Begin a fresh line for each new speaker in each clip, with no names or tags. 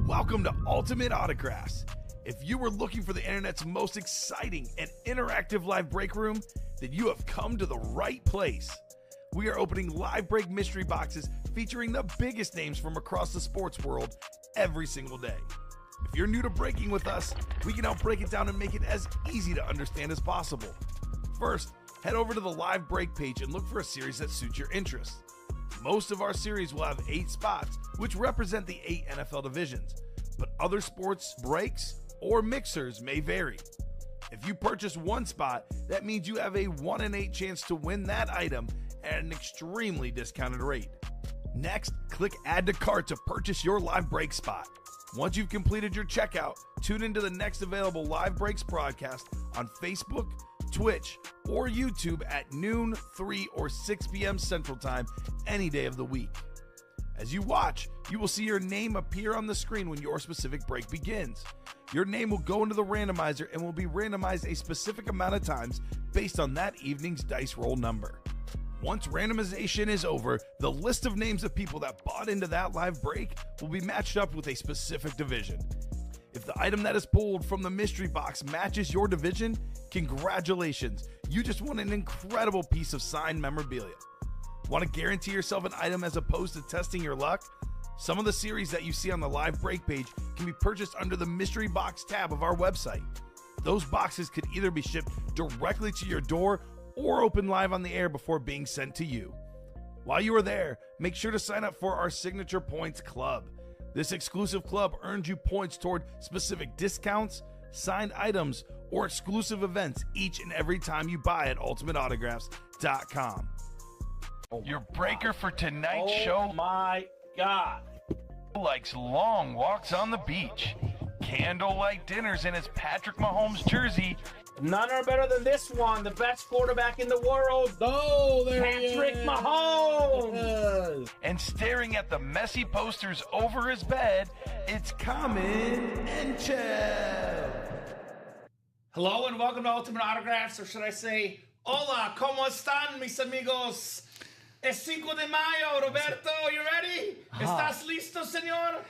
Welcome to Ultimate Autographs. If you were looking for the internet's most exciting and interactive live break room, then you have come to the right place. We are opening live break mystery boxes featuring the biggest names from across the sports world every single day. If you're new to breaking with us, we can help break it down and make it as easy to understand as possible. First, head over to the live break page and look for a series that suits your interests. Most of our series will have 8 spots, which represent the 8 NFL divisions, but other sports breaks or mixers may vary. If you purchase one spot, that means you have a 1 in 8 chance to win that item at an extremely discounted rate. Next, click Add to Cart to purchase your live break spot. Once you've completed your checkout, tune into the next available live breaks broadcast on Facebook, Twitch, or YouTube at noon, 3, or 6 p.m. Central Time any day of the week. As you watch, you will see your name appear on the screen when your specific break begins. Your name will go into the randomizer and will be randomized a specific amount of times based on that evening's dice roll number. Once randomization is over, the list of names of people that bought into that live break will be matched up with a specific division. If the item that is pulled from the mystery box matches your division, congratulations, you just won an incredible piece of signed memorabilia. Want to guarantee yourself an item as opposed to testing your luck? Some of the series that you see on the live break page can be purchased under the mystery box tab of our website. Those boxes could either be shipped directly to your door or open live on the air before being sent to you. While you are there, make sure to sign up for our Signature Points Club. This exclusive club earns you points toward specific discounts, signed items, or exclusive events each and every time you buy at ultimateautographs.com. Your breaker for tonight's show.
Oh my God.
Likes long walks on the beach, candlelight dinners in his Patrick Mahomes jersey.
None are better than this one, the best quarterback in the world.
Oh, there
Patrick
he is.
Mahomes.
And staring at the messy posters over his bed, it's Kamen Entchev.
Hello and welcome to Ultimate Autographs, or should I say, hola, ¿cómo están, mis amigos? Es 5 de Mayo, Roberto, you ready? ¿Estás listo, señor?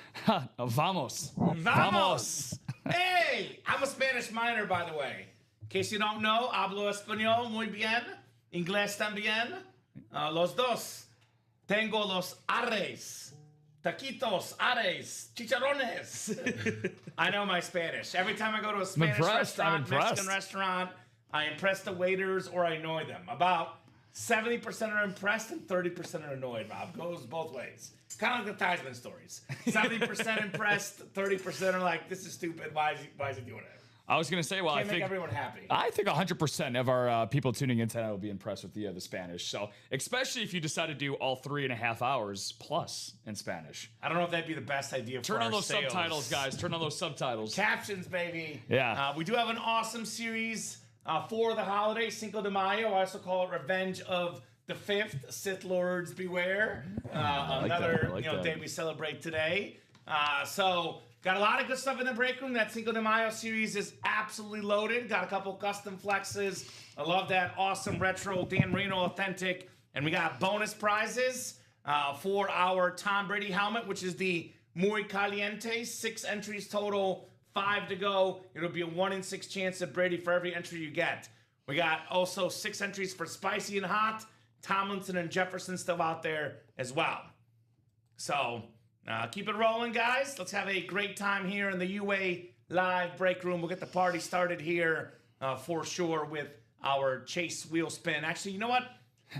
Vamos.
Vamos. Hey, I'm a Spanish minor, by the way. In case you don't know, hablo español muy bien, inglés también, los dos. Tengo los ares, taquitos, ares, chicharrones. I know my Spanish. Every time I go to a Spanish restaurant, Mexican restaurant, I impress the waiters or I annoy them. About 70% are impressed and 30% are annoyed, Rob. Goes both ways. Kind of like the Theismann stories. 70% impressed, 30% are like, this is stupid. Why is he doing it?
I was going to say, well,
Can't make everyone happy.
I think 100% of our people tuning in tonight will be impressed with the Spanish. So, especially if you decide to do all 3.5 hours plus in Spanish.
I don't know if that'd be the best idea for
Turn on
our
those
sales.
subtitles, guys. Turn on those subtitles.
Captions, baby.
Yeah.
We do have an awesome series for the holiday, Cinco de Mayo. I also call it Revenge of the 5th, Sith Lords Beware. Another day we celebrate today. So got a lot of good stuff in the break room. That Cinco de Mayo series is absolutely loaded. Got a couple custom flexes. I love that awesome retro Dan Marino authentic. And we got bonus prizes for our Tom Brady helmet, which is the Muy Caliente. 6 entries total, 5 to go. It'll be a 1 in 6 chance of Brady for every entry you get. We got also 6 entries for Spicy and Hot. Tomlinson and Jefferson still out there as well. So keep it rolling, guys. Let's have a great time here in the UA live break room. We'll get the party started here for sure with our chase wheel spin. Actually, you know what?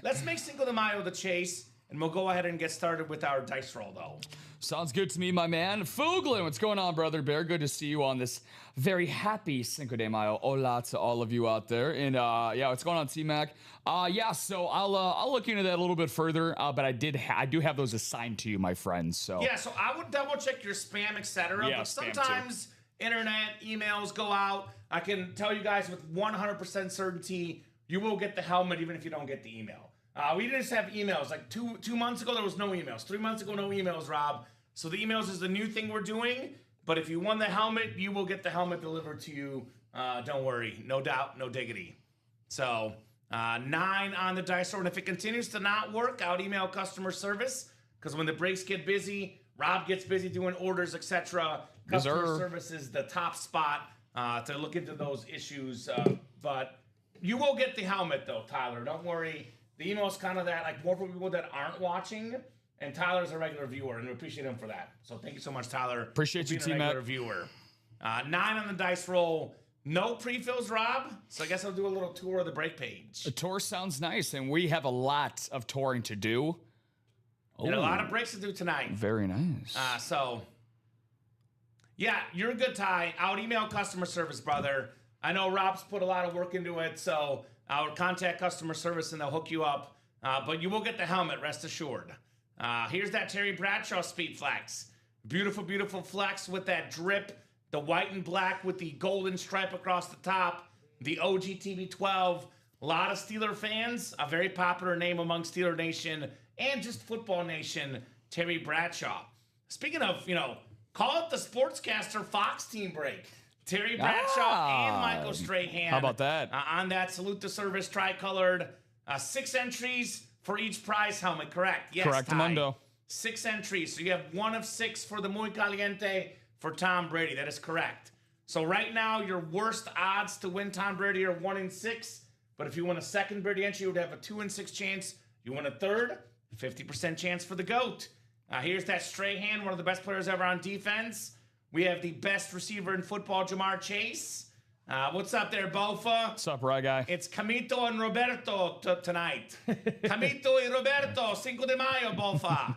Let's make Cinco de Mayo the chase, and we'll go ahead and get started with our dice roll, though.
Sounds good to me, my man. Fuglin, what's going on, brother bear? Good to see you on this very happy Cinco de Mayo. Hola to all of you out there. And yeah, what's going on, T-Mac? So I'll look into that a little bit further. But I do have those assigned to you, my friends. So
yeah, so I would double check your spam, etc.
Yeah,
but
spam
sometimes internet emails go out. I can tell you guys with 100% certainty, you will get the helmet even if you don't get the email. We didn't just have emails. Like two months ago, there was no emails. 3 months ago, no emails, Rob. So the emails is the new thing we're doing. But if you won the helmet, you will get the helmet delivered to you. Don't worry. No doubt, no diggity. So 9 on the dice roll. And if it continues to not work, I'll email customer service. because when the breaks get busy, Rob gets busy doing orders, etc. Customer service is the top spot to look into those issues. But you will get the helmet, though, Tyler. Don't worry. The email's kind of that, like, more for people that aren't watching. And Tyler's a regular viewer, and we appreciate him for that. So thank you so much, Tyler.
Appreciate you, T-Mac.
Regular viewer. 9 on the dice roll. No pre-fills, Rob. So I guess I'll do a little tour of the break page.
The tour sounds nice, and we have a lot of touring to do.
And a lot of breaks to do tonight.
Very nice.
Yeah, you're a good, Ty. I would email customer service, brother. I know Rob's put a lot of work into it, so I would contact customer service, and they'll hook you up. But you will get the helmet, rest assured. Here's that Terry Bradshaw Speed Flex. Beautiful, beautiful flex with that drip. The white and black with the golden stripe across the top. The OG TB12. A lot of Steeler fans. A very popular name among Steeler Nation and just Football Nation. Terry Bradshaw. Speaking of, call it the Sportscaster Fox team break. Terry Bradshaw and Michael Strahan.
How about that?
On that Salute the Service tricolored. 6 entries for each prize helmet, correct? Yes,
correct, Mundo.
6 entries. So you have 1 of 6 for the Muy Caliente for Tom Brady. That is correct. So right now, your worst odds to win Tom Brady are 1 in 6. But if you win a second Brady entry, you would have a 2 in 6 chance. You win a third, 50% chance for the GOAT. Here's that Strahan, one of the best players ever on defense. We have the best receiver in football, Jamar Chase. What's up there, Bofa?
What's up, Rye Guy?
It's Camito and Roberto tonight. Camito y Roberto, Cinco de Mayo, Bofa.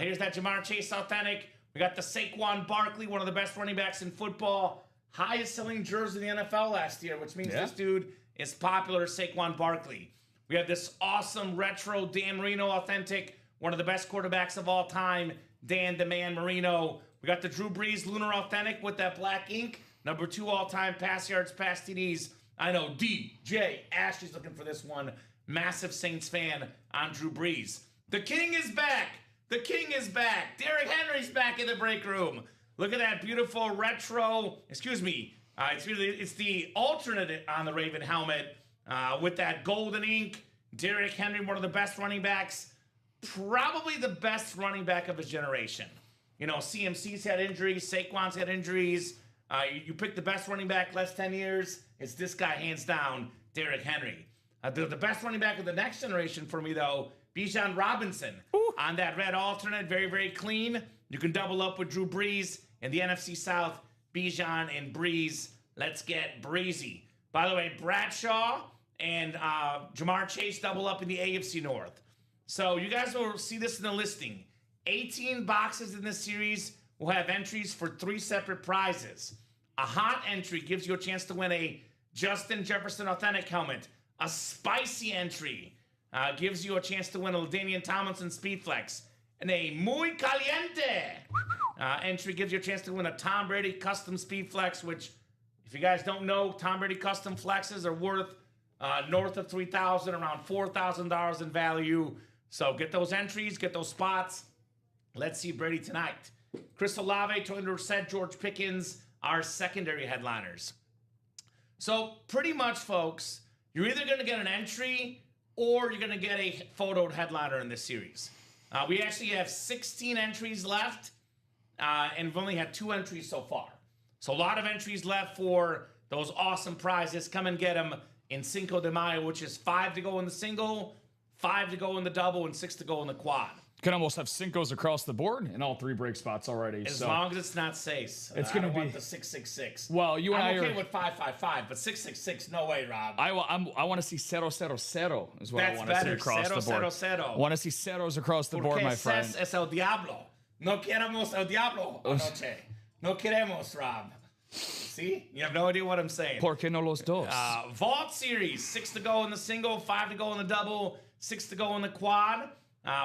Here's that Jamar Chase authentic. We got the Saquon Barkley, one of the best running backs in football. Highest selling jersey in the NFL last year, which means this dude is popular, Saquon Barkley. We have this awesome retro Dan Marino authentic, one of the best quarterbacks of all time, Dan the Man Marino. We got the Drew Brees Lunar authentic with that black ink. Number 2 all-time pass yards, pass TDs. I know DJ Ashley's looking for this one. Massive Saints fan on Drew Brees. The King is back. The King is back. Derrick Henry's back in the break room. Look at that beautiful retro. Excuse me. It's the alternate on the Raven helmet with that golden ink. Derrick Henry, one of the best running backs. Probably the best running back of his generation. CMC's had injuries. Saquon's had injuries. You pick the best running back last 10 years, it's this guy, hands down, Derrick Henry. The best running back of the next generation for me, though, Bijan Robinson. Ooh. On that red alternate, very, very clean. You can double up with Drew Brees in the NFC South. Bijan and Brees. Let's get breezy. By the way, Bradshaw and Jamar Chase double up in the AFC North. So you guys will see this in the listing. 18 boxes in this series will have entries for 3 separate prizes. A hot entry gives you a chance to win a Justin Jefferson authentic helmet. A spicy entry gives you a chance to win a LaDainian Tomlinson Speedflex. And a Muy Caliente entry gives you a chance to win a Tom Brady Custom Speedflex, which, if you guys don't know, Tom Brady Custom Flexes are worth north of $3,000, around $4,000 in value. So get those entries, get those spots. Let's see Brady tonight. Chris Olave, Tony Dorsett, George Pickens are secondary headliners. So pretty much, folks, you're either going to get an entry or you're going to get a photoed headliner in this series. We actually have 16 entries left, and we've only had 2 entries so far. So a lot of entries left for those awesome prizes. Come and get them in Cinco de Mayo, which is 5 to go in the single, 5 to go in the double, and 6 to go in the quad.
Can almost have Cincos across the board in all 3 break spots already.
As long as it's not Sace.
It's going to be
want the 666.
Well, you and
I'm
I
okay
are
with 555, but 666, no way, Rob.
I want to see 000 is what
That's
I want to see
better.
across the board.
000.
I want to see ceros across the board, my friend.
Porque es el diablo. No queremos el diablo anoche. No queremos, Rob. See? You have no idea what I'm saying.
¿Por qué no los dos?
Vault Series. 6 to go in the single, 5 to go in the double, 6 to go in the quad.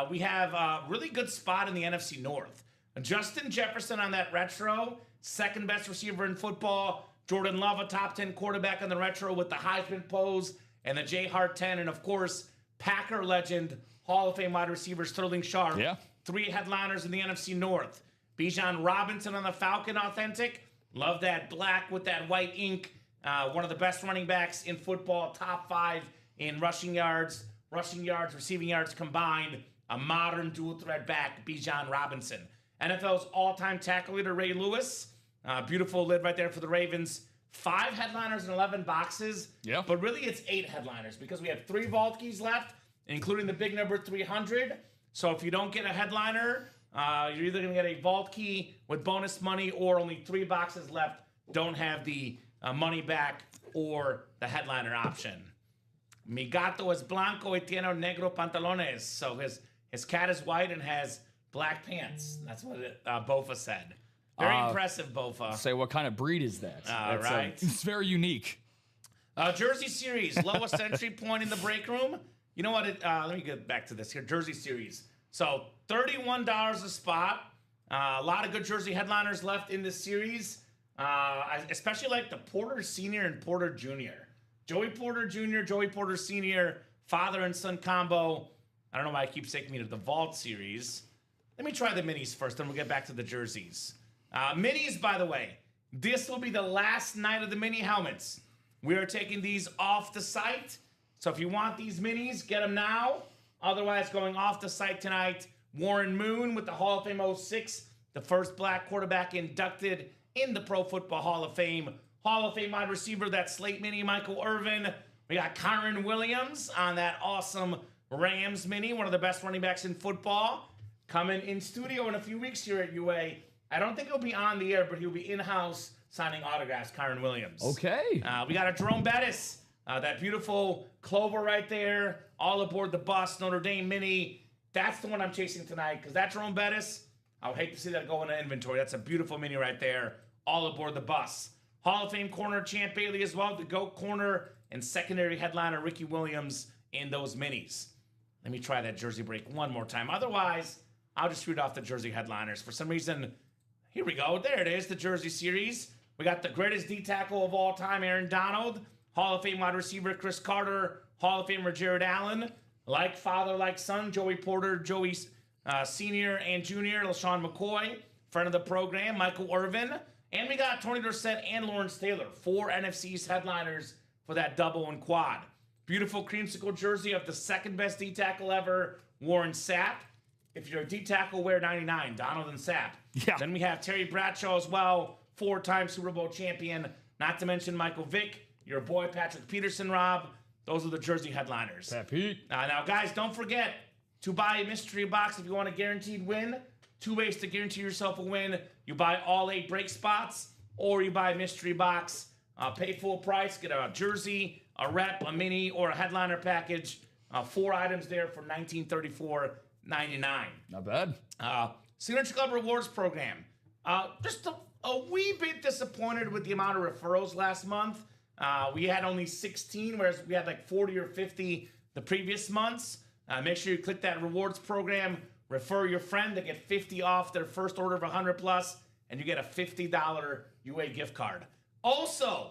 We have a really good spot in the NFC North. Justin Jefferson on that retro, second best receiver in football. Jordan Love, a top 10 quarterback on the retro with the Heisman pose and the J Hart 10. And of course, Packer legend, Hall of Fame wide receiver Sterling Sharp.
Yeah.
3 headliners in the NFC North. Bijan Robinson on the Falcon authentic. Love that black with that white ink. One of the best running backs in football, top 5 in rushing yards, receiving yards combined. a modern dual-threat back, Bijan Robinson. NFL's all-time tackle leader, Ray Lewis. Beautiful lid right there for the Ravens. 5 headliners and 11 boxes.
Yeah.
But really, it's 8 headliners because we have 3 vault keys left, including the big number 300. So if you don't get a headliner, you're either going to get a vault key with bonus money or only 3 boxes left don't have the money back or the headliner option. Mi gato es blanco y tiene negro pantalones. So his cat is white and has black pants. That's what Bofa said. Very impressive, Bofa.
Say, what kind of breed is that?
Right.
It's very unique.
Jersey Series, lowest entry point in the break room. You know what? Let me get back to this here. Jersey Series. So $31 a spot. A lot of good Jersey headliners left in this series. I especially like the Porter Sr. and Porter Jr. Joey Porter Jr., Joey Porter Sr., father and son combo. I don't know why I keep taking me to the Vault series. Let me try the minis first, then we'll get back to the jerseys. Minis, by the way, this will be the last night of the mini helmets. We are taking these off the site. So if you want these minis, get them now. Otherwise, going off the site tonight, Warren Moon with the Hall of Fame 06, the first black quarterback inducted in the Pro Football Hall of Fame. Hall of Fame wide receiver, that Slate mini, Michael Irvin. We got Kyron Williams on that awesome Rams mini, one of the best running backs in football. Coming in studio in a few weeks here at UA. I don't think he'll be on the air, but he'll be in-house signing autographs, Kyron Williams.
Okay.
We got a Jerome Bettis, that beautiful Clover right there, all aboard the bus, Notre Dame mini. That's the one I'm chasing tonight, because that Jerome Bettis, I would hate to see that go into inventory. That's a beautiful mini right there, all aboard the bus. Hall of Fame corner, Champ Bailey as well, the GOAT corner, and secondary headliner, Ricky Williams, in those minis. Let me try that jersey break one more time. Otherwise, I'll just read off the jersey headliners. For some reason, here we go. There it is, the jersey series. We got the greatest D-tackle of all time, Aaron Donald. Hall of Fame wide receiver, Chris Carter. Hall of Famer, Jared Allen. Like father, like son, Joey Porter, Joey Sr. and Jr., LaShawn McCoy. Friend of the program, Michael Irvin. And we got Tony Dorsett and Lawrence Taylor. 4 NFC's headliners for that double and quad. Beautiful creamsicle jersey of the second best D-tackle ever, Warren Sapp. If you're a D-tackle, wear 99, Donald and Sapp.
Yeah.
Then we have Terry Bradshaw as well, 4-time Super Bowl champion. Not to mention Michael Vick, your boy Patrick Peterson, Rob. Those are the jersey headliners.
Pat Pete.
Now, guys, don't forget to buy a mystery box if you want a guaranteed win. 2 ways to guarantee yourself a win. You buy all 8 break spots, or you buy a mystery box. Pay full price, get a jersey, a rep, a mini, or a headliner package. 4 items there for $1934.99.
Not bad.
Signature Club Rewards Program. Just a wee bit disappointed with the amount of referrals last month. We had only 16, whereas we had like 40 or 50 the previous months. Make sure you click that rewards program. Refer your friend to get 50 off their first order of 100 plus, and you get a $50 UA gift card. Also,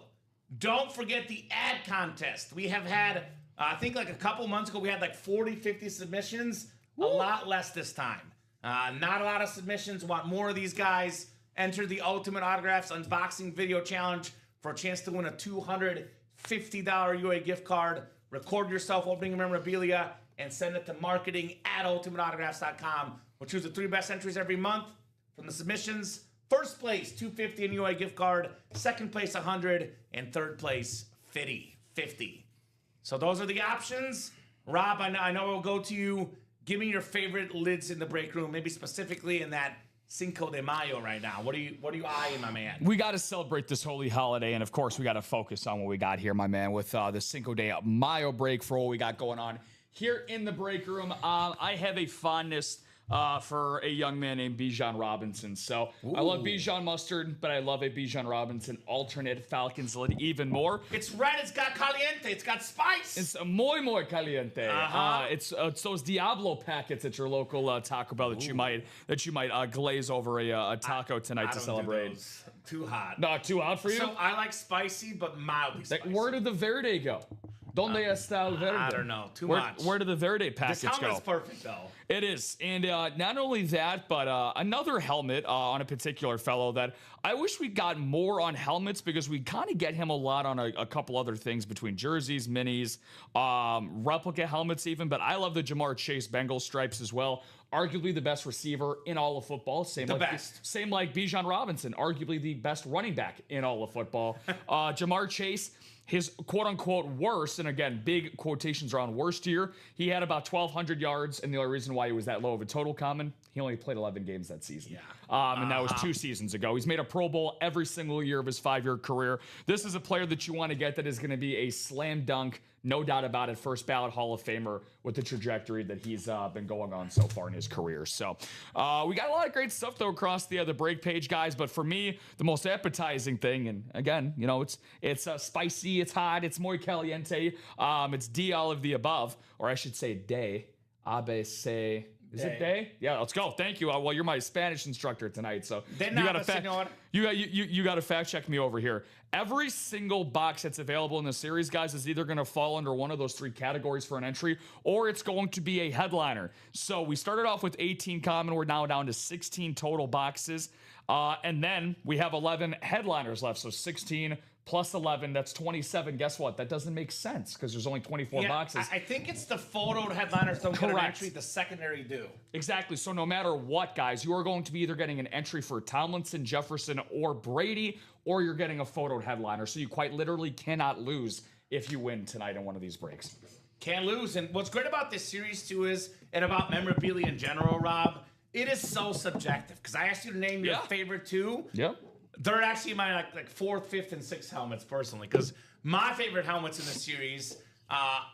don't forget the ad contest. We have had, I think like a couple months ago, we had like 40, 50 submissions. Woo. A lot less this time. Not a lot of submissions. Want more of these guys. Enter the Ultimate Autographs Unboxing Video Challenge for a chance to win a $250 UA gift card. Record yourself opening memorabilia and send it to marketing@ultimateautographs.com. We'll choose the 3 best entries every month from the submissions. First place, $250 in UA gift card. Second place, $100. And third place, $50. So those are the options. Rob, I know we'll go to you. Give me your favorite lids in the break room, maybe specifically in that Cinco de Mayo right now. What are you eyeing, my man?
We got to celebrate this holy holiday, and of course, we got to focus on what we got here, my man, with the Cinco de Mayo break for what we got going on here in the break room. I have a fondness for a young man named Bijan Robinson. So ooh. I love Bijan Mustard, but I love a Bijan Robinson alternate Falcons lid even more.
It's red. It's got caliente. It's got spice.
It's muy caliente. It's those Diablo packets at your local Taco Bell that you might glaze over a taco tonight to celebrate.
Do those. Too hot.
Not too hot for you?
So I like spicy, but mildly spicy.
Where did the Verde go? Donde está el Verde?
I don't know. Too much.
Where did the Verde packets go?
This helmet's perfect, though.
It is. And not only that, but another helmet on a particular fellow that I wish we got more on helmets, because we kind of get him a lot on a couple other things between jerseys, minis, replica helmets even. But I love the Jamar Chase Bengal stripes as well. Arguably the best receiver in all of football. Same like Bijan Robinson, arguably the best running back in all of football. Jamar Chase, his quote-unquote worst, and again, big quotations around worst year, he had about 1,200 yards, and the only reason why he was that low of a total, Kamen, he only played 11 games that season. Yeah. And that was 2 seasons ago. He's made a Pro Bowl every single year of his 5-year career. This is a player that you want to get that is going to be a slam dunk, no doubt about it, first ballot Hall of Famer with the trajectory that he's been going on so far in his career. So we got a lot of great stuff, though, across the break page, guys. But for me, the most appetizing thing, and again, you know, it's spicy, it's hot, it's muy caliente, it's D, all of the above, or I should say day, ABC. Is it day? Yeah, let's go. Thank you. Well, you're my Spanish instructor tonight, so you got to fact check me over here. Every single box that's available in the series, guys, is either going to fall under one of those 3 categories for an entry, or it's going to be a headliner. So we started off with 18 common. We're now down to 16 total boxes. And then we have 11 headliners left. So 16 plus 11, that's 27. Guess what? That doesn't make sense because there's only 24 boxes.
I think it's the photoed headliners don't get an entry, the secondary do.
Exactly. So no matter what, guys, you are going to be either getting an entry for Tomlinson, Jefferson, or Brady, or you're getting a photoed headliner. So you quite literally cannot lose if you win tonight in one of these breaks.
Can't lose. And what's great about this series, too, is, and about memorabilia in general, Rob, it is so subjective. Because I asked you to name your favorite 2.
Yep.
They're actually my like 4th, 5th, and 6th helmets personally. Because my favorite helmets in the series, I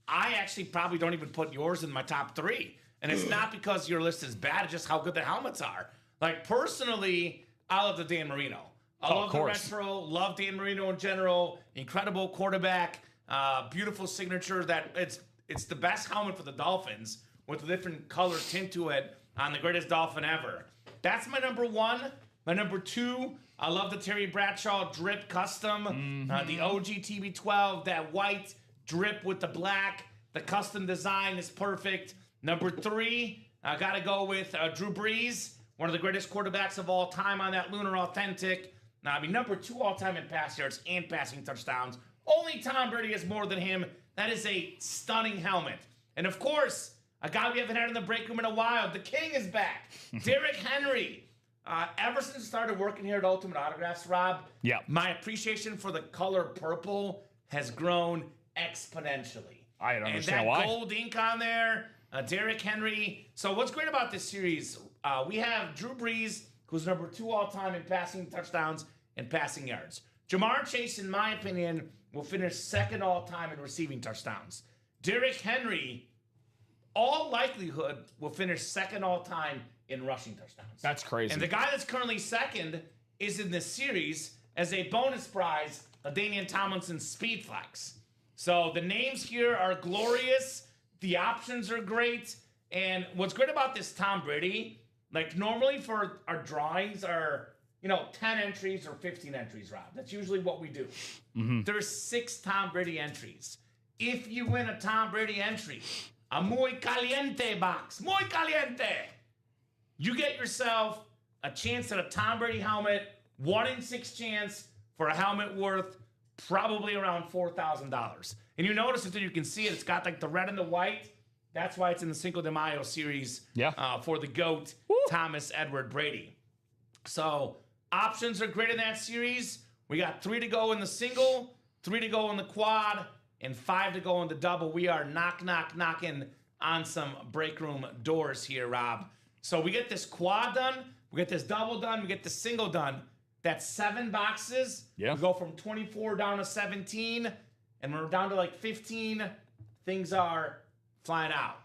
actually probably don't even put yours in my top 3. And it's not because your list is bad, it's just how good the helmets are. Like, personally, I love the Dan Marino. I love the retro, love Dan Marino in general. Incredible quarterback, beautiful signature. That it's the best helmet for the Dolphins with a different color tint to it on the greatest Dolphin ever. That's my number 1. My number 2, I love the Terry Bradshaw drip custom. The OG TB12, that white drip with the black. The custom design is perfect. Number 3, I got to go with Drew Brees, one of the greatest quarterbacks of all time on that Lunar Authentic. Now, I mean, number 2 all-time in pass yards and passing touchdowns. Only Tom Brady has more than him. That is a stunning helmet. And, of course, a guy we haven't had in the break room in a while, the king is back. Derrick Henry. Ever since I started working here at Ultimate Autographs, Rob, my appreciation for the color purple has grown exponentially.
I don't understand why.
And that gold ink on there, Derrick Henry. So what's great about this series, we have Drew Brees, who's number 2 all-time in passing touchdowns and passing yards. Jamar Chase, in my opinion, will finish 2nd all-time in receiving touchdowns. Derrick Henry, all likelihood, will finish 2nd all-time in rushing touchdowns.
That's crazy.
And the guy that's currently 2nd is in this series as a bonus prize, LaDainian Tomlinson Speed Flex. So the names here are glorious. The options are great. And what's great about this Tom Brady, like normally for our drawings are, 10 entries or 15 entries, Rob. That's usually what we do. There's 6 Tom Brady entries. If you win a Tom Brady entry, a muy caliente box, muy caliente, you get yourself a chance at a Tom Brady helmet, 1 in 6 chance for a helmet worth probably around $4,000. And you notice until you can see it, it's got like the red and the white. That's why it's in the Cinco de Mayo series for the GOAT, Thomas Edward Brady. So options are great in that series. We got 3 to go in the single, 3 to go in the quad, and 5 to go in the double. We are knocking on some break room doors here, Rob. So we get this quad done, we get this double done, we get the single done. That's 7 boxes. We go from 24 down to 17, and we're down to like 15. Things are flying out.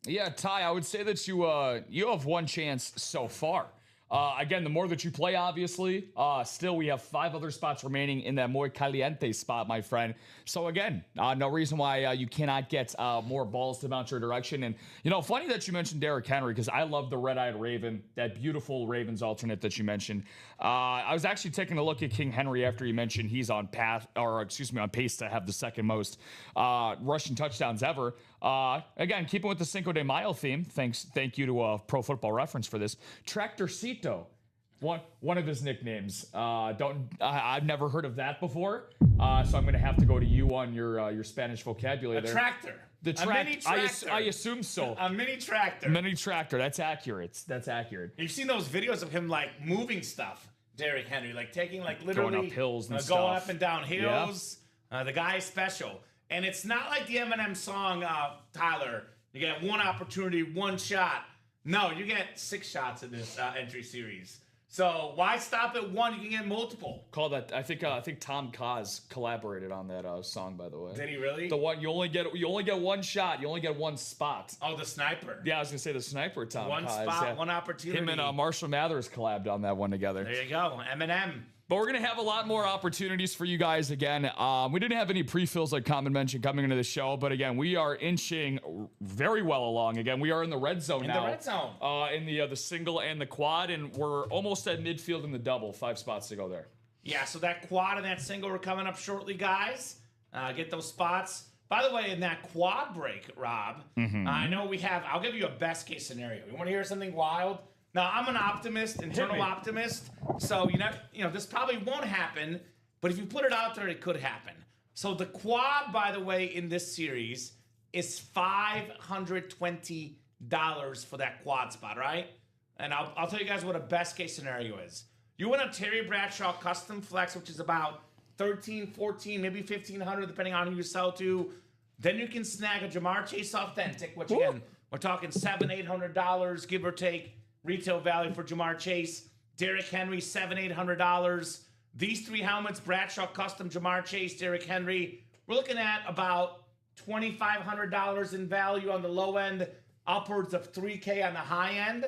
Yeah, Ty, I would say that you have 1 chance so far. Again, the more that you play, obviously, still we have 5 other spots remaining in that muy caliente spot, my friend. So again, no reason why you cannot get more balls to bounce your direction. And, funny that you mentioned Derrick Henry, because I love the red-eyed Raven, that beautiful Ravens alternate that you mentioned. I was actually taking a look at King Henry after you mentioned he's on pace to have the 2nd most rushing touchdowns ever. Again, keeping with the Cinco de Mayo theme, thank you to Pro Football Reference for this. Tractorcito, one of his nicknames. I've never heard of that before, so I'm going to have to go to you on your Spanish vocabulary there.
Tractor.
A mini tractor. I assume so.
A mini tractor.
Mini tractor. That's accurate.
You've seen those videos of him like moving stuff, Derrick Henry, like taking like literally
going up hills and
going
stuff.
up and down hills. Yeah. The guy is special, and it's not like the Eminem song, Tyler. You get one opportunity, one shot. No, you get 6 shots in this entry series. So why stop at one? You can get multiple.
Call that. I think Tom Kaz collaborated on that song. By the way,
did he really?
The one you only get one shot. You only get one spot.
Oh, the sniper.
Yeah, I was gonna say the sniper. Tom
one
Kaz,
spot, one opportunity.
Him and Marshall Mathers collabed on that one together.
There you go, Eminem.
But we're going to have a lot more opportunities for you guys again. We didn't have any pre-fills like Kamen mentioned coming into the show, but again, we are inching very well along. Again, we are in the red zone now.
In the red zone.
In the single and the quad, and we're almost at midfield in the double. 5 spots to go there.
Yeah, so that quad and that single are coming up shortly, guys. Get those spots. By the way, in that quad break, Rob, I know we have, I'll give you a best case scenario. You want to hear something wild? Now, I'm an optimist, internal optimist, so this probably won't happen, but if you put it out there, it could happen. So the quad, by the way, in this series is $520 for that quad spot, right? And I'll tell you guys what a best case scenario is. You win a Terry Bradshaw custom flex, which is about $1,300, $1,400, maybe $1,500, depending on who you sell to. Then you can snag a Jamar Chase Authentic, which again, we're talking $700, $800, give or take. Retail value for Jamar Chase. Derrick Henry, $700, $800. These 3 helmets, Bradshaw Custom, Jamar Chase, Derrick Henry, we're looking at about $2,500 in value on the low end, upwards of $3K on the high end.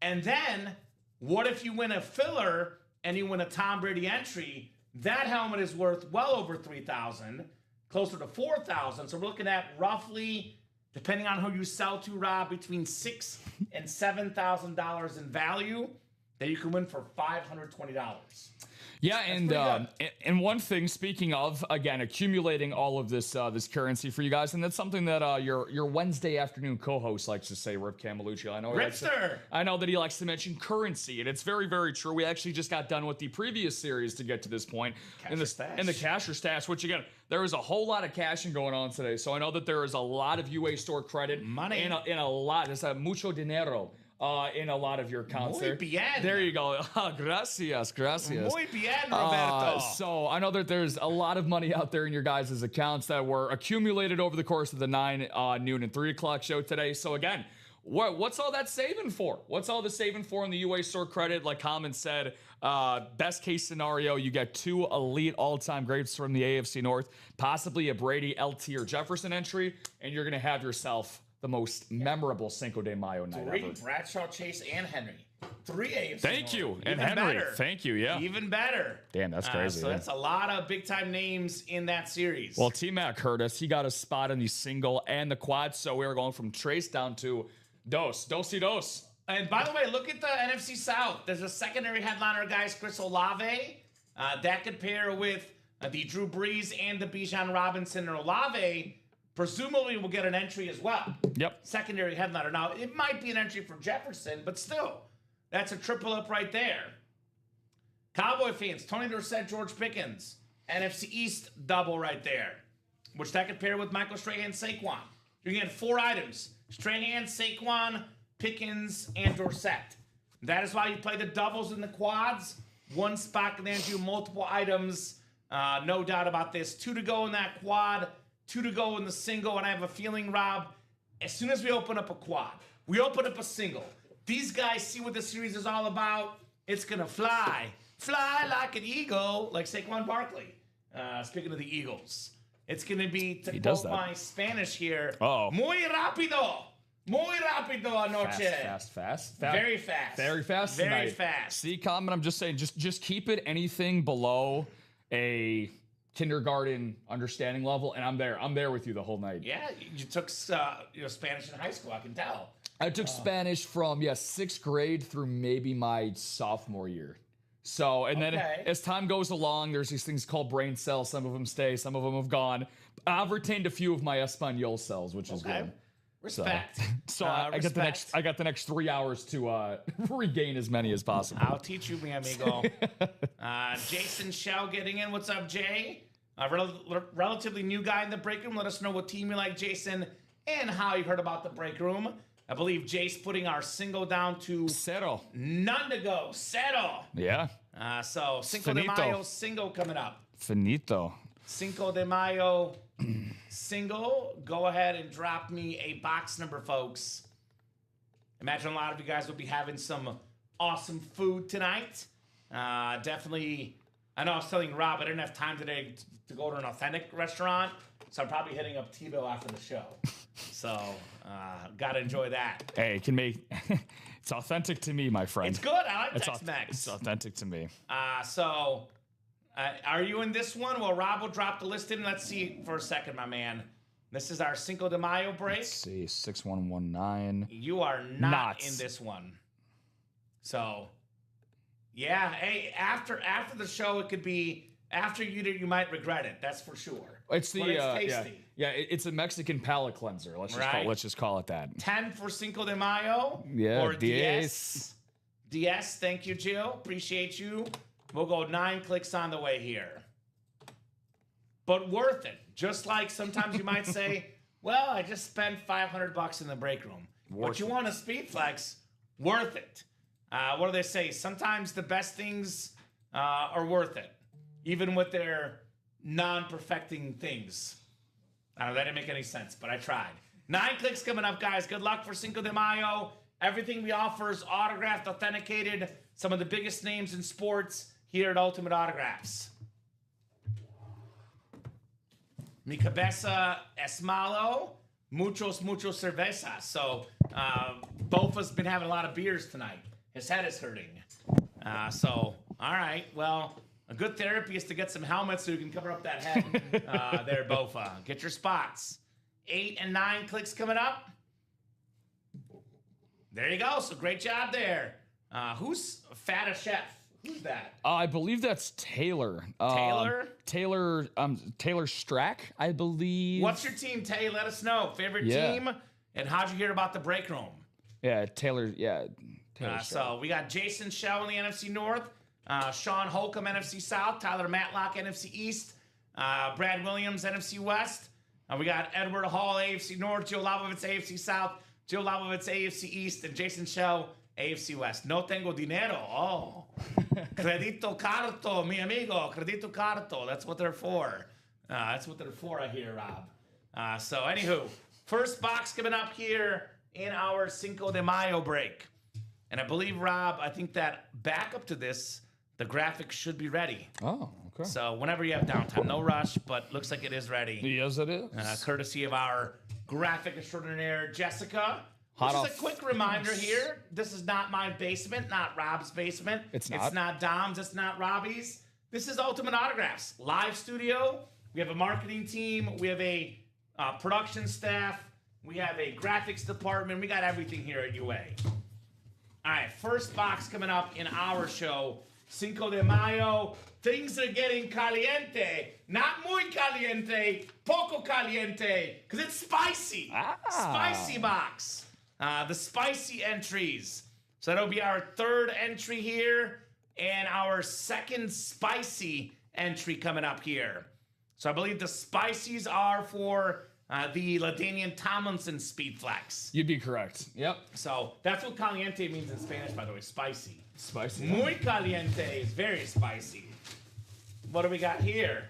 And then, what if you win a filler and you win a Tom Brady entry? That helmet is worth well over $3,000, closer to $4,000. So we're looking at roughly, depending on who you sell to, Rob, between $6,000 and $7,000 in value that you can win for $520.
Yeah, and one thing, speaking of, again, accumulating all of this currency for you guys, and that's something that your Wednesday afternoon co-host likes to say, Rip Camelucci. I know that he likes to mention currency, and it's very, very true. We actually just got done with the previous series to get to this point in the cash or stash, which again, there is a whole lot of cashing going on today. So I know that there is a lot of UA store credit,
money,
in a lot. It's a mucho dinero. In a lot of your accounts
Muy bien.
There you go. Gracias.
Muy bien, Roberto.
So I know that there's a lot of money out there in your guys' accounts that were accumulated over the course of the 9, noon, and 3 o'clock show today. So again, what's all that saving for? What's all the saving for in the UA store credit? Like Kamen said, best case scenario, you get 2 elite all-time greats from the AFC North, possibly a Brady, LT, or Jefferson entry, and you're going to have yourself the most memorable Cinco de Mayo night
3
ever.
Bradshaw, Chase, and Henry. 3 AFC.
Thank you. And
Even
Henry.
Better.
Thank you, yeah.
Even better.
Damn, that's crazy.
So that's a lot of big-time names in that series.
Well, T-Mac heard us. He got a spot in the single and the quad, so we were going from Trace down to Dos. Dos.
And by the way, look at the NFC South. There's a secondary headliner, guys, Chris Olave. That could pair with the Drew Brees and the Bijan Robinson. And Olave presumably will get an entry as well.
Yep.
Secondary headliner. Now, it might be an entry for Jefferson, but still, that's a triple up right there. Cowboy fans, Tony Dorsett, George Pickens. NFC East double right there, which that could pair with Michael Strahan, Saquon. You're going to get 4 items. Strahan, Saquon, Pickens, and Dorsett. That is why you play the doubles and the quads. 1 spot can land you multiple items. No doubt about this. 2 to go in that quad. 2 to go in the single, and I have a feeling, Rob, as soon as we open up a quad, we open up a single, these guys see what the series is all about. It's going to fly like an eagle, like Saquon Barkley. Speaking of the Eagles, it's going to be, to quote my Spanish here, muy rápido anoche.
Fast.
Very fast.
Very fast
Very
tonight.
fast.
See, Kamen, I'm just saying, just keep it anything below a kindergarten understanding level, and I'm there with you the whole night.
Yeah, you took Spanish in high school, I can tell.
I took Spanish from 6th grade through maybe my sophomore year. So, and then
Okay.
as time goes along, there's these things called brain cells. Some of them stay, some of them have gone. I've retained a few of my Espanol cells, which is good.
Respect.
So I got the next 3 hours to regain as many as possible.
I'll teach you, mi amigo. Jason Shell getting in. What's up, Jay? Relatively new guy in the break room. Let us know what team you like, Jason, and how you heard about the break room. I believe Jace putting our single down to
Cero.
none to go. Cero.
Yeah.
So Cinco de Mayo single coming up.
Finito.
Cinco de Mayo single. Go ahead and drop me a box number, folks. Imagine a lot of you guys will be having some awesome food tonight. Definitely. I know I was telling Rob I didn't have time today to go to an authentic restaurant, so I'm probably hitting up Tebow after the show. So, gotta enjoy that.
Hey, it can make it's authentic to me, my friend.
It's good. I like Tex-Mex.
It's authentic to me.
So, are you in this one? Well, Rob will drop the list in. Let's see for a second, my man. This is our Cinco de Mayo break.
Let's see, 6119.
You are not in this one. So, yeah. Hey, after the show, it could be after you might regret it. That's for sure.
It's the
but it's tasty.
It's a Mexican palate cleanser. Let's just call it that.
10 for Cinco de Mayo.
Yeah,
or
10.
DS. DS, thank you, Jill. Appreciate you. We'll go 9 clicks on the way here. But worth it. Just like sometimes you might say, well, I just spent $500 in the break room. What you want a speed flex, worth it. What do they say? Sometimes the best things are worth it, even with their non-perfecting things. I don't know, that didn't make any sense, but I tried. 9 clicks coming up, guys. Good luck for Cinco de Mayo. Everything we offer is autographed, authenticated. Some of the biggest names in sports here at Ultimate Autographs. Mi cabeza es malo, muchos cervezas. So, Bofa's been having a lot of beers tonight. His head is hurting. All right, well, a good therapy is to get some helmets so you can cover up that head there, Bofa. Get your spots. 8 and 9 clicks coming up. There you go. So great job there. Who's Fata Chef? Who's that?
I believe that's Taylor.
Taylor?
Taylor Strack, I believe.
What's your team, Tay? Let us know. Favorite team? And how'd you hear about the break room?
Yeah, Taylor Strack.
So we got Jason Shell in the NFC North, Sean Holcomb, NFC South, Tyler Matlock, NFC East, Brad Williams, NFC West. We got Edward Hall, AFC North, Joe Labovitz, AFC South, Joe Labovitz, AFC East, and Jason Shell, AFC West. No tengo dinero. Oh. Credito carto, mi amigo. Credito carto. That's what they're for. I hear, Rob. So, anywho, first box coming up here in our Cinco de Mayo break. And I believe, Rob, I think that back up to this, the graphics should be ready.
Oh, okay.
So, whenever you have downtime, no rush, but looks like it is ready.
Yes, it is.
Courtesy of our graphic extraordinaire, Jessica. Just a quick reminder here, this is not my basement, not Rob's basement.
It's not.
It's not Dom's, it's not Robbie's. This is Ultimate Autographs. Live studio. We have a marketing team. We have a production staff. We have a graphics department. We got everything here at UA. All right, first box coming up in our show, Cinco de Mayo. Things are getting caliente. Not muy caliente, poco caliente, because it's spicy. Spicy box. The spicy entries. So that'll be our third entry here and our second spicy entry coming up here. So I believe the spicies are for the LaDainian Tomlinson Speed Flex.
You'd be correct. Yep.
So that's what caliente means in Spanish, by the way, spicy.
Spicy.
Muy caliente is very spicy. What do we got here?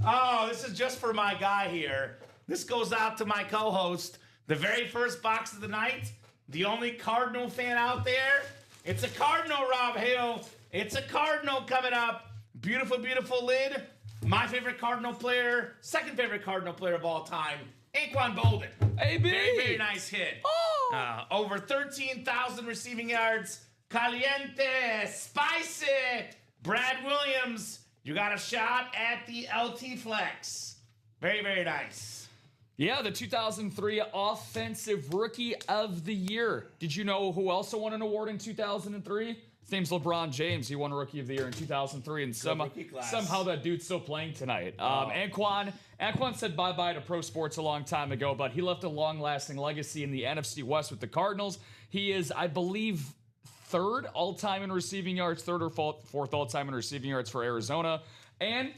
Oh, this is just for my guy here. This goes out to my co-host. The very first box of the night, the only Cardinal fan out there. It's a Cardinal, Rob Hill. It's a Cardinal coming up. Beautiful, beautiful lid. My favorite Cardinal player, second favorite Cardinal player of all time, Anquan Bolden.
AB.
Very, very nice hit.
Oh.
Over 13,000 receiving yards. Caliente, spicy. Brad Williams, you got a shot at the LT Flex. Very, very nice.
Yeah, the 2003 Offensive Rookie of the Year. Did you know who also won an award in 2003? His name's LeBron James. He won Rookie of the Year in 2003, and somehow that dude's still playing tonight. Anquan said bye-bye to pro sports a long time ago, but he left a long-lasting legacy in the NFC West with the Cardinals. He is, I believe, third all-time in receiving yards, third or fourth all-time in receiving yards for Arizona. And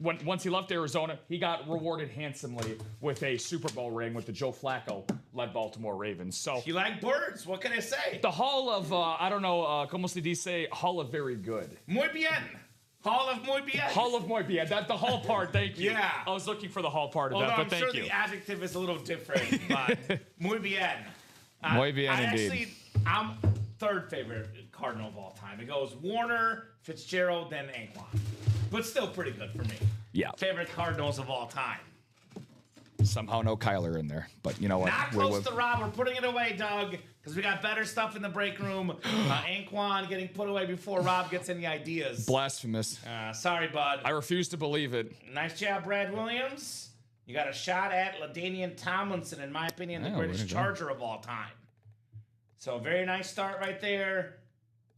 once he left Arizona, he got rewarded handsomely with a Super Bowl ring with the Joe Flacco-led Baltimore Ravens. So
you like birds? What can I say?
The Hall of, I don't know, como se dice, Hall of Very Good.
Muy bien. Hall of Muy bien.
Hall of Muy bien. The Hall part, thank you.
Yeah.
I was looking for the Hall part of
Although
that, but thank
I'm sure
you.
the adjective is a little different, but Muy bien.
Muy bien, indeed.
I'm third favorite Cardinal of all time. It goes Warner, Fitzgerald, then Anquan. But still pretty good for me.
Yeah.
Favorite Cardinals of all time.
Somehow no Kyler in there, but you know what?
Not close to Rob. We're putting it away, Doug, because we got better stuff in the break room. Anquan getting put away before Rob gets any ideas.
Blasphemous.
Sorry, bud.
I refuse to believe it.
Nice job, Brad Williams. You got a shot at LaDainian Tomlinson, in my opinion, the greatest Charger of all time. So very nice start right there.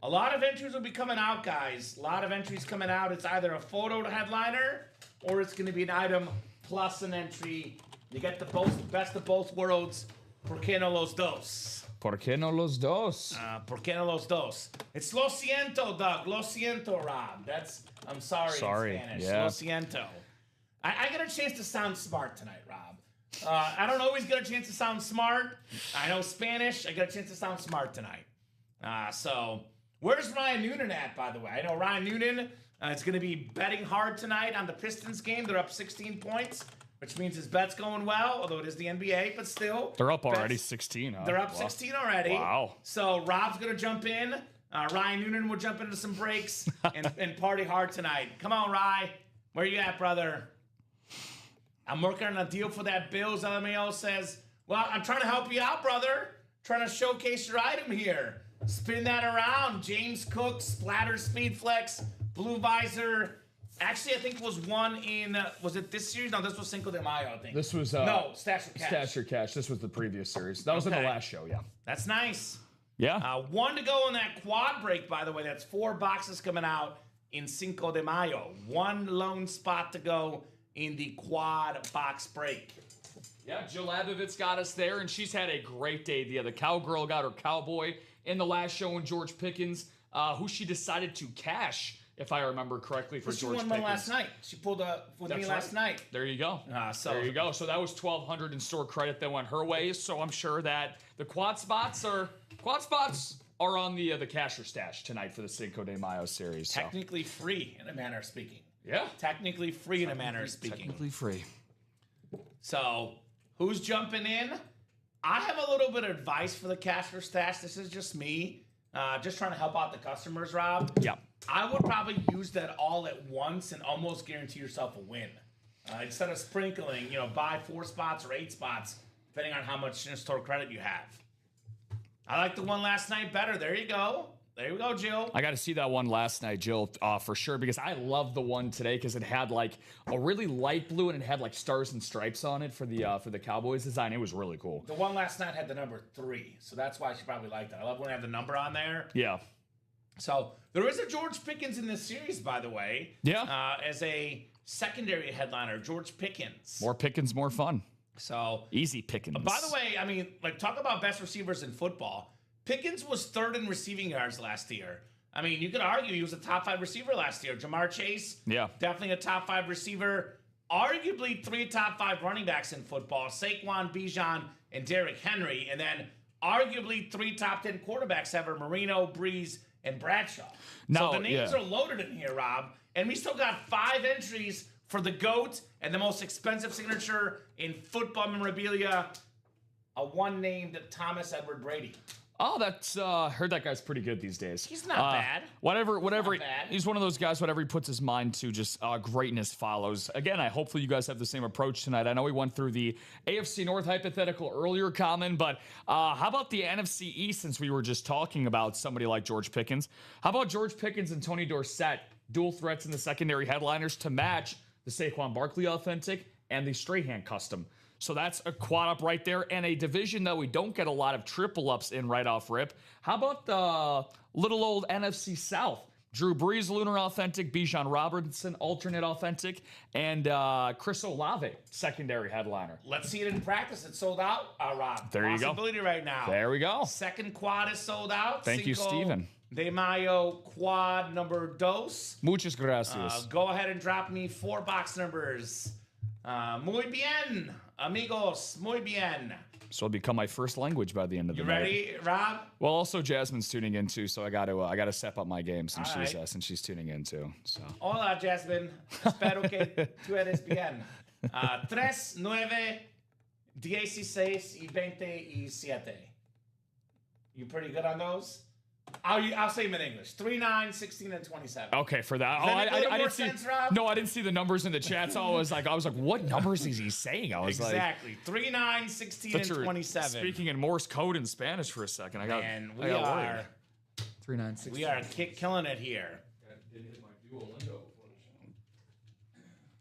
A lot of entries will be coming out, guys. A lot of entries coming out. It's either a photo headliner or it's going to be an item plus an entry. You get the best of both worlds. ¿Por qué no los dos?
¿Por qué no los dos?
¿Por qué no los dos? It's lo siento, Doug. Lo siento, Rob. That's I'm sorry in Spanish.
Yeah.
Lo siento. I get a chance to sound smart tonight, Rob. I don't always get a chance to sound smart. I know Spanish. I get a chance to sound smart tonight. So where's Ryan Noonan at, by the way? I know Ryan Noonan is going to be betting hard tonight on the Pistons game. They're up 16 points, which means his bet's going well, although it is the NBA, but still.
They're up already 16, huh?
They're up 16 already.
Wow.
So Rob's going to jump in. Ryan Noonan will jump into some breaks and party hard tonight. Come on, Rye. Where you at, brother? I'm working on a deal for that Bills. LMAO says, well, I'm trying to help you out, brother. Trying to showcase your item here. Spin that around. James Cook, Splatter Speed Flex, Blue Visor. Actually, I think it was one in, was it this series? No, this was Cinco de Mayo, I think.
This was,
no, Stash or Cash.
Stash or Cash. This was the previous series. That was in the last show, yeah.
That's nice.
Yeah.
One to go in that quad break, by the way. That's 4 boxes coming out in Cinco de Mayo. One lone spot to go in the quad box break.
Yeah, Jill Abovitz got us there, and she's had a great day. The cowgirl got her cowboy in the last show, and George Pickens, who she decided to cash, if I remember correctly, for George Pickens.
She won one last night. She pulled with me last night.
There you go. There you go. So that was $1,200 in store credit that went her way. So I'm sure that the quad spots are on the cash or stash tonight for the Cinco de Mayo series.
Technically free, in a manner of speaking.
Yeah.
Technically free in a manner of speaking.
Technically free.
So, who's jumping in? I have a little bit of advice for the cash or stash. This is just me. Just trying to help out the customers, Rob.
Yeah.
I would probably use that all at once and almost guarantee yourself a win. Instead of sprinkling, buy 4 spots or 8 spots, depending on how much in-store credit you have. I like the one last night better. There you go. There you go, Jill.
I got to see that one last night, Jill, for sure, because I love the one today because it had like a really light blue and it had like stars and stripes on it for the Cowboys design. It was really cool.
The one last night had the number 3, so that's why she probably liked it. I love when I have the number on there.
Yeah.
So there is a George Pickens in this series, by the way.
Yeah.
As a secondary headliner, George Pickens.
More Pickens, more fun.
So
easy Pickens.
By the way, I mean, talk about best receivers in football. Pickens was 3rd in receiving yards last year. I mean, you could argue he was a top 5 receiver last year. Jamar Chase, definitely a top 5 receiver. Arguably 3 top 5 running backs in football: Saquon, Bijan, and Derrick Henry. And then arguably 3 top 10 quarterbacks ever: Marino, Breeze, and Bradshaw. So the names are loaded in here, Rob. And we still got 5 entries for the GOAT and the most expensive signature in football memorabilia, a one named Thomas Edward Brady.
Oh, that's heard that guy's pretty good these days.
He's not bad.
Whatever. He's one of those guys. Whatever he puts his mind to, just greatness follows. Again, hopefully you guys have the same approach tonight. I know we went through the AFC North hypothetical earlier, Kamen, but how about the NFC East? Since we were just talking about somebody like George Pickens, how about George Pickens and Tony Dorsett, dual threats in the secondary headliners to match the Saquon Barkley authentic and the Strahan custom? So that's a quad up right there, and a division that we don't get a lot of triple ups in right off rip. How about the little old NFC South? Drew Brees, Lunar Authentic, Bijan Robinson, Alternate Authentic, and Chris Olave, secondary headliner.
Let's see it in practice. It's sold out, Rob.
There you go.
Possibility right now.
There we go.
Second quad is sold out.
Thank you, Steven.
De Mayo quad number dos.
Muchas gracias.
Go ahead and drop me 4 box numbers. Muy bien, amigos. Muy bien.
So it'll become my first language by the end of the night.
You ready, Rob?
Well, also Jasmine's tuning in too, so I got to step up my game since
All
since she's tuning in too. So.
Hola, Jasmine. Espero que tú eres bien. 3, 9, 16 y 27. You pretty good on those? I'll say them in English. 3, 9, 16, and 27.
Okay, for that.
I
didn't see. No, I didn't see the numbers in the chat. So I was like, what numbers is he saying? I was
exactly. 3, 9, 16, and 27.
Speaking in Morse code in Spanish for a second. I got 3, 9, 16.
We are killing it here.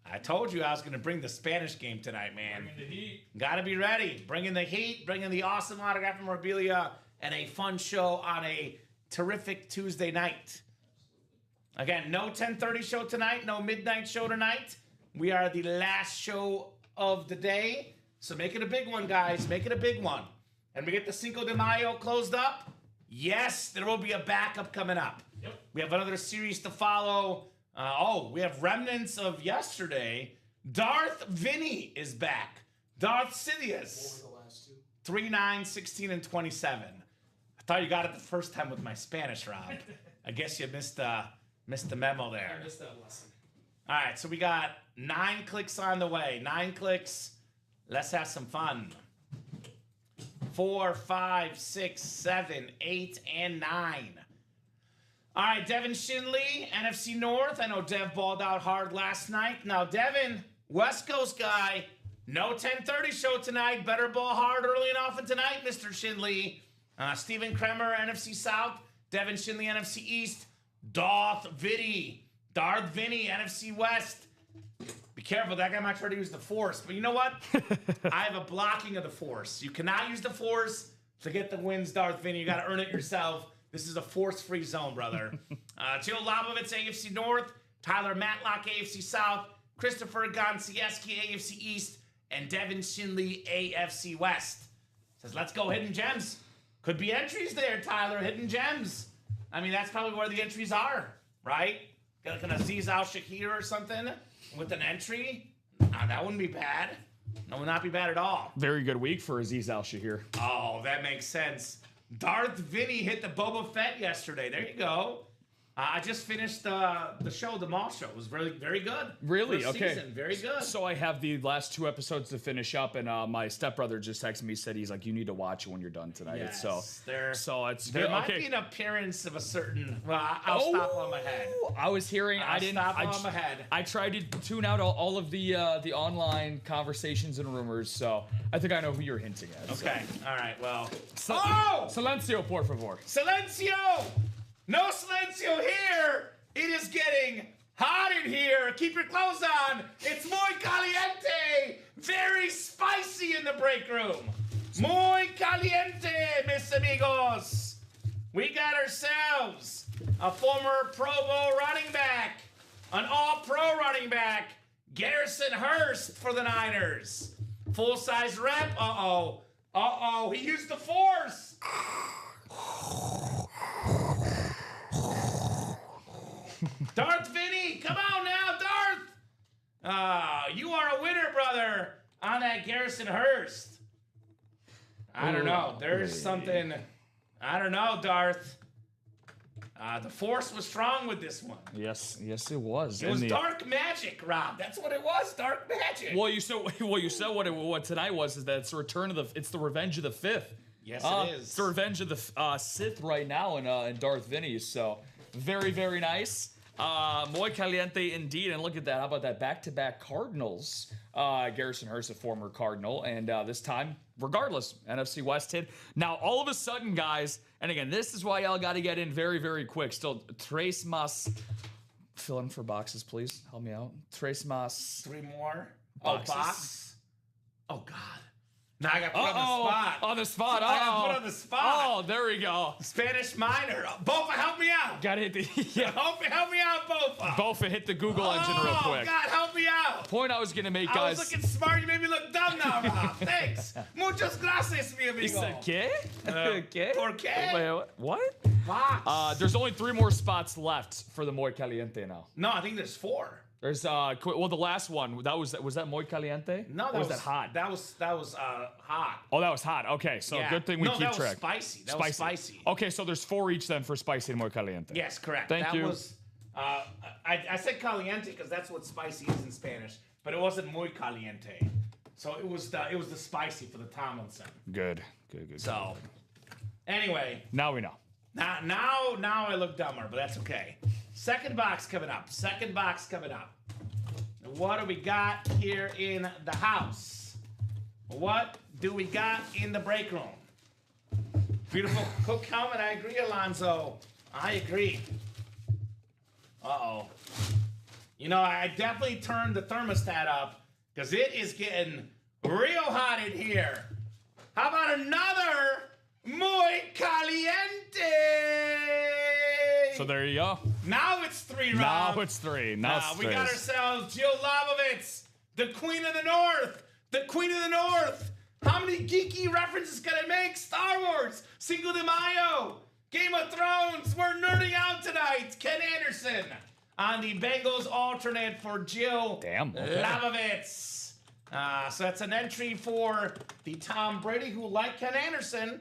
I told you I was going to bring the Spanish game tonight, man.
Bringing the heat.
Got to be ready. Bringing the heat, bringing the awesome autograph memorabilia, and a fun show on a terrific Tuesday night. Again, no 10:30 show tonight, no midnight show tonight. We are the last show of the day, so make it a big one, guys. Make it a big one. And we get the Cinco de Mayo closed up. Yes, there will be a backup coming up.
Yep.
We have another series to follow. We have remnants of yesterday. Darth Vinny is back. Darth Sidious. 3, 9, 16, and 27. I thought you got it the first time with my Spanish, Rob. I guess you missed the memo there.
I missed that lesson.
All right, so we got 9 clicks on the way. 9 clicks. Let's have some fun. 4, 5, 6, 7, 8, and 9. All right, Devin Shinley, NFC North. I know Dev balled out hard last night. Now, Devin, West Coast guy, no 10:30 show tonight. Better ball hard early and often tonight, Mr. Shinley. Stephen Kremer, NFC South. Devin Shinley, NFC East. Darth Vinny, NFC West. Be careful, that guy might try to use the Force. But you know what? I have a blocking of the Force. You cannot use the Force to get the wins, Darth Vinny. You got to earn it yourself. This is a Force-free zone, brother. Joe Labovitz, AFC North. Tyler Matlock, AFC South. Christopher Gonsieski, AFC East. And Devin Shinley, AFC West. Says, let's go hidden gems. Could be entries there, Tyler. Hidden gems. I mean, that's probably where the entries are, right? Got like an Aziz Al-Shakir or something with an entry. That wouldn't be bad. That would not be bad at all.
Very good week for Aziz Al-Shakir.
Oh, that makes sense. Darth Vinny hit the Boba Fett yesterday. There you go. I just finished the show, the Mall Show. It was very, very good.
Really?
First
Okay.
season. Very good.
So I have the last 2 episodes to finish up, and my stepbrother just texted me, said he's like, you need to watch it when you're done tonight.
Yes,
So it's
there
good.
might
Okay.
be an appearance of a certain. Well, I'll stop on my head.
I was hearing. I didn't.
Stop on my head.
I tried to tune out all of the online conversations and rumors, so I think I know who you're hinting at.
Okay. All right. Well.
Silencio, por favor.
Silencio! No silencio here! It is getting hot in here. Keep your clothes on. It's muy caliente. Very spicy in the break room. Muy caliente, mis amigos. We got ourselves a former Pro Bowl running back, an all-pro running back, Garrison Hurst for the Niners. Full-size rep. He used the Force. Darth Vinny, come on now, Darth. You are a winner, brother, on that Garrison Hurst. I don't know. There's something. I don't know, Darth. The Force was strong with this one.
Yes, it was.
It was dark magic, Rob. That's what it was, dark magic.
Well, you said what tonight was is that it's the Revenge of the Fifth.
Yes, it is.
It's the Revenge of the Sith right now in Darth Vinny. So very, very nice. Muy caliente indeed. And look at that. How about that? Back-to-back Cardinals. Garrison Hurst, a former Cardinal. And this time, regardless, NFC West hit. Now, all of a sudden, guys, and again, this is why y'all got to get in very, very quick. Still, Tres Mas. Fill in for boxes, please. Help me out. Tres Mas.
3 more.
Boxes.
Box. Oh, God. Now I got put on the spot.
On the spot.
I got put on the spot.
Oh, there we go.
Spanish minor. Bofa, help me out.
Got to hit the... Yeah.
Help me out, Bofa.
Bofa, hit the Google engine real quick.
Oh, God, help me out.
Point I was going to make, guys.
I was looking smart. You made me look dumb now, Rob. Thanks. Muchas gracias, mi amigo.
He said, ¿qué? ¿Qué?
¿Por qué?
Wait, what?
Fox.
There's only 3 more spots left for the Muy Caliente now.
No, I think there's 4.
There's well, the last one was that Muy Caliente?
No,
that was that hot.
That was hot.
Oh, that was hot. Okay, so good thing we keep
that
track.
Was spicy. That was spicy.
Okay, so there's 4 each then for spicy and Muy Caliente.
Yes, correct.
Thank you.
Was, I said caliente because that's what spicy is in Spanish, but it wasn't muy caliente. So it was the spicy for the Tomlinson.
Good.
So anyway,
now we know.
Now I look dumber, but that's okay. Second box coming up. What do we got here in the house? What do we got in the break room? Beautiful Cook helmet. I agree, Alonzo. I agree. Uh-oh. You know, I definitely turned the thermostat up because it is getting real hot in here. How about another Muy Caliente?
So there you go.
Now it's 3, Rob.
Now it's 3.
We got ourselves Jill Labovitz, the Queen of the North. The Queen of the North. How many geeky references can I make? Star Wars, Cinco de Mayo, Game of Thrones. We're nerding out tonight. Ken Anderson on the Bengals alternate for Jill Labovitz. So that's an entry for the Tom Brady, who, like Ken Anderson,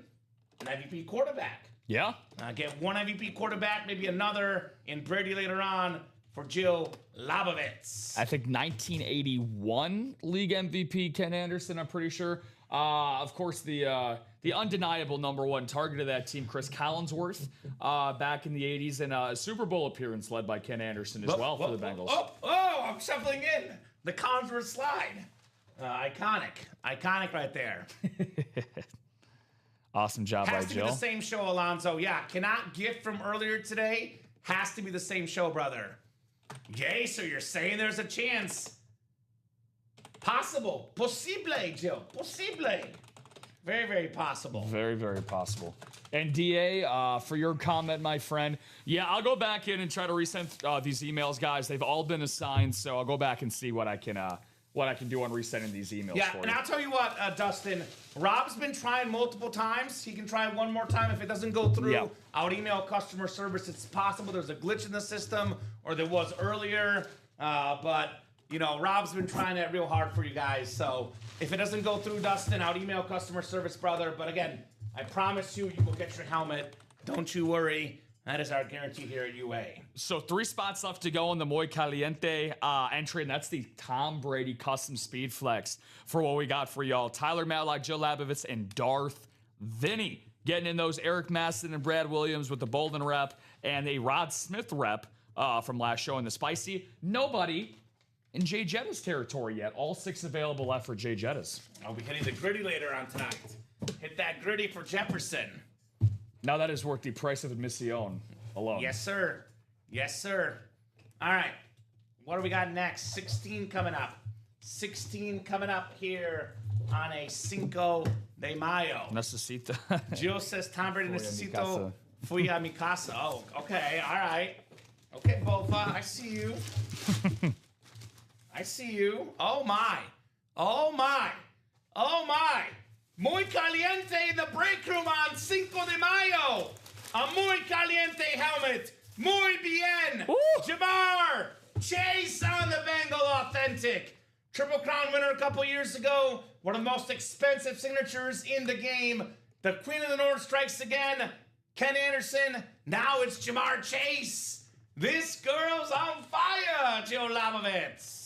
an MVP quarterback.
Yeah.
Get one MVP quarterback, maybe another in Brady later on for Jill Labovitz.
I think 1981 league MVP Ken Anderson, I'm pretty sure. Of course, the undeniable number 1 target of that team, Chris Collinsworth, back in the 80s, and a Super Bowl appearance led by Ken Anderson as well for the Bengals.
I'm shuffling in. The Collinsworth slide. Iconic right there.
Awesome job by Jill.
Has to be the same show, Alonzo. Yeah, cannot gift from earlier today. Has to be the same show, brother. Yay, so you're saying there's a chance. Possible. Posible, Jill. Posible. Very, very possible.
Very, very possible. And DA, for your comment, my friend, yeah, I'll go back in and try to resend these emails, guys. They've all been assigned, so I'll go back and see what I can do on resending these emails for you.
And I'll tell you what, Dustin, Rob's been trying multiple times. He can try one more time. If it doesn't go through, I would email customer service. It's possible there's a glitch in the system, or there was earlier. But, you know, Rob's been trying that real hard for you guys. So if it doesn't go through, Dustin, I would email customer service, brother. But again, I promise you will get your helmet. Don't you worry. That is our guarantee here at UA.
So 3 spots left to go in the Muy Caliente entry, and that's the Tom Brady custom speed flex for what we got for y'all. Tyler Matlock, Jill Labovitz, and Darth Vinny getting in those Eric Maston and Brad Williams with the Bolden rep and a Rod Smith rep from last show in the spicy. Nobody in Jay Jetta's territory yet. All 6 available left for Jay Jetta's.
I'll be hitting the gritty later on tonight. Hit that gritty for Jefferson.
Now that is worth the price of admission alone.
Yes, sir. Yes, sir. All right. What do we got next? 16 coming up. 16 coming up here on a Cinco de Mayo.
Necesito.
Jill says Tom Brady necesito fui a mi casa. Oh, okay. All right. Okay, Bofa. I see you. I see you. Oh, my. Oh, my. Oh, my. Muy caliente in the break room on Cinco de Mayo. A muy caliente helmet. Muy bien.
Ooh.
Jamar Chase on the Bengal Authentic. Triple Crown winner a couple years ago. One of the most expensive signatures in the game. The Queen of the North strikes again. Ken Anderson. Now it's Jamar Chase. This girl's on fire, Joe Labovitz.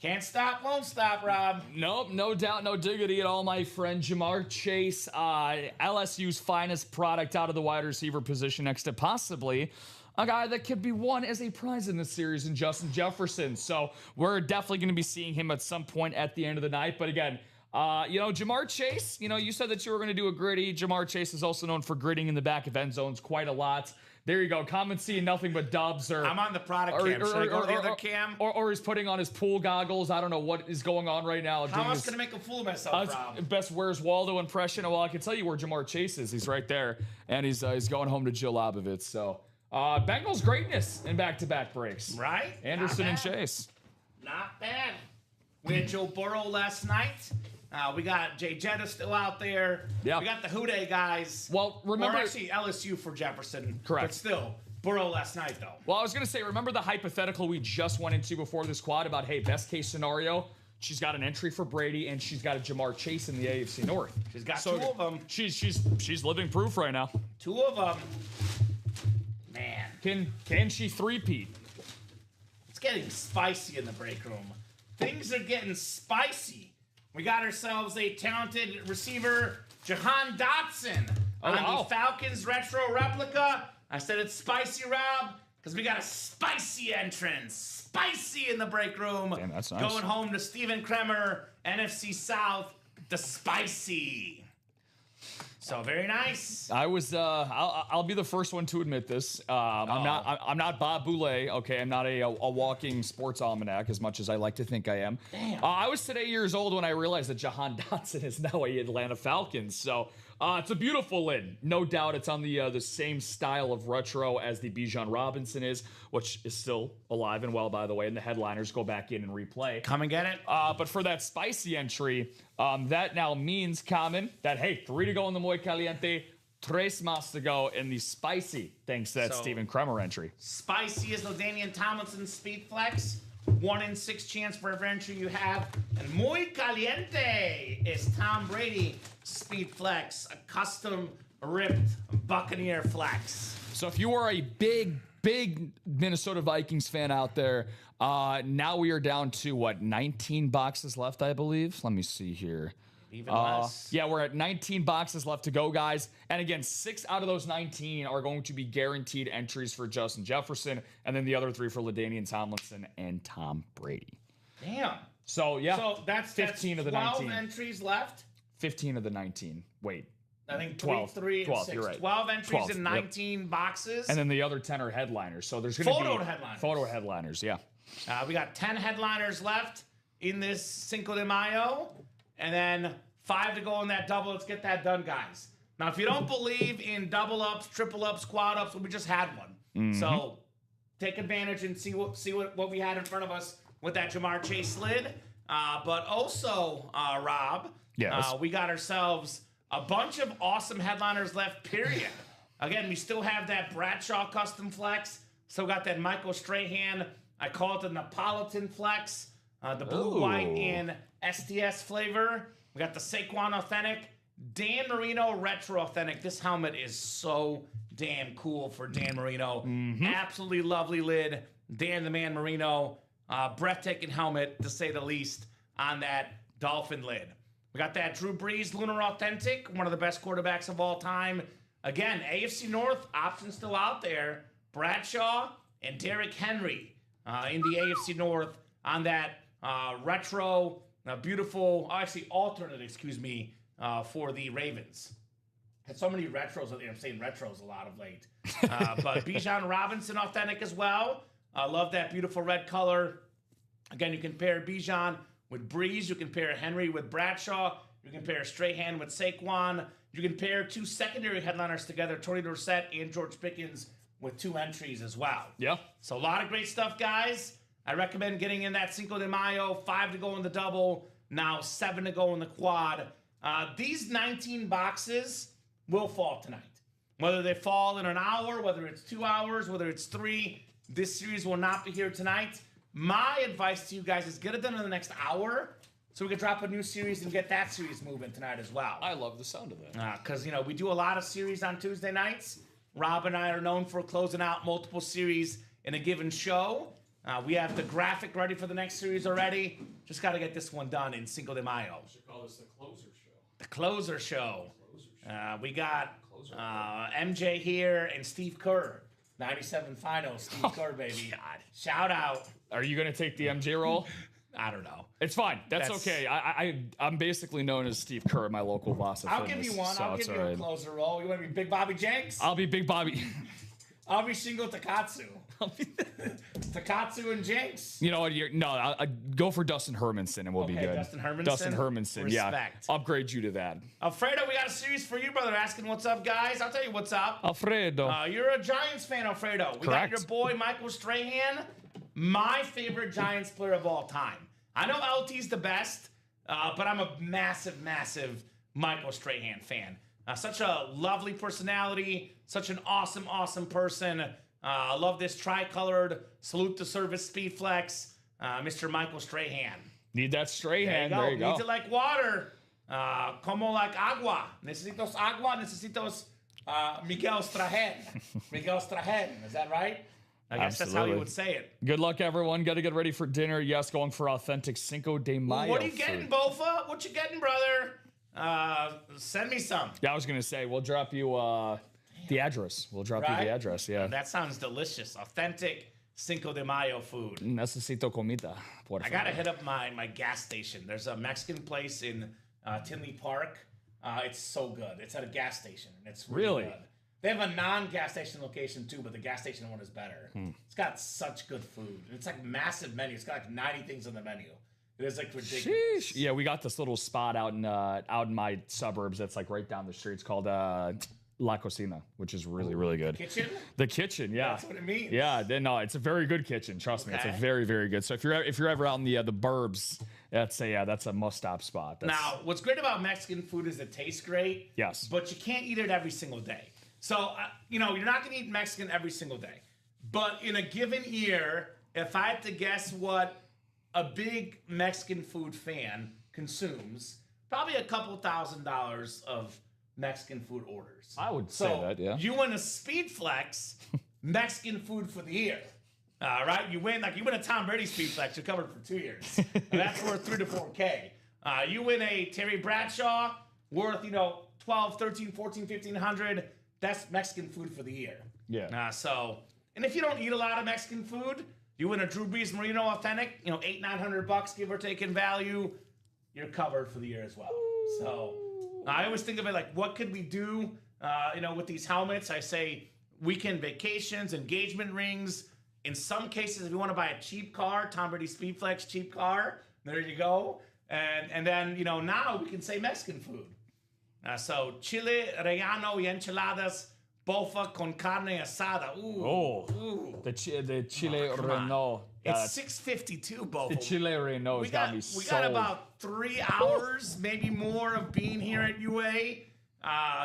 Can't stop, won't stop, Rob.
Nope, no doubt, no diggity at all, my friend. Jamar Chase, LSU's finest product out of the wide receiver position next to possibly a guy that could be won as a prize in this series in Justin Jefferson. So we're definitely going to be seeing him at some point at the end of the night. But again, Jamar Chase, you said that you were going to do a gritty. Jamar Chase is also known for gritting in the back of end zones quite a lot. There you go. Comment seeing nothing but dubs. Or
I'm on the product cam. Should I go to the other cam?
Or he's putting on his pool goggles. I don't know what is going on right now.
How am I going to make a fool of myself, Rob?
Best Where's Waldo impression. Well, I can tell you where Jamar Chase is. He's right there. And he's going home to Jill Obovitz. So, Bengals greatness in back-to-back breaks.
Right?
Anderson and Chase.
Not bad. We had Joe Burrow last night. We got Jay Jetta still out there.
Yeah.
We got the Houday guys.
Well, remember...
Or actually, LSU for Jefferson.
Correct.
But still, Burrow last night, though.
Well, I was going to say, remember the hypothetical we just went into before this quad about, hey, best case scenario, she's got an entry for Brady, and she's got a Jamar Chase in the AFC North.
She's got two of them.
She's living proof right now.
Two of them. Man.
Can she three-peat?
It's getting spicy in the break room. Things are getting spicy. We got ourselves a talented receiver, Jahan Dotson, on the Falcons retro replica. I said it's spicy, Rob, because we got a spicy entrance. Spicy in the break room.
Damn, that's nice.
Going home to Steven Kremer, NFC South, the spicy. So very nice.
I was. I'll be the first one to admit this. I'm not Bob Boulay. Okay, I'm not a walking sports almanac as much as I like to think I am.
Damn.
I was today years old when I realized that Jahan Dotson is now a Atlanta Falcons. So it's a beautiful lid, no doubt. It's on the same style of retro as the Bijan Robinson is, which is still alive and well, by the way. And the headliners go back in and replay.
Come and get it.
But for that spicy entry, that now means, Kamen, that, hey, 3 to go in the Muy Caliente, 3 más to go in the spicy, thanks to that Steven Kremer entry.
Spicy is LaDainian Tomlinson Speed Flex. 1 in 6 chance for every entry you have. And Muy Caliente is Tom Brady Speed Flex, a custom ripped Buccaneer Flex.
So if you are a big Minnesota Vikings fan out there, now we are down to, 19 boxes left, I believe? Let me see here.
Even less.
Yeah, we're at 19 boxes left to go, guys. And again, 6 out of those 19 are going to be guaranteed entries for Justin Jefferson, and then the other 3 for LaDainian Tomlinson and Tom Brady.
Damn.
So, yeah.
So that's
15 of the
12
19.
entries left.
15 of the 19. Wait.
I think
12.
3,
12,
6.
you're right.
12 entries
12,
in 19 boxes.
And then the other 10 are headliners. So there's going to be... Photo headliners, yeah.
We got 10 headliners left in this Cinco de Mayo. And then 5 to go in that double. Let's get that done, guys. Now, if you don't believe in double ups, triple ups, quad ups, well, we just had one.
Mm-hmm.
So take advantage and see what we had in front of us with that Jamar Chase lid. But also, Rob,
yes.
We got ourselves a bunch of awesome headliners left, period. Again, we still have that Bradshaw custom flex. Still got that Michael Strahan. I call it the Napolitan flex. The blue, white, and STS flavor. We got the Saquon Authentic. Dan Marino Retro Authentic. This helmet is so damn cool for Dan Marino.
Mm-hmm.
Absolutely lovely lid. Dan the Man Marino. Breathtaking helmet, to say the least, on that Dolphin lid. We got that Drew Brees Lunar Authentic, one of the best quarterbacks of all time. Again, AFC North options still out there. Bradshaw and Derrick Henry in the AFC North on that retro, beautiful, alternate, for the Ravens. Had so many retros. I'm saying retros a lot of late. But Bijan Robinson Authentic as well. I love that beautiful red color. Again, you can pair Bijan with Breeze. You can pair Henry with Bradshaw. You can pair Strahan with Saquon. You can pair 2 secondary headliners together, Tony Dorsett and George Pickens, with 2 entries as well.
Yeah.
So a lot of great stuff, guys. I recommend getting in that Cinco de Mayo, 5 to go in the double, now 7 to go in the quad. These 19 boxes will fall tonight. Whether they fall in an hour, whether it's 2 hours, whether it's 3, this series will not be here tonight. My advice to you guys is get it done in the next hour so we can drop a new series and get that series moving tonight as well.
I love the sound of that.
Because, we do a lot of series on Tuesday nights. Rob and I are known for closing out multiple series in a given show. We have the graphic ready for the next series already. Just got to get this one done in Cinco de Mayo.
We should call this the closer show.
The closer show. We got MJ here and Steve Kerr. 97 finals, Steve Kerr, baby. God. Shout out.
Are you going to take the MJ role?
I don't know.
It's fine. That's okay. I'm basically known as Steve Kerr at my local Vasa
I'll
Fitness,
give you one.
so
I'll give you a closer role. You want to be Big Bobby Jenks?
I'll be Big Bobby.
I'll be single Takatsu. Takatsu and Jinx.
You know what? I go for Dustin Hermanson and we'll be good.
Dustin Hermanson.
Dustin Hermanson,
Respect.
yeah. Upgrade you to that.
Alfredo, we got a series for you, brother. Asking what's up, guys. I'll tell you what's up.
Alfredo.
You're a Giants fan, Alfredo. We
Correct.
got your boy Michael Strahan, my favorite Giants player of all time. I know LT's the best, but I'm a massive, massive Michael Strahan fan. Such a lovely personality, such an awesome, awesome person. I love this tricolored salute to service speed flex, Mr. Michael Strahan.
Need that Strahan.
There you go.
There you go.
Needs it like water. Como like agua. Necesitos agua. Necesitos Miguel Strahan. Miguel Strahan. Is that right? I guess that's how you would say it.
Good luck, everyone. Got to get ready for dinner. Yes, going for authentic Cinco de Mayo.
What are you getting, Bofa? What you getting, brother? Send me some.
Yeah, I was going to say, we'll drop you the address. We'll drop you the address, yeah.
That sounds delicious. Authentic Cinco de Mayo food.
Necesito comida.
I got to hit up my gas station. There's a Mexican place in Tinley Park. It's so good. It's at a gas station, and it's really good. They have a non-gas station location, too, but the gas station one is better. It's got such good food. It's like massive menu. It's got like 90 things on the menu. It is like ridiculous.
Sheesh. Yeah, we got this little spot out in my suburbs that's like right down the street. It's called La Cocina, which is really, really good.
Kitchen?
The kitchen, yeah.
That's what it means.
Yeah, no, it's a very good kitchen. Trust me, it's a very, very good. So if you're ever out in the burbs, that's a must-stop spot.
Now, what's great about Mexican food is it tastes great.
Yes.
But you can't eat it every single day. So, you're not going to eat Mexican every single day. But in a given year, if I had to guess what a big Mexican food fan consumes, probably a couple $1,000s of Mexican food orders.
I would say that, yeah.
You win a Speed Flex Mexican food for the year. Right? You win a Tom Brady Speed Flex, you're covered for 2 years. And that's worth $3 to $4K. You win a Terry Bradshaw worth, 12, 13, 14, 1500. That's Mexican food for the year.
Yeah.
And if you don't eat a lot of Mexican food, you win a Drew Brees Merino Authentic, $800-900 give or take in value. You're covered for the year as well. So I always think of it like, what could we do, with these helmets? I say weekend vacations, engagement rings. In some cases, if you want to buy a cheap car, Tom Brady Speedflex cheap car, there you go. And then, now we can say Mexican food. So chile relleno y enchiladas, bofa con carne asada. Ooh.
The chile relleno.
It's $6.52, bofa.
The chile relleno has got me sold.
We got about 3 hours, maybe more, of being here at UA.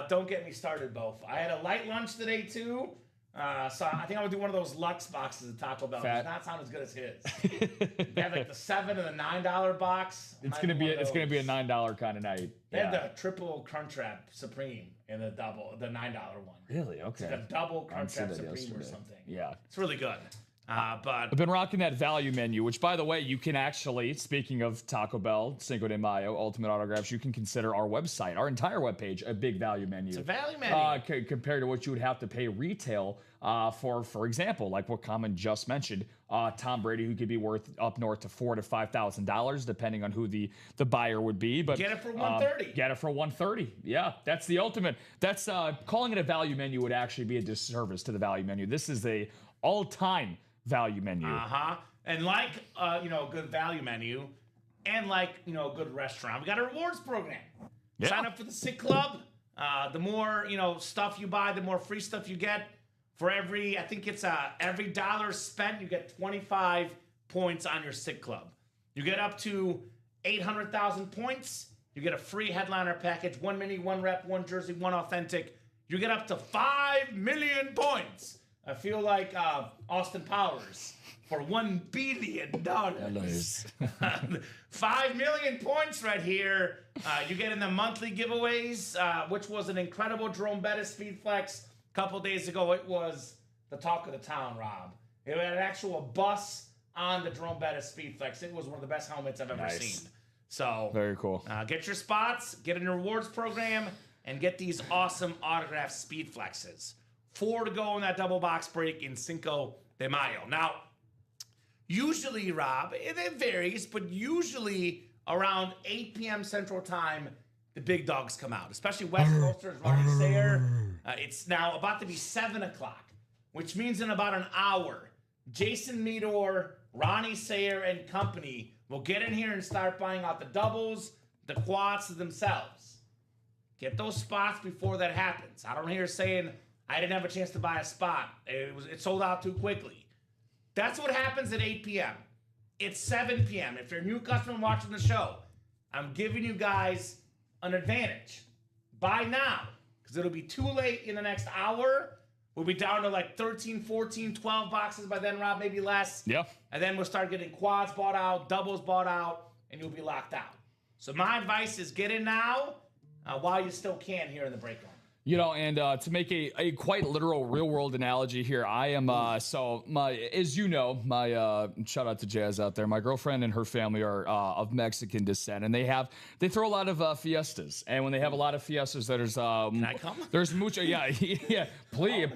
Don't get me started, bofa. I had a light lunch today, too. So I think I'm going to do one of those Lux boxes at Taco Bell. It does not sound as good as his. They have like the $7 and the $9 box.
It's gonna be a $9 kind of night.
They had the triple Crunchwrap Supreme and the $9 one.
Really? Okay.
It's like a double Crunchwrap Supreme or something.
Yeah.
It's really good. But
I've been rocking that value menu, which, by the way, you can actually, speaking of Taco Bell, Cinco de Mayo, Ultimate Autographs, you can consider our website, our entire webpage, a big value menu.
It's a value menu.
Compared to what you would have to pay retail for example, like what Kamen just mentioned, Tom Brady, who could be worth up north to $4,000 to $5,000, depending on who the buyer would be. But
get it for $130.
Get it for $130. Yeah, that's the ultimate. That's calling it a value menu would actually be a disservice to the value menu. This is a all-time value menu.
And like good value menu, and like a good restaurant, we got a rewards program.
Yeah.
Sign up for the Sick Club. The more stuff you buy, the more free stuff you get. For every $1 spent, you get 25 points on your Sick Club. You get up to 800,000 points. You get a free headliner package, 1 mini, 1 rep, 1 jersey, 1 authentic. You get up to 5 million points. I feel like Austin Powers for $1 billion. 5 million points right here. You get in the monthly giveaways, which was an incredible Jerome Bettis Speed Flex. A couple days ago, it was the talk of the town, Rob. It had an actual bus on the Jerome Bettis Speed Flex. It was one of the best helmets I've ever seen. So
very cool.
Get your spots, get in your rewards program, and get these awesome autographed Speed Flexes. 4 to go in that double box break in Cinco de Mayo. Now, usually, Rob, it varies, but usually around 8 p.m. Central Time, the big dogs come out, especially West Coasters, Ronnie Sayer. It's now about to be 7 o'clock which means in about an hour, Jason Meador, Ronnie Sayer, and company will get in here and start buying out the doubles, the quads themselves. Get those spots before that happens. I don't hear saying, I didn't have a chance to buy a spot. It sold out too quickly. That's what happens at 8 p.m. It's 7 p.m. If you're a new customer watching the show, I'm giving you guys an advantage. Buy now, because it'll be too late in the next hour. We'll be down to like 13, 14, 12 boxes by then, Rob, maybe less.
Yeah.
And then we'll start getting quads bought out, doubles bought out, and you'll be locked out. So my advice is get in now while you still can here in the break room.
You know, and to make a quite literal real world analogy here, I am, as you know, my, shout out to Jazz out there, my girlfriend and her family are of Mexican descent, and they throw a lot of fiestas. And when they have a lot of fiestas, there's,
Can I come?
There's mucho, yeah, please,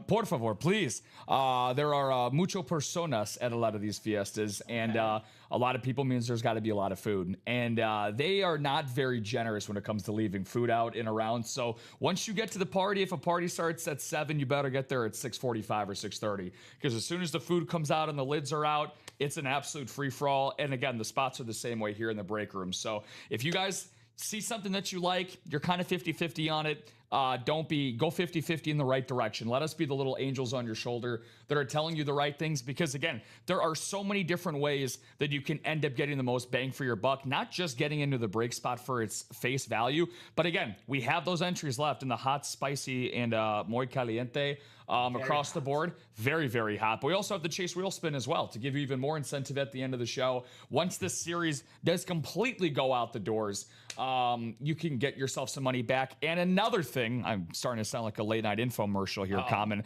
por favor, please. There are mucho personas at a lot of these fiestas, and a lot of people means there's got to be a lot of food. And they are not very generous when it comes to leaving food out and around. So once you get to the party, if a party starts at 7, you better get there at 6:45 or 6:30. Because as soon as the food comes out and the lids are out, it's an absolute free-for-all. And again, the spots are the same way here in the break room. So if you guys see something that you like, you're kind of 50-50 on it, go 50-50 in the right direction. Let us be the little angels on your shoulder that are telling you the right things, because again, there are so many different ways that you can end up getting the most bang for your buck, not just getting into the break spot for its face value, but again, we have those entries left in the hot, spicy, and muy caliente across the board. Very, very hot. But we also have the chase wheel spin as well to give you even more incentive at the end of the show. Once this series does completely go out the doors, you can get yourself some money back. And another thing, I'm starting to sound like a late night infomercial here, Kamen.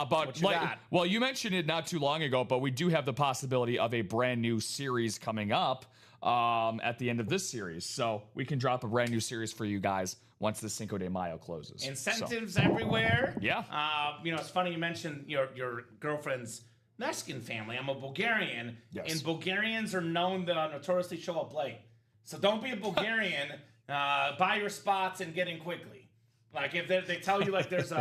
But well, you mentioned it not too long ago, but we do have the possibility of a brand new series coming up at the end of this series. So we can drop a brand new series for you guys once the Cinco de Mayo closes.
Incentives everywhere.
Yeah.
It's funny you mentioned your girlfriend's Mexican family. I'm a Bulgarian, and Bulgarians are known to notoriously show up late. So don't be a Bulgarian. Buy your spots and get in quickly. Like if they tell you like there's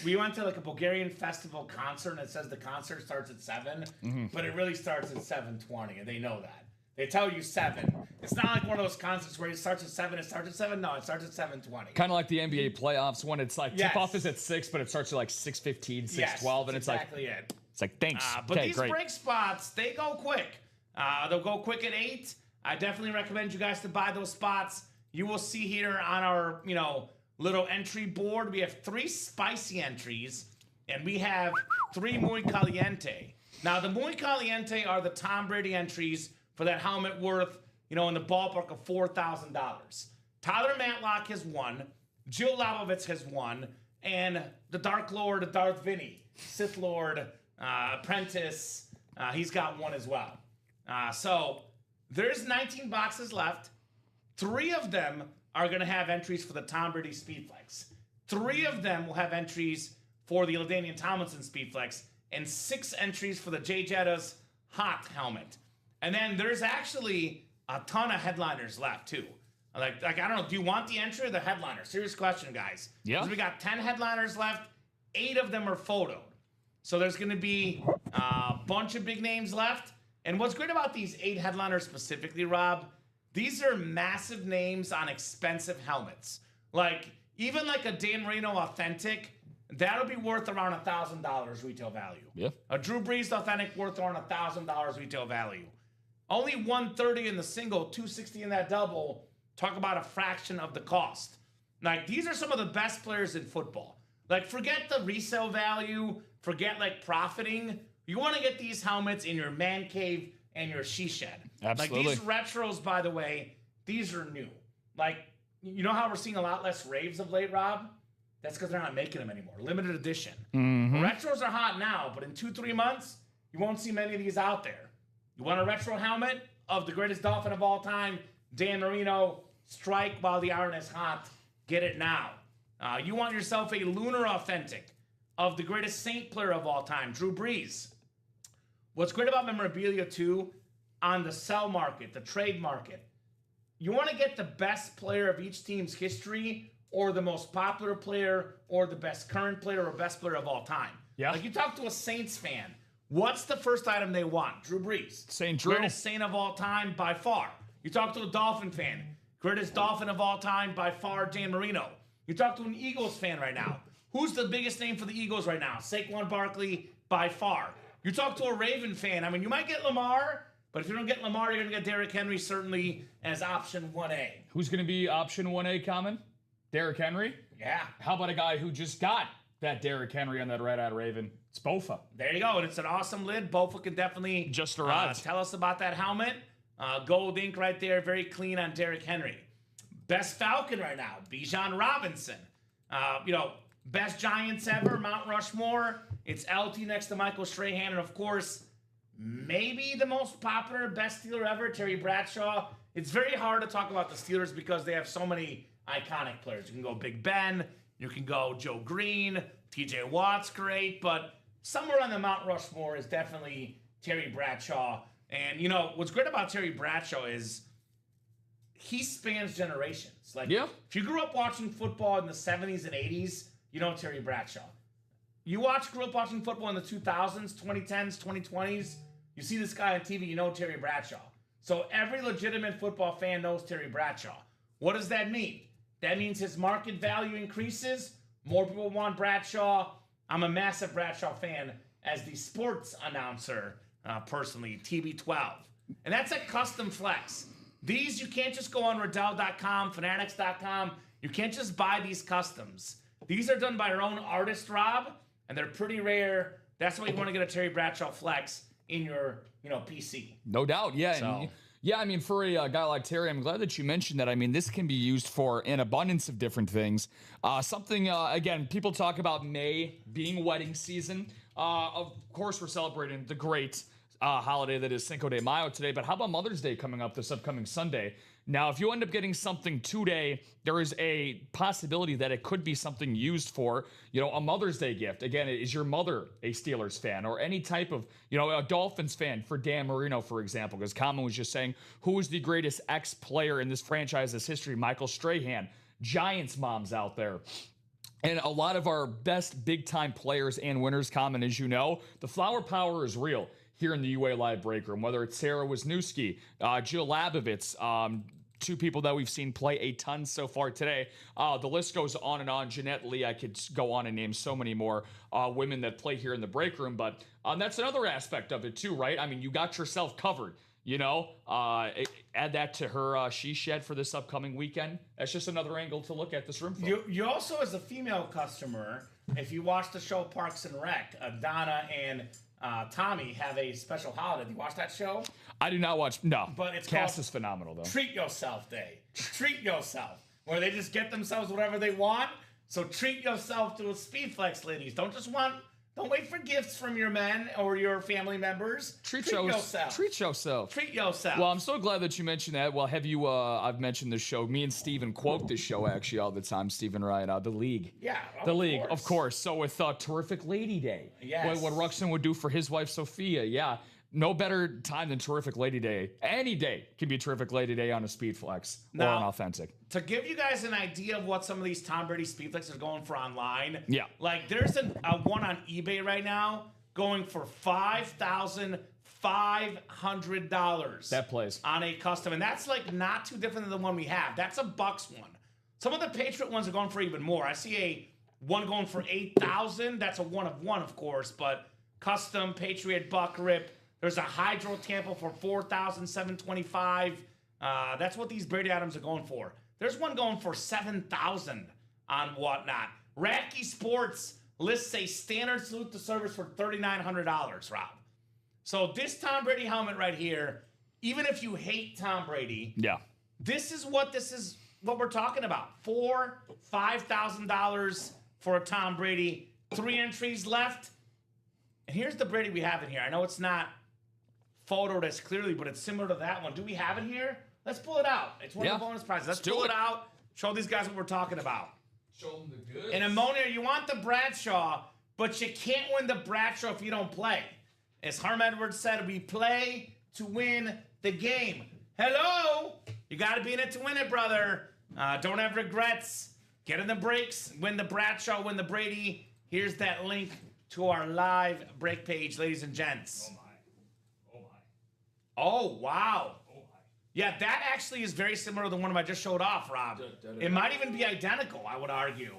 we went to like a Bulgarian festival concert and it says the concert starts at 7, but it really starts at 7:20, and they know that. They tell you 7. It's not like one of those concerts where it starts at 7. It starts at 7. No, it starts at 7:20.
Kind of like the NBA playoffs when it's like tip-off is at 6, but it starts at like 6:15, 6:12, and it's
exactly
like
it.
It's like thanks.
But these break spots, they go quick. They'll go quick at 8. I definitely recommend you guys to buy those spots. You will see here on our little entry board, we have 3 spicy entries, and we have 3 muy caliente. Now the muy caliente are the Tom Brady entries for that helmet worth, in the ballpark of $4,000. Tyler Matlock has won, Jill Labovitz has won, and the Dark Lord, Darth Vinny, Sith Lord, Apprentice, he's got one as well. So there's 19 boxes left. 3 of them are going to have entries for the Tom Brady Speedflex. 3 of them will have entries for the LaDainian Tomlinson Speedflex, and 6 entries for the Jay Jetta's Hot helmet. And then there's actually a ton of headliners left too. Like I don't know, do you want the entry or the headliner? Serious question, guys. Yeah. Because we got 10 headliners left. 8 of them are photoed. So there's going to be a bunch of big names left. And what's great about these 8 headliners specifically, Rob, these are massive names on expensive helmets. Like, even like a Dan Marino Authentic, that'll be worth around $1,000 retail value. Yeah. A Drew Brees Authentic worth around $1,000 retail value. Only $130 in the single, $260 in that double. Talk about a fraction of the cost. Like, these are some of the best players in football. Like, forget the resale value, forget like profiting. You want to get these helmets in your man cave and your she shed. Absolutely. Like, these retros, by the way, these are new. Like, you know how we're seeing a lot less raves of late, Rob? That's because they're not making them anymore. Limited edition. Retros are hot now, but in 2-3 months, you won't see many of these out there. You want a retro helmet of the greatest Dolphin of all time, Dan Marino, strike while the iron is hot. Get it now. You want yourself a Lunar Authentic of the greatest Saint player of all time, Drew Brees. What's great about memorabilia, too, on the sell market, the trade market, you want to get the best player of each team's history or the most popular player or the best current player or best player of all time.
Yeah.
Like you talk to a Saints fan, what's the first item they want? Drew Brees.
Saint Drew.
Greatest Saint of all time by far. You talk to a Dolphin fan, greatest Dolphin of all time by far, Dan Marino. You talk to an Eagles fan right now. Who's the biggest name for the Eagles right now? Saquon Barkley by far. You talk to a Raven fan. I mean, you might get Lamar, but if you don't get Lamar, you're going to get Derrick Henry certainly as option 1A.
Who's going to be option 1A, Kamen? Derrick Henry?
Yeah.
How about a guy who just got that Derrick Henry on that red-eyed Raven? It's Bofa.
There you go. And it's an awesome lid. Bofa can definitely
Just arrived.
tell us about that helmet. Gold ink right there. Very clean on Derrick Henry. Best Falcon right now, Bijan Robinson. Best Giants ever, Mount Rushmore. It's LT next to Michael Strahan. And, of course, maybe the most popular best Steeler ever, Terry Bradshaw. It's very hard to talk about the Steelers because they have so many iconic players. You can go Big Ben. You can go Joe Green. TJ Watt's great. But somewhere on the Mount Rushmore is definitely Terry Bradshaw. And, what's great about Terry Bradshaw is he spans generations. Like, if you grew up watching football in the 70s and 80s, you know Terry Bradshaw. You grew up watching football in the 2000s, 2010s, 2020s, you see this guy on TV, you know Terry Bradshaw. So every legitimate football fan knows Terry Bradshaw. What does that mean? That means his market value increases. More people want Bradshaw. I'm a massive Bradshaw fan as the sports announcer, personally, TB12. And that's a custom flex. These, you can't just go on Riddell.com, Fanatics.com. You can't just buy these customs. These are done by our own artist, Rob, and they're pretty rare. That's why you want to get a Terry Bradshaw flex in your, PC.
No doubt, yeah.
So.
And, for a guy like Terry, I'm glad that you mentioned that. I mean, this can be used for an abundance of different things. Again, people talk about May being wedding season. Of course, we're celebrating the great holiday that is Cinco de Mayo today, but how about Mother's Day coming up this upcoming Sunday? Now, if you end up getting something today, there is a possibility that it could be something used for, a Mother's Day gift. Again, is your mother a Steelers fan or any type of, a Dolphins fan for Dan Marino, for example? Because Kamen was just saying, who is the greatest ex-player in this franchise's history? Michael Strahan. Giants moms out there. And a lot of our best big-time players and winners, Kamen, as you know, the flower power is real here in the UA Live Break Room, whether it's Sarah Wisniewski, Jill Labovitz, two people that we've seen play a ton so far today. The list goes on and on. Jeanette Lee, I could go on and name so many more women that play here in the break room, but that's another aspect of it too, right? I mean, you got yourself covered, add that to her she shed for this upcoming weekend. That's just another angle to look at this room from.
You also, as a female customer, if you watch the show Parks and Rec, Donna and Tommy have a special holiday. Do you watch that show?
I do not watch. No,
but it's
cast
called
is phenomenal though.
Treat Yourself Day. Treat yourself, where they just get themselves whatever they want. So treat yourself to a Speedflex, ladies. Don't wait for gifts from your men or your family members.
Treat yourself. Treat yourself.
Treat yourself.
Well, I'm so glad that you mentioned that. Well, have you? I've mentioned this show. Me and Steven quote this show actually all the time. Steven Ryan, The League.
Yeah,
The League, of course. So with Terrific Lady Day.
Yes.
What Ruxin would do for his wife Sophia. Yeah. No better time than Terrific Lady Day. Any day can be Terrific Lady Day on a Speedflex or an Authentic.
To give you guys an idea of what some of these Tom Brady Speedflexes are going for online,
like
there's a one on eBay right now going for $5,500.
That plays
on a custom, and that's like not too different than the one we have. That's a Bucks one. Some of the Patriot ones are going for even more. I see a one going for $8,000. That's a one of one, of course, but custom Patriot Buck Rip. There's a Hydro Tampa for $4,725. That's what these Brady items are going for. There's one going for $7,000 on whatnot. Radke Sports lists a standard salute to service for $3,900, Rob. So this Tom Brady helmet right here, even if you hate Tom Brady, this is what we're talking about. $5,000 for a Tom Brady. 3 entries left. And here's the Brady we have in here. I know it's not photoed as clearly, but it's similar to that one. Do we have it here? Let's pull it out. It's one of the bonus prizes. Let's pull it out. Show these guys what we're talking about.
Show them the goods.
In ammonia, you want the Bradshaw, but you can't win the Bradshaw if you don't play. As Herm Edwards said, we play to win the game. Hello? You got to be in it to win it, brother. Don't have regrets. Get in the breaks. Win the Bradshaw, win the Brady. Here's that link to our live break page, ladies and gents.
Oh, my.
Oh, wow.
Oh, my.
Yeah, that actually is very similar to the one I just showed off, Rob. It might even be identical, I would argue.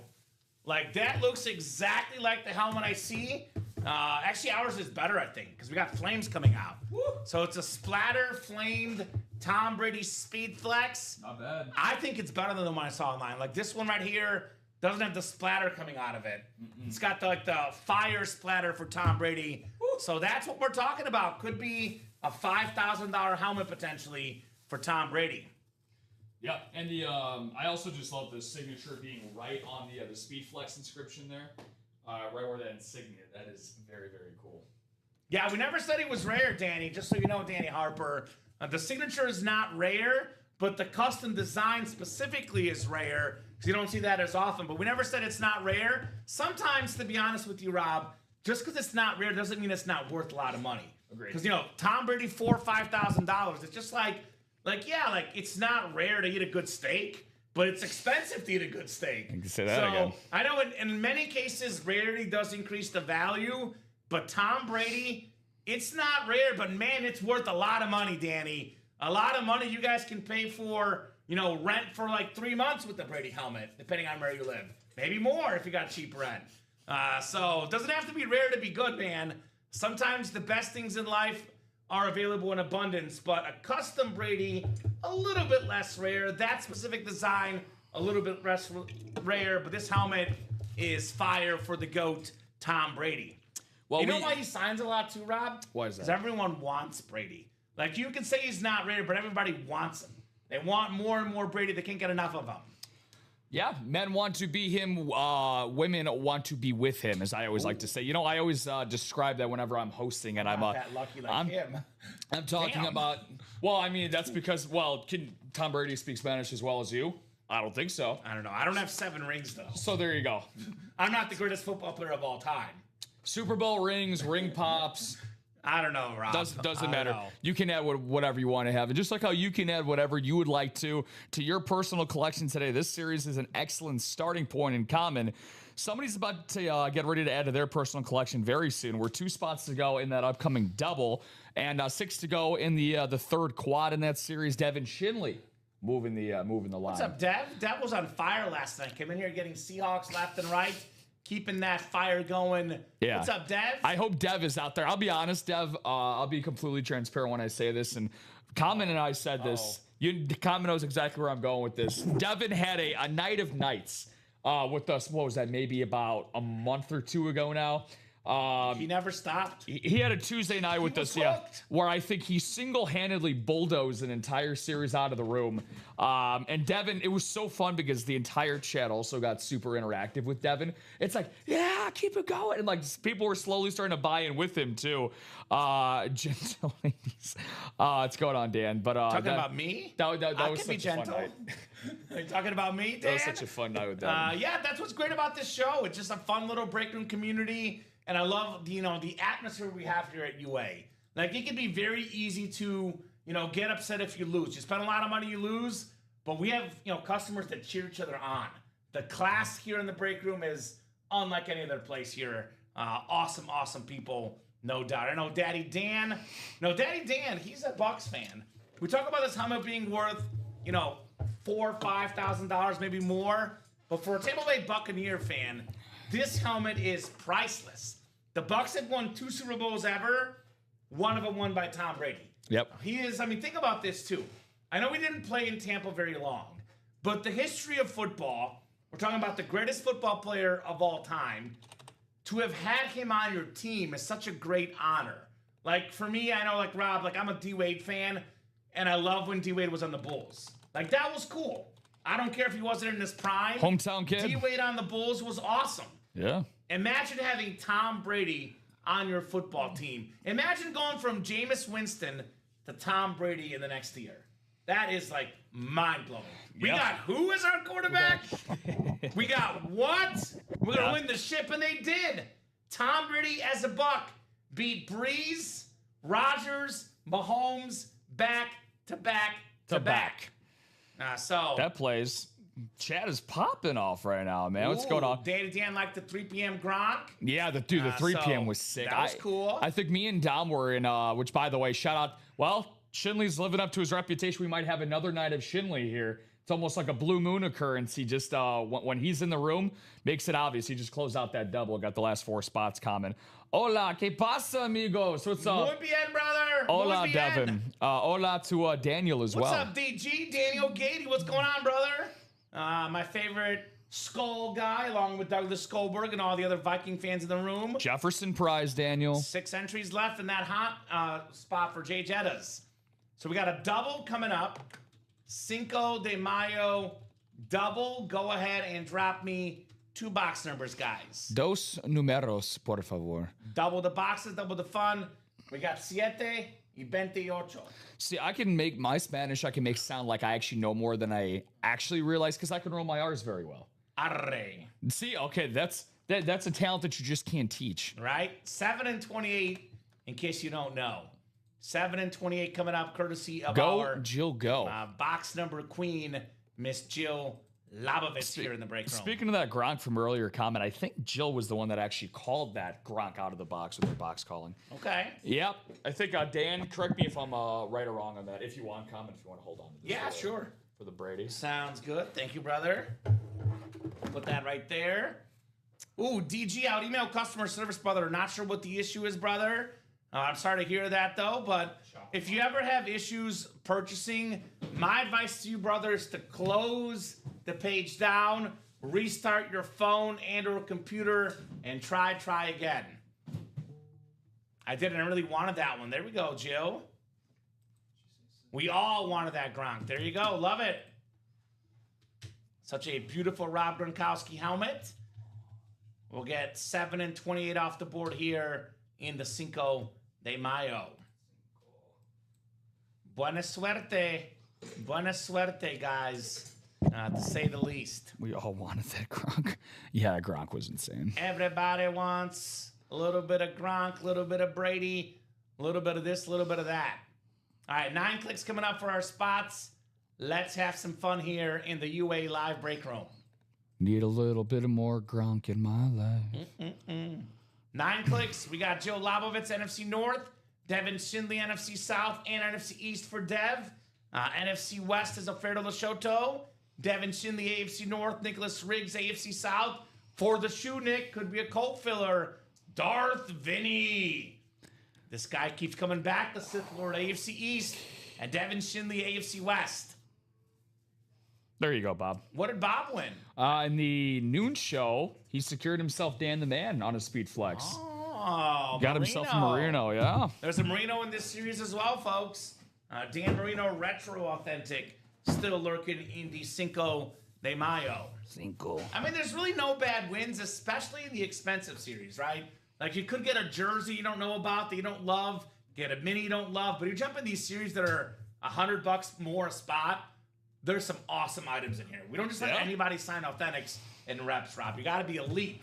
Like, that looks exactly like the helmet I see. Actually, ours is better, I think, because we got flames coming out. Woo. So it's a splatter flamed Tom Brady Speed Flex.
Not bad.
I think it's better than the one I saw online. Like, this one right here doesn't have the splatter coming out of it. It's got the fire splatter for Tom Brady. Woo. So that's what we're talking about. Could be a $5,000 helmet potentially for Tom Brady.
Yeah, and the I also just love the signature being right on the Speed Flex inscription there, right where that insignia. That is very, very cool.
Yeah, we never said it was rare, Danny. Just so you know, Danny Harper, the signature is not rare, but the custom design specifically is rare because you don't see that as often. But we never said it's not rare. Sometimes, to be honest with you, Rob, just because it's not rare doesn't mean it's not worth a lot of money.
Agreed.
Because Tom Brady $4,000 or $5,000. It's just like it's not rare to eat a good steak, but it's expensive to eat a good steak.
You can say that again.
I know in many cases, rarity does increase the value, but Tom Brady, it's not rare, but man, it's worth a lot of money, Danny. A lot of money you guys can pay for, rent for like 3 months with the Brady helmet, depending on where you live. Maybe more if you got cheap rent. So it doesn't have to be rare to be good, man. Sometimes the best things in life are available in abundance, but a custom Brady, a little bit less rare. That specific design, a little bit less rare, but this helmet is fire for the GOAT, Tom Brady. Well, you know why he signs a lot too, Rob?
Why is that?
Because everyone wants Brady. Like, you can say he's not rare, but everybody wants him. They want more and more Brady. They can't get enough of him.
Yeah, men want to be him, women want to be with him, as I always like to say. I always describe that whenever I'm hosting, and I'm
that lucky like him.
I'm talking about. Well, I mean that's because can Tom Brady speak Spanish as well as you? I don't think so.
I don't know. I don't have 7 rings though.
So there you go.
I'm not the greatest football player of all time.
Super Bowl rings, ring pops.
I don't know, Rob.
Doesn't matter. You can add whatever you want to have. And just like how you can add whatever you would like to your personal collection today, this series is an excellent starting point in Kamen. Somebody's about to get ready to add to their personal collection very soon. We're 2 spots to go in that upcoming double and 6 to go in the third quad in that series. Devin Shinley moving the line.
What's up, Dev? Dev was on fire last night. Came in here getting Seahawks left and right. Keeping that fire going.
Yeah.
What's up, Dev?
I hope Dev is out there. I'll be honest, Dev. I'll be completely transparent when I say this. And Kamen and I said this. Kamen knows exactly where I'm going with this. Devin had a night of nights with us. What was that? Maybe about a month or 2 ago now.
He never stopped.
He had a Tuesday night with us, where I think he single-handedly bulldozed an entire series out of the room. And Devin, it was so fun because the entire chat also got super interactive with Devin. It's like, yeah, keep it going. And like people were slowly starting to buy in with him too. Gentle ladies. What's going on, Dan? But
talking about me?
That was such a fun night.
Are you talking about me, Dan?
That was such a fun night with Devin.
Yeah, that's what's great about this show. It's just a fun little break room community. And I love, the atmosphere we have here at UA. Like, it can be very easy to, get upset if you lose. You spend a lot of money, you lose. But we have, customers that cheer each other on. The class here in the break room is unlike any other place here. Awesome, awesome people, no doubt. I know Daddy Dan. He's a Bucks fan. We talk about this helmet being worth, $4,000 or $5,000, maybe more. But for a Tampa Bay Buccaneer fan, this helmet is priceless. The Bucks have won 2 Super Bowls ever. One of them won by Tom Brady.
Yep.
Think about this too. I know we didn't play in Tampa very long, but the history of football, we're talking about the greatest football player of all time. To have had him on your team is such a great honor. Like, for me, I know, like, Rob, like, I'm a D-Wade fan, and I love when D-Wade was on the Bulls. Like, that was cool. I don't care if he wasn't in his prime.
Hometown kid.
D-Wade on the Bulls was awesome.
Yeah.
Imagine having Tom Brady on your football team. Imagine going from Jameis Winston to Tom Brady in the next year. That is, like, mind-blowing. We got who as our quarterback? We got what? We're going to win the ship, and they did. Tom Brady as a Buck beat Breeze, Rodgers, Mahomes back to back to back. So
that plays. Chat is popping off right now, man. What's going on?
Day to Dan like the 3 p.m. Gronk.
Yeah, the 3 p.m. was sick.
That was cool.
I think me and Dom were in, which, by the way, shout out. Well, Shinley's living up to his reputation. We might have another night of Shinley here. It's almost like a blue moon occurrence. He just, when he's in the room, makes it obvious. He just closed out that double, got the last 4 spots common. Hola, ¿qué pasa, amigos? What's up?
Muy bien, brother.
Hola,
Muy bien.
Devin. Hola to Daniel as well.
What's up, DG? Daniel Gady. What's going on, brother? My favorite Skull guy, along with Douglas Skolberg and all the other Viking fans in the room.
Jefferson Prize, Daniel.
6 entries left in that hot spot for Jay Jettas. So we got a double coming up. Cinco de Mayo double. Go ahead and drop me 2 box numbers, guys.
Dos números, por favor.
Double the boxes, double the fun. We got 7 y 28.
See, I can make my Spanish, I can make sound like I actually know more than I actually realize because I can roll my R's very well.
Arre.
See, okay, that's a talent that you just can't teach.
Right? 7 and 28, in case you don't know. 7 and 28 coming up, courtesy of our
Jill, go.
Box number queen, Miss Jill Labovitz here in the break room.
Speaking of that Gronk from earlier comment, I think Jill was the one that actually called that Gronk out of the box with her box calling.
Okay.
Yep. I think, Dan, correct me if I'm right or wrong on that. If you want, comment if you want to hold on to this.
Yeah, sure.
For the Brady.
Sounds good. Thank you, brother. Put that right there. Ooh, DG out. Email customer service, brother. Not sure what the issue is, brother. I'm sorry to hear that, though, but if you ever have issues purchasing, my advice to you, brother, is to close the page down, restart your phone and or computer, and try again. I didn't really wanted that one. There we go, Jill. We all wanted that Gronk. There you go. Love it. Such a beautiful Rob Gronkowski helmet. We'll get 7 and 28 off the board here in the Cinco de Mayo. Buena suerte. Buena suerte, guys, to say the least.
We all wanted that Gronk. Yeah, Gronk was insane.
Everybody wants a little bit of Gronk, a little bit of Brady, a little bit of this, a little bit of that. All right, 9 clicks coming up for our spots. Let's have some fun here in the UA Live break room.
Need a little bit of more Gronk in my life.
9 clicks. We got Joe Labovitz, NFC North. Devin Schindley, NFC South and NFC East for Dev. NFC West is Alfredo Lashoto. Devin Schindley, AFC North. Nicholas Riggs, AFC South. For the shoe, Nick, could be a Colt filler. Darth Vinny. This guy keeps coming back. The Sith Lord, AFC East. And Devin Schindley, AFC West.
There you go, Bob.
What did Bob win?
In the noon show, he secured himself Dan the Man on a speed flex.
Oh,
got himself a Marino, yeah.
There's a Marino in this series as well, folks. Dan Marino Retro Authentic still lurking in the Cinco de Mayo.
Cinco.
I mean, there's really no bad wins, especially in the expensive series, right? Like, you could get a jersey you don't know about that you don't love, get a mini you don't love, but you jump in these series that are $100 more a spot, there's some awesome items in here. We don't just let anybody sign authentics and reps, Rob. You got to be elite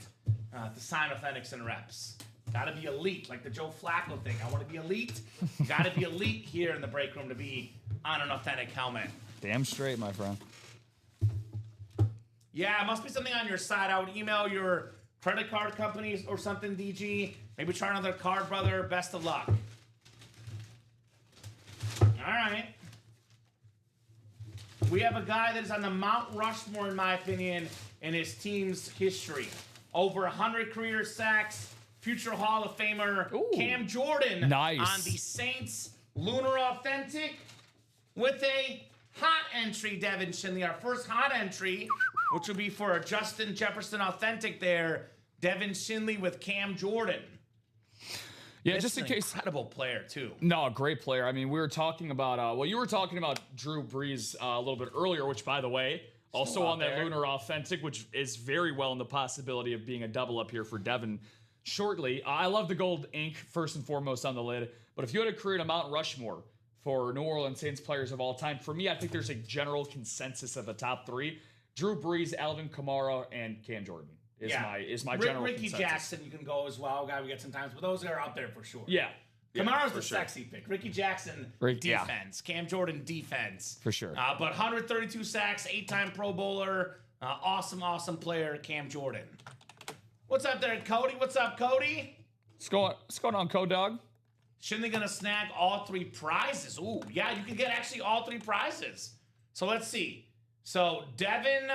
to sign authentics and reps. Got to be elite, like the Joe Flacco thing. I want to be elite. Got to be elite here in the break room to be on an authentic helmet.
Damn straight, my friend.
Yeah, it must be something on your side. I would email your credit card companies or something, DG. Maybe try another card, brother. Best of luck. All right. We have a guy that is on the Mount Rushmore, in my opinion, in his team's history. Over 100 career sacks. Future Hall of Famer Cam Jordan
nice.
On the Saints Lunar Authentic with a hot entry, Devin Schindley. Our first hot entry, which will be for a Justin Jefferson Authentic there. Devin Schindley with Cam Jordan.
Yeah,
This
just in
is an
case.
incredible player, too.
No, great player. I mean, we were talking about, you were talking about Drew Brees a little bit earlier, which, by the way, also on that Lunar Authentic, which is very well in the possibility of being a double up here for Devin shortly. I love the gold ink, first and foremost, on the lid. But if you had to create a Mount Rushmore for New Orleans Saints players of all time, for me, I think there's a general consensus of the top 3. Drew Brees, Alvin Kamara, and Cam Jordan is my general
Ricky
consensus.
Jackson, you can go as well. Guy we get sometimes, but those are out there for sure.
Yeah.
Kamaro's the sexy pick. Ricky Jackson, defense. Cam Jordan, defense.
For sure.
But 132 sacks, 8-time Pro Bowler. Awesome player, Cam Jordan. What's up there, Cody? What's up, Cody?
What's going on, Codog?
Shouldn't they gonna snag all 3 prizes? Ooh, yeah, you can get actually all 3 prizes. So let's see. So Devin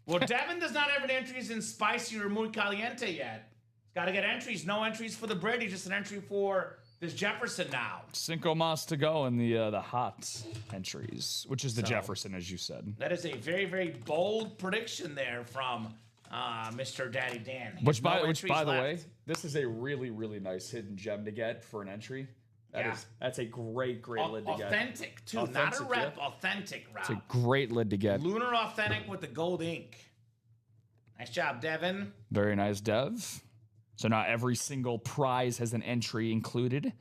does not have any entries in Spicy or Muy Caliente yet. He's got to get entries. No entries for the Brady, just an entry for this Jefferson now.
Cinco mas to go in the hot entries, which is the Jefferson, as you said.
That is a very, very bold prediction there from Mr. Daddy Dan.
Which, by the way, this is a really, really nice hidden gem to get for an entry. That's a great lid to get.
Authentic, too. Not a rep, authentic, Rob.
It's a great lid to get.
Lunar Authentic with the gold ink. Nice job, Devin.
Very nice, Dev. So not every single prize has an entry included.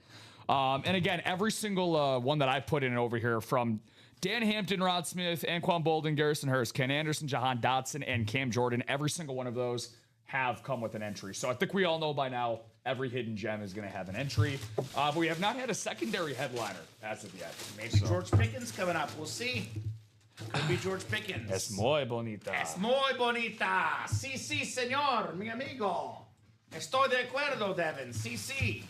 And again, every single one that I put in over here from Dan Hampton, Rod Smith, Anquan Bolden, Garrison Hurst, Ken Anderson, Jahan Dotson, and Cam Jordan, every single one of those have come with an entry. So I think we all know by now every hidden gem is going to have an entry. But we have not had a secondary headliner as of yet.
Maybe George Pickens coming up. We'll see. Could be George Pickens.
Es muy bonita.
Es muy bonita. Sí, señor, mi amigo. Estoy de acuerdo, Devin. Sí.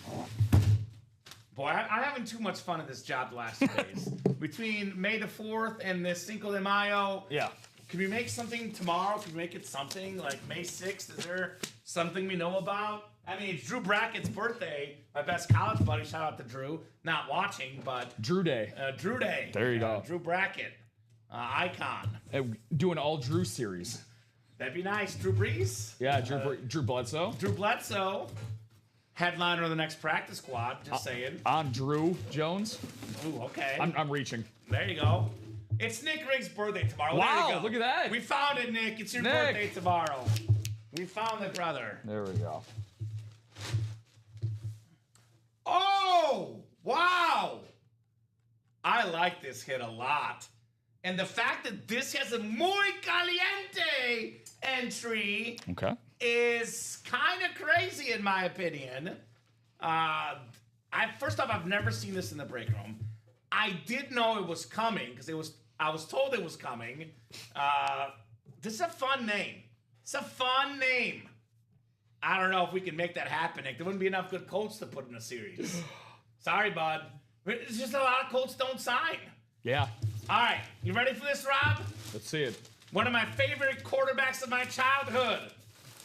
Boy, I'm having too much fun in this job the last 2 days. Between May the 4th and this Cinco de Mayo.
Yeah.
Can we make something tomorrow? Can we make it something like May 6th? Is there something we know about? I mean, it's Drew Brackett's birthday. My best college buddy. Shout out to Drew. Not watching, but...
Drew Day.
Drew Day.
There you go.
Drew Brackett. Icon.
Do an all Drew series.
That'd be nice. Drew Brees?
Yeah, Drew Bledsoe.
Drew Bledsoe. Headliner of the next practice squad. Just saying.
On Drew Jones.
Ooh, okay.
I'm reaching.
There you go. It's Nick Riggs' birthday tomorrow.
Wow,
there you go.
look at that.
We found it, Nick. It's your birthday tomorrow. We found it, brother.
There we go.
Oh, wow. I like this hit a lot. And the fact that this has a muy caliente entry is kind of crazy in my opinion. First off, I've never seen this in the break room. I did know it was coming because I was told it was coming. This is a fun name. It's a fun name. I don't know if we can make that happen, Nick. There wouldn't be enough good Colts to put in a series. Sorry, bud. It's just a lot of Colts don't sign.
Yeah.
All right, you ready for this, Rob?
Let's see it.
One of my favorite quarterbacks of my childhood.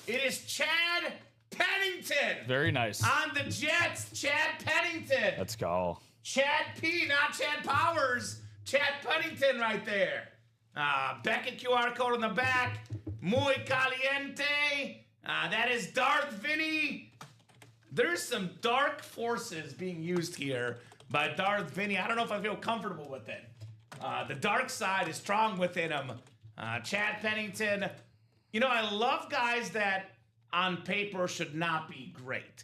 It is Chad Pennington.
Very nice.
On the Jets, Chad Pennington.
Let's go.
Chad P, not Chad Powers. Chad Pennington right there. Beckett QR code on the back. Muy caliente. That is Darth Vinny. There's some dark forces being used here by Darth Vinny. I don't know if I feel comfortable with it. The dark side is strong within him. Chad Pennington. You know, I love guys that on paper should not be great.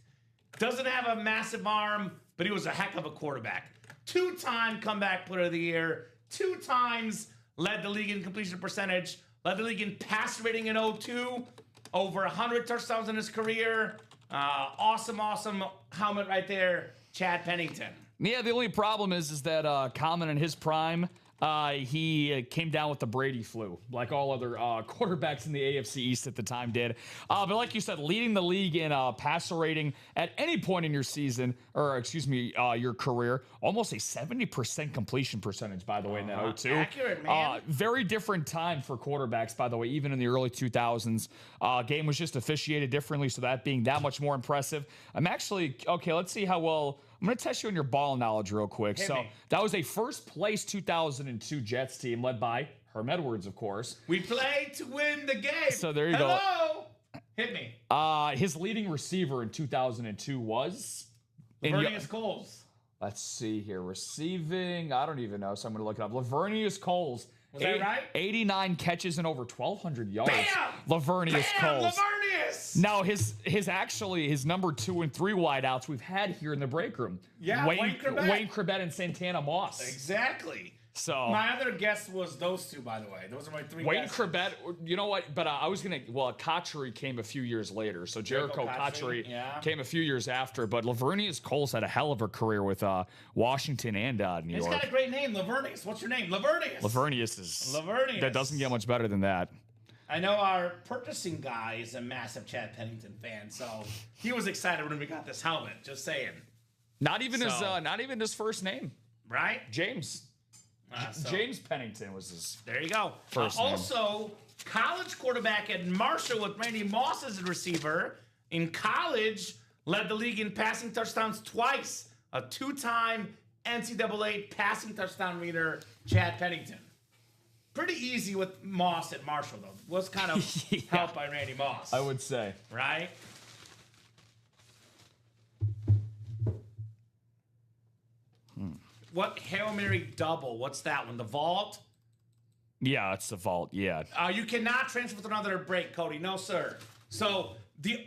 Doesn't have a massive arm, but he was a heck of a quarterback. 2-time comeback player of the year. 2 times led the league in completion percentage. Led the league in pass rating in 02. Over 100 touchdowns in his career. Awesome helmet right there. Chad Pennington.
Yeah, the only problem is that Kamen in his prime, he came down with the Brady flu, like all other quarterbacks in the AFC East at the time did. But like you said, leading the league in passer rating at any point in your season, or excuse me, your career, almost a 70% completion percentage, by the way, in that 02.
Accurate, man.
Very different time for quarterbacks, by the way, even in the early 2000s. Game was just officiated differently, so that being that much more impressive. Okay, let's see how well... I'm going to test you on your ball knowledge real quick. That was a first place 2002 Jets team led by Herm Edwards, of course.
We played to win the game.
So there you
go. Hit me.
His leading receiver in 2002 was...
Lavernius Coles.
Let's see here. Receiving, I don't even know, so I'm going to look it up. Lavernius Coles.
Was that right?
89 catches and over 1,200 yards.
Bam!
Lavernius Coles.
Lavernius!
Now, his number 2 and 3 wideouts we've had here in the break room.
Yeah, Wayne Corbett.
Wayne Corbett and Santana Moss.
Exactly.
So
my other guess was those two, by the way. Those are my three
Wayne
guesses.
Corbett, you know what? But I was going to, Kochery came a few years later. So Jericho Kochery came a few years after. But Lavernius Coles had a hell of a career with Washington and New York.
He's got a great name, Lavernius. What's your name? Lavernius.
Lavernius. That doesn't get much better than that.
I know our purchasing guy is a massive Chad Pennington fan, so he was excited when we got this helmet. Just saying.
Not even his first name.
Right?
James. James Pennington was his.
There you go.
First name.
Also, college quarterback at Marshall with Randy Moss as a receiver. In college, led the league in passing touchdowns twice. A two-time NCAA passing touchdown leader, Chad Pennington. Pretty easy with Moss at Marshall, though. Was kind of helped by Randy Moss.
I would say.
Right? What Hail Mary double? What's that one? The vault?
Yeah, it's the vault. Yeah.
You cannot transfer with another break, Cody. No, sir. So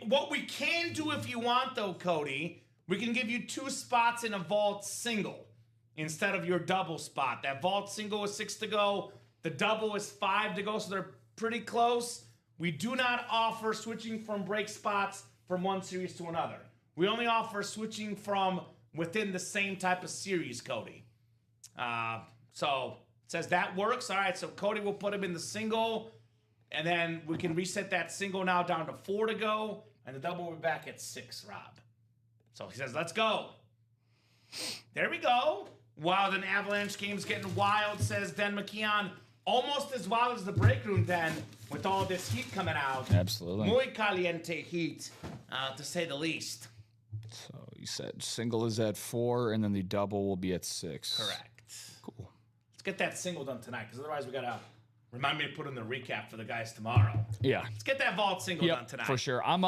what we can do if you want, though, Cody, we can give you 2 spots in a vault single instead of your double spot. That vault single is 6 to go. The double is 5 to go, so they're pretty close. We do not offer switching from break spots from one series to another. We only offer switching from within the same type of series, Cody. So it says that works. All right, so Cody will put him in the single, and then we can reset that single now down to 4 to go, and the double will be back at 6, Rob. So he says, let's go. There we go. Wild and Avalanche game's getting wild, says Den McKeon. Almost as wild as the break room, Den, with all this heat coming out.
Absolutely.
Muy caliente heat, to say the least.
So you said single is at 4, and then the double will be at 6.
Correct.
Cool.
Let's get that single done tonight, because otherwise we gotta remind me to put in the recap for the guys tomorrow.
Yeah.
Let's get that vault single done tonight.
For sure. I'm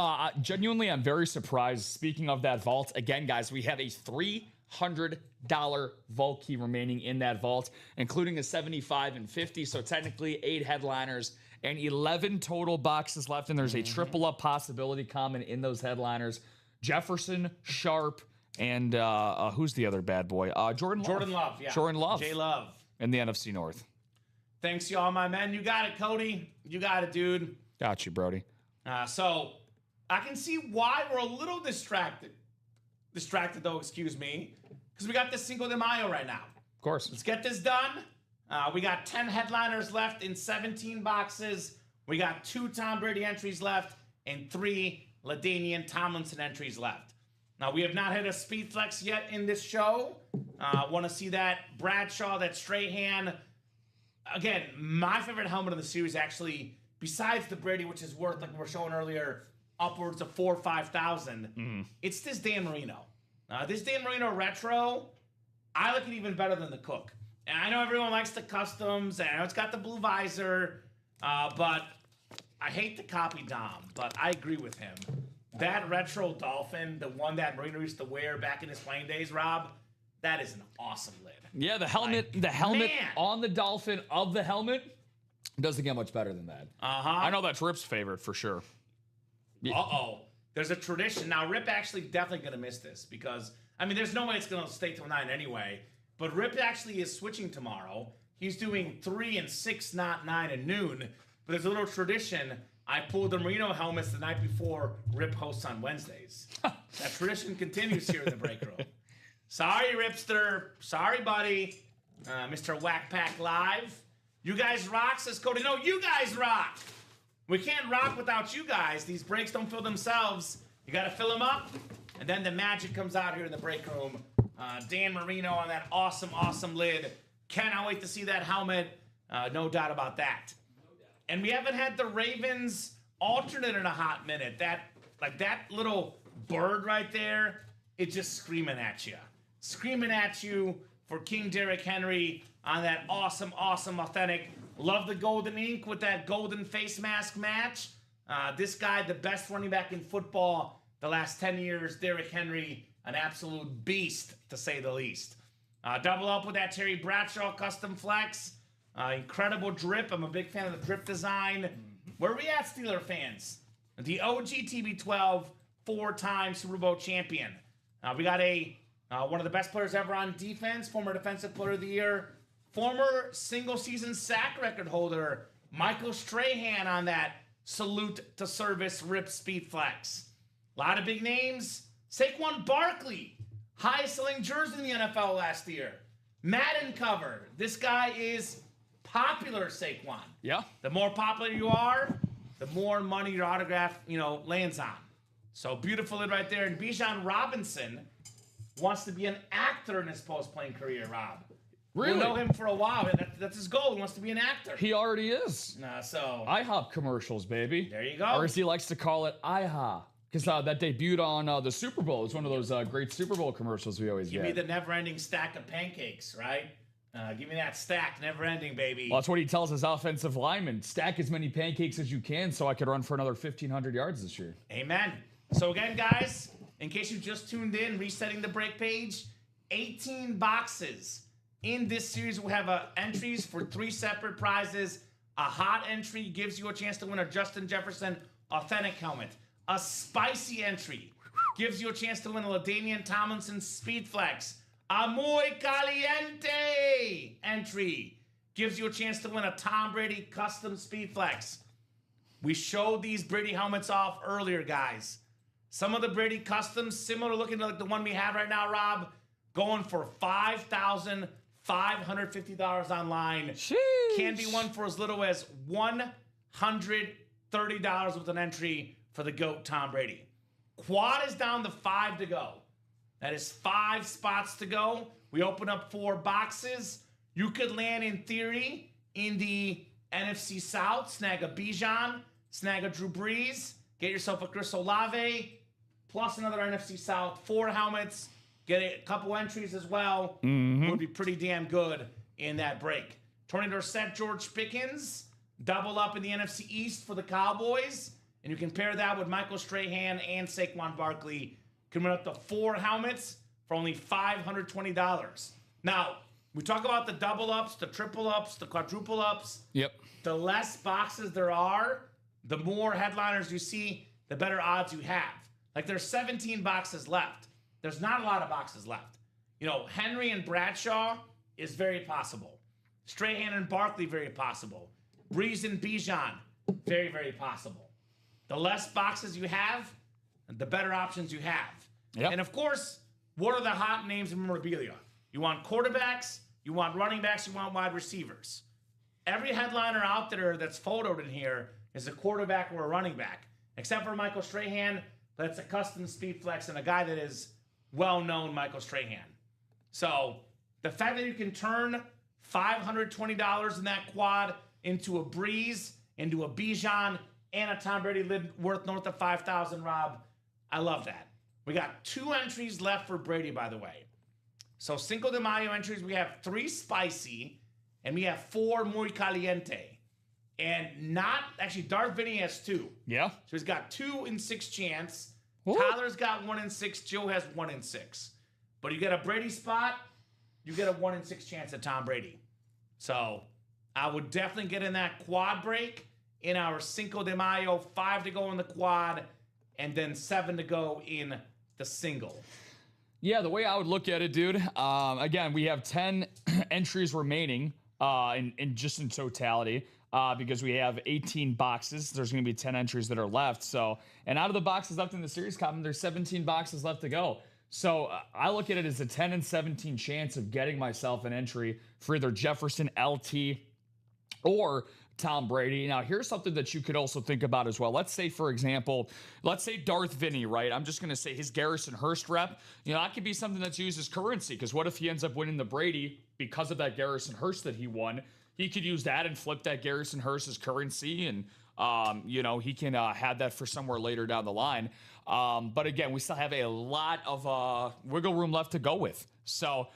very surprised. Speaking of that vault, again, guys, we have a $300 vault key remaining in that vault, including a 75 and 50. So technically 8 headliners and 11 total boxes left, and there's a triple up possibility common in those headliners. Jefferson, Sharp, and who's the other bad boy? Jordan Love.
Jordan Love, yeah.
Jordan Love.
J Love.
In the NFC North.
Thanks, y'all, my men. You got it, Cody. You got it, dude.
Got you, Brody.
So I can see why we're a little distracted. Distracted, though, excuse me. Because we got this Cinco de Mayo right now.
Of course.
Let's get this done. We got 10 headliners left in 17 boxes. We got 2 Tom Brady entries left and 3 LaDainian Tomlinson entries left. Now, we have not hit a speed flex yet in this show. Want to see that Bradshaw, that Strahan. Again, my favorite helmet in the series, actually, besides the Brady, which is worth, like we were showing earlier, upwards of $4,000 or $5,000. It's this Dan Marino. This Dan Marino retro, I like it even better than the Cook. And I know everyone likes the customs, and I know it's got the blue visor, but I hate to copy Dom, but I agree with him. That retro Dolphin, the one that Marino used to wear back in his playing days, Rob, that is an awesome lid.
Yeah, the helmet, on the Dolphin of the helmet doesn't get much better than that. I know that's Rip's favorite for sure.
Uh-oh. There's a tradition. Now, Rip actually definitely going to miss this because, I mean, there's no way it's going to stay till 9 anyway. But Rip actually is switching tomorrow. He's doing 3 and 6, not 9 and noon. But there's a little tradition. I pulled the Marino helmets the night before Rip hosts on Wednesdays. That tradition continues here in the break room. Sorry, Ripster. Sorry, buddy. Mr. Whack Pack Live. You guys rock, says Cody. No, you guys rock. We can't rock without you guys. These breaks don't fill themselves. You got to fill them up, and then the magic comes out here in the break room. Dan Marino on that awesome, awesome lid. Cannot wait to see that helmet. No doubt about that. And we haven't had the Ravens alternate in a hot minute. That little bird right there, it's just screaming at you. Screaming at you for King Derrick Henry on that awesome, awesome, authentic. Love the golden ink with that golden face mask match. This guy, the best running back in football the last 10 years, Derrick Henry, an absolute beast, to say the least. Double up with that Terry Bradshaw custom flex. Incredible drip. I'm a big fan of the drip design. Where are we at, Steeler fans? The OG TB12, 4-time Super Bowl champion. We got one of the best players ever on defense, former Defensive Player of the Year, former single-season sack record holder Michael Strahan on that salute to service rip speed flex. A lot of big names. Saquon Barkley, highest-selling jersey in the NFL last year. Madden cover. This guy is popular, Saquon.
Yeah.
The more popular you are, the more money your autograph, lands on. So beautiful lid right there. And Bijan Robinson wants to be an actor in his post-playing career, Rob.
Really?
We'll know him for a while. That's his goal. He wants to be an actor.
He already is.
So
IHOP commercials, baby.
there you go.
Or as he likes to call it, IHOP. Because that debuted on the Super Bowl. It's one of those great Super Bowl commercials we always
Give
get.
me the never-ending stack of pancakes, right? Give me that stack, never-ending, baby.
Well, that's what he tells his offensive linemen. Stack as many pancakes as you can so I could run for another 1,500 yards this year.
Amen. So again, guys, in case you just tuned in, resetting the break page, 18 boxes. In this series, we'll have entries for 3 separate prizes. A hot entry gives you a chance to win a Justin Jefferson authentic helmet. A spicy entry gives you a chance to win a LaDainian Tomlinson Speed Flex. A muy caliente entry gives you a chance to win a Tom Brady custom Speed Flex. We showed these Brady helmets off earlier, guys. Some of the Brady customs, similar looking to like the one we have right now, Rob, going for $5,550 online.
Sheesh.
Can be one for as little as $130 with an entry for the GOAT Tom Brady. Quad is down to 5 to go. That is 5 spots to go. We open up 4 boxes. You could land, in theory, in the NFC South, snag a Bijan, snag a Drew Brees, get yourself a Chris Olave, plus another NFC South, 4 helmets, get a couple entries as well. Would be pretty damn good in that break. Tornado set George Pickens, double up in the NFC East for the Cowboys, and you can pair that with Michael Strahan and Saquon Barkley. Can win up to 4 helmets for only $520. Now, we talk about the double ups, the triple ups, the quadruple ups.
Yep.
The less boxes there are, the more headliners you see, the better odds you have. Like there's 17 boxes left. There's not a lot of boxes left. Henry and Bradshaw is very possible. Strahan and Barkley, very possible. Breeze and Bijan, very, very possible. The less boxes you have, the better options you have.
Yep.
And of course, what are the hot names in memorabilia? You want quarterbacks, you want running backs, you want wide receivers. Every headliner out there that's photoed in here is a quarterback or a running back, except for Michael Strahan, but it's a custom speed flex and a guy that is well-known, Michael Strahan. So the fact that you can turn $520 in that quad into a Breeze, into a Bijan, and a Tom Brady lid worth north of $5,000, Rob, I love that. We got 2 entries left for Brady, by the way. So Cinco de Mayo entries, we have 3 spicy, and we have 4 muy caliente. And Darth Vinny has 2.
Yeah.
So he's got 2 in 6 chance.
Ooh.
Tyler's got 1 in 6. Joe has 1 in 6. But you get a Brady spot, you get a 1 in 6 chance at Tom Brady. So I would definitely get in that quad break in our Cinco de Mayo, 5 to go in the quad, and then 7 to go in the single.
Yeah, the way I would look at it, dude, again, we have 10 entries remaining in totality because we have 18 boxes. There's going to be 10 entries that are left. So, and out of the boxes left in the series, Kamen, there's 17 boxes left to go. So I look at it as a 10 and 17 chance of getting myself an entry for either Jefferson, LT, or Tom Brady. Now, here's something that you could also think about as well. Let's say, for example, Darth Vinny, right? I'm just going to say his Garrison Hurst rep. That could be something that's used as currency, because what if he ends up winning the Brady because of that Garrison Hurst that he won? He could use that and flip that Garrison Hurst as currency, and he can have that for somewhere later down the line. But again, we still have a lot of wiggle room left to go with. So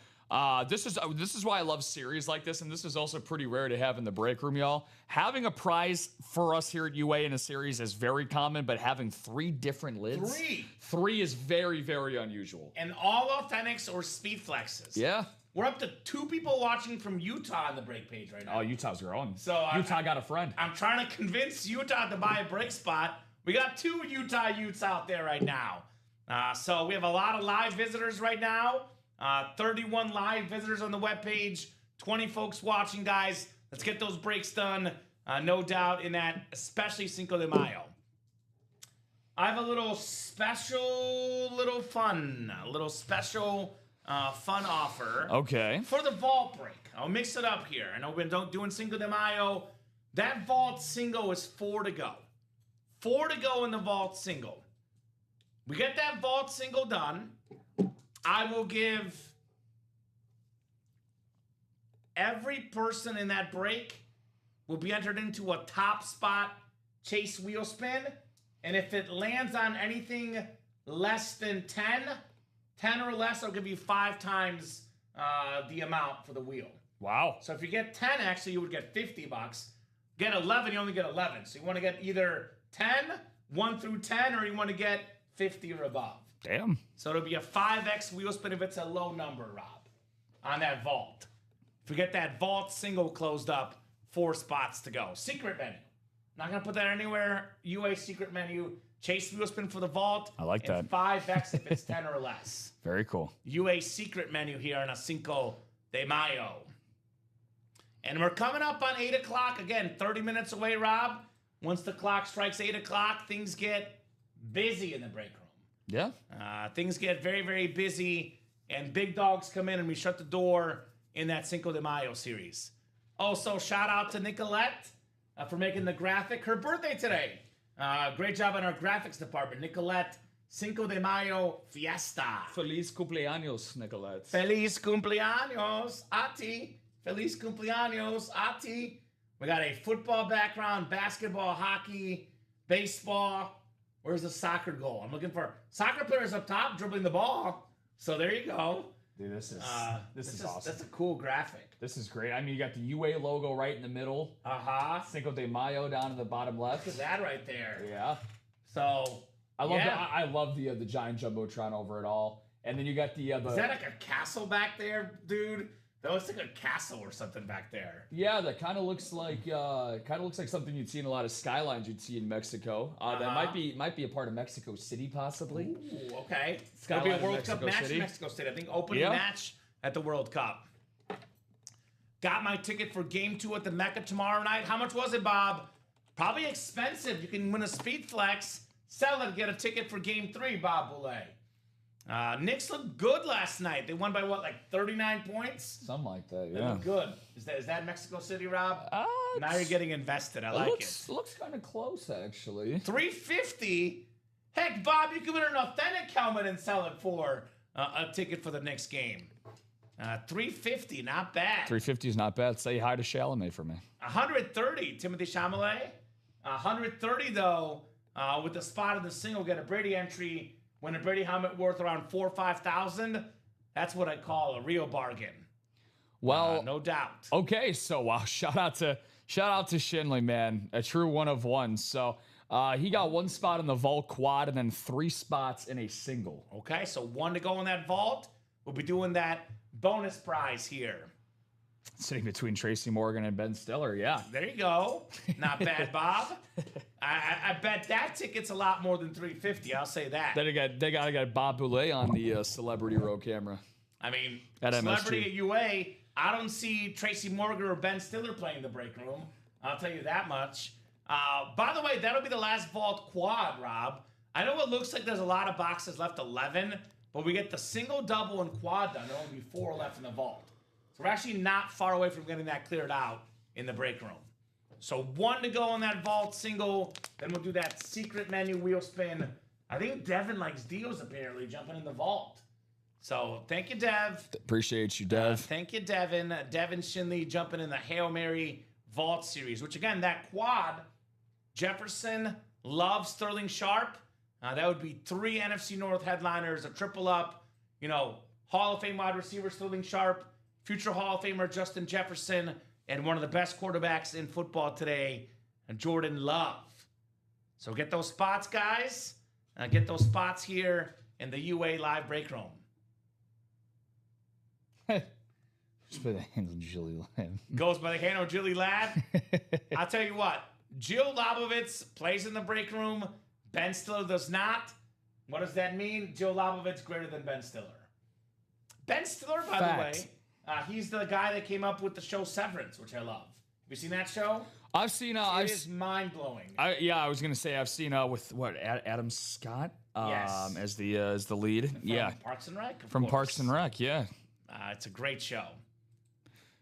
this is why I love series like this, and this is also pretty rare to have in the break room, y'all. Having a prize for us here at UA in a series is very common, but having 3 different lids, 3 is very, very unusual.
And all authentics or speed flexes.
Yeah.
We're up to 2 people watching from Utah on the break page right now.
Oh, Utah's growing.
So
Utah got a friend.
I'm trying to convince Utah to buy a break spot. We got 2 Utah Utes out there right now. So we have a lot of live visitors right now. 31 live visitors on the webpage, 20 folks watching, guys. Let's get those breaks done. No doubt in that, especially Cinco de Mayo. I have a little special, fun offer.
Okay.
For the vault break. I'll mix it up here. I know we've been doing Cinco de Mayo. That vault single is 4 to go. 4 to go in the vault single. We get that vault single done. I will give every person in that break will be entered into a top spot chase wheel spin. And if it lands on anything less than 10 or less, I'll give you 5 times the amount for the wheel.
Wow.
So if you get 10, actually, you would get $50. Get 11, you only get 11. So you want to get either 10, 1 through 10, or you want to get 50 or above.
Damn.
So it'll be a 5x wheel spin if it's a low number, Rob, on that vault. If we get that vault single closed up, 4 spots to go. Secret menu. Not going to put that anywhere. UA secret menu. Chase wheel spin for the vault.
I like that.
5x if it's 10 or less.
Very cool.
UA secret menu here on a Cinco de Mayo. And we're coming up on 8 o'clock. Again, 30 minutes away, Rob. Once the clock strikes 8 o'clock, things get busy in the break room.
Yeah.
Things get very, very busy. And big dogs come in and we shut the door in that Cinco de Mayo series. Also, shout out to Nicolette for making the graphic. Her birthday today. Great job in our graphics department. Nicolette, Cinco de Mayo Fiesta.
Feliz cumpleaños, Nicolette.
Feliz cumpleaños, Ati. Feliz cumpleaños, Ati. We got a football background, basketball, hockey, baseball. Where's the soccer goal? I'm looking for soccer players up top dribbling the ball. So there you go.
Dude, this is awesome.
That's a cool graphic.
This is great. I mean, you got the UA logo right in the middle. Cinco de Mayo down in the bottom left.
Look at that right there.
Yeah.
So
I love the giant jumbotron over it all. And then you got the
Is that like a castle back there, dude? That looks like a castle or something back there.
Yeah, that kind of looks like something you'd see in a lot of skylines you'd see in Mexico. That might be a part of Mexico City, possibly.
Ooh, okay. It's
Skyline
gonna be a World
Mexico
Cup match
City.
in Mexico City. I think opening match at the World Cup. Got my ticket for Game 2 at the Mecca tomorrow night. How much was it, Bob? Probably expensive. You can win a Speed Flex. Sell it, get a ticket for Game 3, Bob Boulay. Knicks looked good last night. They won by what, like 39 points?
Something like that, yeah.
They look good. Is that Mexico City, Rob? Now you're getting invested. I like it.
Looks kind of close, actually.
350. Heck, Bob, you can win an authentic helmet and sell it for a ticket for the next game. 350, not bad.
350 is not bad. Say hi to Chalamet for me.
130, Timothy Chalamet. 130 though, with the spot in the single, get a Brady entry. When a Brady helmet worth around $4,000 or $5,000, that's what I call a real bargain.
Well,
no doubt.
Okay, so wow, shout out to Shinley, man, a true one of one. So he got 1 spot in the vault quad and then 3 spots in a single.
Okay, so 1 to go in that vault. We'll be doing that bonus prize here.
Sitting between Tracy Morgan and Ben Stiller, yeah.
There you go. Not bad, Bob. I bet that ticket's a lot more than $350. I'll say that.
Then they got Bob Boulay on the celebrity row camera.
I mean,
at
celebrity
MSG.
at UA. I don't see Tracy Morgan or Ben Stiller playing the break room. I'll tell you that much. By the way, that'll be the last vault quad, Rob. I know it looks like there's a lot of boxes left, 11, but we get the single, double, and quad done. There'll only be 4 left in the vault. So we're actually not far away from getting that cleared out in the break room. So 1 to go on that vault single. Then we'll do that secret menu wheel spin. I think Devin likes deals, apparently, jumping in the vault. So thank you, Dev.
Appreciate you, Dev.
Thank you, Devin. Devin Shinley jumping in the Hail Mary Vault Series, which, again, that quad, Jefferson, Love, Sterling Sharp. That would be 3 NFC North headliners, a triple up, Hall of Fame wide receiver Sterling Sharp, future Hall of Famer Justin Jefferson, and one of the best quarterbacks in football today, Jordan Love. So get those spots, guys. Get those spots here in the UA live break room.
Just by the hands of Julie Lab.
Goes by the hand of Julie Lab. I'll tell you what. Jill Labovitz plays in the break room. Ben Stiller does not. What does that mean? Jill Labovitz greater than Ben Stiller. Ben Stiller, by the way, He's the guy that came up with the show Severance, which I love. Have you seen that show?
I've seen.
It is mind-blowing.
I was gonna say I've seen with Adam Scott
Yes.
as the lead.
From Parks and Rec.
From Parks and Rec. Yeah.
It's a great show.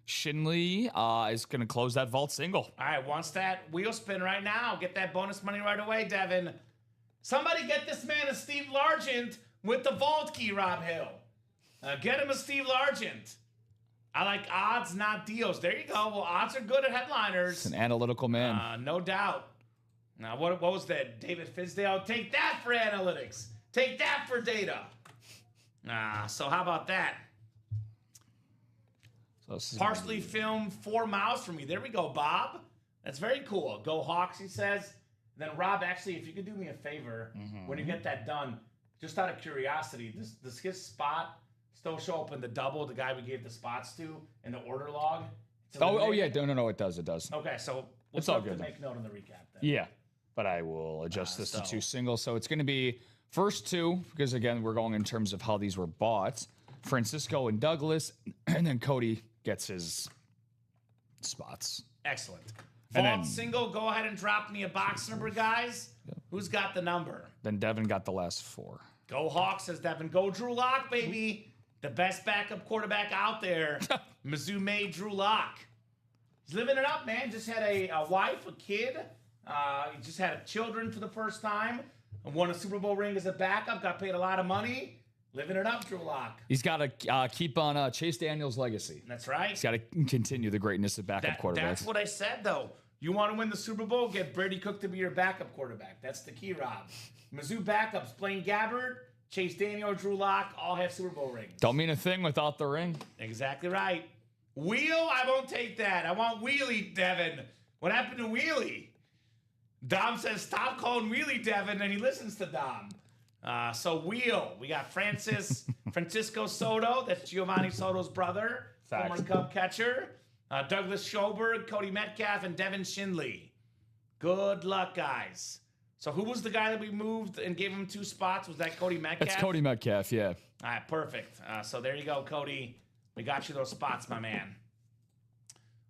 Shinley is gonna close that vault single.
All right, wants that wheel spin right now. Get that bonus money right away, Devin. Somebody get this man a Steve Largent with the vault key, Rob Hill. Get him a Steve Largent. I like odds, not deals. There you go. Well, odds are good at headliners.
It's an analytical man.
No doubt. Now, what was that? David Fizdale? Take that for analytics. Take that for data. So how about that?
So
Partially filmed 4 miles from me. There we go, Bob. That's very cool. Go Hawks, he says. Then, Rob, actually, if you could do me a favor, when you get that done, just out of curiosity, does his spot still show up in the double, the guy we gave the spots to, in the order log?
Yeah. No, it does.
Okay, so
it's all good.
To make note on the recap then.
Yeah, but I will adjust this to 2 singles. So it's going to be first 2, because, again, we're going in terms of how these were bought. Francisco and Douglas, and then Cody gets his spots.
Excellent.
And
Vault
then-
single, go ahead and drop me a box number, guys. Yep. Who's got the number?
Then Devin got the last 4.
Go Hawks, says Devin. Go Drew Lock, baby. The best backup quarterback out there. Mizzou made Drew Lock. He's living it up, man. Just had a wife, a kid. He just had children for the first time. And won a Super Bowl ring as a backup. Got paid a lot of money. Living it up, Drew Lock.
He's got to keep on Chase Daniel's legacy.
That's right.
He's got to continue the greatness of backup quarterbacks.
That's what I said, though. You want to win the Super Bowl? Get Brady Cook to be your backup quarterback. That's the key, Rob. Mizzou backups, Blaine Gabbert, Chase Daniel, Drew Lock, all have Super Bowl rings.
Don't mean a thing without the ring.
Exactly right. Wheel, I won't take that. I want Wheelie, Devin. What happened to Wheelie? Dom says, stop calling Wheelie, Devin, and he listens to Dom. So Wheel, we got Francisco Soto. That's Giovanni Soto's brother, former Cub catcher. Douglas Schoberg, Cody Metcalf, and Devin Shinley. Good luck, guys. So who was the guy that we moved and gave him 2 spots? Was that Cody Metcalf?
That's Cody Metcalf, yeah.
All right, perfect. So there you go, Cody. We got you those spots, my man.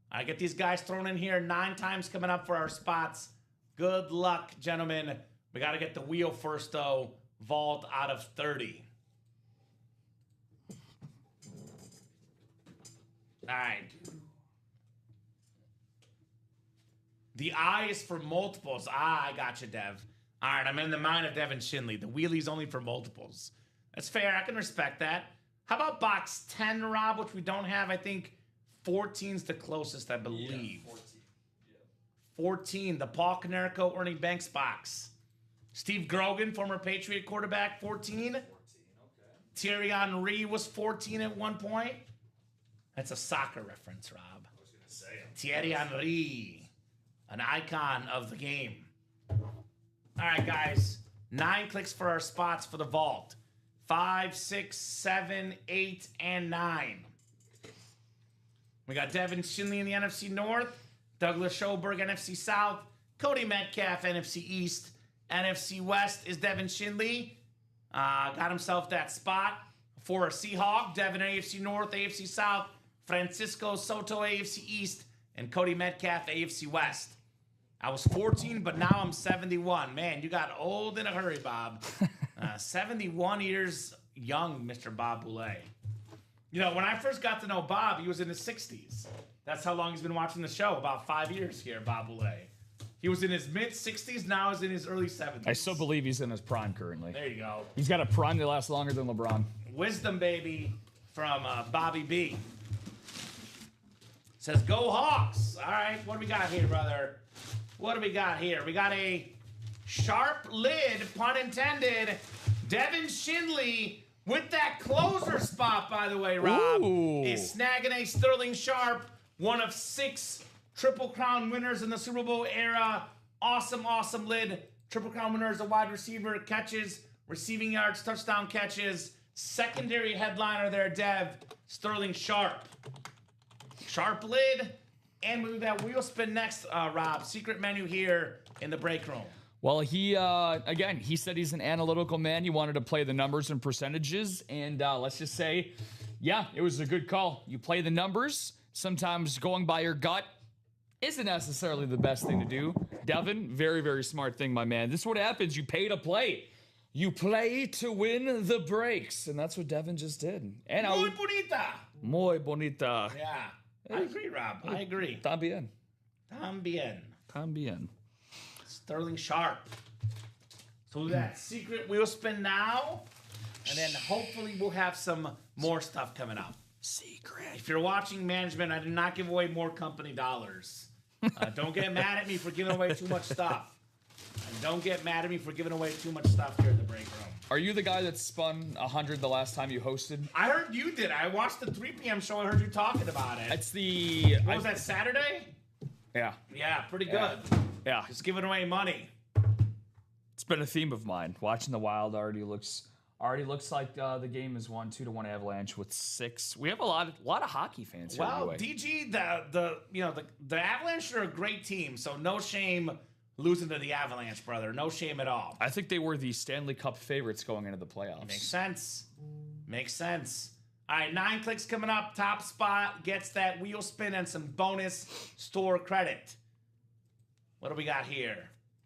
I get these guys thrown in here 9 times coming up for our spots. Good luck, gentlemen. We got to get the wheel first, though. Vault out of 30. All right. The I is for multiples. I got you, Dev. All right, I'm in the mind of Devin Shinley. The wheelie's only for multiples. That's fair. I can respect that. How about box 10, Rob, which we don't have? I think 14's the closest, I believe. Yeah, 14. Yeah. 14, the Paul Konerko Ernie Banks box. Steve Grogan, former Patriot quarterback, 14. 14, okay. Thierry Henry was 14 at one point. That's a soccer reference, Rob.
I was going to say it.
Thierry Henry, an icon of the game. All right, guys. 9 clicks for our spots for the vault. 5, 6, 7, 8, and 9. We got Devin Shinley in the NFC North, Douglas Schoberg, NFC South, Cody Metcalf, NFC East, NFC West is Devin Shinley. Got himself that spot for a Seahawk. Devin AFC North, AFC South, Francisco Soto AFC East, and Cody Metcalf AFC West. I was 14, but now I'm 71. Man, you got old in a hurry, Bob. 71 years young, Mr. Bob Boulay. You know, when I first got to know Bob, he was in his 60s. That's how long he's been watching the show, about 5 years here, Bob Boulay. He was in his mid-60s, now he's in his early 70s.
I still believe he's in his prime currently.
There you go.
He's got a prime that lasts longer than LeBron.
Wisdom, baby, from Bobby B. Says, go Hawks. All right, what do we got here, brother? What do we got here? We got a sharp lid, pun intended, Devin Shinley with that closer spot, by the way, Rob.
Ooh.
Is snagging a Sterling Sharp, one of 6 Triple Crown winners in the Super Bowl era. Awesome, awesome lid. Triple Crown winner as a wide receiver, catches, receiving yards, touchdown catches. Secondary headliner there, Dev, Sterling Sharp. Sharp lid. And we do that wheel spin next, Rob. Secret menu here in the break room.
Well, he, again, he said he's an analytical man. He wanted to play the numbers and percentages. And let's just say Yeah, it was a good call. You play the numbers. Sometimes going by your gut isn't necessarily the best thing to do. Devin, very, very smart thing, my man. This is what happens. You pay to play. You play to win the breaks. And that's what Devin just did. And
Muy bonita.
Muy bonita.
Yeah. I agree, Rob. I agree.
También.
También.
También.
Sterling Sharp. So that secret wheel spin now. And then hopefully we'll have some more stuff coming up.
Secret.
If you're watching management, I did not give away more company dollars. Don't get mad at me for giving away too much stuff. And don't get mad at me for giving away too much stuff here in the break room.
Are you the guy that spun 100 the last time you hosted?
I heard you did. I watched the 3 p.m. show. I heard you talking about it.
It's the...
What was that, Saturday?
Yeah.
Yeah, pretty good.
Yeah.
Just giving away money.
It's been a theme of mine. Watching the Wild already looks like the game is won 2-1 Avalanche with 6. We have a lot of hockey fans here.
Well,
anyway.
DG, the Avalanche are a great team, so no shame losing to the Avalanche, brother. No shame at all.
I think they were the Stanley Cup favorites going into the playoffs.
Makes sense. Makes sense. All right, 9 clicks coming up. Top spot gets that wheel spin and some bonus store credit. What do we got here?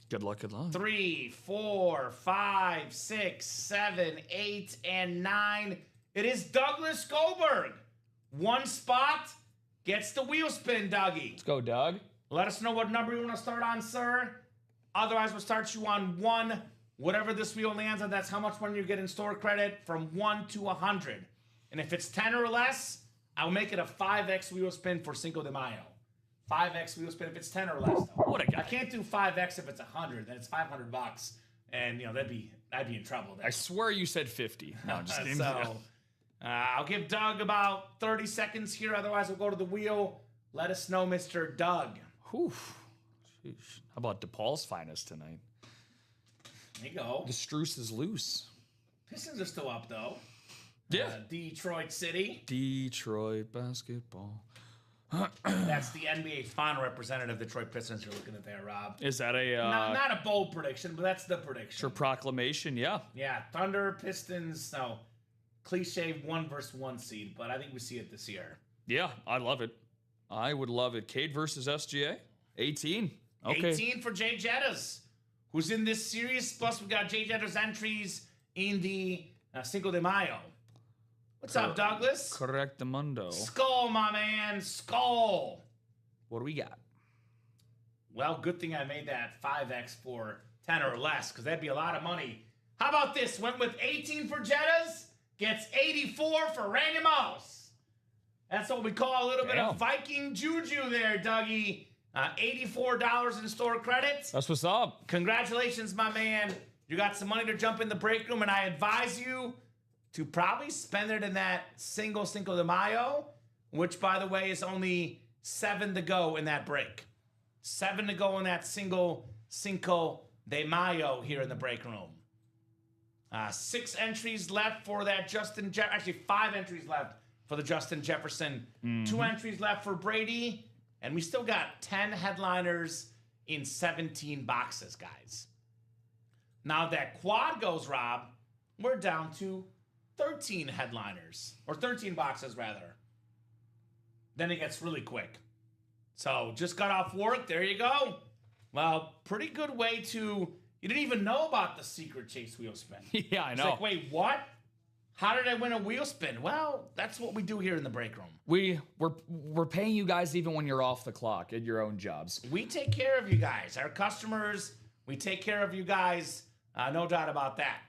Good luck, good luck.
3, 4, 5, 6, 7, 8, and 9. It is Douglas Goldberg. 1 spot gets the wheel spin, Dougie.
Let's go, Doug.
Let us know what number you want to start on, sir. Otherwise, we'll start you on 1. Whatever this wheel lands on, that's how much money you get in store credit from 1 to 100. And if it's 10 or less, I'll make it a 5x wheel spin for Cinco de Mayo. 5x wheel spin if it's 10 or less, though.
What a guy.
I can't do 5x if it's 100. Then it's $500, and I'd be in trouble there.
I swear you said 50. No, I'm just kidding.
I'll give Doug about 30 seconds here. Otherwise, we'll go to the wheel. Let us know, Mr. Doug.
Whew. Sheesh. How about DePaul's finest tonight?
There you go.
The Struce is loose.
Pistons are still up, though.
Yeah.
Detroit City.
Detroit basketball.
That's the NBA final representative, Detroit Pistons, you're looking at there, Rob.
Is that a...
not a bold prediction, but that's the prediction.
For proclamation, yeah.
Yeah, Thunder, Pistons, no. Cliche 1 versus 1 seed, but I think we see it this year.
Yeah, I love it. I would love it. Cade versus SGA? 18. Okay.
18 for Jay Jettas, who's in this series. Plus, we got Jay Jettas entries in the Cinco de Mayo. What's up, Douglas?
Correct the mundo.
Skull, my man. Skull.
What do we got?
Well, good thing I made that 5x for 10 or less, because that'd be a lot of money. How about this? Went with 18 for Jettas, gets 84 for Randy Moss. That's what we call a little bit of Viking juju there, Dougie. $84 in store credits.
That's what's up.
Congratulations, my man. You got some money to jump in the break room, and I advise you to probably spend it in that single Cinco de Mayo, which, by the way, is only 7 to go in that break. 7 to go in that single Cinco de Mayo here in the break room. 6 entries left for that Justin Jefferson. Actually, 5 entries left for the Justin Jefferson. 2 entries left for Brady. And we still got 10 headliners in 17 boxes, guys. Now, if that quad goes, Rob, we're down to 13 headliners. Or 13 boxes, rather. Then it gets really quick. So, just got off work. There you go. Well, pretty good way to... You didn't even know about the secret chase wheel spin.
Yeah, I know.
It's like, wait, what? How did I win a wheel spin? Well, that's what we do here in the break room.
We're paying you guys even when you're off the clock at your own jobs.
We take care of you guys. Our customers, we take care of you guys. No doubt about that.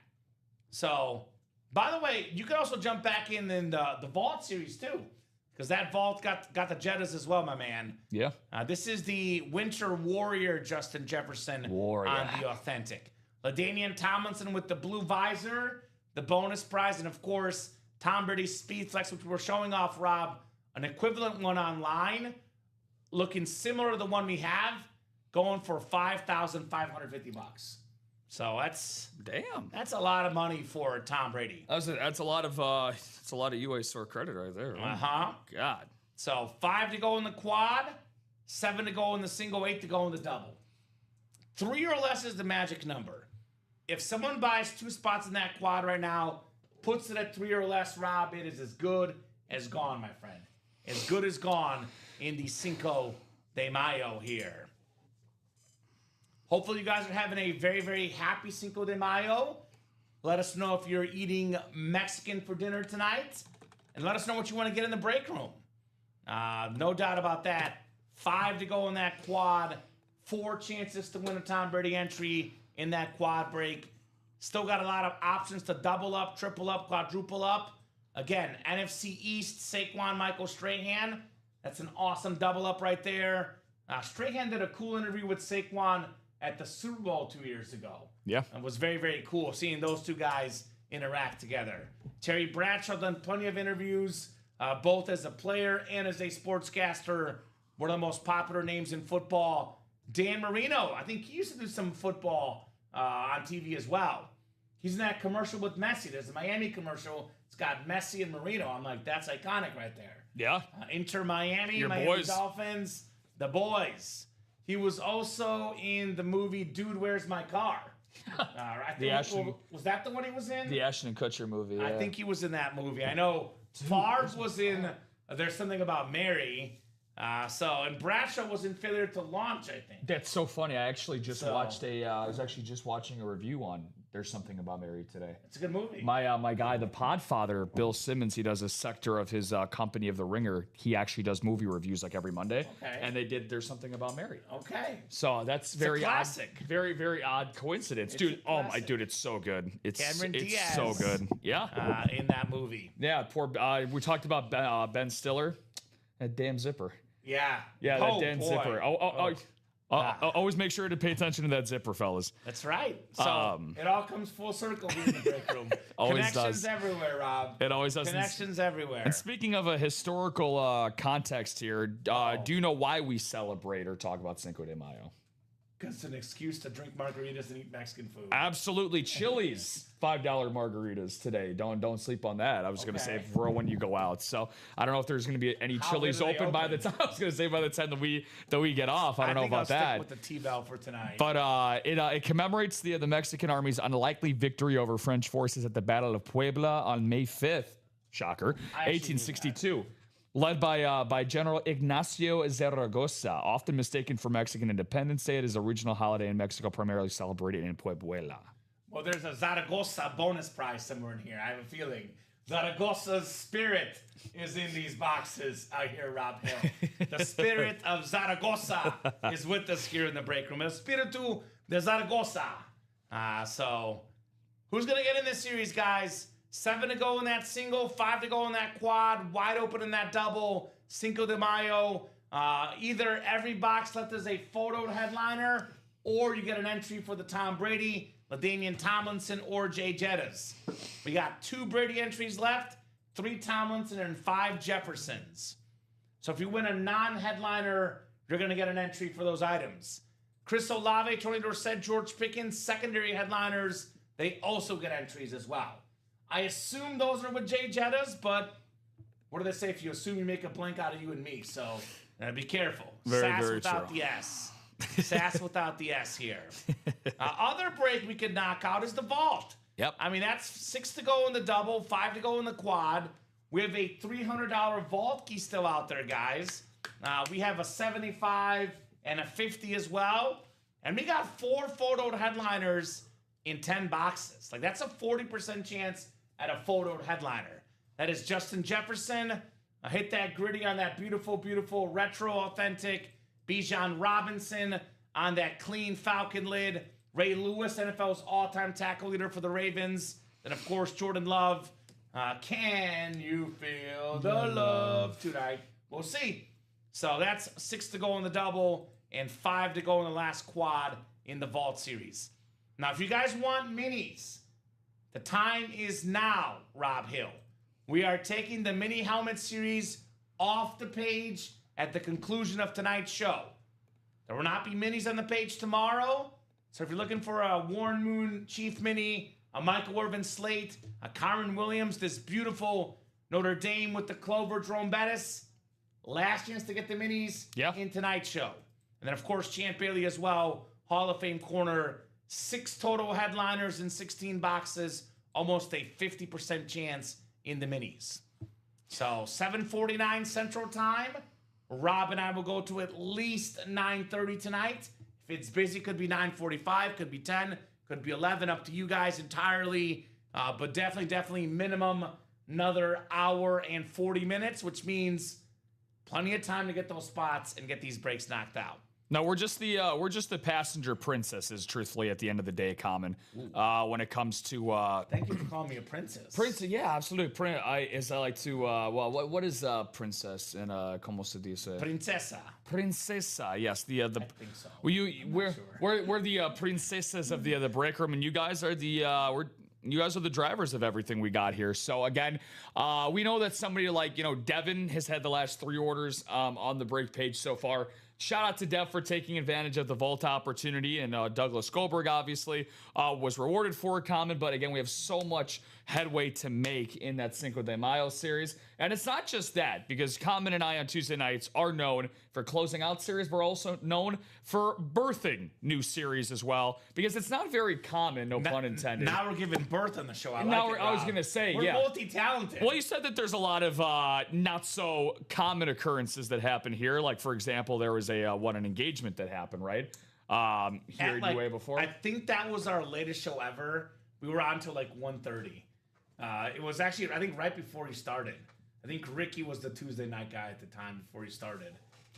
So, by the way, you can also jump back in the Vault series too. Because that Vault got the Jettas as well, my man.
Yeah.
This is the Winter Warrior Justin Jefferson on the Authentic. LaDainian Tomlinson with the blue visor, the bonus prize, and of course, Tom Brady's Speed Flex, which we're showing off, Rob, an equivalent one online, looking similar to the one we have, going for $5,550. So that's a lot of money for Tom Brady.
That's a lot of UA store credit right there.
Uh-huh.
God.
So 5 to go in the quad, 7 to go in the single, 8 to go in the double. 3 or less is the magic number. If someone buys 2 spots in that quad right now, puts it at 3 or less, Rob, it is as good as gone, my friend. As good as gone in the Cinco de Mayo here. Hopefully you guys are having a very, very happy Cinco de Mayo. Let us know if you're eating Mexican for dinner tonight. And let us know what you want to get in the break room. No doubt about that. 5 to go in that quad. 4 chances to win a Tom Brady entry in that quad break. Still got a lot of options to double up, triple up, quadruple up. Again, NFC East, Saquon, Michael Strahan. That's an awesome double up right there. Strahan did a cool interview with Saquon at the Super Bowl 2 years ago.
Yeah.
It was very, very cool seeing those two guys interact together. Terry Bradshaw done plenty of interviews, both as a player and as a sportscaster. One of the most popular names in football. Dan Marino, I think he used to do some football on TV as well. He's in that commercial with Messi. There's a Miami commercial. It's got Messi and Marino. I'm like, that's iconic right there.
Yeah.
Inter Miami, Miami
boys.
Dolphins, the boys. He was also in the movie Dude, Where's My Car? Was that the one he was in?
The Ashton Kutcher movie. Yeah.
I think he was in that movie. I know Favre was in There's Something About Mary. And Bradshaw was in Failure to Launch, I think.
That's so funny. I actually just watched I was actually just watching a review on There's Something About Mary today.
It's a good movie.
My guy, the Podfather, Bill Simmons, he does a sector of his company of The Ringer. He actually does movie reviews like every Monday.
Okay.
And they did There's Something About Mary.
Okay.
So that's very
classic.
odd. Very, very odd coincidence. Dude, oh my dude, it's so good. It's
Diaz,
so good. Yeah.
In that movie.
Yeah, we talked about Ben Stiller. That damn zipper.
Yeah.
Yeah, that damn zipper. Always make sure to pay attention to that zipper, fellas.
That's right. So it all comes full circle here in the break room.
Always
Connections
does.
everywhere, Rob.
It always does.
Connections everywhere.
And speaking of a historical context here, do you know why we celebrate or talk about Cinco de Mayo?
Because it's an excuse to drink margaritas and eat Mexican food.
Absolutely. Chili's $5 margaritas today. Don't sleep on that. I was going to say for when you go out. So I don't know if there's going to be any Chili's open by the time. I was going to say by the time that we get off. I don't know about that.
Stick with the T-bell for tonight.
But it commemorates the Mexican army's unlikely victory over French forces at the Battle of Puebla on May 5th. Shocker. 1862. Led by General Ignacio Zaragoza, often mistaken for Mexican Independence Day. It is a regional holiday in Mexico, primarily celebrated in Puebla.
Well, there's a Zaragoza bonus prize somewhere in here. I have a feeling Zaragoza's spirit is in these boxes out here, Rob Hill. The spirit of Zaragoza is with us here in the break room. El Espíritu de Zaragoza. So, who's going to get in this series, guys? 7 to go in that single, 5 to go in that quad, wide open in that double, Cinco de Mayo. Either every box left is a photoed headliner, or you get an entry for the Tom Brady, LaDainian Tomlinson, or Jay Jettas. We got 2 Brady entries left, 3 Tomlinson, and 5 Jeffersons. So if you win a non-headliner, you're going to get an entry for those items. Chris Olave, Tony Dorsett, George Pickens, secondary headliners, they also get entries as well. I assume those are with Jay Jettas, but what do they say? If you assume, you make a blank out of you and me. So be careful. Sass without the S. Sass without the S here. Other break we could knock out is the vault.
Yep.
I mean, that's 6 to go in the double, 5 to go in the quad. We have a $300 vault key still out there, guys. We have a 75 and a 50 as well. And we got 4 photoed headliners in 10 boxes. Like, that's a 40% chance at a photoed headliner. That is Justin Jefferson. Hit that gritty on that beautiful, beautiful retro authentic. Bijan Robinson on that clean Falcon lid. Ray Lewis, NFL's all-time tackle leader for the Ravens. And, of course, Jordan Love. Can you feel the love tonight? We'll see. So that's 6 to go in the double and 5 to go in the last quad in the Vault Series. Now, if you guys want minis, the time is now, Rob Hill. We are taking the mini helmet series off the page at the conclusion of tonight's show. There will not be minis on the page tomorrow. So if you're looking for a Warren Moon Chief mini, a Michael Irvin slate, a Kyron Williams, this beautiful Notre Dame with the Clover, Jerome Bettis, last chance to get the minis in tonight's show. And then, of course, Champ Bailey as well, Hall of Fame corner, 6 total headliners in 16 boxes, almost a 50% chance in the minis. So 7:49 Central Time. Rob and I will go to at least 9:30 tonight. If it's busy, could be 9:45, could be 10, could be 11. Up to you guys entirely. But definitely minimum another hour and 40 minutes, which means plenty of time to get those spots and get these breaks knocked out.
No, we're just the passenger princesses, truthfully, at the end of the day, Kamen. When it comes to
Thank you for calling me a princess.
Princess, yeah, absolutely. I like to well, what is princess and como se dice?
Princesa.
Princesa, yes. The
I think so.
We're the princesses of the break room, and you guys are you guys are the drivers of everything we got here. So again, we know that somebody like Devin has had the last 3 orders on the break page so far. Shout out to Dev for taking advantage of the vault opportunity, and Douglas Goldberg obviously was rewarded for a comment. But again, we have so much headway to make in that Cinco de Mayo series, and it's not just that, because Kamen and I on Tuesday nights are known for closing out series. We're also known for birthing new series as well, because it's not very common, no pun intended.
Now we're giving birth on the show. I
was gonna say,
we're
yeah,
multi-talented.
Well, you said that there's a lot of not so common occurrences that happen here. Like, for example, there was an engagement that happened, right? Here in UA before.
I think that was our latest show ever. We were on till like 1:30. It was actually, I think, right before he started. I think Ricky was the Tuesday night guy at the time before he started.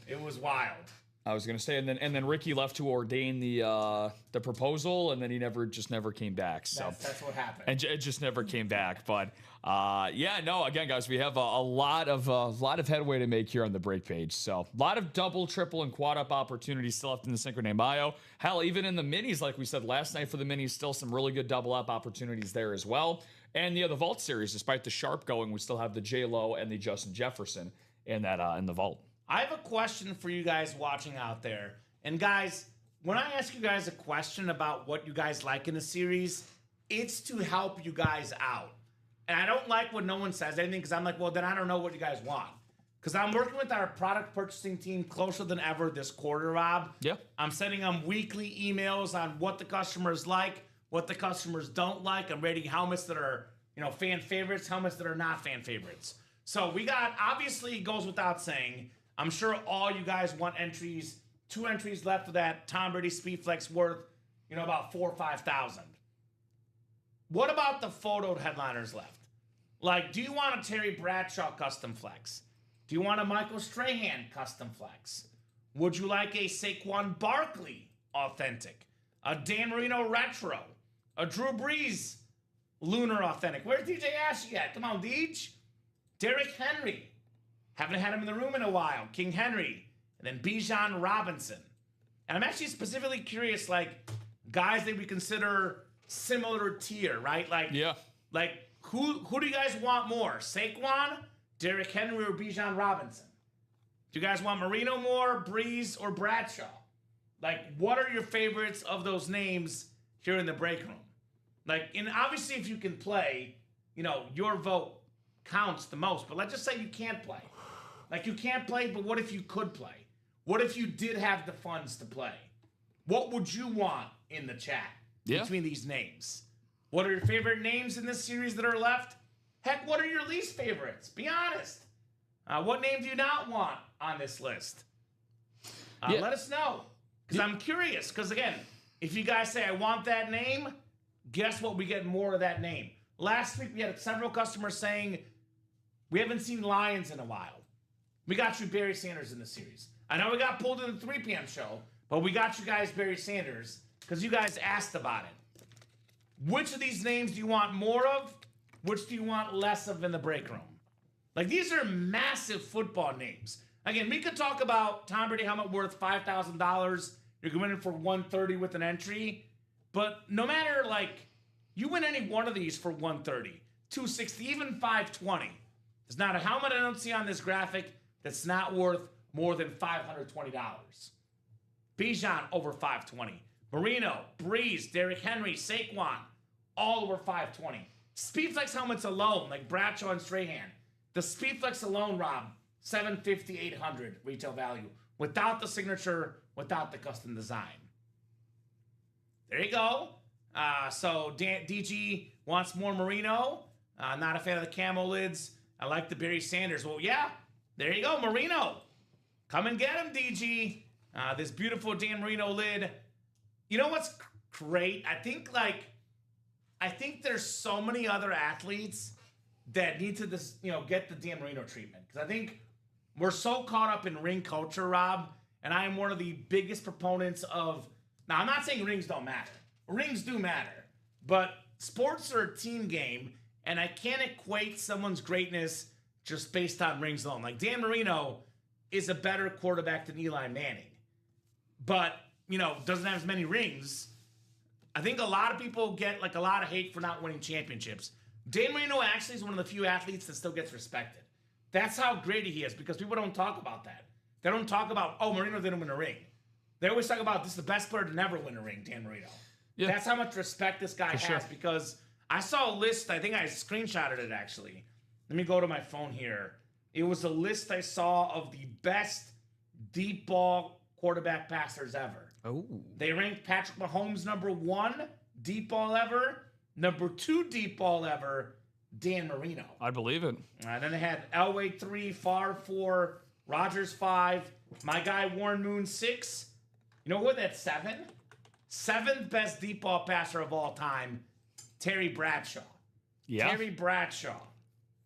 It was wild.
I was gonna say, and then Ricky left to ordain the proposal, and then he never came back. So
that's what happened.
And it just never came back. But yeah, no. Again, guys, we have a lot of headway to make here on the break page. So a lot of double, triple, and quad up opportunities still left in the Cinco de Mayo. Hell, even in the minis, like we said last night for the minis, still some really good double up opportunities there as well. And the Vault series, despite the sharp going, we still have the J-Lo and the Justin Jefferson in the Vault.
I have a question for you guys watching out there. And guys, when I ask you guys a question about what you guys like in the series, it's to help you guys out. And I don't like when no one says anything, because I'm like, well, then I don't know what you guys want. Because I'm working with our product purchasing team closer than ever this quarter, Rob.
Yeah.
I'm sending them weekly emails on what the customers like, what the customers don't like. I'm rating helmets that are, fan favorites, helmets that are not fan favorites. So we got, obviously, it goes without saying, I'm sure all you guys want entries. 2 entries left of that Tom Brady Speedflex worth, about $4,000 or $5,000. What about the photoed headliners left? Like, do you want a Terry Bradshaw custom flex? Do you want a Michael Strahan custom flex? Would you like a Saquon Barkley authentic? A Dan Marino retro? A Drew Brees lunar authentic? Where's DJ Ashley at? Come on, Deej. Derrick Henry. Haven't had him in the room in a while. King Henry. And then Bijan Robinson. And I'm actually specifically curious, like, guys that we consider similar tier, right? Like, who do you guys want more? Saquon, Derrick Henry, or Bijan Robinson? Do you guys want Marino more, Breeze, or Bradshaw? Like, what are your favorites of those names here in the break room? Like, and obviously if you can play, your vote counts the most. But let's just say you can't play. Like, you can't play, but what if you could play? What if you did have the funds to play? What would you want in the chat between these names? What are your favorite names in this series that are left? Heck, what are your least favorites? Be honest. What name do you not want on this list? Let us know. Because I'm curious. Because, again, if you guys say, I want that name, guess what? We get more of that name. Last week, we had several customers saying, we haven't seen Lions in a while. We got you Barry Sanders in the series. I know we got pulled in the 3 p.m. show, but we got you guys Barry Sanders because you guys asked about it. Which of these names do you want more of? Which do you want less of in the break room? Like, these are massive football names. Again, we could talk about Tom Brady helmet worth $5,000. You're going in for $130 with an entry. But no matter, like, you win any one of these for $130, $260, even $520. There's not a helmet I don't see on this graphic that's not worth more than $520. Bijan over $520. Marino, Breeze, Derrick Henry, Saquon, all over $520. Speedflex helmets alone, like Bradshaw and Strahan. The Speedflex alone, Rob, $750, $800 retail value. Without the signature, without the custom design. There you go. So DG wants more Marino. Not a fan of the camo lids. I like the Barry Sanders. Well, yeah, there you go, Marino. Come and get him, DG. This beautiful Dan Marino lid. You know what's great? I think there's so many other athletes that need to get the Dan Marino treatment. Because I think we're so caught up in ring culture, Rob, and I am one of the biggest proponents of... Now, I'm not saying rings don't matter. Rings do matter. But sports are a team game, and I can't equate someone's greatness just based on rings alone. Like, Dan Marino is a better quarterback than Eli Manning. But, doesn't have as many rings. I think a lot of people get, a lot of hate for not winning championships. Dan Marino actually is one of the few athletes that still gets respected. That's how great he is, because people don't talk about that. They don't talk about, Marino didn't win a ring. They always talk about, this is the best player to never win a ring, Dan Marino. Yeah. That's how much respect this guy has, because I saw a list, I think I screenshotted it, actually. Let me go to my phone here. It was a list I saw of the best deep ball quarterback passers ever.
Oh.
They ranked Patrick Mahomes number 1 deep ball ever, number 2 deep ball ever, Dan Marino.
I believe it.
Then they had Elway 3, Favre 4, Rodgers 5, my guy Warren Moon 6. You know what? That's 7. 7th best deep ball passer of all time, Terry Bradshaw.
Yeah.
Terry Bradshaw.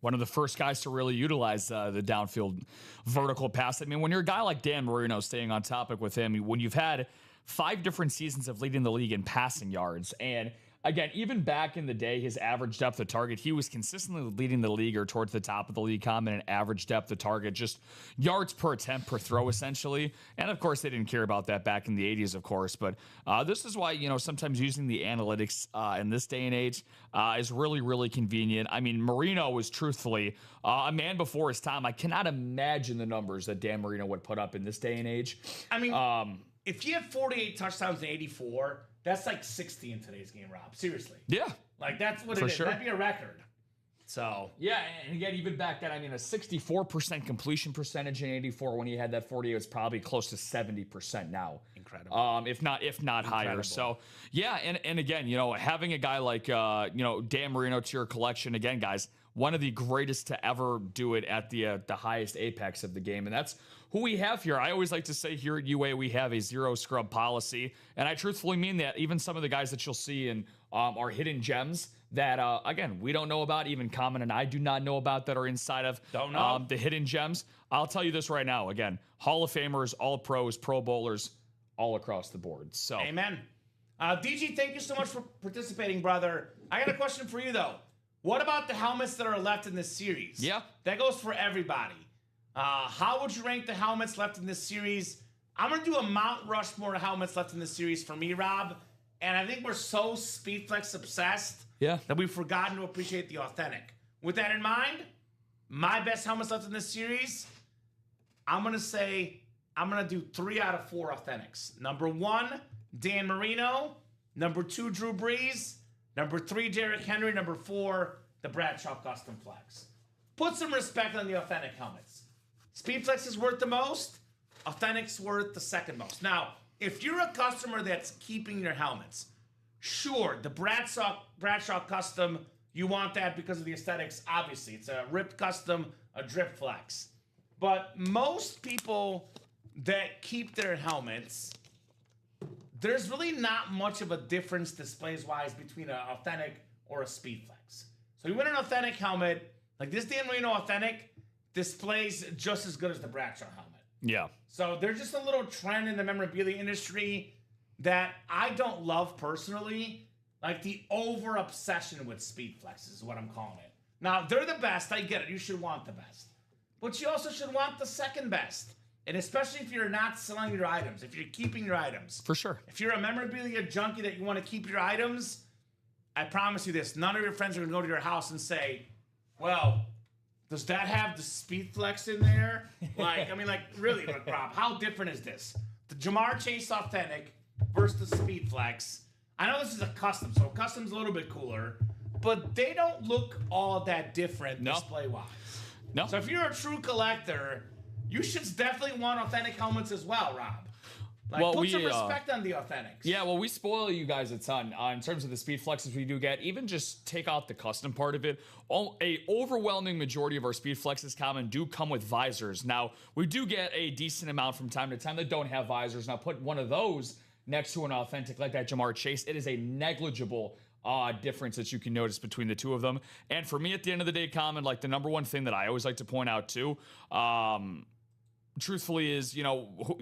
One of the first guys to really utilize the downfield vertical pass. I mean, when you're a guy like Dan Marino, staying on topic with him, when you've had 5 different seasons of leading the league in passing yards, and again, even back in the day, his average depth of target, he was consistently leading the league or towards the top of the league, Kamen, in average depth of target, just yards per attempt per throw, essentially. And of course, they didn't care about that back in the 80s, of course. But this is why, sometimes using the analytics in this day and age is really, really convenient. I mean, Marino was truthfully a man before his time. I cannot imagine the numbers that Dan Marino would put up in this day and age.
I mean, if he had 48 touchdowns in 84, that's like 60 in today's game, Rob. Seriously.
Yeah.
That's what it is.
Sure.
That'd be a record. So.
Yeah, and again, even back then, I mean, a 64% completion percentage in 84 when he had that 48 was probably close to 70% now.
Incredible.
If not higher. So, yeah, and again, having a guy like, Dan Marino to your collection, again, guys, one of the greatest to ever do it at the highest apex of the game. And that's who we have here. I always like to say here at UA, we have a zero scrub policy. And I truthfully mean that. Even some of the guys that you'll see in our hidden gems that, again, we don't know about, even Kamen and I do not know about, that are inside of the hidden gems. I'll tell you this right now. Again, Hall of Famers, all pros, Pro Bowlers, all across the board. So,
amen. DG, thank you so much for participating, brother. I got a question for you, though. What about the helmets that are left in this series?
Yeah.
That goes for everybody. How would you rank the helmets left in this series? I'm going to do a Mount Rushmore of helmets left in this series for me, Rob. And I think we're so Speedflex obsessed that we've forgotten to appreciate the authentic. With that in mind, my best helmets left in this series, I'm going to do 3 out of 4 authentics. Number 1, Dan Marino. Number 2, Drew Brees. Number 3, Derrick Henry. Number 4, the Bradshaw Custom Flex. Put some respect on the authentic helmets. Speedflex is worth the most. Authentic's worth the second most. Now, if you're a customer that's keeping your helmets, sure, the Bradshaw Custom, you want that because of the aesthetics. Obviously, it's a ripped custom, a drip flex. But most people that keep their helmets, there's really not much of a difference displays-wise between an authentic or a Speedflex. So you win an authentic helmet, like this Dan Marino authentic, displays just as good as the Bradshaw helmet.
Yeah.
So there's just a little trend in the memorabilia industry that I don't love personally, like the over-obsession with Speedflexes is what I'm calling it. Now, they're the best. I get it. You should want the best. But you also should want the second best. And especially if you're not selling your items, if you're keeping your items.
For sure.
If you're a memorabilia junkie that you want to keep your items, I promise you this, none of your friends are going to go to your house and say, well, does that have the Speedflex in there? Really, Rob, how different is this? The Jamar Chase Authentic versus the Speedflex. I know this is a custom, so custom's a little bit cooler, but they don't look all that different display-wise.
No.
So if you're a true collector, you should definitely want authentic helmets as well, Rob. Like, put some respect on the Authentics.
Yeah, well, we spoil you guys a ton in terms of the speed flexes we do get. Even just take out the custom part of it. A overwhelming majority of our speed flexes common do come with visors. Now, we do get a decent amount from time to time that don't have visors. Now, put one of those next to an authentic like that Jamar Chase. It is a negligible difference that you can notice between the two of them. And for me, at the end of the day, common, like the number one thing that I always like to point out too, truthfully is,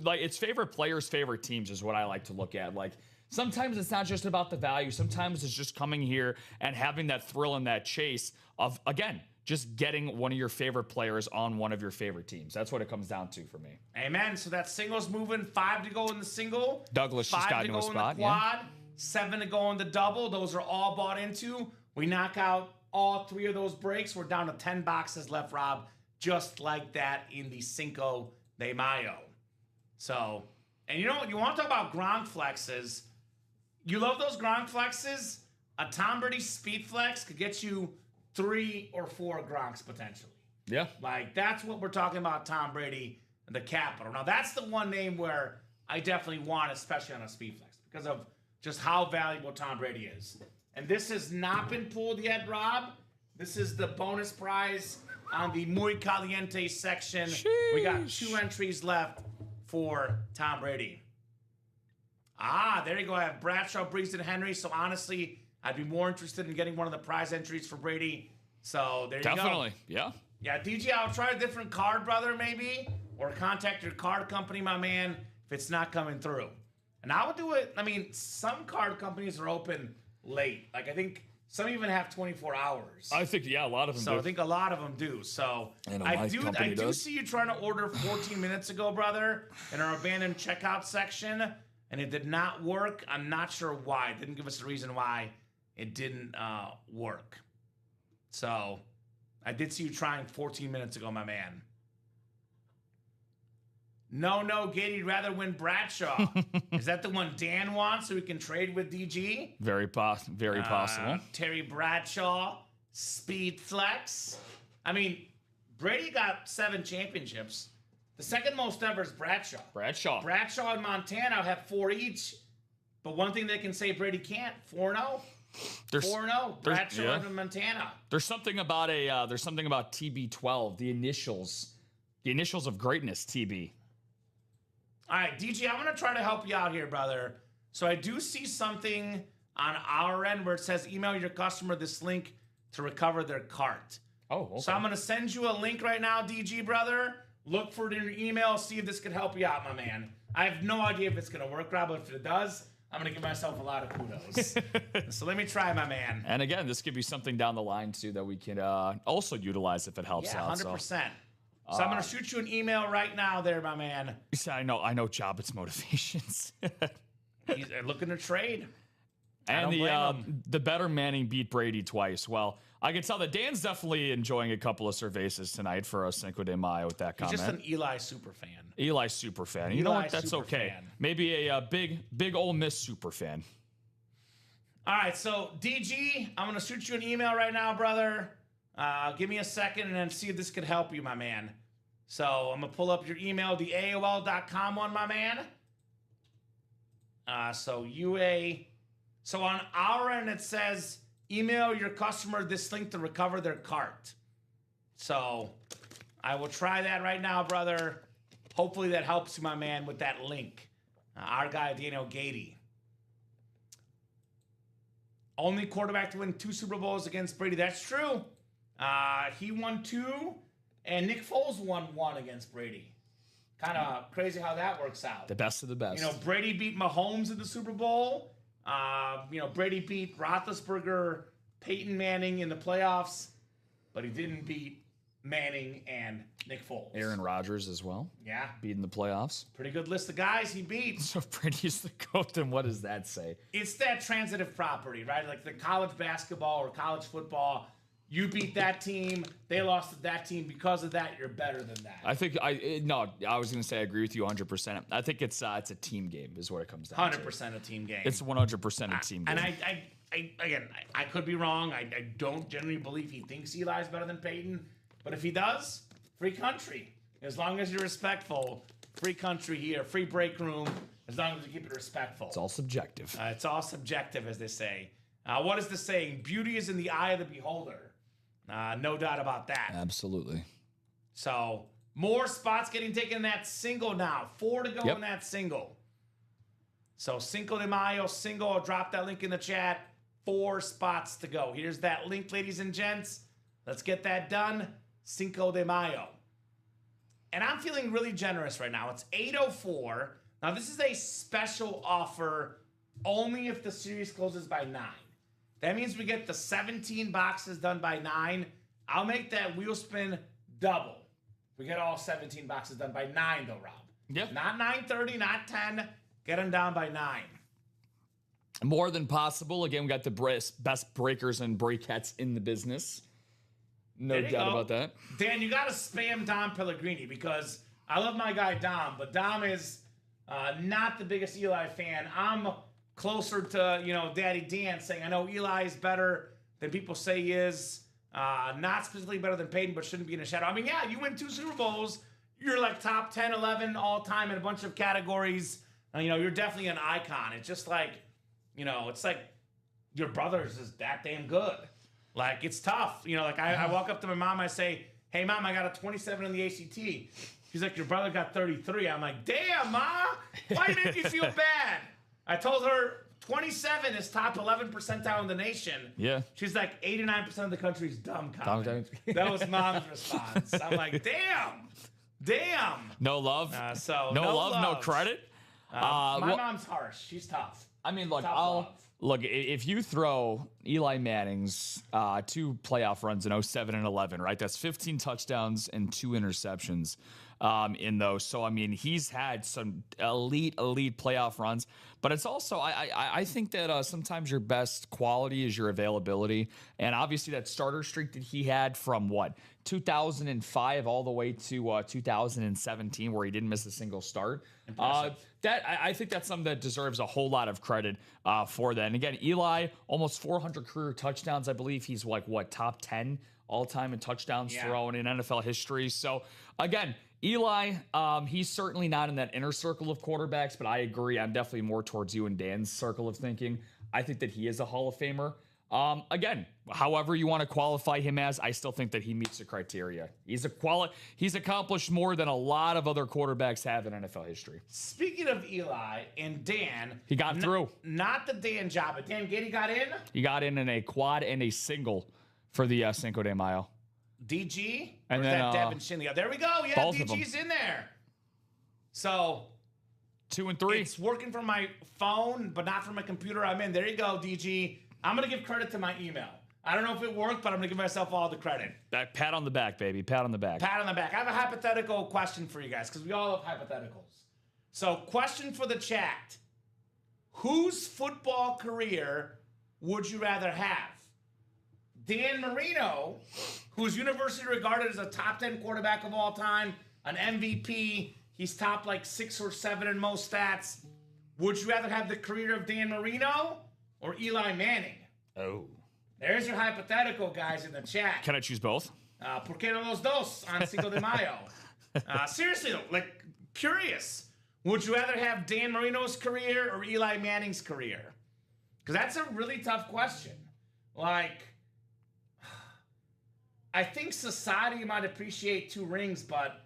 like it's favorite players, favorite teams is what I like to look at. Like sometimes it's not just about the value. Sometimes it's just coming here and having that thrill and that chase of, again, just getting one of your favorite players on one of your favorite teams. That's what it comes down to for me.
Amen. So that single's moving. 5 to go in the single.
Douglas just got into a spot.
5 to go in the quad. 7 to go in the double. Those are all bought into. We knock out all 3 of those breaks. We're down to 10 boxes left, Rob. Just like that in the Cinco de Mayo. So, and you know what? You want to talk about Gronk flexes. You love those Gronk flexes? A Tom Brady speed flex could get you 3 or 4 Gronks potentially.
Yeah.
Like, that's what we're talking about, Tom Brady, the capital. Now, that's the one name where I definitely want, especially on a speed flex, because of just how valuable Tom Brady is. And this has not been pulled yet, Rob. This is the bonus prize on the Muy Caliente section.
Sheesh.
We got 2 entries left for Tom Brady. There you go. I have Bradshaw, Brees, and Henry. So, honestly, I'd be more interested in getting one of the prize entries for Brady. So, there you go.
Definitely, yeah.
Yeah, DJ, I'll try a different card, brother, maybe. Or contact your card company, my man, if it's not coming through. And I would do it. I mean, some card companies are open late. Like, I think some even have 24 hours.
I think, yeah, a lot of them do.
So I think a lot of them do. So I do see you trying to order 14 minutes ago, brother, in our abandoned checkout section, and it did not work. I'm not sure why. It didn't give us a reason why it didn't work. So I did see you trying 14 minutes ago, my man. No, Gady, rather win Bradshaw. Is that the one Dan wants so we can trade with DG?
Very possible.
Terry Bradshaw, speed flex. I mean, Brady got 7 championships. The second most ever is Bradshaw. Bradshaw and Montana have 4 each. But one thing they can say Brady can't, 4-0. 4-0. Bradshaw and Montana.
There's something about TB12, the initials of greatness, TB.
All right, DG, I'm going to try to help you out here, brother. So I do see something on our end where it says email your customer this link to recover their cart.
Oh, okay.
So I'm going to send you a link right now, DG, brother. Look for it in your email. See if this can help you out, my man. I have no idea if it's going to work, Rob, but if it does, I'm going to give myself a lot of kudos. So let me try, my man.
And again, this could be something down the line, too, that we can also utilize if it helps out.
100%. So I'm going to shoot you an email right now there, my man.
I know Jobbitt's motivations.
He's looking to trade.
And the better Manning beat Brady twice. Well, I can tell that Dan's definitely enjoying a couple of cervezas tonight for a Cinco de Mayo with that comment.
He's just an Eli superfan.
Eli superfan. You know what? That's okay. Fan. Maybe a big Ole Miss superfan.
All right, so DG, I'm going to shoot you an email right now, brother. Give me a second and then see if this could help you, my man. So I'm going to pull up your email, the AOL.com one, my man. So on our end, it says, email your customer this link to recover their cart. So I will try that right now, brother. Hopefully that helps you, my man, with that link. Our guy, Daniel Gady. Only quarterback to win 2 Super Bowls against Brady. That's true. He won 2, and Nick Foles won 1 against Brady. Kind of crazy how that works out.
The best of the best.
Brady beat Mahomes in the Super Bowl. Brady beat Roethlisberger, Peyton Manning in the playoffs, but he didn't beat Manning and Nick Foles.
Aaron Rodgers as well.
Yeah.
Beating the playoffs.
Pretty good list of guys he beat.
So Brady's the GOAT, then what does that say?
It's that transitive property, right? Like the college basketball or college football. You beat that team. They lost to that team. Because of that, you're better than that.
I think I was going to say I agree with you 100%. I think it's a team game is what it comes down to.
100% a team game.
It's 100% a team game.
And I could be wrong. I don't generally believe he thinks Eli's better than Peyton. But if he does, free country. As long as you're respectful, free country here, free break room. as long as we keep it respectful.
It's all subjective.
It's all subjective, as they say. What is the saying? Beauty is in the eye of the beholder. No doubt about that.
Absolutely.
So, more spots getting taken in that single now. 4 to go in that single. So, Cinco de Mayo single. I'll drop that link in the chat. 4 spots to go. Here's that link, ladies and gents. Let's get that done. Cinco de Mayo. And I'm feeling really generous right now. It's 8:04. Now, this is a special offer only if the series closes by 9. That means we get the 17 boxes done by 9. I'll make that wheel spin double. We get all 17 boxes done by 9, though, Rob.
Yep.
Not 9:30, not 10. Get them down by 9.
More than possible. Again, we got the best breakers and breakettes in the business. No doubt about that.
Dan, you got to spam Dom Pellegrini because I love my guy Dom, but Dom is not the biggest Eli fan. I'm closer to, Daddy Dan saying, I know Eli is better than people say he is. Not specifically better than Peyton, but shouldn't be in a shadow. I mean, yeah, you win 2 Super Bowls. You're like top 10, 11 all time in a bunch of categories. You're definitely an icon. It's just like, it's like your brother's is that damn good. Like, it's tough. I walk up to my mom, I say, hey, Mom, I got a 27 in the ACT. She's like, your brother got 33. I'm like, damn, Ma, why do you make me feel bad? I told her 27 is top 11 percentile in the nation.
Yeah.
She's like, 89% of the country's dumb. That was Mom's response. I'm like, damn.
No love. No love, no credit.
My mom's harsh. She's tough.
I mean, look,
Tough
look, if you throw Eli Manning's 2 playoff runs in 07 and 11, right? That's 15 touchdowns and 2 interceptions in those. So, I mean, he's had some elite playoff runs. But it's also, I think that sometimes your best quality is your availability. And obviously that starter streak that he had from 2005 all the way to 2017, where he didn't miss a single start. I think that's something that deserves a whole lot of credit for that. And again, Eli, almost 400 career touchdowns. I believe he's top 10 all time in touchdowns thrown in NFL history. So again, Eli, he's certainly not in that inner circle of quarterbacks, but I agree. I'm definitely more towards you and Dan's circle of thinking. I think that he is a Hall of Famer. Again, however you want to qualify him as, I still think that he meets the criteria. He's accomplished more than a lot of other quarterbacks have in NFL history.
Speaking of Eli and Dan,
he got through.
Not the Dan job, but Dan Gady got in.
He got in a quad and a single for the Cinco de Mayo.
DG?
And
or
then,
is that Devin Shinley? There we go. Yeah, DG's in there. So
2 and 3.
It's working from my phone, but not from my computer. I'm in. There you go, DG. I'm going to give credit to my email. I don't know if it worked, but I'm going to give myself all the credit.
Pat on the back, baby. Pat on the back.
Pat on the back. I have a hypothetical question for you guys because we all have hypotheticals. So, question for the chat. Whose football career would you rather have? Dan Marino, who's universally regarded as a top 10 quarterback of all time, an MVP. He's top 6 or 7 in most stats. Would you rather have the career of Dan Marino or Eli Manning?
Oh.
There's your hypothetical, guys, in the chat.
Can I choose both?
¿Por qué no los dos on Cinco de Mayo? Seriously, though, curious. Would you rather have Dan Marino's career or Eli Manning's career? Because that's a really tough question. I think society might appreciate 2 rings, but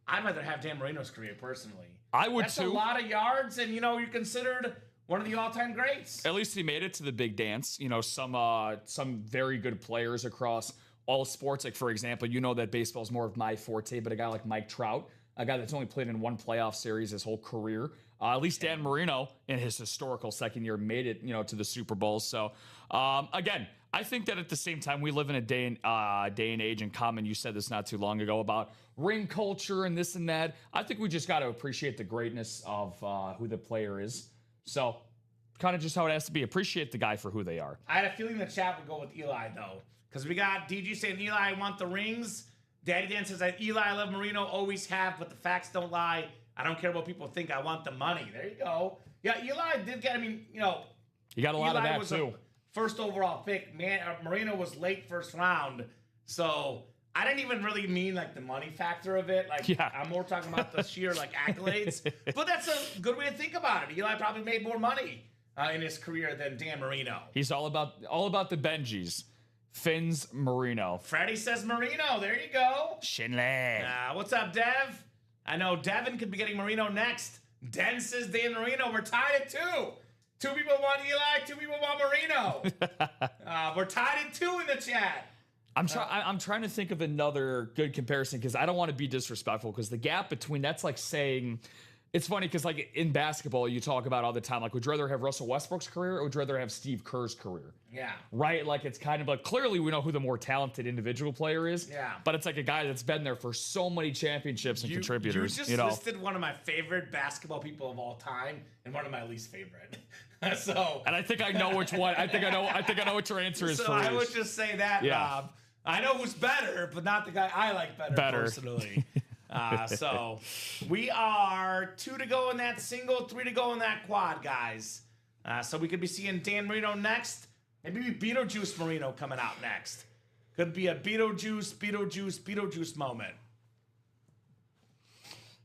I'd rather have Dan Marino's career personally.
I would
That's
too.
a lot of yards, and you're considered one of the all-time greats.
At least he made it to the big dance. Some very good players across all sports. Like, for example, that baseball is more of my forte, but a guy like Mike Trout, a guy that's only played in 1 playoff series his whole career. At least Dan Marino, in his historical second year, made it, to the Super Bowl. So, again, I think that at the same time, we live in a day and age, and Kamen, you said this not too long ago about ring culture and this and that. I think we just got to appreciate the greatness of who the player is. So, kind of just how it has to be. Appreciate the guy for who they are.
I had a feeling the chat would go with Eli, though. Because we got DG saying, Eli, I want the rings. Daddy Dan says, Eli, I love Marino, always have, but the facts don't lie. I don't care what people think. I want the money. There you go. Yeah, Eli did get,
he got a lot of that, too.
First overall pick. Marino was late first round. So, I didn't even really mean like the money factor of it. Like, I'm more talking about the sheer like accolades. But that's a good way to think about it. Eli probably made more money in his career than Dan Marino.
He's all about the Benjis. Fins Marino.
Freddie says Marino. There you go.
Shinley.
What's up, Dev? I know Devin could be getting Marino next. Den says Dan Marino. We're tied at 2. 2 people want Eli. 2 people want Marino. We're tied at 2 in the chat.
I'm trying to think of another good comparison because I don't want to be disrespectful because the gap between that's like saying it's funny because like in basketball you talk about all the time like would you rather have Russell Westbrook's career or would you rather have Steve Kerr's career?
Yeah.
Right? Like it's kind of like clearly we know who the more talented individual player is.
Yeah.
But it's like a guy that's been there for so many championships and contributors.
You just listed one of my favorite basketball people of all time and one of my least favorite.
And I think I know which one. I think I know what your answer is.
So
for
I would just say that, Rob. I know who's better, but not the guy I like better. Personally. So we are 2 to go in that single, 3 to go in that quad, guys. So we could be seeing Dan Marino next. Maybe Beetlejuice Marino coming out next. Could be a Beetlejuice moment.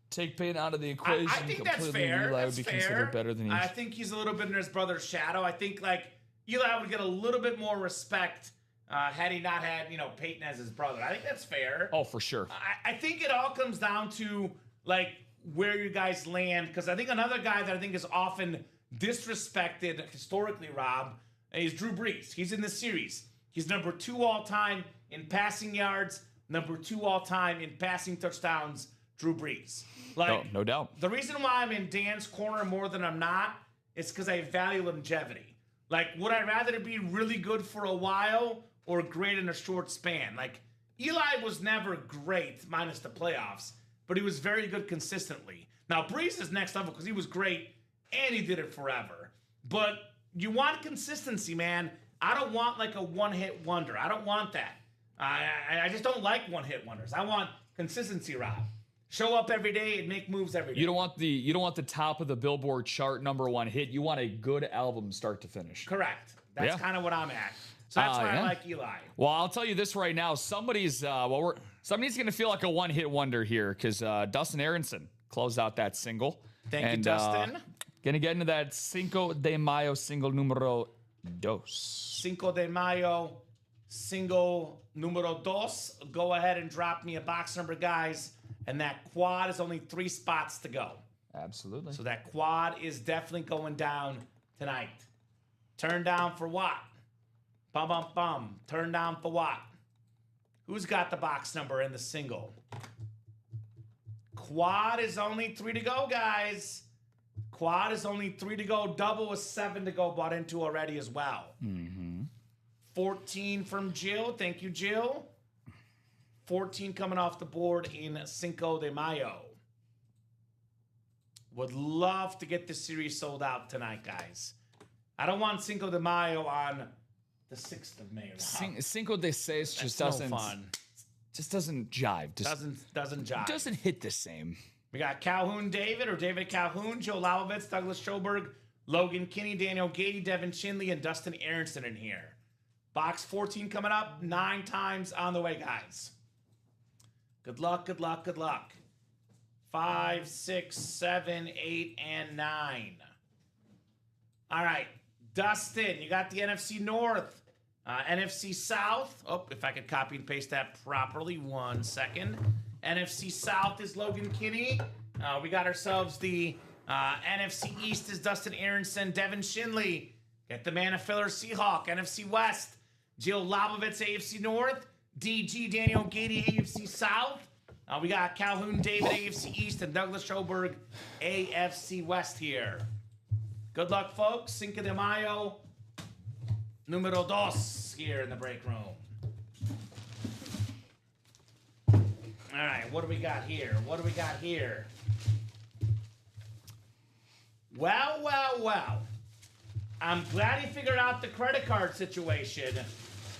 Take Payne out of the equation.
I think that's fair.
Eli would be considered better than
I think he's a little bit in his brother's shadow. I think like Eli would get a little bit more respect had he not had, Peyton as his brother. I think that's fair.
Oh, for sure.
I think it all comes down to, like, where you guys land. Because I think another guy that I think is often disrespected historically, Rob, is Drew Brees. He's in this series. He's number 2 all-time in passing yards, number 2 all-time in passing touchdowns, Drew Brees. Like,
no doubt.
The reason why I'm in Dan's corner more than I'm not is because I value longevity. Like, would I rather be really good for a while or great in a short span? Like, Eli was never great, minus the playoffs, but he was very good consistently. Now, Brees is next level because he was great and he did it forever. But you want consistency, man. I don't want like a one-hit wonder. I don't want that. I just don't like one-hit wonders. I want consistency, Rob. Show up every day and make moves every day.
You don't want the top of the Billboard chart #1 hit. You want a good album start to finish.
Correct. That's kind of what I'm at. So that's why I like Eli.
Well, I'll tell you this right now. Somebody's going to feel like a one-hit wonder here because Dustin Aronson closed out that single.
Thank you, Dustin.
Gonna get into that Cinco de Mayo single numero dos.
Cinco de Mayo single numero dos. Go ahead and drop me a box number, guys. And that quad is only 3 spots to go.
Absolutely.
So that quad is definitely going down tonight. Turn down for what? Bum, bum, bum. Turn down for what? Who's got the box number in the single? Quad is only 3 to go, guys. Quad is only 3 to go. Double is 7 to go, bought into already as well. 14 from Jill. Thank you, Jill. 14 coming off the board in Cinco de Mayo. Would love to get this series sold out tonight, guys. I don't want Cinco de Mayo on the 6th of May.
Cinco de Seis just doesn't fun. Just doesn't jive.
Doesn't jive.
Doesn't hit the same.
We got Calhoun David or David Calhoun, Joe Lalowitz, Douglas Schoberg, Logan Kinney, Daniel Gady, Devin Shinley, and Dustin Aronson in here. Box 14 coming up 9 times on the way, guys. Good luck, good luck, good luck. 5, 6, 7, 8, and 9. All right, Dustin, you got the NFC North. NFC South. Oh, if I could copy and paste that properly. 1 second. NFC South is Logan Kinney. We got ourselves the NFC East is Dustin Aronson, Devin Shinley. Get the man of filler Seahawk. NFC West, Jill Lobovitz, AFC North. DG Daniel Gady, AFC South. We got Calhoun David, AFC East, and Douglas Schoberg, AFC West here. Good luck, folks. Cinco de Mayo, numero dos here in the break room. All right, what do we got here? What do we got here? Well, well, well. I'm glad he figured out the credit card situation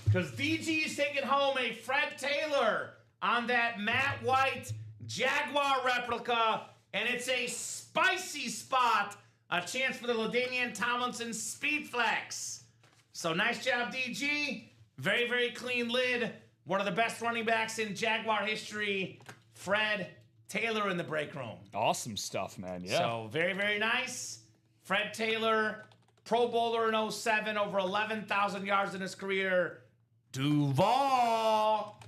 because DG is taking home a Fred Taylor on that Matt White Jaguar replica, and it's a spicy spot. A chance for the LaDainian Tomlinson Speed Flex. So nice job, DG. Very, very clean lid. one of the best running backs in Jaguar history, Fred Taylor in the break room.
Awesome stuff, man. Yeah.
So very, very nice. Fred Taylor, Pro Bowler in 07, over 11,000 yards in his career. Duval.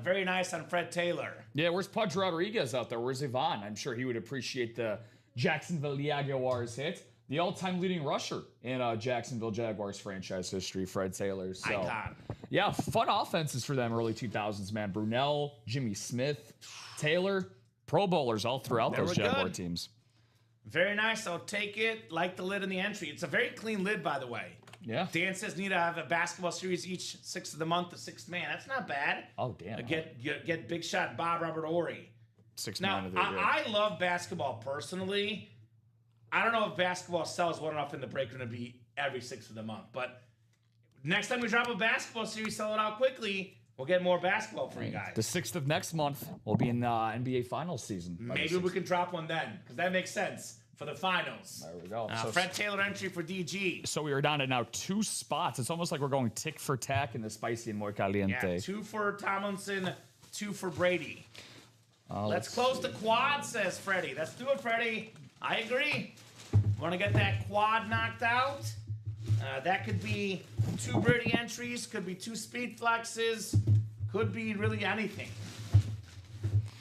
Very nice on Fred Taylor.
Yeah, where's Pudge Rodriguez out there? Where's Ivan? I'm sure he would appreciate the Jacksonville Jaguars hit. The all-time leading rusher in Jacksonville Jaguars franchise history, Fred Taylor. So,
Icon.
yeah, fun offenses for them early 2000s, man. Brunell, Jimmy Smith, Taylor, Pro Bowlers all throughout those Jaguar teams.
Very nice. I'll take it. Like the lid in the entry. It's a very clean lid, by the way.
Yeah.
Dan says need to have a basketball series each 6th of the month, the 6th man. That's not bad.
Oh, damn.
Get big shot Bob Robert Ory.
6
Now,
man of the
I love basketball personally. I don't know if basketball sells well enough in the break room to be every 6th of the month. But next time we drop a basketball series, sell it out quickly. We'll get more basketball for you guys.
The 6th of next month will be in NBA Finals season.
Maybe we can drop one then, because that makes sense for the finals.
There we go.
So Fred Taylor entry for DG.
So we are down to now 2 spots. It's almost like we're going tick for tack in the spicy and muy caliente.
Yeah, 2 for Tomlinson, 2 for Brady. Let's close the quad, says Freddie. Let's do it, Freddie. I agree. Want to get that quad knocked out? That could be 2 Brady entries, could be 2 speed flexes, could be really anything.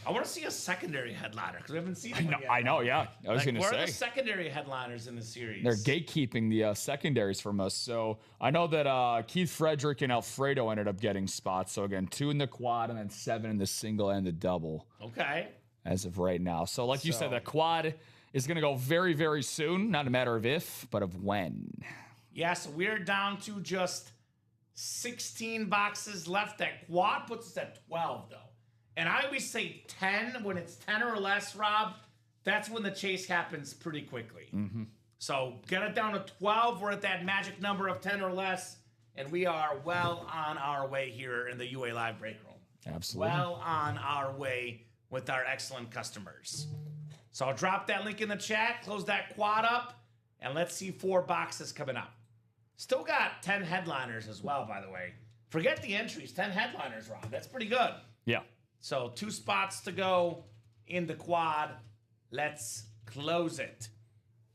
I want to see a secondary headliner because we haven't seen it yet.
I know, yeah. I was going to say.
Where are the secondary headliners in the series?
They're gatekeeping the secondaries from us. So I know that Keith Frederick and Alfredo ended up getting spots. So again, 2 in the quad and then 7 in the single and the double.
Okay.
As of right now. So like you said, the quad is going to go very, very soon. Not a matter of if, but of when.
Yeah, so we're down to just 16 boxes left. That quad puts us at 12, though. And I always say 10. When it's 10 or less, Rob, that's when the chase happens pretty quickly. Mm-hmm. So get it down to 12. We're at that magic number of 10 or less. And we are well on our way here in the UA Live break room.
Absolutely.
Well on our way with our excellent customers. So I'll drop that link in the chat, close that quad up, and let's see 4 boxes coming up. Still got 10 headliners as well, by the way. Forget the entries, 10 headliners, Rob. That's pretty good.
Yeah.
So 2 spots to go in the quad. Let's close it.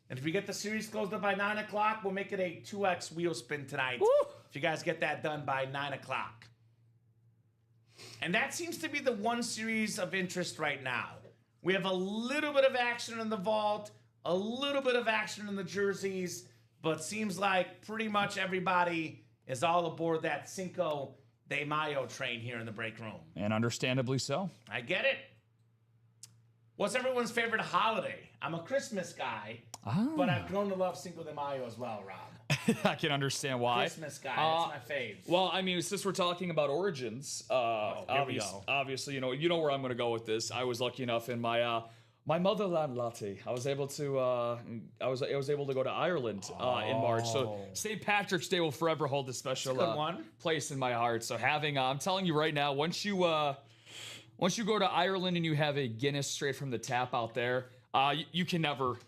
And if we get the series closed up by 9 o'clock, we'll make it a 2x wheel spin tonight.
Woo!
If you guys get that done by 9 o'clock. And that seems to be the one series of interest right now. We have a little bit of action in the vault, a little bit of action in the jerseys, but seems like pretty much everybody is all aboard that Cinco de Mayo train here in the break room.
And understandably so.
I get it. What's everyone's favorite holiday? I'm a Christmas guy, but I've grown to love Cinco de Mayo as well, Rob.
I can understand why.
Christmas guy, that's my fave.
Well, I mean, since we're talking about origins, obviously, you know where I'm going to go with this. I was lucky enough in my my motherland latte. I was able to I was able to go to Ireland in March. So St. Patrick's Day will forever hold a special place in my heart. So having I'm telling you right now, once you go to Ireland and you have a Guinness straight from the tap out there, you can never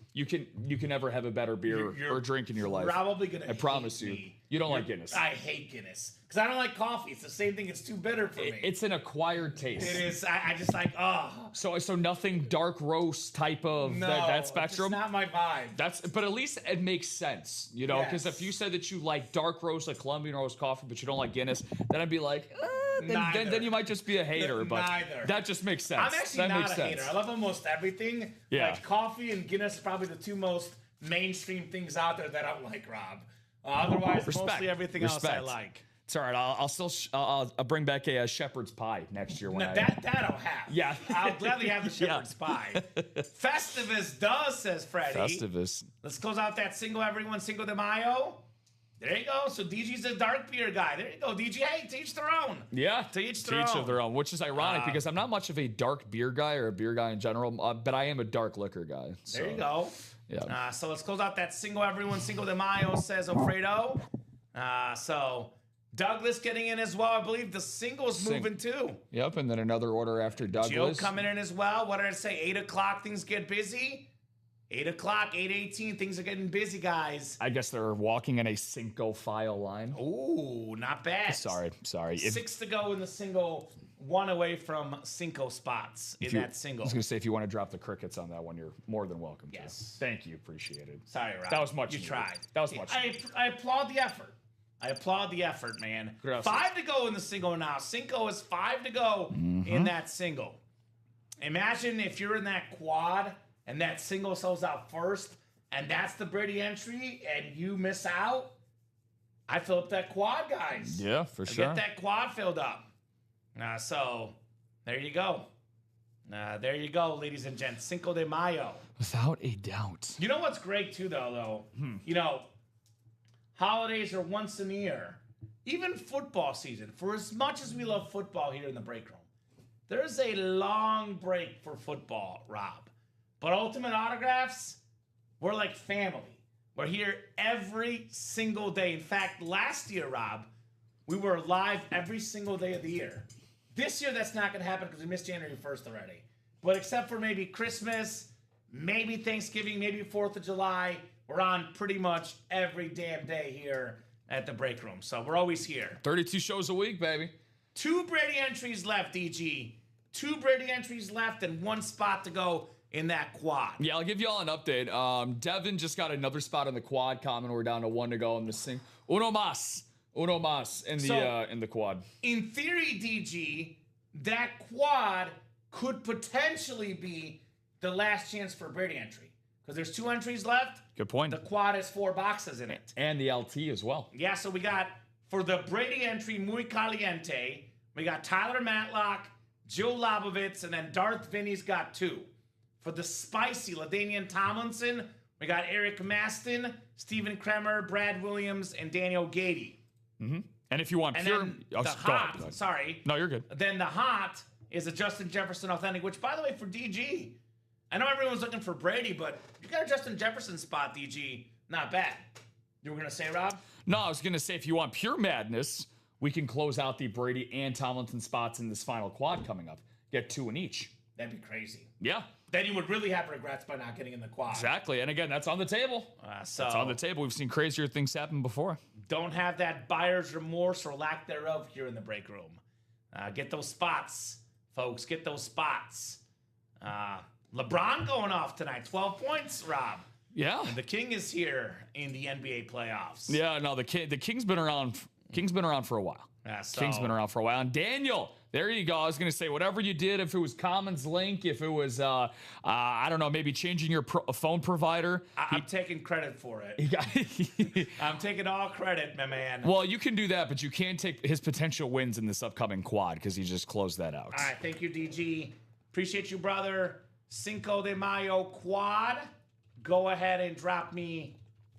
have a better beer or drink in your life.
Probably gonna.
I promise you. You don't like Guinness.
I hate Guinness because I don't like coffee. It's the same thing. It's too bitter for me.
It's an acquired taste.
It is. I just like
So nothing dark roast type of that spectrum.
It's not my vibe.
But at least it makes sense, you know. Because if you said that you like dark roast, like Colombian roast coffee, but you don't like Guinness, then I'd be like, then you might just be a hater. But that just makes sense.
I'm actually not a hater. I love almost everything.
Yeah.
Like coffee and Guinness are probably the 2 most mainstream things out there that I don't like, Rob. Otherwise, mostly everything else I like.
It's all right. I'll bring back a shepherd's pie next year.
That I'll have.
Yeah.
I'll gladly have the shepherd's pie. Festivus does, says Freddie.
Festivus.
Let's close out that single, everyone. Cinco de Mayo. There you go. So DG's a dark beer guy. There you go, DG. Hey, to each their own.
Yeah.
To each their
of their own, which is ironic because I'm not much of a dark beer guy or a beer guy in general, but I am a dark liquor guy. So.
There you go.
Yeah.
So let's close out that single, everyone. Cinco de Mayo, says Alfredo. So Douglas getting in as well. I believe the single's moving too.
Yep, and then another order after Douglas.
Joe coming in as well. What did I say? 8 o'clock, things get busy. 8 o'clock, 8:18. Things are getting busy, guys.
I guess they're walking in a single file line.
Ooh, not bad.
Sorry.
6 to go in the single, 1 away from Cinco spots in that single.
I was going to say, if you want to drop the crickets on that one, you're more than welcome to.
Yes.
Thank you. Appreciate it.
Sorry, Rob.
That was much
You
needed.
tried.
That was much
I applaud the effort. Man.
Gracias.
5 to go in the single now. Cinco is 5 to go in that single. Imagine if you're in that quad and that single sells out first, and that's the Brady entry, and you miss out. I fill up that quad, guys.
Yeah, for sure.
Get that quad filled up. So there you go. There you go, ladies and gents. Cinco de Mayo.
Without a doubt.
You know what's great too, though? You know, holidays are once in a year. Even football season. For as much as we love football here in the break room, there's a long break for football, Rob. But Ultimate Autographs, we're like family. We're here every single day. In fact, last year, Rob, we were live every single day of the year. This year, that's not going to happen because we missed January 1st already. But except for maybe Christmas, maybe Thanksgiving, maybe 4th of July, we're on pretty much every damn day here at the break room. So we're always here.
32 shows a week, baby.
2 Brady entries left, DG. 2 Brady entries left and 1 spot to go in that quad.
Yeah, I'll give you all an update. Devin just got another spot in the quad. Kamen, we're down to 1 to go in the sing. Uno más in the quad.
In theory, DG, that quad could potentially be the last chance for a Brady entry. Because there's 2 entries left.
Good point.
The quad has 4 boxes in it.
And the LT as well.
Yeah, so we got, for the Brady entry, Muy Caliente, we got Tyler Matlock, Joe Labovitz, and then Darth Vinny's got 2. For the spicy LaDainian Tomlinson, we got Eric Maston, Stephen Kremer, Brad Williams, and Daniel Gady.
Mm-hmm. And if you want
And
pure...
then the hot, sorry.
No, you're good.
Then the hot is a Justin Jefferson Authentic, which, by the way, for DG, I know everyone's looking for Brady, but you got a Justin Jefferson spot, DG. Not bad. You were going to say, Rob?
No, I was going to say, if you want pure madness, we can close out the Brady and Tomlinson spots in this final quad coming up. Get 2 in each.
That'd be crazy.
Yeah.
Then you would really have regrets by not getting in the quad.
Exactly. And again, that's on the table.
So
that's on the table. We've seen crazier things happen before.
Don't have that buyer's remorse or lack thereof here in the break room. Get those spots, folks. Get those spots. LeBron going off tonight. 12 points, Rob.
Yeah.
And the King is here in the NBA playoffs.
Yeah, no, the King's been around. King's been around for a while. King's been around for a while. And Daniel, there you go. I was going to say, whatever you did, if it was Kamen's link, if it was, I don't know, maybe changing your phone provider.
I'm taking credit for it. I'm taking all credit, my man.
Well, you can do that, but you can't take his potential wins in this upcoming quad because he just closed that out.
All right, thank you, DG. Appreciate you, brother. Cinco de Mayo quad. Go ahead and drop me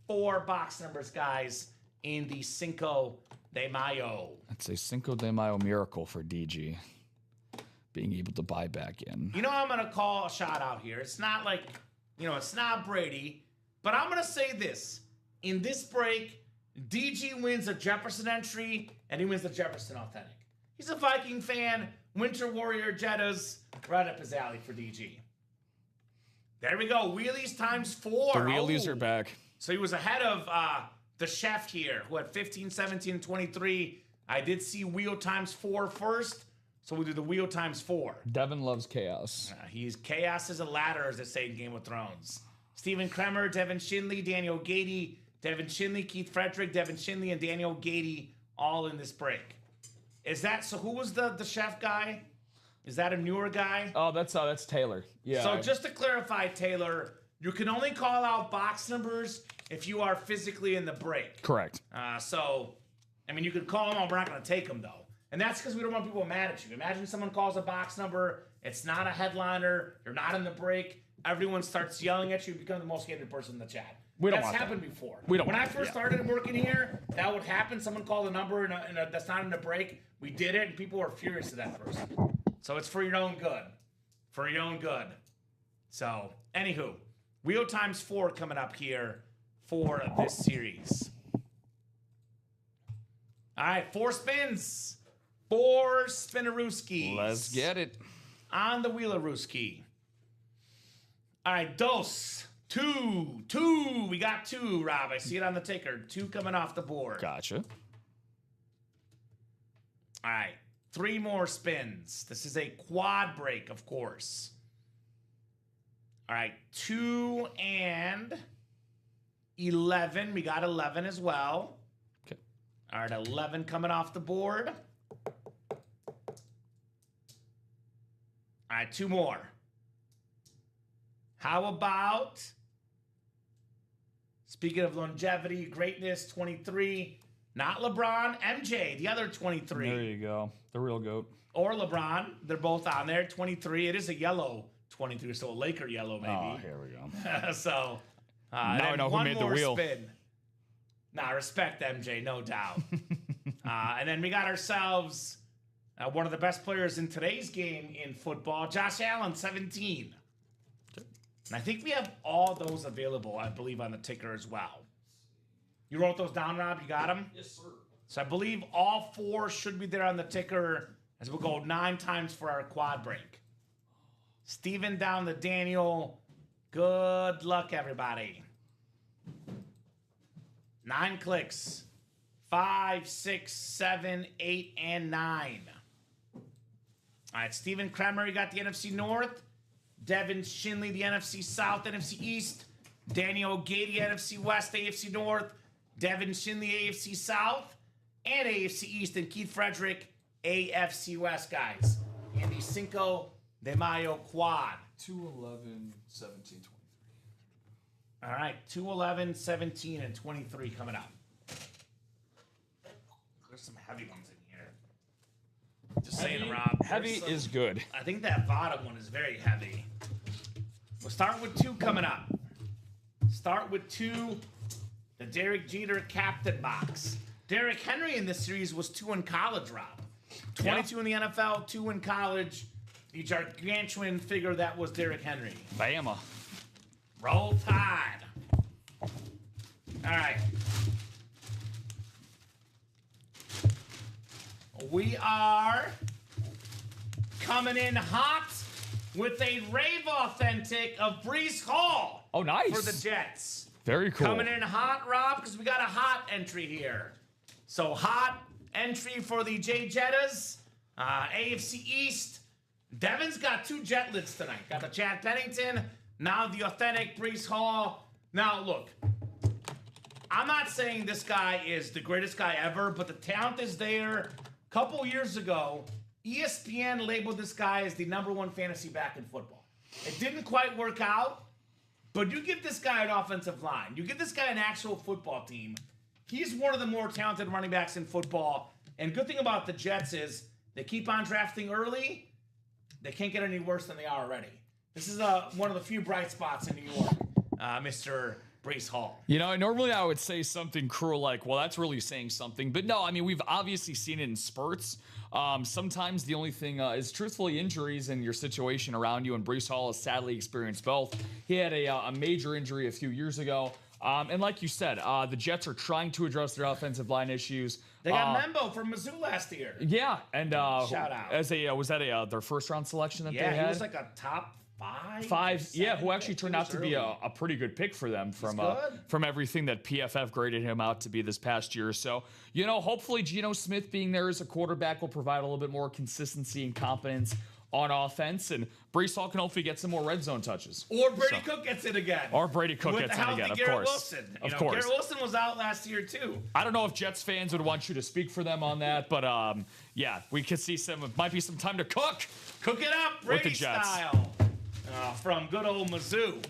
4 box numbers, guys, in the Cinco de Mayo.
That's a Cinco de Mayo miracle for DG. Being able to buy back in.
You know, I'm going to call a shot out here. It's not like, it's not Brady, but I'm going to say this. In this break, DG wins a Jefferson entry, and he wins the Jefferson Authentic. He's a Viking fan. Winter Warrior Jettas, right up his alley for DG. There we go. Wheelies times 4.
The wheelies are back.
So he was ahead of the chef here, who had 15, 17, 23. I did see wheel times 4 first, so we'll do the wheel times 4.
Devin loves chaos.
He's chaos is a ladder, as they say in Game of Thrones. Stephen Kremer, Devin Shinley, Daniel Gady, Devin Shinley, Keith Frederick, Devin Shinley, and Daniel Gady all in this break. Is that so? Who was the chef guy? Is that a newer guy?
Oh, that's Taylor. Yeah.
So just to clarify, Taylor, you can only call out box numbers if you are physically in the break.
Correct.
So, I mean, you could call them out. We're not going to take them, though. And that's because we don't want people mad at you. Imagine someone calls a box number. It's not a headliner. You're not in the break. Everyone starts yelling at you. You become the most hated person in the chat. That's happened before. When I first started working here, that would happen. Someone called a number that's not in the break. We did it, and people were furious at that person. So it's for your own good. For your own good. So, anywho, wheel times 4 coming up here for this series. All right, 4 spins. 4 spinnerooskies.
Let's get it.
On the Wheelerooski. All right, 2 Two. We got 2, Rob. I see it on the ticker. 2 coming off the board.
Gotcha.
All right. 3 more spins. This is a quad break, of course. All right. 2 and 11. We got 11 as well.
Okay.
All right. 11 coming off the board. All right. 2 more. How about, speaking of longevity, greatness, 23, not LeBron, MJ, the other 23.
There you go. The real GOAT.
Or LeBron. They're both on there. 23. It is a yellow 23, so a Laker yellow maybe.
Oh, here we go.
So,
now I know who made the wheel.
Spin. Nah, respect MJ, no doubt. And then we got ourselves one of the best players in today's game in football, Josh Allen, 17. And I think we have all those available, I believe, on the ticker as well. You wrote those down, Rob? You got them?
Yes, sir.
So I believe all 4 should be there on the ticker as we'll go 9 times for our quad break. Steven down to Daniel. Good luck, everybody. 9 clicks. 5, 6, 7, 8, and 9. All right, Steven Kramer, you got the NFC North. Devin Shinley, the NFC South, NFC East. Daniel Gady, NFC West, AFC North. Devin Shinley, AFC South, and AFC East. And Keith Frederick, AFC West, guys. In the Cinco de Mayo quad.
2-11, 17, 23.
All right, 2, 11, 17, and 23 coming up. There's some heavy ones in here. Just saying, Rob.
Heavy is good.
I think that bottom one is very heavy. We'll start with 2 coming up. Start with 2, the Derek Jeter captain box. Derrick Henry in this series was 2 in college, Rob. 22 in the NFL, 2 in college. The gargantuan figure that was Derrick Henry.
Bama.
Roll Tide. All right. We are coming in hot with a Rave Authentic of Breece Hall.
Oh, nice.
For the Jets.
Very cool.
Coming in hot, Rob, because we got a hot entry here. So hot entry for the J Jettas. AFC East. Devin's got 2 jet lids tonight. Got the Chad Pennington. Now the authentic Breece Hall. Now, look. I'm not saying this guy is the greatest guy ever, but the talent is there. A couple years ago, ESPN labeled this guy as the #1 fantasy back in football. It didn't quite work out, but you give this guy an offensive line. You give this guy an actual football team. He's one of the more talented running backs in football. And good thing about the Jets is they keep on drafting early. They can't get any worse than they are already. This is one of the few bright spots in New York, Mr. Breece Hall.
You know, normally I would say something cruel like, well, that's really saying something. But no, I mean, we've obviously seen it in spurts. Sometimes the only thing is truthfully injuries and your situation around you, and Breece Hall has sadly experienced both. He had a major injury a few years ago. And like you said, the Jets are trying to address their offensive line issues.
They got Membo from Mizzou last year.
Yeah, and
shout out.
As was that their first round selection that they had?
Yeah, he was like a top 5.
Yeah, who actually turned out to be a pretty good pick for them from everything that PFF graded him out to be this past year. So, you know, hopefully Geno Smith being there as a quarterback will provide a little bit more consistency and confidence on offense, and Breece Hall can hopefully get some more red zone touches.
Or Brady Cook gets it again.
Or Brady Cook gets it again, of course.
Wilson.
Of course.
Garrett Wilson was out last year, too.
I don't know if Jets fans would want you to speak for them on that, but yeah, we could see might be some time to cook.
Cook it up, Brady style. From good old Mizzou.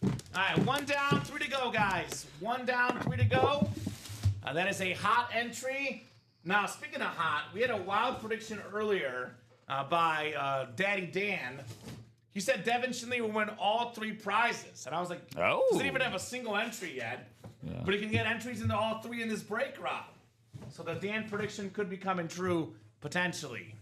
All right, 1 down, 3 to go, guys. 1 down, 3 to go. That is a hot entry. Now, speaking of hot, we had a wild prediction earlier by Daddy Dan. He said Devin Shinley will win all 3 prizes. And I was like, doesn't even have a single entry yet. Yeah. But he can get entries into all 3 in this break, Rob. So the Dan prediction could be coming true, potentially.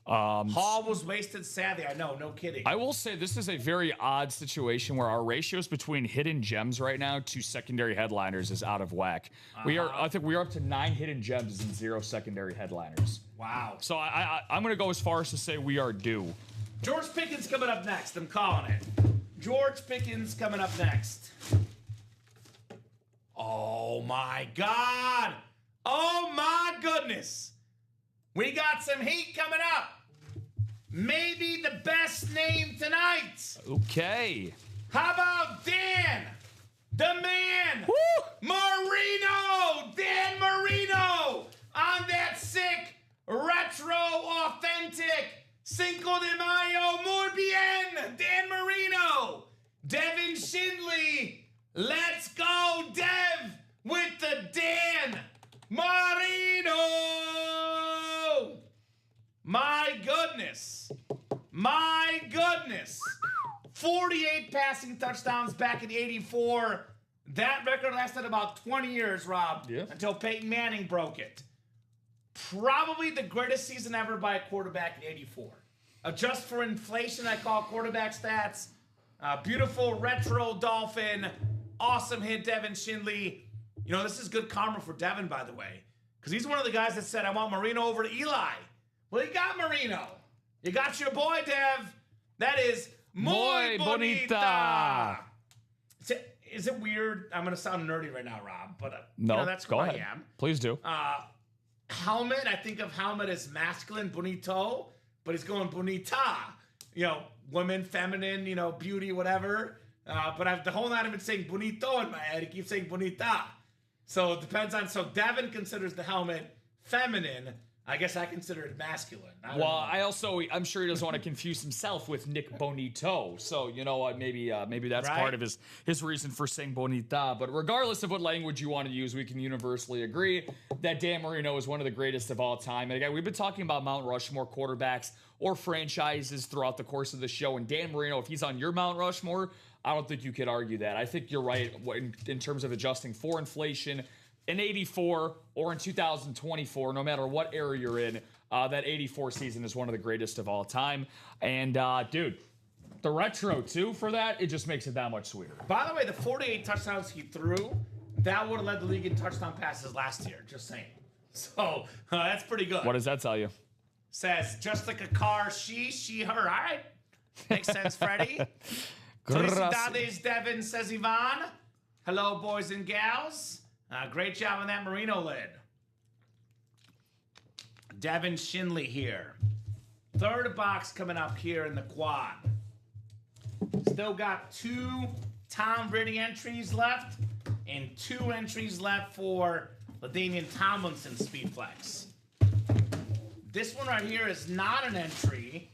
Hall was wasted, sadly. I know, no kidding.
I will say this is a very odd situation where our ratios between hidden gems right now to secondary headliners is out of whack. I think we are up to 9 hidden gems and 0 secondary headliners.
Wow.
So I'm going to go as far as to say we are due.
George Pickens coming up next. I'm calling it. George Pickens coming up next. Oh my God. Oh my goodness. We got some heat coming up. Maybe the best name tonight.
Okay.
How about Dan, the man, Marino, Dan Marino, on that sick, retro, authentic, Cinco de Mayo, muy bien, Dan Marino, Devin Schindley, let's go, Dev, with the Dan Marino. My goodness. My goodness. 48 passing touchdowns back in '84. That record lasted about 20 years, Rob, until Peyton Manning broke it. Probably the greatest season ever by a quarterback in '84. Adjust for inflation, I call quarterback stats. Beautiful retro Dolphin. Awesome hit, Devin Schindley. You know, this is good karma for Devin, by the way, because he's one of the guys that said, I want Marino over to Eli. Well, you got Marino. You got your boy, Dev. That is muy bonita. Is it weird? I'm going to sound nerdy right now, Rob, but
no,
you know, that's who I am.
Please do.
Helmet, I think of helmet as masculine, bonito, but he's going bonita. You know, women, feminine, you know, beauty, whatever. But the whole night I've been saying bonito in my head. He keeps saying bonita. So it depends on, so Devin considers the helmet feminine. I guess I consider it masculine. I'm sure he doesn't want to confuse himself with Nick Bonito. So, you know what, maybe that's part of his reason for saying bonita. But regardless of what language you want to use, we can universally agree that Dan Marino is one of the greatest of all time. And again, we've been talking about Mount Rushmore quarterbacks or franchises throughout the course of the show. And Dan Marino, if he's on your Mount Rushmore, I don't think you could argue that. I think you're right in terms of adjusting for inflation. In '84 or in 2024, no matter what era you're in, that '84 season is one of the greatest of all time. And, dude, the retro, too, for that, it just makes it that much sweeter. By the way, the 48 touchdowns he threw, that would have led the league in touchdown passes last year, just saying. So, that's pretty good.
What does that tell you?
Says, just like a car, she, her. All right. Makes sense, Freddie. Felicidades, Devin, says Ivan. Hello, boys and gals. Great job on that Marino lid. Devin Schindley here. Third box coming up here in the quad. Still got 2 Tom Brady entries left and 2 entries left for LaDainian Tomlinson Speedflex. This one right here is not an entry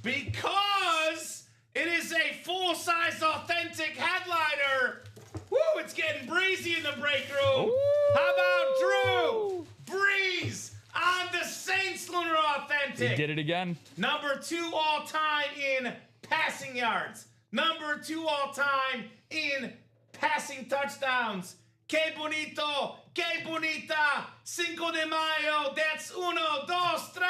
because it is a full-size authentic headliner. Woo, it's getting breezy in the break room. Ooh. How about Drew Brees on the Saints Lunar Authentic?
He did it again.
Number 2 all-time in passing yards. Number 2 all-time in passing touchdowns. Que bonito, que bonita, Cinco de Mayo. That's 1, 2, 3.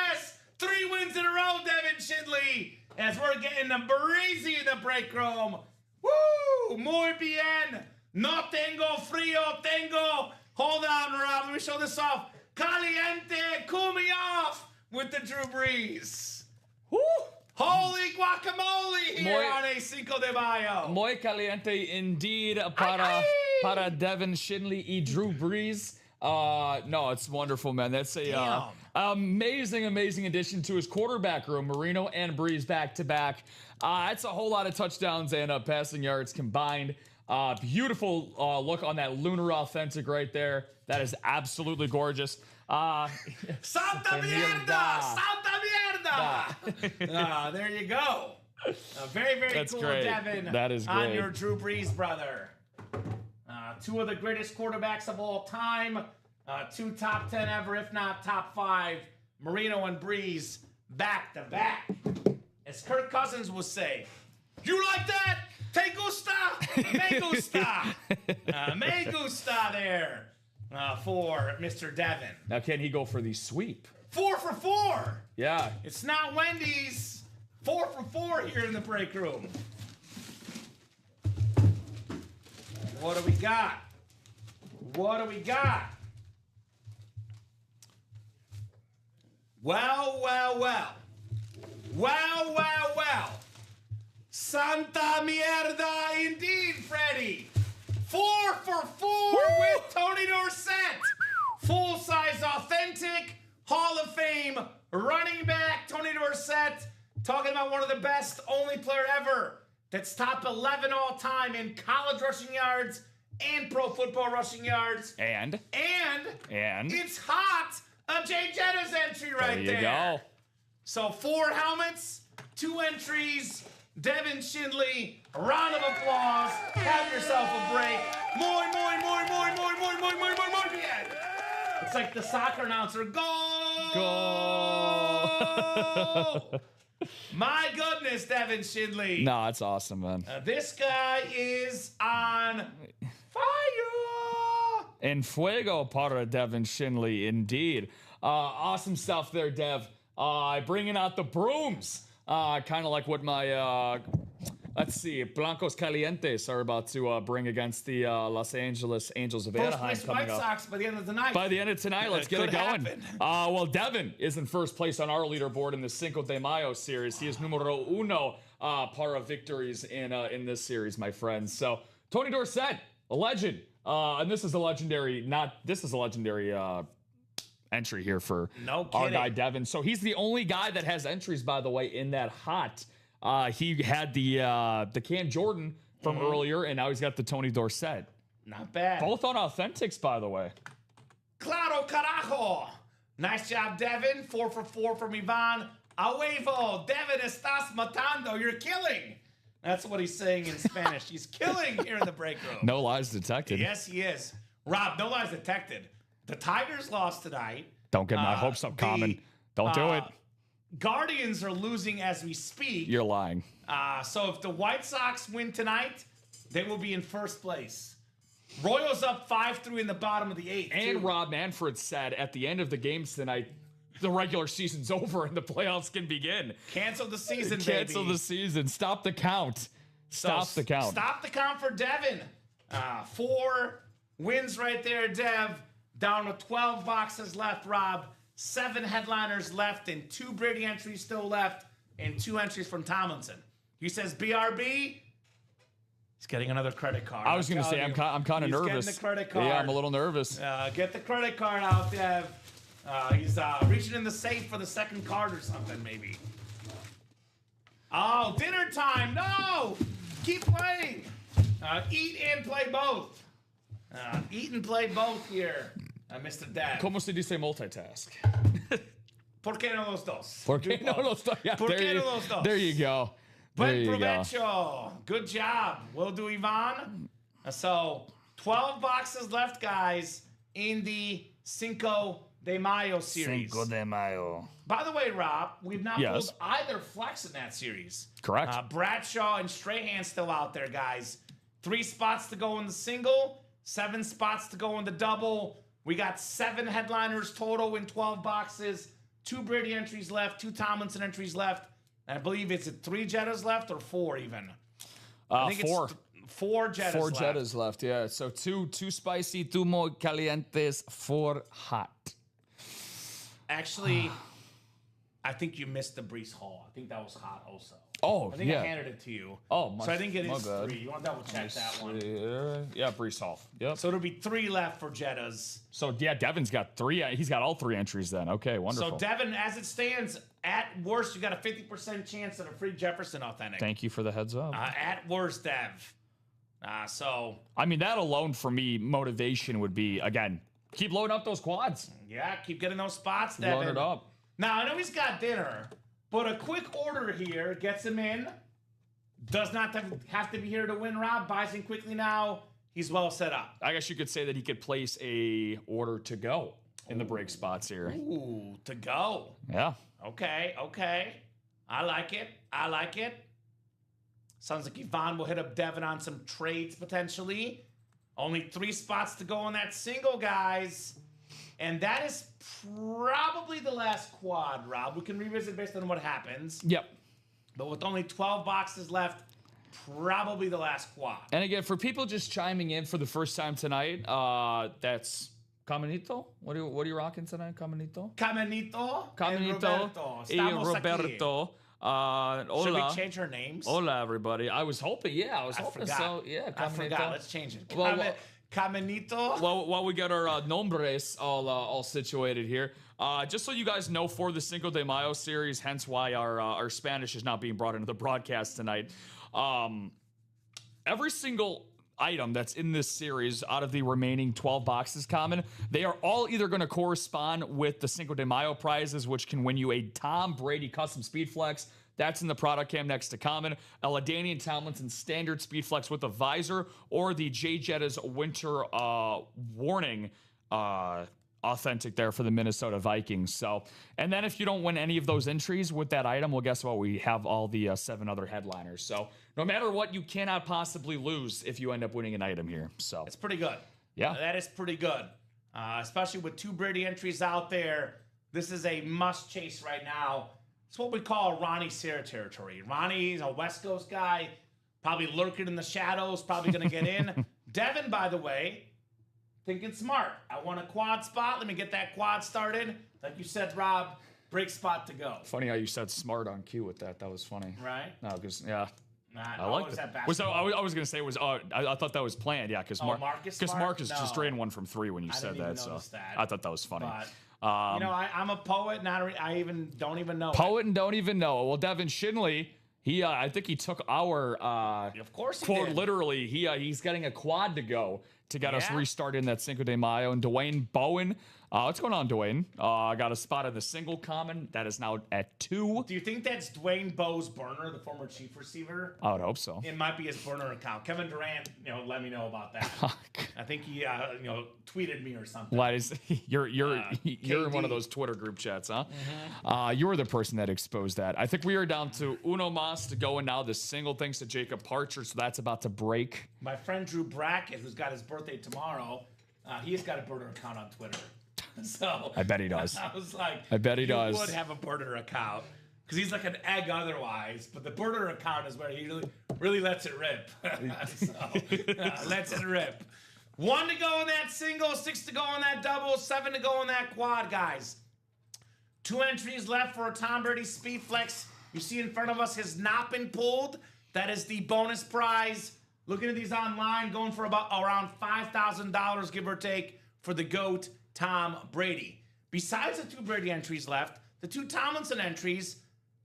3 wins in a row, Devin Schindley. As we're getting the breezy in the break room. Woo, muy bien. No tengo frío, tengo. Hold on, Rob. Let me show this off. Caliente, cool me off with the Drew Brees. Woo! Holy guacamole here on a Cinco de Mayo.
Muy caliente indeed para Devin Schindley y Drew Brees. No, it's wonderful, man. That's a amazing addition to his quarterback room. Marino and Brees back to back. That's a whole lot of touchdowns and passing yards combined. Beautiful look on that Lunar Authentic right there. That is absolutely gorgeous.
Santa mierda! Santa mierda! There you go. Very
That's
cool,
great.
Devin.
That is great.
On your Drew Brees brother. 2 of the greatest quarterbacks of all time. 2 top 10 ever, if not top 5. Marino and Brees back to back. As Kirk Cousins would say, you like that? Te gusta? Me gusta. Me gusta there for Mr. Devin.
Now, can he go for the sweep?
4 for 4.
Yeah.
It's not Wendy's. 4 for 4 here in the break room. What do we got? What do we got? Well. Santa mierda indeed, Freddie. 4 for 4 with Tony Dorsett. Full-size, authentic, Hall of Fame running back Tony Dorsett. Talking about one of the best, only player ever that's top 11 all time in college rushing yards and pro football rushing yards.
And
it's hot. A Jay Jetta's entry right there.
There you go.
So 4 helmets, 2 entries. Devin Schindley, round of applause. Have yourself a break. More. It's like the soccer announcer. Goal! My goodness, Devin Schindley.
No, it's awesome, man.
This guy is on fire.
En fuego para Devin Schindley, indeed. Awesome stuff there, Dev. Bringing out the brooms. Kind of like what my, let's see, Blancos Calientes are about to bring against the Los Angeles Angels of Anaheim coming
White
up.
Sox by the end of the night.
By the end of tonight, let's get it going. Well, Devin is in first place on our leaderboard in the Cinco de Mayo series. He is numero uno para victories in this series, my friends. So Tony Dorsett, a legend, and this is a legendary entry here for our guy Devin. So he's the only guy that has entries, by the way, in that hot. He had the Cam Jordan from earlier, and now he's got the Tony Dorsett.
Not bad.
Both on authentics, by the way.
Claro carajo. Nice job, Devin. 4 for 4 from Ivan. A huevo. Devin, estás matando. You're killing. That's what he's saying in Spanish. He's killing here in the break room.
No lies detected.
Yes, he is. Rob, no lies detected. The Tigers lost tonight.
Don't get my hopes up, Kamen. Don't do it.
Guardians are losing as we speak.
You're lying.
So if the White Sox win tonight, they will be in first place. Royals up 5-3 in the bottom of the 8th.
And
too.
Rob Manfred said at the end of the games tonight, the regular season's over and the playoffs can begin.
Cancel the season, baby.
Cancel the season. Stop the count. Stop the count.
Stop the count for Devin. 4 wins right there, Dev. Down to 12 boxes left, Rob. 7 headliners left and 2 Brady entries still left and 2 entries from Tomlinson. He says BRB. He's getting another credit card.
I was going to say, I'm kind of nervous.
He's getting the credit card.
Yeah, I'm a little nervous.
Get the credit card out, Dev. He's reaching in the safe for the second card or something, maybe. Oh, dinner time. No! Keep playing. Eat and play both. Eat and play both here, Mr. Dad.
¿Cómo se dice multitask?
¿Por qué no los dos?
¿Por qué no los dos? Yeah,
¿Por qué no los dos?
There you go.
Buen provecho. Good job. Will do, Ivan. So, 12 boxes left, guys, in the Cinco de Mayo series.
Cinco de Mayo.
By the way, Rob, we've not pulled either flex in that series.
Correct.
Bradshaw and Strahan still out there, guys. 3 spots to go in the single, 7 spots to go in the double. We got 7 headliners total in 12 boxes. 2 Brady entries left, 2 Tomlinson entries left. And I believe it's 3 Jettas left or 4 even. I think
4.
It's 4 Jettas
4
left.
Jettas left, yeah. So 2 spicy, 2 more calientes, 4 hot.
Actually, I think you missed the Brees Hall. I think that was hot also.
Oh,
I think
yeah.
I handed it to you.
Oh,
so I think it is
bad.
3. You want to double check that one?
Yeah, Brees Hall. Yep.
So it'll be 3 left for Jettas.
So yeah, Devin's got 3. He's got all 3 entries then. Okay, wonderful.
So Devin, as it stands, at worst, you got a 50% chance at a free Jefferson authentic.
Thank you for the heads up.
At worst, Dev. So
I mean, that alone for me, motivation would be, again, keep loading up those quads.
yeah, keep getting those spots, Devin.
Load it up.
Now I know he's got dinner, but a quick order here gets him in. Does not have to be here to win. Rob buys in quickly now. He's well set up.
I guess you could say that he could place a order to go in the break spots here.
Ooh, to go.
Yeah.
Okay. I like it. Sounds like Yvonne will hit up Devin on some trades potentially. Only 3 spots to go in that single, guys. And that is probably the last quad, Rob. We can revisit based on what happens.
Yep.
But with only 12 boxes left, probably the last quad.
And again, for people just chiming in for the first time tonight, that's Camenito. What are you rocking tonight, Camenito?
Caminito
Camenito
and Roberto. Estamos
Roberto. Hola.
Should we change our names?
Hola, everybody. I was hoping, I hoping
forgot.
so. Yeah,
I forgot. Let's change it. Kamenito.
While we get our nombres all situated here, just so you guys know, for the Cinco de Mayo series, hence why our Spanish is not being brought into the broadcast tonight. Every single item that's in this series out of the remaining 12 boxes common, they are all either going to correspond with the Cinco de Mayo prizes, which can win you a Tom Brady custom speed flex. That's in the product cam next to common. A LaDainian Tomlinson standard speed flex with a visor, or the Jay Jetta's winter warning authentic there for the Minnesota Vikings. So, and then if you don't win any of those entries with that item, well, guess what? We have all the 7 other headliners. So no matter what, you cannot possibly lose if you end up winning an item here. So
it's pretty good.
Yeah.
That is pretty good. Especially with 2 Brady entries out there. This is a must chase right now. It's what we call Ronnie Sarah territory. Ronnie's a West Coast guy, probably lurking in the shadows, probably going to get in. Devin, by the way, thinking smart. I want a quad spot. Let me get that quad started. Like you said, Rob, break spot to go.
Funny how you said smart on cue with that. That was funny.
Right?
No, because, yeah.
I like that.
I was going to say was I thought that was planned, yeah, because
Marcus
just drained one from 3 when you said that, so I thought that was funny.
But, I'm a poet, I don't even know.
Poet and don't even know. Well, Devin Shinley, I think he took our
of course he
quote
did.
literally. He's getting a quad to go to get us restarted in that Cinco de Mayo. And Dwayne Bowen, what's going on, Dwayne? Got a spot in the single common. That is now at 2.
Do you think that's Dwayne Bowe's burner, the former Chief receiver?
I would hope so.
It might be his burner account. Kevin Durant, let me know about that. I think he, tweeted me or something.
What is you're in one of those Twitter group chats, huh? Mm-hmm. You were the person that exposed that. I think we are down to uno mas to go, and now the single thanks to Jacob Parcher, so that's about to break.
My friend Drew Brackett, who's got his birthday tomorrow, he's got a burner account on Twitter. So
I bet he does.
I was like,
I bet he does.
He would have a burner account because he's like an egg otherwise, but the burner account is where he really lets it rip. Lets it rip. 1 to go in that single, 6 to go in that double, 7 to go in that quad, guys. 2 entries left for a Tom Brady Speed Flex. You see in front of us has not been pulled. That is the bonus prize. Looking at these online, going for about around $5,000, give or take, for the GOAT, Tom Brady. Besides the 2 Brady entries left, the 2 Tomlinson entries,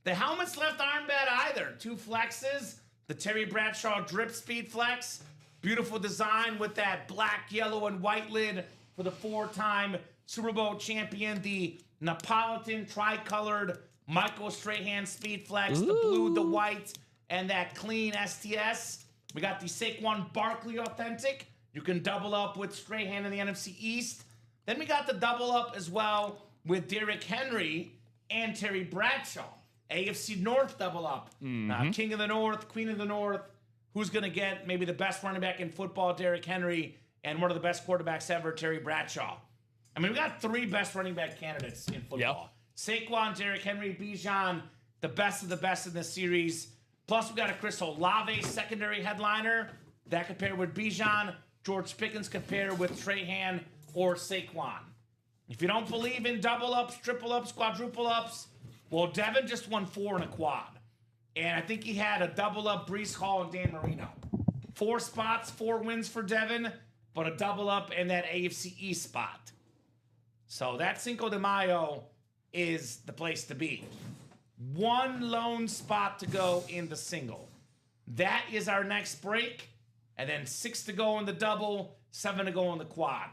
the helmets left aren't bad either. 2 flexes, the Terry Bradshaw Drip Speed Flex, beautiful design with that black, yellow, and white lid for the 4-time Super Bowl champion, the Napolitan tri-colored Michael Strahan Speed Flex, the blue, the white, and that clean STS. We got the Saquon Barkley Authentic. You can double up with Strahan in the NFC East. Then we got the double up as well with Derrick Henry and Terry Bradshaw. AFC North double up. King of the North, Queen of the North. Who's going to get maybe the best running back in football, Derrick Henry, and one of the best quarterbacks ever, Terry Bradshaw. I mean, we got 3 best running back candidates in football. Yep. Saquon, Derrick Henry, Bijan, the best of the best in this series. Plus, we got a Chris Olave secondary headliner. That could pair with Bijan. George Pickens could pair with Strahan or Saquon. If you don't believe in double ups, triple ups, quadruple ups, well, Devin just won 4 in a quad. And I think he had a double up Breece Hall and Dan Marino. 4 spots, 4 wins for Devin, but a double up in that AFC East spot. So that Cinco de Mayo is the place to be. 1 lone spot to go in the single. That is our next break. And then 6 to go in the double, 7 to go in the quad.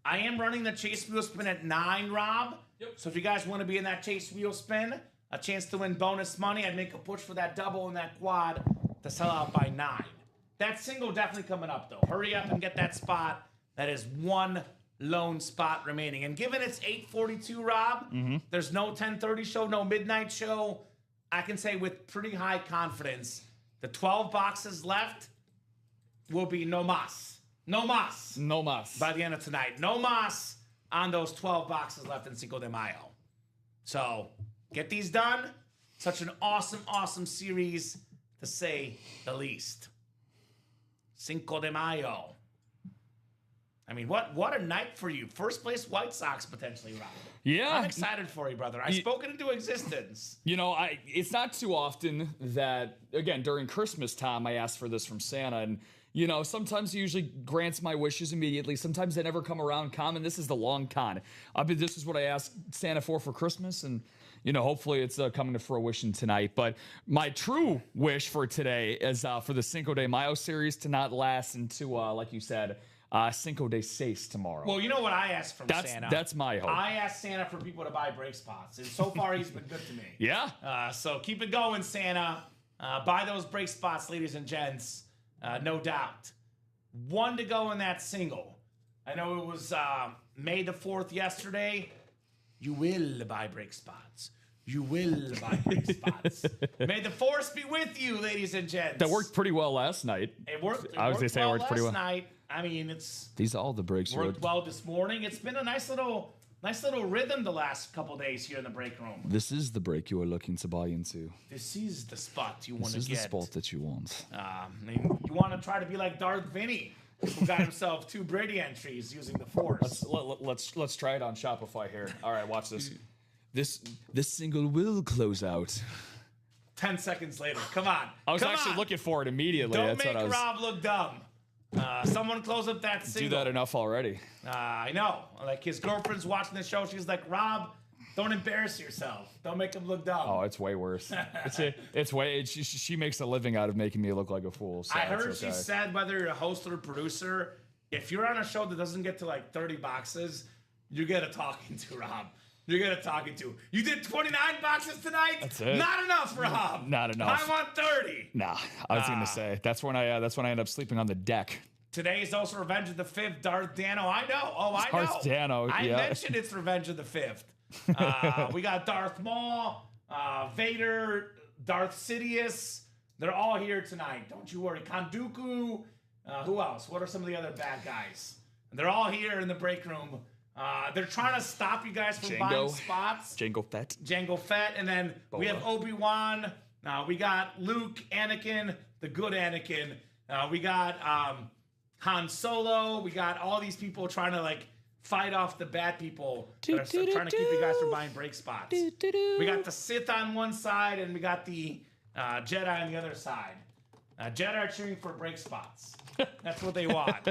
I am running the Chase Wheel Spin at 9, Rob. Yep. So if you guys want to be in that Chase Wheel Spin, a chance to win bonus money, I'd make a push for that double and that quad to sell out by 9. That single definitely coming up, though. Hurry up and get that spot. That is 1 lone spot remaining. And given it's 8:42, Rob, there's no 10:30 show, no midnight show. I can say with pretty high confidence, the 12 boxes left will be no mas. No mas.
No mas.
By the end of tonight. No mas on those 12 boxes left in Cinco de Mayo. So, get these done. Such an awesome, awesome series, to say the least. Cinco de Mayo. I mean, what a night for you. First place White Sox potentially, Rob.
Yeah.
I'm excited for you, brother. I spoke it into existence.
You know, it's not too often that, again, during Christmas time, I ask for this from Santa. And, you know, sometimes he usually grants my wishes immediately. Sometimes they never come around. Common, this is the long con. This is what I asked Santa for Christmas. And, you know, hopefully it's coming to fruition tonight. But my true wish for today is for the Cinco de Mayo series to not last into, like you said, Cinco de Seis tomorrow.
Well, you know what I asked from Santa?
That's my hope.
I asked Santa for people to buy brake spots, and so far he's been good to me.
Yeah.
So keep it going, Santa. Buy those brake spots, ladies and gents. No doubt. One to go in that single. I know it was May the 4th yesterday. You will buy brake spots. You will buy brake spots. May the force be with you, ladies and gents.
That worked pretty well last night.
It worked.
I was going to say it worked pretty well.
Last night. I mean,
these are all the brakes you
worked well this morning. It's been a nice little rhythm the last couple days here in the break room.
This is the break you are looking to buy into.
This is the spot you want to get.
This is the spot that you want.
I mean, you want to try to be like Darth Vinny, who got himself 2 Brady entries using the Force.
Let's try it on Shopify here. All right, watch this. This single will close out.
10 seconds later. Come on.
I was actually looking for it immediately.
Don't make Rob look dumb. Someone close up that single.
Do that enough already.
I know. Like his girlfriend's watching the show. She's like, Rob, don't embarrass yourself. Don't make him look dumb.
Oh, it's way worse. She makes a living out of making me look like a fool. So
I heard she said whether you're a host or a producer, if you're on a show that doesn't get to like 30 boxes, you get a talking to, Rob. You're going to talk it to. You did 29 boxes tonight?
That's it.
Not enough, Rob.
Not enough.
I want 30.
Nah, I was going to say. That's when I end up sleeping on the deck.
Today is also Revenge of the 5th, Darth Dano. I know. Oh, I know.
Darth Dano,
I
yeah.
mentioned it's Revenge of the 5th. We got Darth Maul, Vader, Darth Sidious. They're all here tonight. Don't you worry. Kanduku. Who else? What are some of the other bad guys? They're all here in the break room. They're trying to stop you guys from buying spots. Jango Fett. And then we have Obi-Wan. We got Luke, Anakin, the good Anakin. We got Han Solo. We got all these people trying to like fight off the bad people that are trying to keep you guys from buying break spots. We got the Sith on one side and we got the Jedi on the other side. Jedi are cheering for break spots. That's what they want.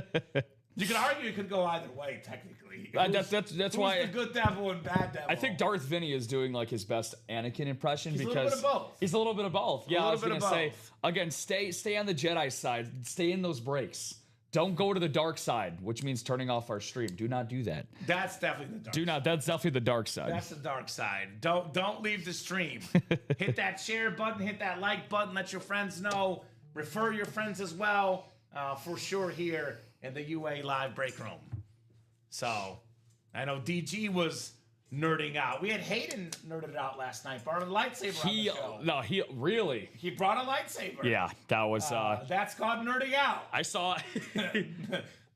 You could argue it could go either way, technically.
That's why
the good devil and bad devil.
I think Darth Vinny is doing like his best Anakin impression
He's
because
a little bit of both.
He's a little bit of both. Yeah, I was gonna say again, stay on the Jedi side. Stay in those breaks. Don't go to the dark side, which means turning off our stream. Do not do that.
That's definitely the dark side.
That's definitely the dark side.
That's the dark side. Don't leave the stream. Hit that share button, hit that like button, let your friends know. Refer your friends as well, for sure here in the UA live break room. So, I know DG was nerding out. We had Hayden nerded out last night, brought a lightsaber on the show.
No, he really.
He brought a lightsaber.
Yeah, that was.
That's called nerding out.
I saw.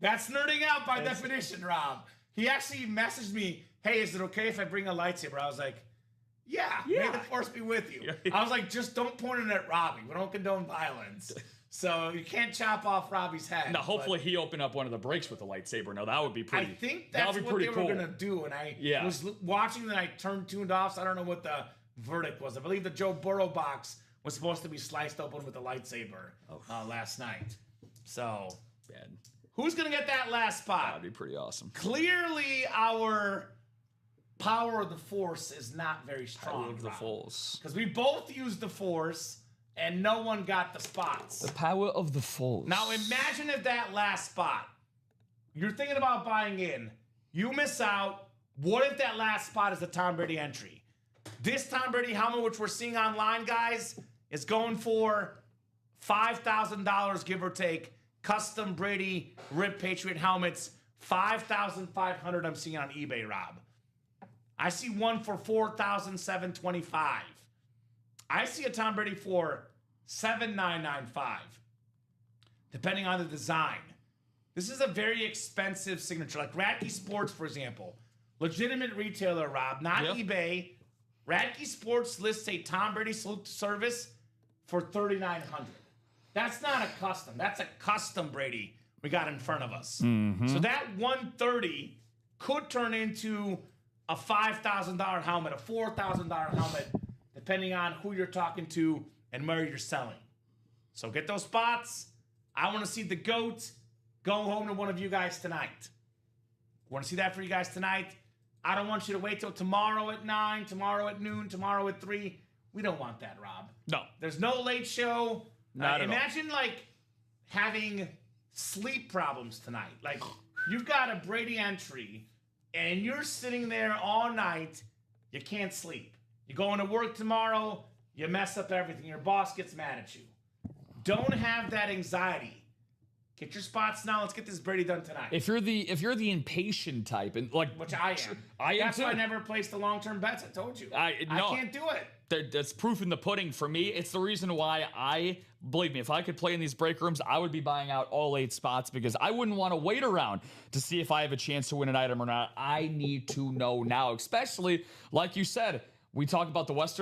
That's nerding out by definition, Rob. He actually messaged me, hey, is it okay if I bring a lightsaber? I was like, yeah. May the force be with you. I was like, just don't point it at Robbie. We don't condone violence. So you can't chop off Robbie's head.
Now, hopefully he opened up one of the breaks with a lightsaber. Now, that would be pretty.
I think that's what they were going to do. And I was watching and I tuned off, so I don't know what the verdict was. I believe the Joe Burrow box was supposed to be sliced open with a lightsaber last night. So,
bad.
Who's going to get that last spot?
That'd be pretty awesome.
Clearly, our power of the Force is not very strong.
Power of the Force.
Because we both used the Force. And no one got the spots.
The power of the Force.
Now imagine if that last spot, you're thinking about buying in, you miss out. What if that last spot is the Tom Brady entry? This Tom Brady helmet, which we're seeing online, guys, is going for $5,000, give or take. Custom Brady Rip Patriot helmets, $5,500 I'm seeing on eBay, Rob. I see one for $4,725. I see a Tom Brady for $7,995, depending on the design. This is a very expensive signature. Like Radke Sports, for example. Legitimate retailer, Rob, not eBay. Radke Sports lists a Tom Brady salute to service for $3,900. That's not a custom. That's a custom Brady we got in front of us. So that 130 could turn into a $5,000 helmet, a $4,000 helmet, depending on who you're talking to and where you're selling. So get those spots. I want to see the GOAT go home to one of you guys tonight. Want to see that for you guys tonight. I don't want you to wait till tomorrow at 9, tomorrow at noon, tomorrow at 3. We don't want that, Rob.
No.
There's no late show.
Not at all.
Imagine, like, having sleep problems tonight. Like, you've got a Brady entry, and you're sitting there all night. You can't sleep. You're going to work tomorrow. You mess up everything. Your boss gets mad at you. Don't have that anxiety. Get your spots now. Let's get this Brady done tonight.
If you're the impatient type, and like,
Which I am. That's why I never placed the long-term bets. I told you. I can't do it.
That's proof in the pudding for me. It's the reason why believe me, if I could play in these break rooms, I would be buying out all 8 spots because I wouldn't want to wait around to see if I have a chance to win an item or not. I need to know now, especially like you said. We talk about the West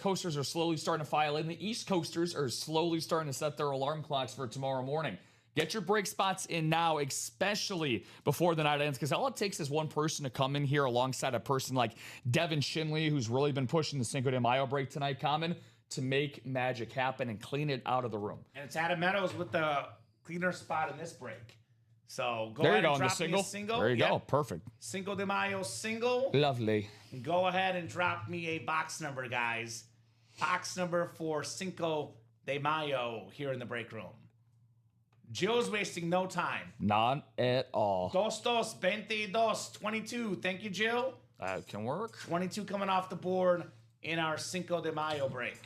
Coasters are slowly starting to file in. The East Coasters are slowly starting to set their alarm clocks for tomorrow morning. Get your break spots in now, especially before the night ends, because all it takes is one person to come in here alongside a person like Devin Shinley, who's really been pushing the Cinco de Mayo break tonight, Kamen, to make magic happen and clean it out of the room.
And it's Adam Meadows with the cleaner spot in this break. So go
there
ahead
you go,
and drop
the
me a single.
There you go, perfect.
Cinco de Mayo single.
Lovely.
Go ahead and drop me a box number, guys. Box number for Cinco de Mayo here in the break room. Jill's wasting no time.
Not at all.
22. Thank you, Jill.
That can work.
22 coming off the board in our Cinco de Mayo break.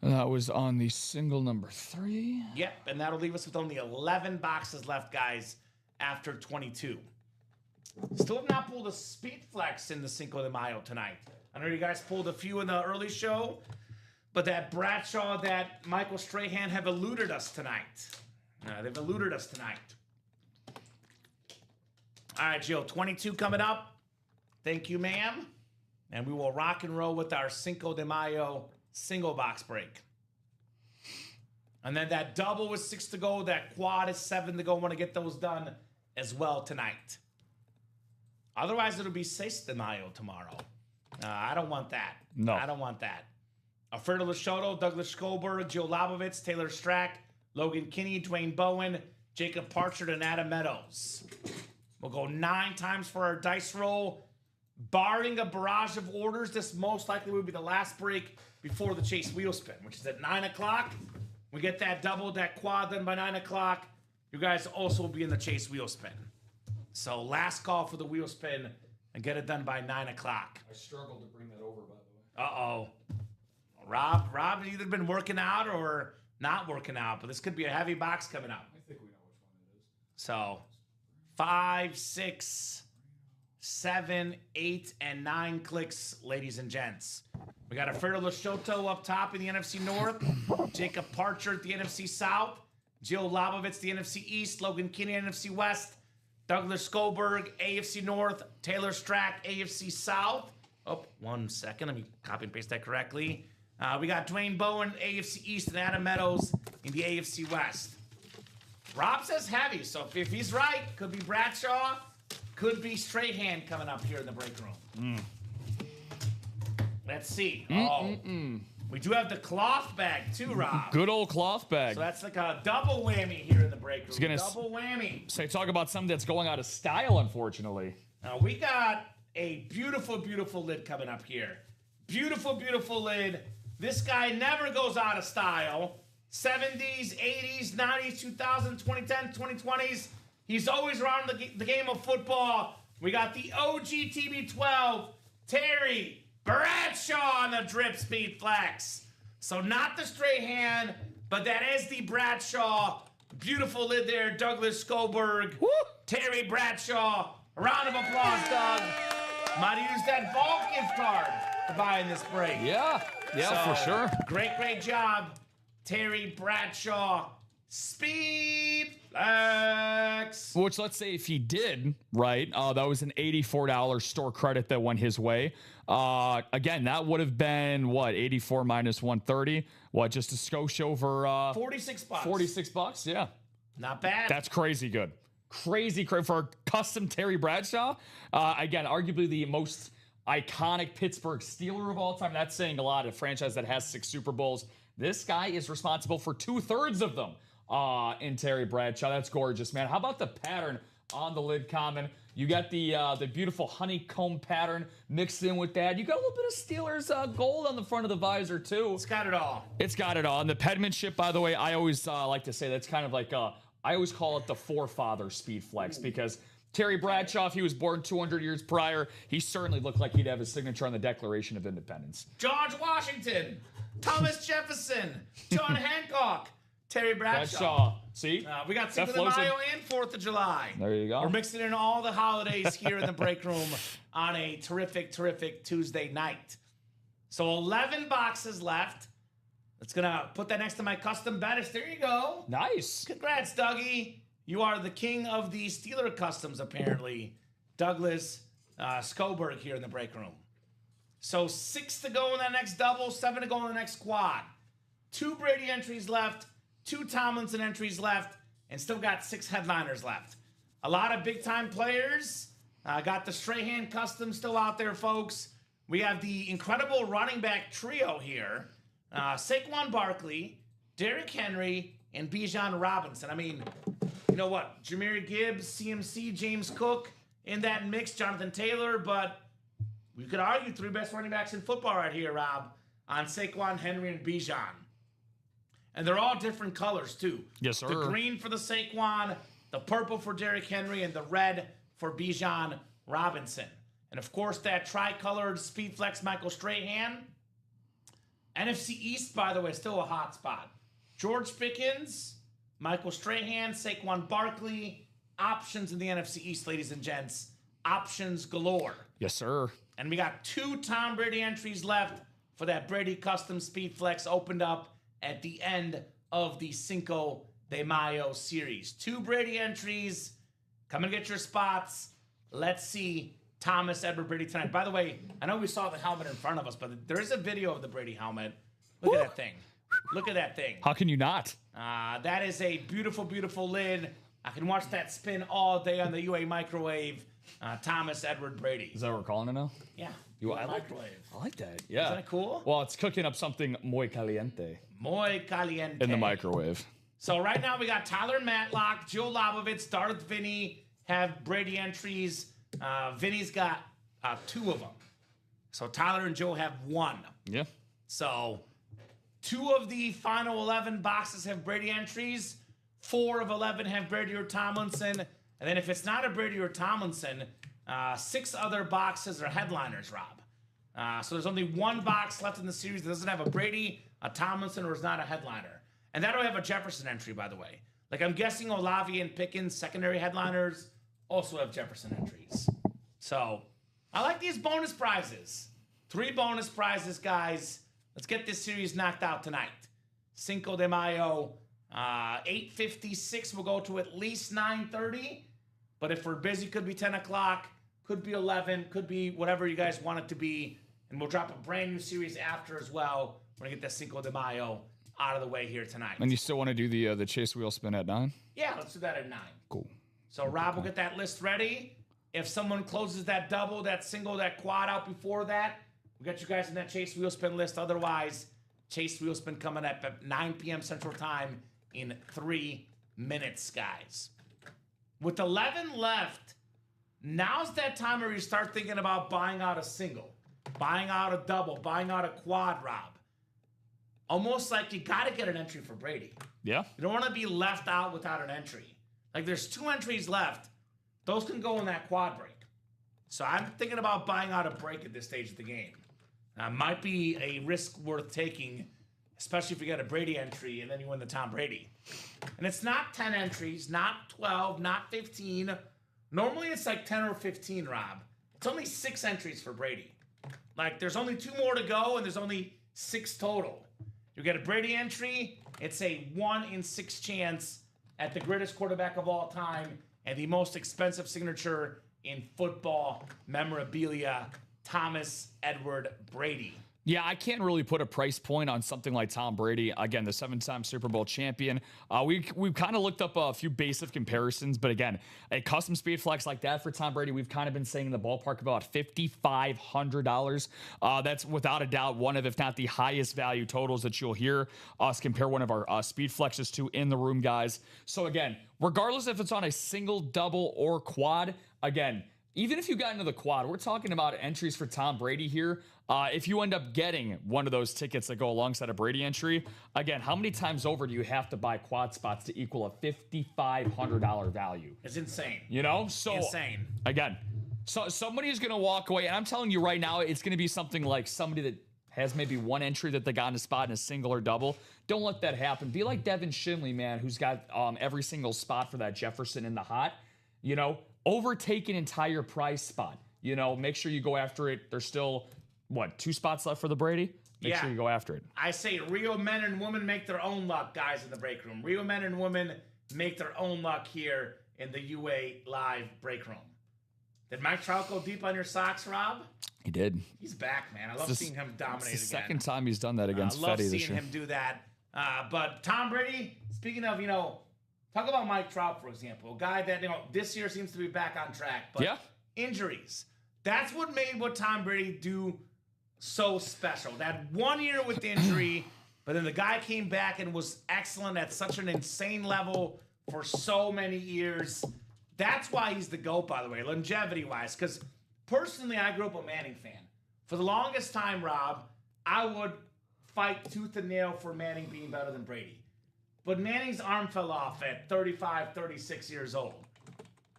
That was on the single number 3.
Yep, and that'll leave us with only 11 boxes left, guys, after 22. Still have not pulled a Speed Flex in the Cinco de Mayo tonight. I know you guys pulled a few in the early show, but that Bradshaw, that Michael Strahan have eluded us tonight. They've eluded us tonight. All right, Jill, 22 coming up. Thank you, ma'am. And we will rock and roll with our Cinco de Mayo single box break. And then that double with 6 to go, that quad is 7 to go. Want to get those done as well tonight. Otherwise, it'll be 6 de Mayo tomorrow. I don't want that.
No.
I don't want that. Alfredo Lachotto, Douglas Schoberg, Joe Labovitz, Taylor Strack, Logan Kinney, Dwayne Bowen, Jacob Parchard, and Adam Meadows. We'll go 9 times for our dice roll. Barring a barrage of orders, this most likely will be the last break before the Chase wheel spin, which is at 9 o'clock. We get that double, that quad done by 9 o'clock. You guys also will be in the Chase wheel spin. So last call for the wheel spin and get it done by 9 o'clock.
I struggled to bring that over, by the way.
Uh-oh. Rob has either been working out or not working out, but this could be a heavy box coming up.
I think we know which one it is.
So 5, 6, 7, 8, and 9 clicks, ladies and gents. We got Alfredo Lachotto up top in the NFC North, Jacob Parchard, the NFC South, Jill Labovitz, the NFC East, Logan Kinney, NFC West, Douglas Schoberg, AFC North, Taylor Strack, AFC South. Oh, 1 second. Let me copy and paste that correctly. We got Dwayne Bowen, AFC East, and Adam Meadows in the AFC West. Rob says heavy, so if he's right, could be Bradshaw, could be Strahan coming up here in the break room. Let's see. We do have the cloth bag too, Rob.
Good old cloth bag.
So that's like a double whammy here in the break room.
Gonna
Double whammy.
So talk about something that's going out of style, unfortunately.
Now we got a beautiful, beautiful lid coming up here. Beautiful, beautiful lid. This guy never goes out of style. 70s, 80s, 90s, 2000s, 2010s, 2020s. He's always around the game of football. We got the OG TB12, Terry Bradshaw on the drip speed flex. So not the Strahan, but that is the Bradshaw. Beautiful lid there, Douglas Schoberg.
Woo!
Terry Bradshaw. A round of applause, Doug. Might use that Vault gift card to buy in this break.
Yeah, for sure.
Great job, Terry Bradshaw. Speed flex.
Which, let's say if he did, right, that was an $84 store credit that went his way. Again, that would have been, what, 84 minus 130? What, just a skosh over...
$46.
$46, yeah.
Not bad.
That's crazy good. Crazy for a custom Terry Bradshaw. Again, arguably the most iconic Pittsburgh Steeler of all time. That's saying a lot. A franchise that has 6 Super Bowls. This guy is responsible for 2/3 of them in Terry Bradshaw. That's gorgeous, man. How about the pattern on the lid, Kamen? You got the beautiful honeycomb pattern mixed in with that. You got a little bit of Steelers gold on the front of the visor, too.
It's got it all.
It's got it all. And the penmanship, by the way, I always like to say that's kind of like, I always call it the forefather speed flex, because Terry Bradshaw, if he was born 200 years prior, he certainly looked like he'd have his signature on the Declaration of Independence.
George Washington, Thomas Jefferson, John Hancock, Terry Bradshaw.
See?
We got Cinco de Mayo and 4th of July.
There you go.
We're mixing in all the holidays here in the break room on a terrific, terrific Tuesday night. So 11 boxes left. It's going to put that next to my custom Bettis. There you go.
Nice.
Congrats, Dougie. You are the king of the Steeler customs, apparently. Douglas Scoberg here in the break room. So 6 to go in that next double, 7 to go in the next quad. 2 Brady entries left, 2 Tomlinson entries left, and still got 6 headliners left. A lot of big-time players. Got the Strahan custom still out there, folks. We have the incredible running back trio here. Saquon Barkley, Derrick Henry, and Bijan Robinson. I mean, you know what? Jahmyr Gibbs, CMC, James Cook in that mix, Jonathan Taylor, but we could argue 3 best running backs in football right here, Rob, on Saquon, Henry, and Bijan. And they're all different colors, too.
Yes, sir.
The green for the Saquon, the purple for Derrick Henry, and the red for Bijan Robinson. And, of course, that tricolored Speed Flex Michael Strahan. NFC East, by the way, still a hot spot. George Pickens, Michael Strahan, Saquon Barkley. Options in the NFC East, ladies and gents. Options galore.
Yes, sir.
And we got 2 Tom Brady entries left for that Brady Custom Speed Flex opened up at the end of the Cinco de Mayo series. 2 Brady entries. Come and get your spots. Let's see Thomas Edward Brady tonight. By the way, I know we saw the helmet in front of us, but there is a video of the Brady helmet. Look at that thing. Look at that thing.
How can you not?
That is a beautiful, beautiful lid. I can watch that spin all day on the UA microwave. Thomas Edward Brady.
Is that what we're calling it now?
Yeah.
I
microwave.
I like that. Yeah.
Isn't that cool?
Well, it's cooking up something muy caliente
Muy caliente.
in the microwave.
So right now we got Tyler Matlock, Joe Lobovitz, Darth Vinny have Brady entries. Vinny's got 2 of them. So Tyler and Joe have 1.
Yeah.
So 2 of the final 11 boxes have Brady entries. 4 of 11 have Brady or Tomlinson. And then if it's not a Brady or Tomlinson, 6 other boxes are headliners, Rob. So there's only 1 box left in the series that doesn't have a Brady, a Tomlinson, or is not a headliner. And that'll have a Jefferson entry, by the way. Like, I'm guessing Olave and Pickens, secondary headliners, also have Jefferson entries. So I like these bonus prizes. 3 bonus prizes, guys. Let's get this series knocked out tonight. Cinco de Mayo, 8:56. We'll go to at least 9:30. But if we're busy, could be 10 o'clock, could be 11, could be whatever you guys want it to be. And we'll drop a brand new series after as well. We're going to get that Cinco de Mayo out of the way here tonight.
And you still want to do the chase wheel spin at 9?
Yeah, let's do that at 9.
Cool.
So Rob will get that list ready. If someone closes that double, that single, that quad out before that, we'll get you guys in that chase wheel spin list. Otherwise, chase wheel spin coming up at 9 p.m. Central Time in 3 minutes, guys. With 11 left, now's that time where you start thinking about buying out a single, buying out a double, buying out a quad, Rob. Almost like you got to get an entry for Brady.
Yeah.
You don't want to be left out without an entry. Like, there's 2 entries left. Those can go in that quad break. So I'm thinking about buying out a break at this stage of the game. Might be a risk worth taking, especially if you get a Brady entry and then you win the Tom Brady. And it's not 10 entries, not 12, not 15. Normally it's like 10 or 15, Rob. It's only 6 entries for Brady. Like, there's only 2 more to go, and there's only 6 total. You get a Brady entry, it's a 1 in 6 chance at the greatest quarterback of all time and the most expensive signature in football memorabilia, Thomas Edward Brady.
Yeah, I can't really put a price point on something like Tom Brady. Again, the 7-time Super Bowl champion. We've kind of looked up a few basic comparisons, but again, a custom speed flex like that for Tom Brady, we've kind of been saying in the ballpark about $5,500. That's without a doubt one of, if not the highest value totals that you'll hear us compare one of our speed flexes to in the room, guys. So again, regardless if it's on a single, double, or quad, again, even if you got into the quad, we're talking about entries for Tom Brady here. If you end up getting one of those tickets that go alongside a Brady entry, again, how many times over do you have to buy quad spots to equal a $5,500 value?
It's insane.
You know? So
insane.
Again, so somebody is going to walk away, and I'm telling you right now, it's going to be something like somebody that has maybe one entry that they got in a spot in a single or double. Don't let that happen. Be like Devin Shinley, man, who's got every single spot for that Jefferson in the hot. You know, overtake an entire prize spot. You know, make sure you go after it. There's still, 2 spots left for the Brady? Make sure you go after it.
I say real men and women make their own luck, guys, in the break room. Real men and women make their own luck here in the UA Live break room. Did Mike Trout go deep on your socks, Rob?
He did.
He's back, man. I love seeing him dominate
it's the
again.
second time he's done that against Fetty this year.
I love seeing him do that. But Tom Brady, speaking of, talk about Mike Trout, for example, a guy that, this year seems to be back on track. But injuries. That's what made what Tom Brady do so special. That 1 year with injury, but then the guy came back and was excellent at such an insane level for so many years. That's why he's the GOAT, by the way, longevity-wise. Because personally, I grew up a Manning fan. For the longest time, Rob, I would fight tooth and nail for Manning being better than Brady. But Manning's arm fell off at 35, 36 years old.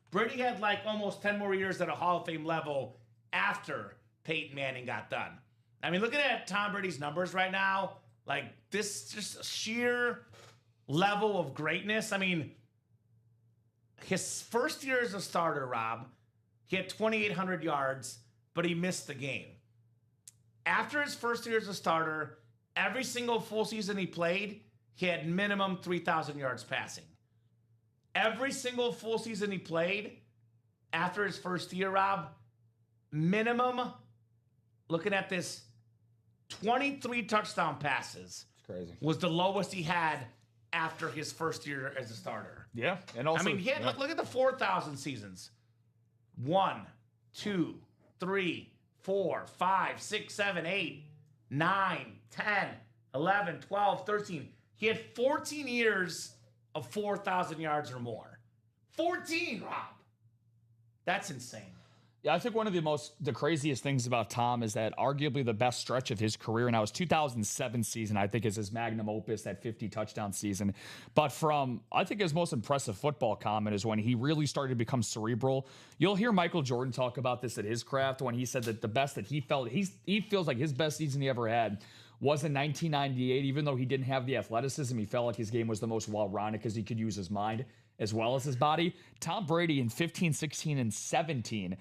Brady had like almost 10 more years at a Hall of Fame level after Peyton Manning got done. I mean, looking at Tom Brady's numbers right now, like this just sheer level of greatness. I mean, his first year as a starter, Rob, he had 2,800 yards, but he missed the game. After his first year as a starter, every single full season he played, he had minimum 3,000 yards passing. Every single full season he played, after his first year, Rob, minimum, looking at this, 23 touchdown passes.
It's crazy.
Was the lowest he had after his first year as a starter.
Yeah. And also,
I mean, he had, look at the 4,000 seasons. 1, 2, 3, 4, 5, 6, 7, 8, 9, 10, 11, 12, 13. He had 14 years of 4,000 yards or more. 14, Rob. That's insane.
Yeah, I think one of the craziest things about Tom is that arguably the best stretch of his career, and that was 2007 season, I think is his magnum opus, that 50 touchdown season. But from, I think his most impressive football comment is when he really started to become cerebral. You'll hear Michael Jordan talk about this at his craft when he said that the best that he felt, he feels like his best season he ever had was in 1998. Even though he didn't have the athleticism, he felt like his game was the most well-rounded because he could use his mind as well as his body. Tom Brady in 15, 16, and 17,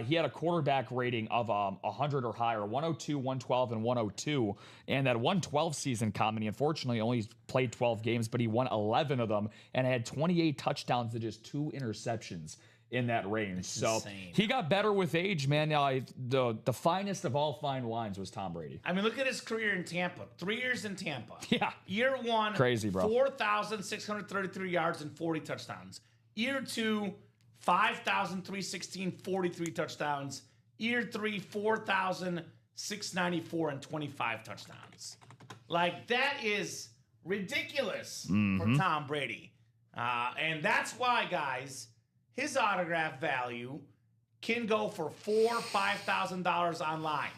he had a quarterback rating of 100 or higher, 102, 112, and 102. And that 112 season, Kamen, he unfortunately only played 12 games, but he won 11 of them and had 28 touchdowns to just 2 interceptions in that range.
That's
so
insane.
He got better with age, man. The finest of all fine wines was Tom Brady.
I mean, look at his career in Tampa. 3 years in Tampa.
Yeah.
Year 1,
crazy, bro.
4,633 yards and 40 touchdowns. Year 2, 5,316, 43 touchdowns. Year 3, 4,694 and 25 touchdowns. Like, that is ridiculous for Tom Brady. And that's why, guys, his autograph value can go for $4,000 or $5,000 online.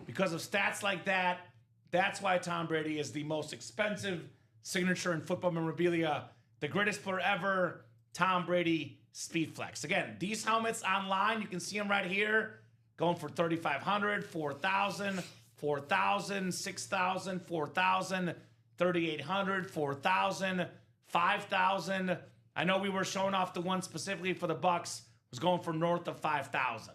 Because of stats like that, that's why Tom Brady is the most expensive signature in football memorabilia. The greatest player ever, Tom Brady Speed Flex. Again, these helmets online, you can see them right here, going for $3,500, $4,000, $4,000, $6,000, $4,000, $3,800, $4,000, $5,000. I know we were showing off the one specifically for the Bucks, was going for north of $5,000.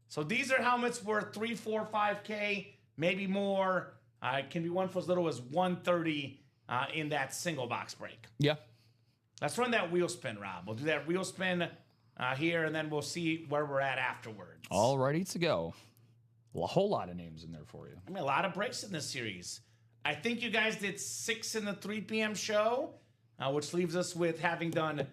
So these are helmets worth $3, $4, $5K, maybe more. It can be one for as little as $130 in that single box break.
Yeah.
Let's run that wheel spin, Rob. We'll do that wheel spin here, and then we'll see where we're at afterwards.
All ready to go. A whole lot of names in there for you.
I mean, a lot of breaks in this series. I think you guys did 6 in the 3 p.m. show, which leaves us with having done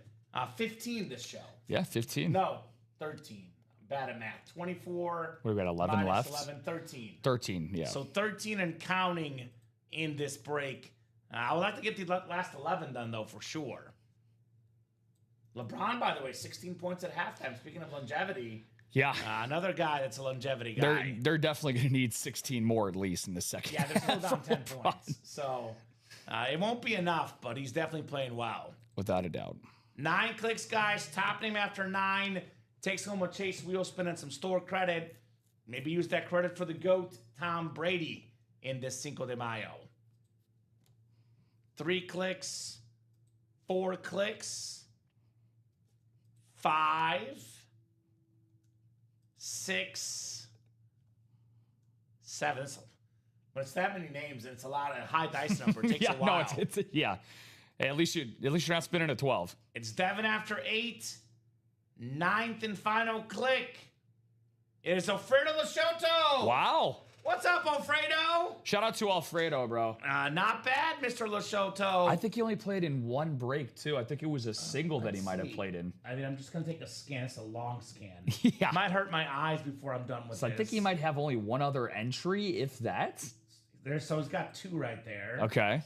15 this show.
Yeah, 15.
No, 13. Bad at math. 24.
We've got 11 left.
11, 13.
13, yeah.
So 13 and counting in this break. I would like to get the last 11 done, though, for sure. LeBron, by the way, 16 points at halftime. Speaking of longevity,
yeah,
another guy that's a longevity guy.
They're definitely going to need 16 more at least in the second.
Yeah, they're still down 10 points. So it won't be enough, but he's definitely playing well.
Without a doubt.
9 clicks, guys. Top name after 9. Takes home a chase wheel spin and some store credit. Maybe use that credit for the GOAT, Tom Brady, in this Cinco de Mayo. 3 clicks. 4 clicks. 5, 6, 7. When it's that many names and it's a lot of high dice number, it takes a while.
No, it's yeah. At least you're not spinning at 12.
It's Devin after 8. 9th and final click. It is Alfredo Lashoto.
Wow.
What's up, Alfredo?
Shout out to Alfredo, bro.
Not bad, Mr. Lashoto.
I think he only played in 1 break, too. I think it was a single that he might have played in.
I mean, I'm just going to take a scan. It's a long scan.
Yeah.
Might hurt my eyes before I'm done with
So
this.
I think he might have only 1 other entry, if that.
So he's got 2 right there.
Okay.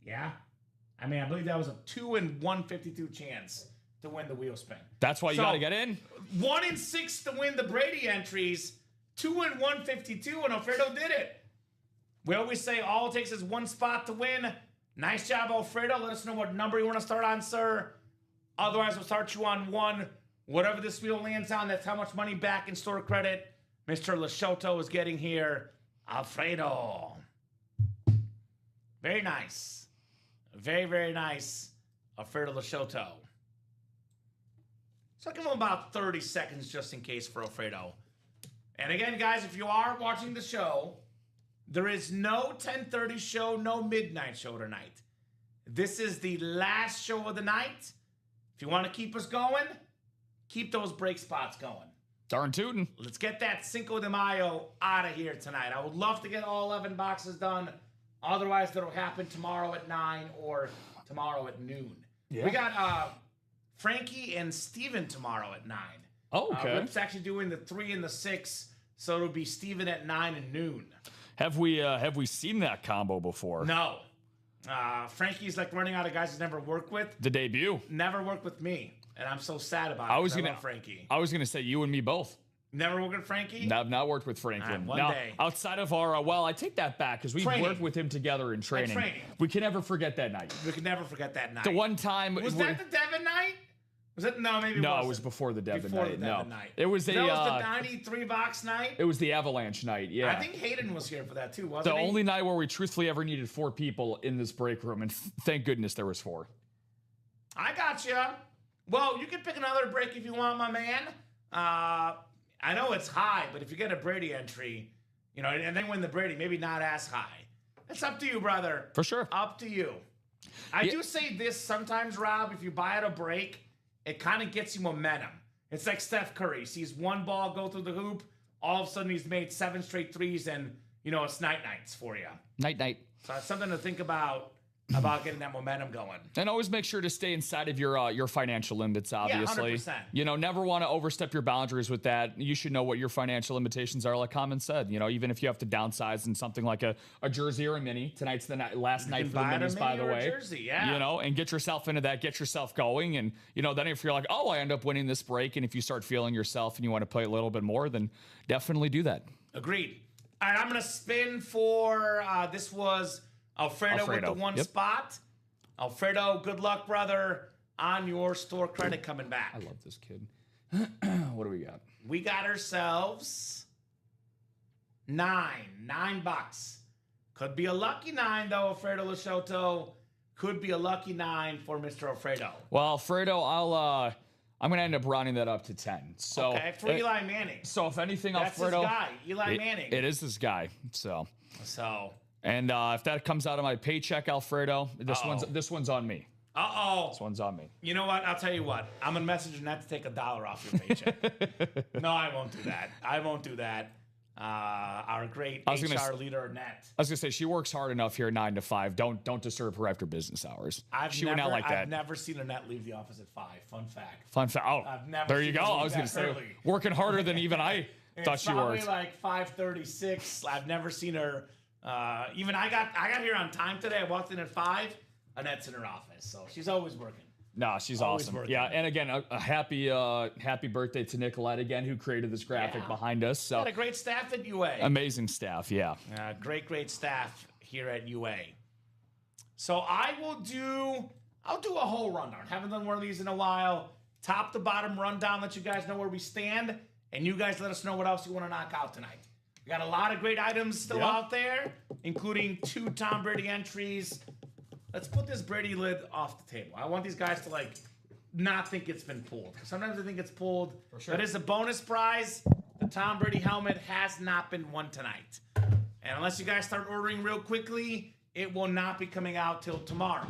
Yeah. I mean, I believe that was a 2 in 152 chance to win the wheel spin.
That's why you got to get in?
1 in 6 to win the Brady entries, 2 in 152, and Alfredo did it. We always say all it takes is 1 spot to win. Nice job, Alfredo. Let us know what number you want to start on, sir. Otherwise, we'll start you on 1. Whatever this wheel lands on, that's how much money back in store credit Mr. Lashoto is getting here. Alfredo. Very nice. Very, very nice, Alfredo Lashoto. So I'll give him about 30 seconds just in case for Alfredo. And again, guys, if you are watching the show, there is no 10:30 show, no midnight show tonight. This is the last show of the night. If you want to keep us going, keep those break spots going.
Darn tootin'.
Let's get that Cinco de Mayo out of here tonight. I would love to get all 11 boxes done. Otherwise, that'll happen tomorrow at 9 or tomorrow at noon. Yeah. We got Frankie and Steven tomorrow at 9.
Oh, okay.
Rip's actually doing the 3 and the 6, so it'll be Steven at 9 and noon.
Have we seen that combo before?
No. Frankie's like running out of guys he's never worked with.
The debut.
Never worked with me, and I'm so sad about it. I love Frankie.
I was gonna say you and me both.
Never worked with Frankie?
I've not worked with Franklin.
One day.
Outside of our, I take that back because we worked with him together in training. We can never forget that night.
We can never forget that night.
The one time.
Was that the Devin night? Was it? No, maybe it wasn't.
No, it was before the Devin night. It was
that was the 93 box night?
It was the Avalanche night, yeah.
I think Hayden was here for that too, wasn't
he?
The
only night where we truthfully ever needed 4 people in this break room, and thank goodness there was 4.
I got you. Well, you can pick another break if you want, my man. I know it's high, but if you get a Brady entry, and then win the Brady, maybe not as high. It's up to you, brother.
For sure.
Up to you. I do say this sometimes, Rob, if you buy at a break, it kind of gets you momentum. It's like Steph Curry. Sees one ball go through the hoop, all of a sudden he's made 7 straight threes, and, it's night-nights for you.
Night-night.
So it's something to think about getting that momentum going.
And always make sure to stay inside of your financial limits, obviously.
Yeah, 100%.
Never want to overstep your boundaries with that. You should know what your financial limitations are, like Kamen said. Even if you have to downsize in something like a jersey or a mini. Tonight's the last night for the minis, by the way.
Jersey, yeah.
And get yourself into that, get yourself going. And, then if you're like, oh, I end up winning this break, and if you start feeling yourself and you want to play a little bit more, then definitely do that.
Agreed. All right, I'm going to spin for, this was Alfredo with the 1 spot. Alfredo, good luck, brother, on your store credit coming back.
I love this kid. What do we got?
We got ourselves 9 bucks. Could be a lucky 9, though, Alfredo Lashoto. Could be a lucky 9 for Mr. Alfredo.
Well, Alfredo, I'm going to end up rounding that up to 10. So,
okay, for Eli Manning.
So if anything,
that's
Alfredo.
That's this guy, Eli Manning.
It is this guy. So.
So.
And if that comes out of my paycheck, Alfredo, this one's on me.
Uh-oh.
This one's on me.
You know what? I'll tell you what. I'm going to message Annette to take $1 off your paycheck. No, I won't do that. I won't do that. Our great HR leader, Annette.
I was going to say, she works hard enough here 9 to 5. Don't disturb her after business hours. She went out like that.
I've never seen Annette leave the office at 5. Fun fact.
Oh,
I've never
there you go. I was going to say,
early.
working harder than even I thought she worked.
It's probably like 5:36. I've never seen her. Even I got here on time today. I walked in at 5. Annette's in her office, so she's always working.
No, she's
Always
awesome.
working.
Yeah, and again, a happy birthday to Nicolette again, who created this graphic behind us. So
got a great staff at UA.
Amazing staff, yeah.
Great staff here at UA. So I'll do a whole rundown. Haven't done one of these in a while. Top to bottom rundown, let you guys know where we stand, and you guys let us know what else you want to knock out tonight. We got a lot of great items still out there, including 2 Tom Brady entries. Let's put this Brady lid off the table. I want these guys to not think it's been pulled. Sometimes they think it's pulled. For sure. That is a bonus prize. The Tom Brady helmet has not been won tonight. And unless you guys start ordering real quickly, it will not be coming out till tomorrow.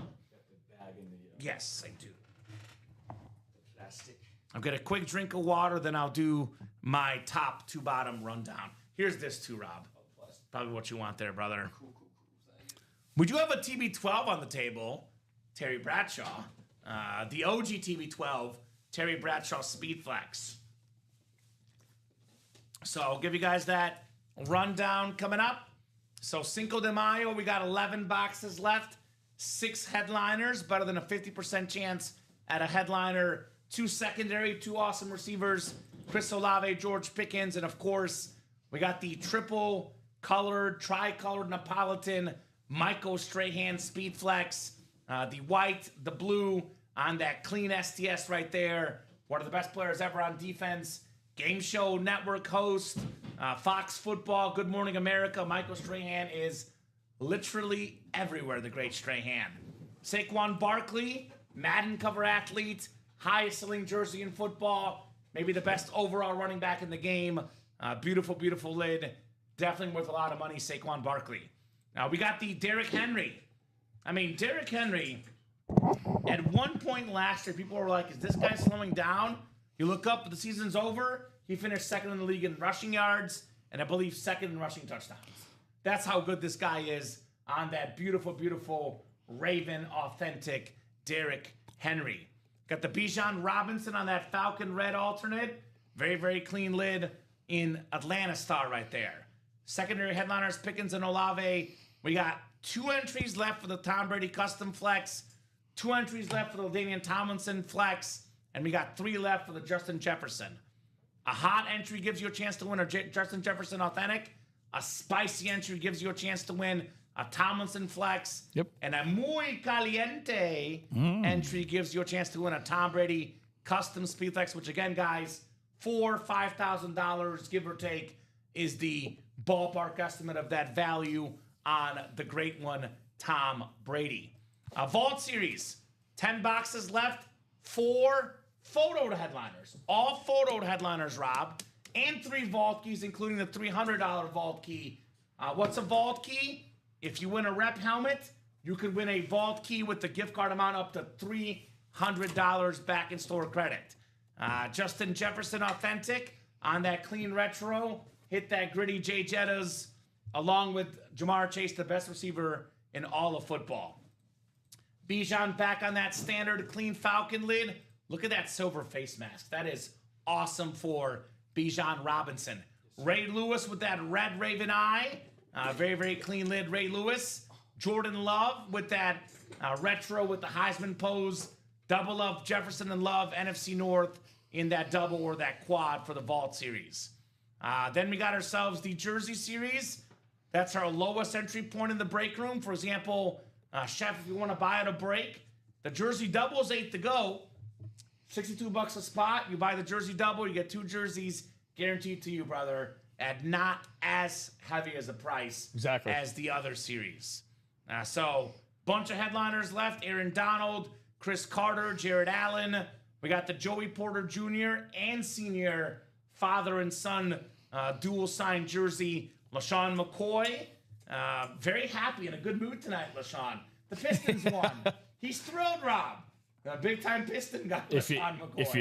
Yes, I do. Plastic. I'll get a quick drink of water, then I'll do my top to bottom rundown. Here's this too, Rob. Probably what you want there, brother. We do have a TB12 on the table, Terry Bradshaw. The OG TB12, Terry Bradshaw Speedflex. So I'll give you guys that rundown coming up. So Cinco de Mayo, we got 11 boxes left. 6 headliners, better than a 50% chance at a headliner. 2 secondary, 2 awesome receivers, Chris Olave, George Pickens, and of course, we got the triple-colored, tri-colored Neapolitan Michael Strahan Speedflex, the white, the blue on that clean STS right there. One of the best players ever on defense. Game show network host, Fox Football, Good Morning America. Michael Strahan is literally everywhere, the great Strahan. Saquon Barkley, Madden cover athlete, highest selling jersey in football, maybe the best overall running back in the game. Beautiful, beautiful lid. Definitely worth a lot of money, Saquon Barkley. Now, we got the Derrick Henry. I mean, Derrick Henry, at one point last year, people were like, is this guy slowing down? You look up, the season's over. He finished second in the league in rushing yards, and I believe second in rushing touchdowns. That's how good this guy is on that beautiful, beautiful Raven authentic Derrick Henry. Got the Bijan Robinson on that Falcon red alternate. Very, very clean lid in Atlanta Star right there. Secondary headliners, Pickens and Olave. We got 2 entries left for the Tom Brady Custom Flex, 2 entries left for the LaDainian Tomlinson Flex, and we got 3 left for the Justin Jefferson. A hot entry gives you a chance to win a Justin Jefferson Authentic. A spicy entry gives you a chance to win a Tomlinson Flex.
Yep.
And a muy caliente entry gives you a chance to win a Tom Brady Custom Speedflex, which again, guys, $4,000-$5,000, give or take, is the ballpark estimate of that value on the great one, Tom Brady. Vault Series, 10 boxes left, 4 photoed headliners. All photoed headliners, Rob, and 3 vault keys, including the $300 vault key. What's a vault key? If you win a rep helmet, you could win a vault key with the gift card amount up to $300 back in store credit. Justin Jefferson Authentic on that clean retro. Hit that gritty Jay Jettas along with Jamar Chase, the best receiver in all of football. Bijan back on that standard clean Falcon lid. Look at that silver face mask. That is awesome for Bijan Robinson. Ray Lewis with that red Raven eye. Very, very clean lid, Ray Lewis. Jordan Love with that retro with the Heisman pose. Double of Jefferson and Love, NFC North in that double or that quad for the Vault Series. Then we got ourselves the Jersey Series. That's our lowest entry point in the break room. For example, Chef, if you want to buy at a break, the Jersey Double is 8 to go. $62 a spot. You buy the Jersey Double, you get 2 jerseys guaranteed to you, brother, at not as heavy as a price as the other series. So, bunch of headliners left. Aaron Donald, Chris Carter, Jared Allen. We got the Joey Porter Jr. and Senior father and son dual signed jersey. LaShawn McCoy. Very happy, in a good mood tonight, LaShawn. The Pistons won. He's thrilled, Rob. A big-time Piston guy.
If you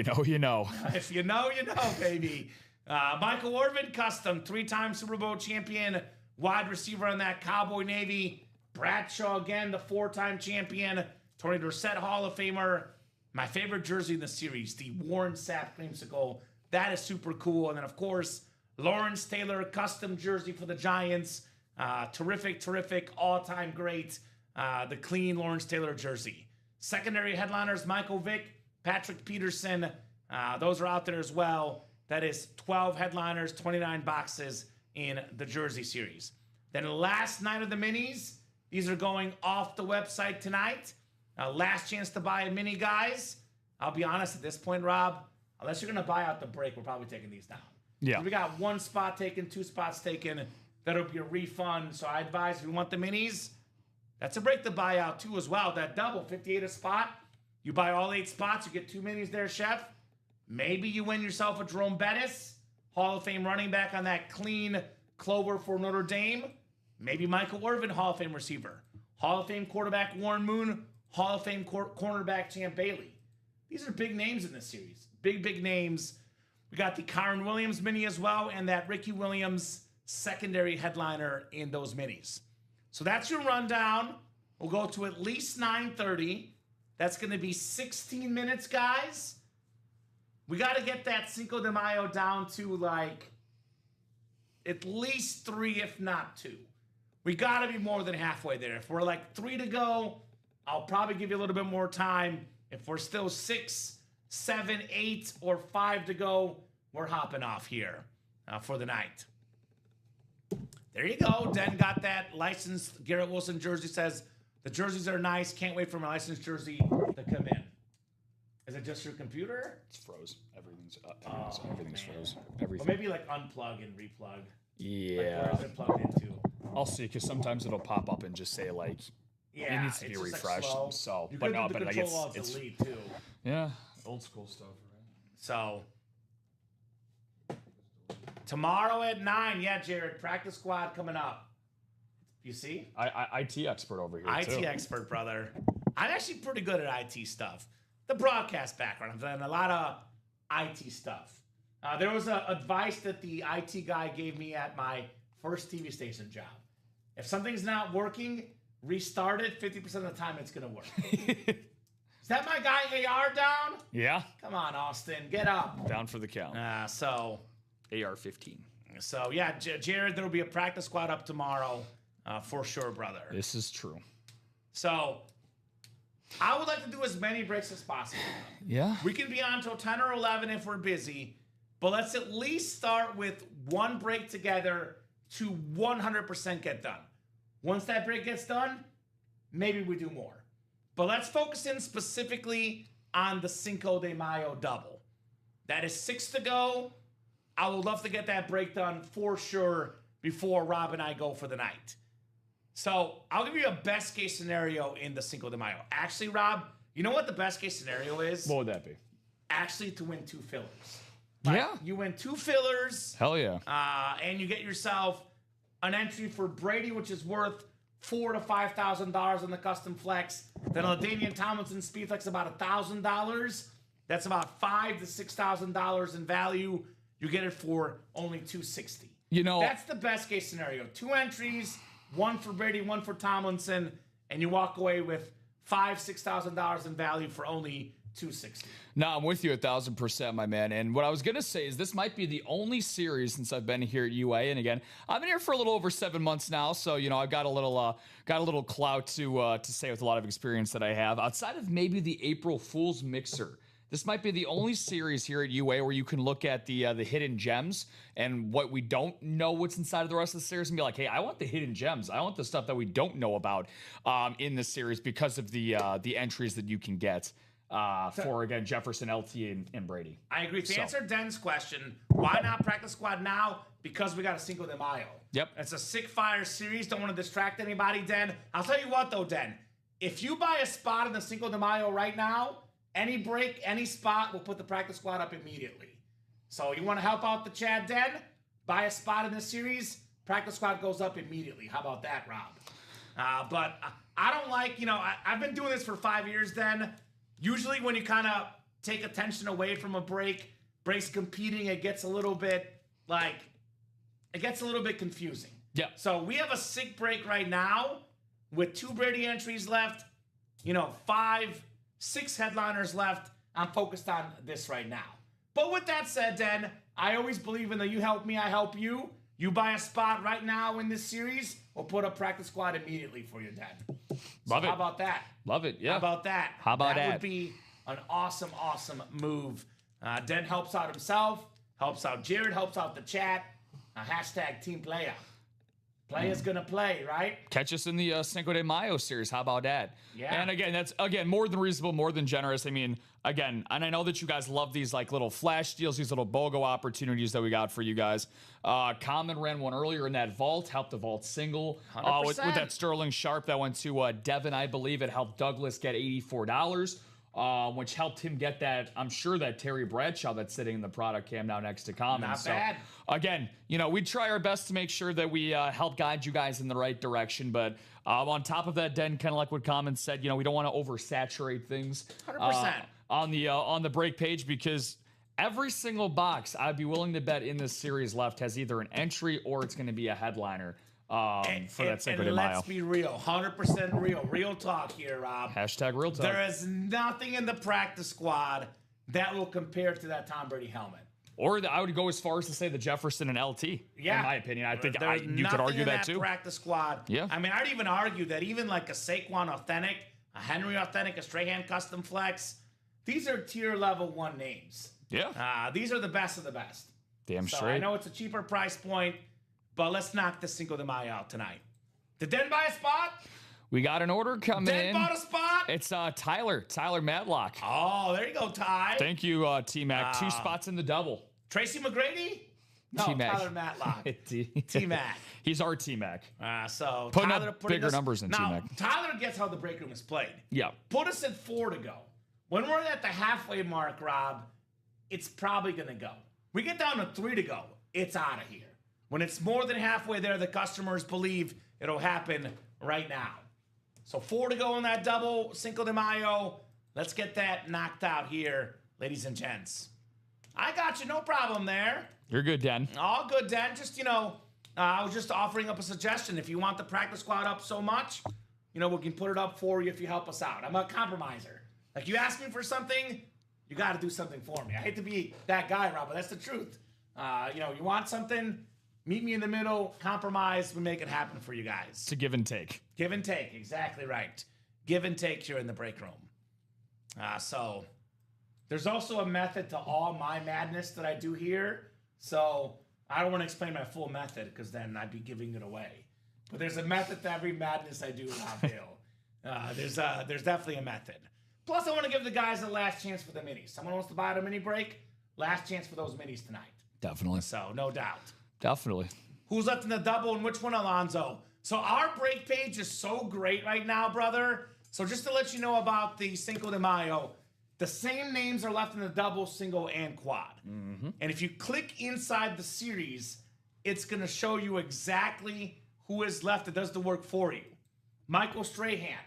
know, you know.
If you know, you know, baby. Michael Irvin, custom, 3-time Super Bowl champion, wide receiver on that Cowboy Navy. Bradshaw, again, the 4-time champion. Tony Dorsett, Hall of Famer. My favorite jersey in the series, the Warren Sapp creamsicle. That is super cool. And then, of course, Lawrence Taylor, custom jersey for the Giants. Terrific, all-time great. The clean Lawrence Taylor jersey. Secondary headliners, Michael Vick, Patrick Peterson. Those are out there as well. That is 12 headliners, 29 boxes in the jersey series. Then last night of the minis, these are going off the website tonight. Last chance to buy a mini, guys. I'll be honest at this point, Rob, unless you're going to buy out the break, we're probably taking these down.
Yeah.
So we got 1 spot taken, 2 spots taken. That'll be a refund. So I advise if you want the minis, that's a break to buy out too as well. That double, 58 a spot. You buy all 8 spots, you get 2 minis there, Chef. Maybe you win yourself a Jerome Bettis, Hall of Fame running back on that clean clover for Notre Dame. Maybe Michael Irvin, Hall of Fame receiver. Hall of Fame quarterback Warren Moon, Hall of Fame cornerback Champ Bailey. These are big names in this series. Big names. We got the Kyron Williams mini as well, and that Ricky Williams secondary headliner in those minis. So that's your rundown. We'll go to at least 9:30. That's going to be 16 minutes, guys. We got to get that Cinco de Mayo down to like at least 3, if not 2. We got to be more than halfway there. If we're like 3 to go, I'll probably give you a little bit more time. If we're still 6, 7, 8, or 5 to go, we're hopping off here for the night. There you go. Den got that licensed Garrett Wilson jersey. Says, the jerseys are nice. Can't wait for my licensed jersey to come in. Is it just your computer?
It's froze. Everything's froze. Everything.
Or maybe like unplug and replug.
Yeah.
Like, where is it plugged into?
I'll see, because sometimes it'll pop up and just say like it needs to be refreshed.
Like
so,
you
but
could
no,
do the
but like
Control-Alt
it's
delete too.
yeah, old school stuff, right?
So tomorrow at 9, yeah, Jared, practice squad coming up. You see?
IT expert over here.
IT
too.
expert, brother. I'm actually pretty good at IT stuff. The broadcast background. I've done a lot of IT stuff. There was advice that the IT guy gave me at my first TV station job. If something's not working, restart it. 50% of the time, it's going to work. Is that my guy AR down?
Yeah.
Come on, Austin. Get up.
Down for the count.
So
AR-15.
So, yeah, Jared, there will be a practice squad up tomorrow for sure, brother.
This is true.
So I would like to do as many breaks as possible.
Yeah.
We can be on until 10 or 11 if we're busy, but let's at least start with 1 break together to 100% get done. Once that break gets done, maybe we do more. But let's focus in specifically on the Cinco de Mayo double. That is 6 to go. I would love to get that break done for sure before Rob and I go for the night. So I'll give you a best case scenario in the Cinco de Mayo. Actually, Rob, you know what the best case scenario is?
What would that be?
Actually, to win 2 fillers.
Yeah.
You win 2 fillers.
Hell yeah.
And you get yourself an entry for Brady, which is worth $4,000 to $5,000 on the custom flex. Then on Damian Tomlinson speed flex, about $1,000. That's about $5,000 to $6,000 in value. You get it for only $260.
You know,
That's the best case scenario. 2 entries, 1 for Brady, 1 for Tomlinson, and you walk away with $5,000 to $6,000 in value for only $260.
No, I'm with you 1,000%, my man. And what I was gonna say is this might be the only series since I've been here at UA. And again, I've been here for a little over 7 months now, so you know I've got a little clout to say with a lot of experience that I have. Outside of maybe the April Fool's Mixer, this might be the only series here at UA where you can look at the hidden gems and what we don't know what's inside of the rest of the series and be like, hey, I want the hidden gems. I want the stuff that we don't know about in this series because of the entries that you can get for, again, Jefferson, LT, and Brady.
I agree. To answer Den's question, why not practice squad now? Because we got a Cinco de Mayo.
Yep.
It's a sick fire series. Don't want to distract anybody, Den. I'll tell you what, though, Den. If you buy a spot in the Cinco de Mayo right now, any break, any spot, we'll put the practice squad up immediately. So you want to help out the Chad Den? Buy a spot in this series, practice squad goes up immediately. How about that, Rob? But I don't like, I've been doing this for 5 years then. Usually when you kind of take attention away from a breaks competing, it gets a little bit confusing.
Yeah.
So we have a sick break right now with 2 Brady entries left, 6 headliners left. I'm focused on this right now. But with that said, Den, I always believe in the you help me, I help you. You buy a spot right now in this series, we'll put a practice squad immediately for you, Den.
Love it.
How about that?
Love it, yeah.
How about that?
How about that?
That would be an awesome, awesome move. Den helps out himself, helps out Jared, helps out the chat. Hashtag team player. Player's gonna play, right?
Catch us in the Cinco de Mayo series. How about that?
Yeah.
And again, that's more than reasonable, more than generous. I mean, again, and I know that you guys love these like little flash deals, these little BOGO opportunities that we got for you guys. Kamen ran one earlier in that vault, helped the vault single with that Sterling Sharp that went to Devin, I believe. It helped Douglas get $84. Which helped him get that, I'm sure, that Terry Bradshaw that's sitting in the product cam now next to Kamen.
Not bad.
Again, we try our best to make sure that we help guide you guys in the right direction. But on top of that, Den, kind of like what Kamen said, we don't want to oversaturate things
100%.
On the break page, because every single box I'd be willing to bet in this series left has either an entry or it's going to be a headliner. For that Cinco de Mayo.
Let's be real, 100% real. Real talk here, Rob.
Hashtag real talk.
There is nothing in the practice squad that will compare to that Tom Brady helmet.
Or I would go as far as to say the Jefferson and LT.
Yeah.
In my opinion. I think
There's
you could argue that too.
Practice squad.
Yeah.
I mean, I'd even argue that even like a Saquon Authentic, a Henry Authentic, a Strahan Custom Flex, these are tier level 1 names.
Yeah.
These are the best of the best.
Damn
so
straight.
I know it's a cheaper price point, but let's knock the Cinco de Mayo out tonight. Did Den buy a spot?
We got an order coming in.
Den bought a spot?
It's Tyler Matlock.
Oh, there you go, Ty.
Thank you, T-Mac. 2 spots in the double.
Tracy McGrady? No,
T-Mac.
Tyler Matlock. T-Mac.
He's our T-Mac.
So
putting
Tyler
up bigger numbers than T-Mac.
Tyler gets how the break room is played.
Yeah.
Put us at 4 to go. When we're at the halfway mark, Rob, it's probably going to go. We get down to 3 to go, it's out of here. When it's more than halfway there, the customers believe it'll happen right now. So 4 to go on that double, Cinco de Mayo. Let's get that knocked out here, ladies and gents. I got you, no problem there.
You're good, Den.
All good, Den. Just, I was just offering up a suggestion. If you want the practice squad up so much, we can put it up for you if you help us out. I'm a compromiser. Like, you ask me for something, you got to do something for me. I hate to be that guy, Rob, but that's the truth. You want something, meet me in the middle, compromise, we make it happen for you guys.
It's a give and take.
Give and take, exactly right. Give and take here in the break room. So there's also a method to all my madness that I do here. So I don't want to explain my full method because then I'd be giving it away. But there's a method to every madness I do, Rob Hill. There's definitely a method. Plus, I want to give the guys a last chance for the minis. Someone wants to buy a mini break? Last chance for those minis tonight.
Definitely.
So, no doubt.
Definitely.
Who's left in the double and which one, Alonzo? So, our break page is so great right now, brother. So, just to let you know about the Cinco de Mayo, the same names are left in the double, single, and quad. Mm-hmm. And if you click inside the series, it's going to show you exactly who is left that does the work for you. Michael Strahan,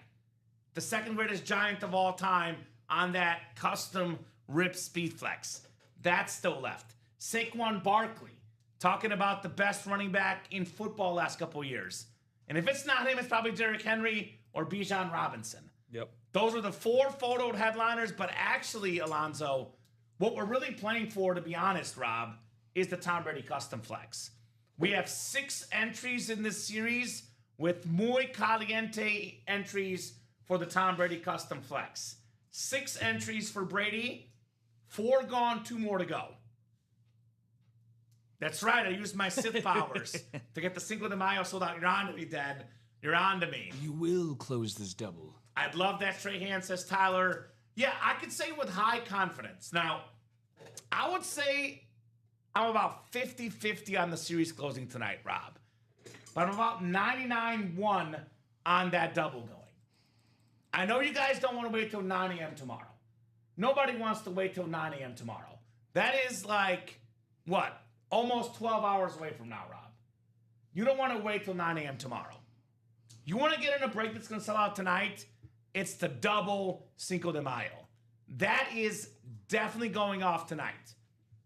the second greatest giant of all time on that custom RIP Speedflex. That's still left. Saquon Barkley, talking about the best running back in football last couple years. And if it's not him, it's probably Derrick Henry or Bijan Robinson.
Yep.
Those are the 4 photoed headliners, but actually, Alonzo, what we're really playing for, to be honest, Rob, is the Tom Brady Custom Flex. We have 6 entries in this series with muy caliente entries for the Tom Brady Custom Flex. 6 entries for Brady, 4 gone, 2 more to go. That's right, I used my Sith powers to get the Cinco de Mayo sold out. You're on to me, Dad. You're on to me.
You will close this double.
I'd love that, Strahan, says Tyler. Yeah, I could say with high confidence. Now, I would say I'm about 50-50 on the series closing tonight, Rob. But I'm about 99-1 on that double going. I know you guys don't want to wait till 9 a.m. tomorrow. Nobody wants to wait till 9 a.m. tomorrow. That is like, what? Almost 12 hours away from now, Rob. You don't want to wait till 9 a.m. tomorrow. You want to get in a break that's going to sell out tonight? It's the double Cinco de Mayo. That is definitely going off tonight.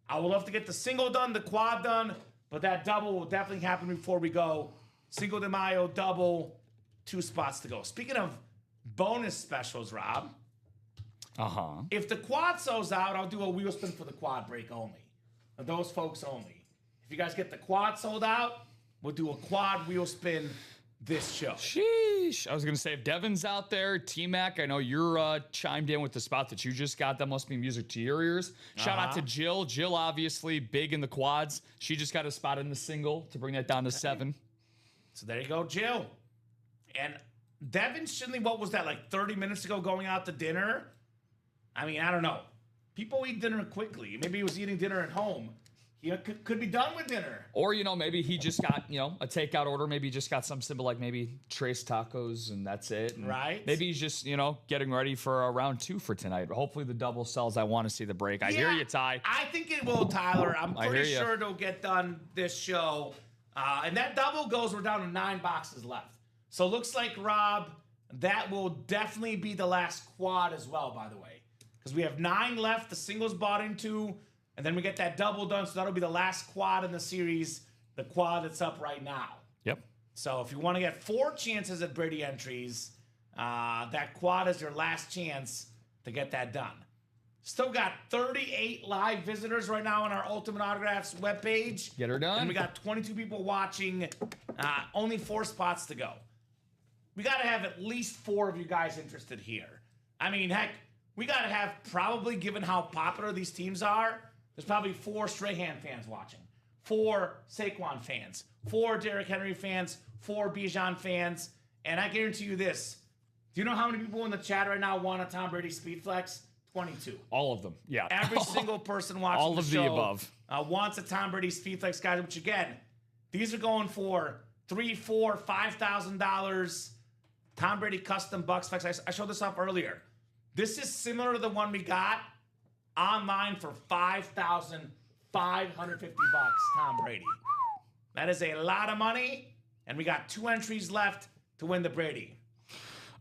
I would love to get the single done, the quad done, but that double will definitely happen before we go. Cinco de Mayo, double, 2 spots to go. Speaking of bonus specials, Rob. If the quad sells out, I'll do a wheel spin for the quad break only. For those folks only. If you guys get the quad sold out, we'll do a quad wheel spin this show.
Sheesh. I was going to say, if Devin's out there, T-Mac, I know you're chimed in with the spot that you just got. That must be music to your ears. Shout out to Jill. Jill, obviously, big in the quads. She just got a spot in the single to bring that down to 7.
So there you go, Jill. And Devin Shinley, what was that, like 30 minutes ago going out to dinner? I mean, I don't know. People eat dinner quickly. Maybe he was eating dinner at home. He could be done with dinner.
Or, maybe he just got, a takeout order. Maybe he just got some simple, like maybe Trace tacos and that's it. And
right.
Maybe he's just, getting ready for round 2 for tonight. Hopefully the double sells. I want to see the break. I hear you, Ty.
I think it will, Tyler. I'm pretty sure it'll get done this show. And that double goes, we're down to 9 boxes left. So it looks like, Rob, that will definitely be the last quad as well, by the way. Because we have 9 left. The singles bought into. And then we get that double done, so that'll be the last quad in the series, the quad that's up right now.
Yep.
So if you want to get 4 chances at Brady entries, that quad is your last chance to get that done. Still got 38 live visitors right now on our Ultimate Autographs webpage.
Get her done.
And we got 22 people watching, only 4 spots to go. We got to have at least 4 of you guys interested here. I mean, heck, we got to have probably, given how popular these teams are, there's probably 4 Strahan fans watching, 4 Saquon fans, 4 Derrick Henry fans, 4 Bijan fans, and I guarantee you this. Do you know how many people in the chat right now want a Tom Brady Speed Flex? 22.
All of them, yeah.
Every single person watching
all
the
of
show
the above
wants a Tom Brady Speed Flex, guys, which again, these are going for $3,000, $4,000, $5,000 Tom Brady custom Bucks Flex. I showed this off earlier. This is similar to the one we got online for $5,550, Tom Brady. That is a lot of money, and we got 2 entries left to win the Brady.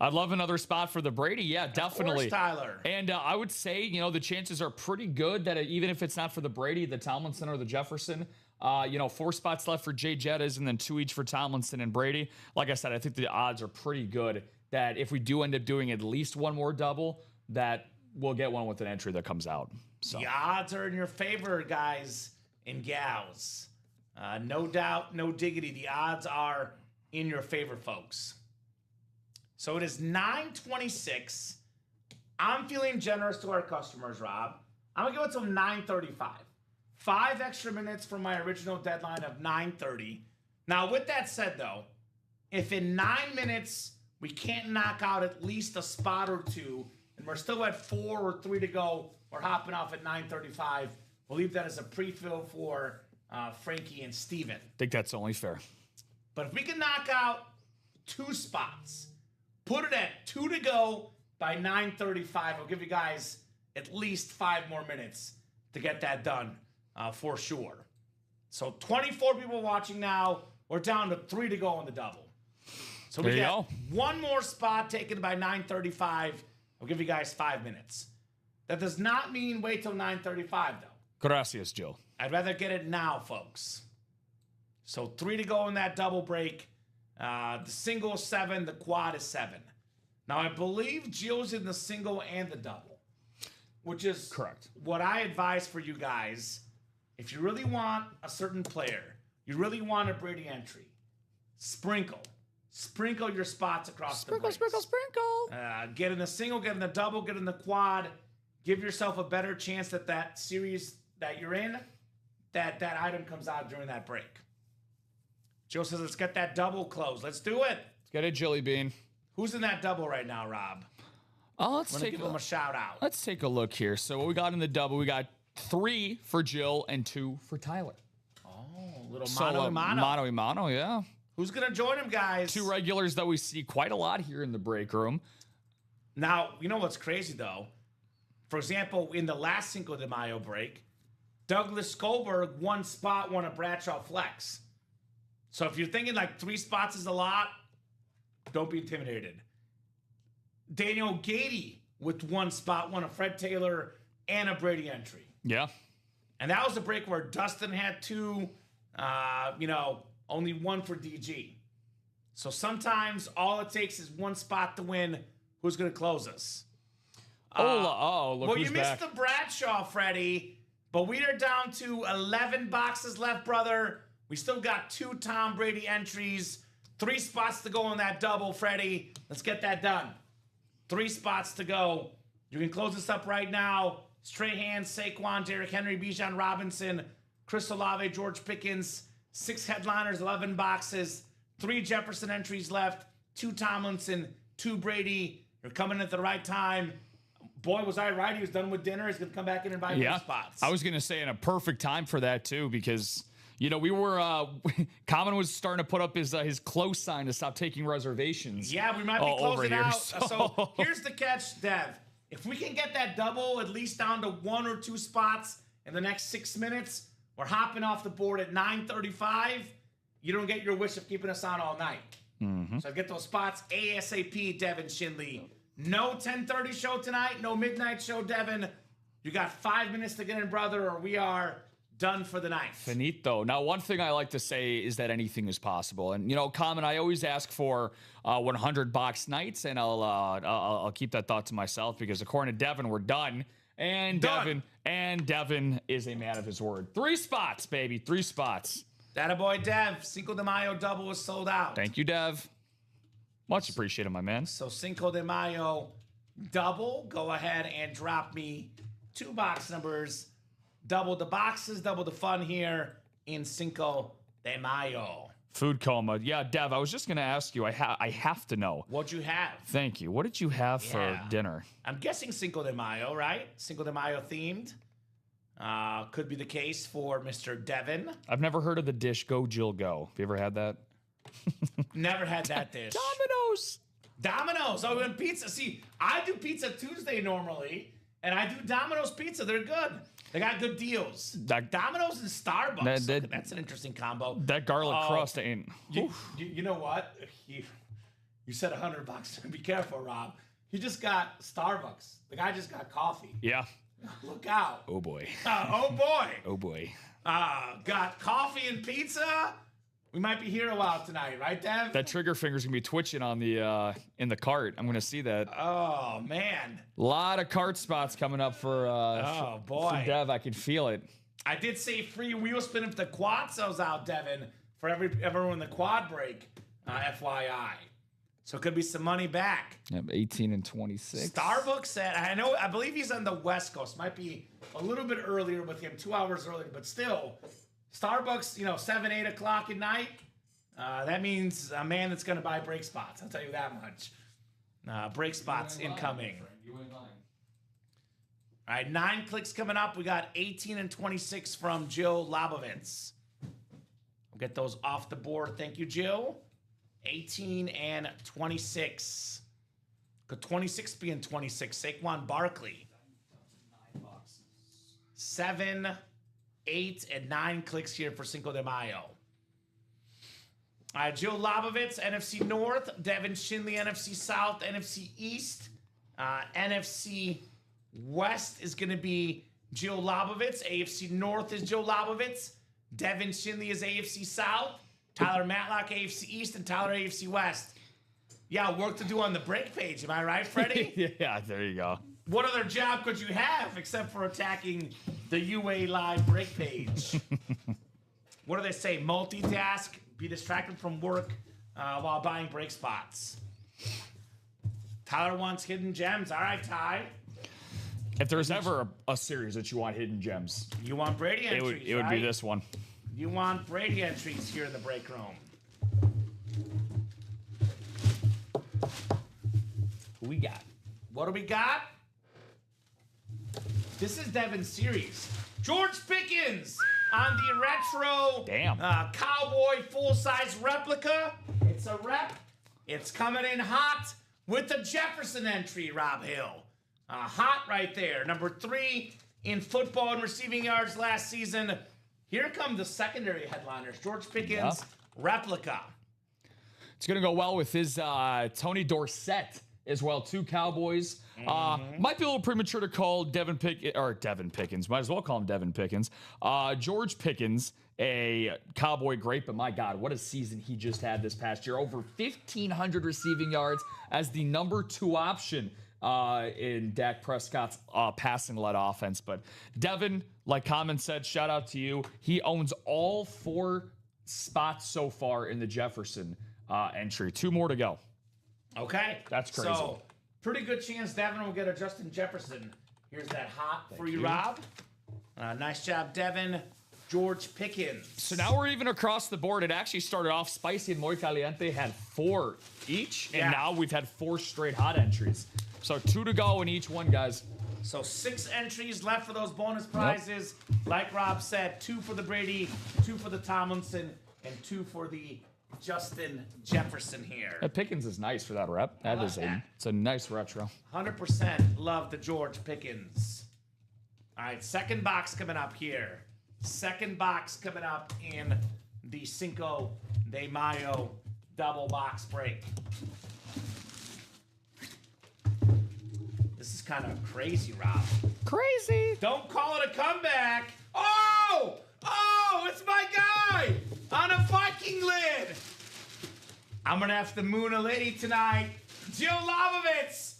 I'd love another spot for the Brady. Yeah, definitely.
Of course, Tyler.
And I would say, the chances are pretty good that even if it's not for the Brady, the Tomlinson or the Jefferson, 4 spots left for Jay Jettas and then 2 each for Tomlinson and Brady. Like I said, I think the odds are pretty good that if we do end up doing at least one more double, that we'll get one with an entry that comes out. So
the odds are in your favor, guys and gals. No doubt, no diggity. The odds are in your favor, folks. So it is 9:26. I'm feeling generous to our customers, Rob. I'm going to give it to 9:35. 5 extra minutes from my original deadline of 9:30. Now, with that said, though, if in 9 minutes we can't knock out at least a spot or 2, and we're still at 4 or 3 to go, we're hopping off at 9:35. We'll leave that as a pre-fill for Frankie and Steven.
I think that's only fair.
But if we can knock out 2 spots, put it at 2 to go by 9:35, I'll give you guys at least 5 more minutes to get that done for sure. So 24 people watching now. We're down to 3 to go on the double. So we got 1 more spot taken by 9:35. I'll give you guys 5 minutes. That does not mean wait till 9:35, though.
Gracias, Jill.
I'd rather get it now, folks. So 3 to go in that double break. The single is 7. The quad is 7. Now, I believe Jill's in the single and the double, which is
correct.
What I advise for you guys. If you really want a certain player, you really want a Brady entry, sprinkle your spots across the breaks.
Sprinkle.
Get in the single, get in the double, get in the quad. Give yourself a better chance that series that you're in, that item comes out during that break. Joe says, let's get that double closed. Let's do it.
Let's get a Jilly Bean.
Who's in that double right now, Rob?
Let's
give them a shout out.
Let's take a look here. So what we got in the double, we got 3 for Jill and 2 for Tyler.
Oh, little mano-a-mano.
Mano-a-mano, yeah.
Who's going to join him, guys?
2 regulars that we see quite a lot here in the break room.
Now, you know what's crazy, though? For example, in the last Cinco de Mayo break, Douglas Skolberg, 1 spot, won a Bradshaw Flex. So if you're thinking like 3 spots is a lot, Don't be intimidated. Daniel Gady with 1 spot, won a Fred Taylor and a Brady entry.
Yeah.
And that was a break where Dustin had 2, only 1 for DG. So sometimes all it takes is 1 spot to win. Who's going to close us?
Look
well,
who's
you missed
back.
the Bradshaw, Freddie, but we are down to 11 boxes left, brother. We still got 2 Tom Brady entries, 3 spots to go on that double, Freddie. Let's get that done. 3 spots to go. You can close this up right now. Strahan, Saquon, Derrick Henry, Bijan Robinson, Chris Olave, George Pickens, 6 headliners, 11 boxes, 3 Jefferson entries left, 2 Tomlinson, 2 Brady. You're coming at the right time. Boy, was I right. He was done with dinner. He's going to come back in and buy more spots.
I was going to say in a perfect time for that, too, because, we were, Kamen was starting to put up his close sign to stop taking reservations.
Yeah, we might be closing
here,
out. So here's the catch, Dev. If we can get that double at least down to 1 or 2 spots in the next 6 minutes, we're hopping off the board at 9:35. You don't get your wish of keeping us on all night.
Mm-hmm.
So get those spots ASAP, Devin Shinley. No 10:30 show tonight. No midnight show, Devin. You got 5 minutes to get in, brother, or we are done for the night.
Finito. Now, one thing I like to say is that anything is possible. And, Kamen, I always ask for 100 box nights, and I'll keep that thought to myself because according to Devin, we're done. And Devin is a man of his word. 3 spots, baby. 3 spots.
That a boy, Dev. Cinco de Mayo double is sold out.
Thank you, Dev. Much appreciated, my man.
So Cinco de Mayo double. Go ahead and drop me 2 box numbers. Double the boxes, double the fun here in Cinco de Mayo.
Food coma. Yeah, Dev, I was just going to ask you. I have to know.
What'd you have?
Thank you. What did you have for dinner?
I'm guessing Cinco de Mayo, right? Cinco de Mayo themed. Could be the case for Mr. Devin.
I've never heard of the dish Go Jill Go. Have you ever had that?
Never had that dish. Domino's. Oh, and pizza. See, I do Pizza Tuesday normally, and I do Domino's Pizza. They're good. They got good deals. Domino's and Starbucks. That's an interesting combo.
That garlic crust ain't.
You know what? You said $100. Be careful, Rob. He just got Starbucks. The guy just got coffee.
Yeah.
Look out.
Oh, boy.
Oh, boy.
Oh, boy.
Got coffee and pizza. We might be here a while tonight, right, Dev?
That trigger finger's gonna be twitching on the in the cart. I'm gonna see that.
Oh man,
a lot of cart spots coming up for for Dev. I can feel it.
I did say free wheel spin if the quad sells out, Devin, for everyone in the quad break. FYI, so it could be some money back.
Yep, 18 and 26.
Starbucks said, I believe he's on the West Coast. Might be a little bit earlier with him, 2 hours earlier, but still. Starbucks, 7, 8 o'clock at night. That means a man that's going to buy break spots. I'll tell you that much. Break spots incoming. All right, 9 clicks coming up. We got 18 and 26 from Jill Lobovitz. We'll get those off the board. Thank you, Jill. 18 and 26. Could 26 be in 26? Saquon Barkley. 7, 8, and 9 clicks here for Cinco de Mayo. All right, Joe Lobovitz, NFC North. Devin Shinley, NFC South. NFC East. NFC West is going to be Joe Lobovitz. AFC North is Joe Lobovitz. Devin Shinley is AFC South. Tyler Matlock, AFC East. And Tyler, AFC West. Yeah, work to do on the break page. Am I right, Freddie?
Yeah, there you go.
What other job could you have except for attacking the UA Live break page? What do they say? Multitask, be distracted from work while buying break spots. Tyler wants hidden gems. All right, Ty.
If there's ever a series that you want hidden gems,
you want Brady entries,
it would be this one.
You want Brady entries here in the break room.
Who we got?
What do we got? This is Devin's series. George Pickens on the retro Cowboy full-size replica. It's a rep. It's coming in hot with the Jefferson entry, Rob Hill. Hot right there. Number 3 in football and receiving yards last season. Here come the secondary headliners. George Pickens replica.
It's going to go well with his Tony Dorsett as well. 2 Cowboys. Might be a little premature to call Devin Pickens. Might as well call him Devin Pickens. George Pickens, a Cowboy great, but my God, what a season he just had this past year. Over 1,500 receiving yards as the number 2 option in Dak Prescott's passing-led offense. But Devin, like Kamen said, shout out to you. He owns all 4 spots so far in the Jefferson entry. 2 more to go.
Okay.
That's crazy.
So, pretty good chance Devin will get a Justin Jefferson. Here's that hot for you, Rob. Nice job, Devin. George Pickens.
So now we're even across the board. It actually started off spicy and muy caliente, had 4 each, and now we've had 4 straight hot entries. So 2 to go in each one, guys.
So 6 entries left for those bonus prizes. Like Rob said, 2 for the Brady, 2 for the Tomlinson, and 2 for the Justin Jefferson here.
That Pickens is nice for that rep. It's a nice retro.
100% love the George Pickens. All right, second box coming up here. Second box coming up in the Cinco de Mayo double box break. This is kind of crazy, Rob.
Crazy.
Don't call it a comeback. Oh, it's my guy on a Viking lid. I'm going to have to moon a lady tonight. Jill Lovovitz,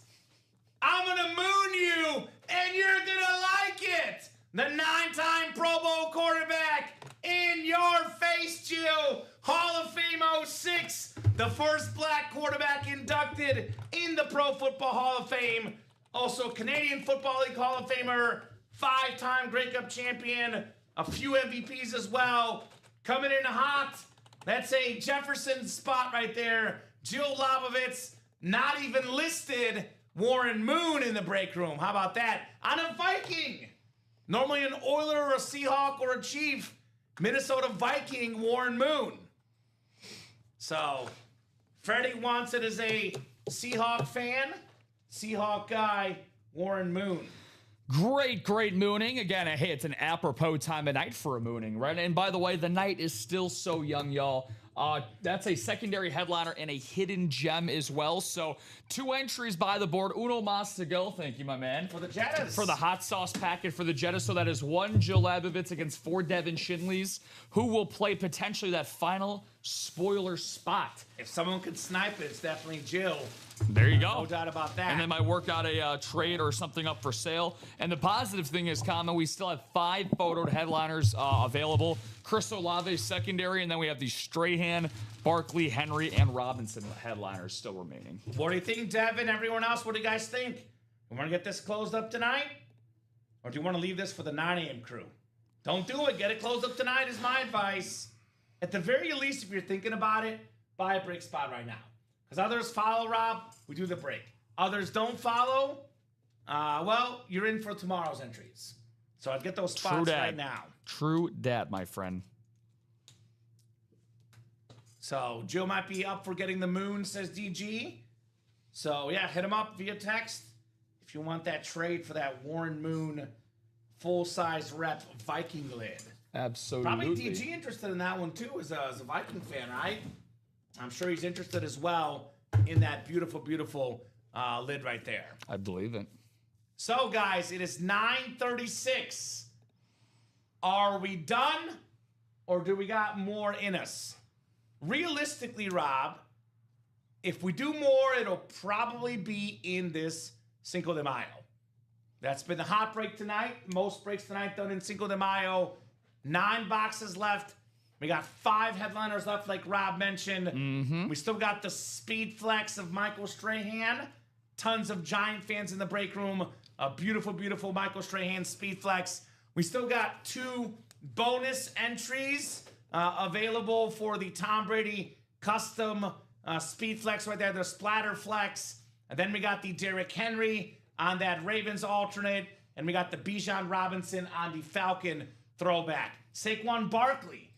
I'm going to moon you, and you're going to like it. The 9-time Pro Bowl quarterback in your face, Jill. Hall of Fame 06, the first black quarterback inducted in the Pro Football Hall of Fame. Also, Canadian Football League Hall of Famer, 5-time Grey Cup champion, a few MVPs as well. Coming in hot. That's a Jefferson spot right there. Jill Lovovitz, not even listed. Warren Moon in the break room. How about that? On a Viking. Normally an Oiler or a Seahawk or a Chief. Minnesota Viking, Warren Moon. So, Freddie wants it as a Seahawk fan. Seahawk guy, Warren Moon.
Great mooning. Again, hey, it's an apropos time of night for a mooning, right? And by the way, the night is still so young, y'all. That's a secondary headliner and a hidden gem as well. So 2 entries by the board. Uno mas to go. Thank you, my man.
For the Jettas.
For the hot sauce packet for the Jettas. So that is 1 Jill Labovitz against 4 Devin Shinleys, who will play potentially that final spoiler spot.
If someone could snipe it, it's definitely Jill.
There you go.
No doubt about that.
And they might work out a trade or something up for sale. And the positive thing is, Kamen, we still have 5 photoed headliners available. Chris Olave secondary, and then we have the Strahan, Barkley, Henry, and Robinson headliners still remaining.
What do you think, Devin? Everyone else, what do you guys think? We want to get this closed up tonight? Or do you want to leave this for the 9 a.m. crew? Don't do it. Get it closed up tonight is my advice. At the very least, if you're thinking about it, buy a break spot right now. Because others follow, Rob, we do the break. Others don't follow, well, you're in for tomorrow's entries. So I'd get those spots right now.
True dat, my friend.
So Jill might be up for getting the moon, says DG. So, yeah, hit him up via text if you want that trade for that Warren Moon full-size rep Viking lid.
Absolutely.
Probably DG interested in that one, too, as a Viking fan, right? I'm sure he's interested as well in that beautiful, beautiful lid right there.
I believe it.
So, guys, it is 9:36. Are we done, or do we got more in us? Realistically, Rob, if we do more, it'll probably be in this Cinco de Mayo. That's been the hot break tonight. Most breaks tonight done in Cinco de Mayo. 9 boxes left. We got 5 headliners left, like Rob mentioned. We still got the speed flex of Michael Strahan. Tons of Giant fans in the break room. A beautiful, beautiful Michael Strahan speed flex. We still got 2 bonus entries available for the Tom Brady custom speed flex right there. The splatter flex. And then we got the Derrick Henry on that Ravens alternate. And we got the Bijan Robinson on the Falcon throwback. Saquon Barkley.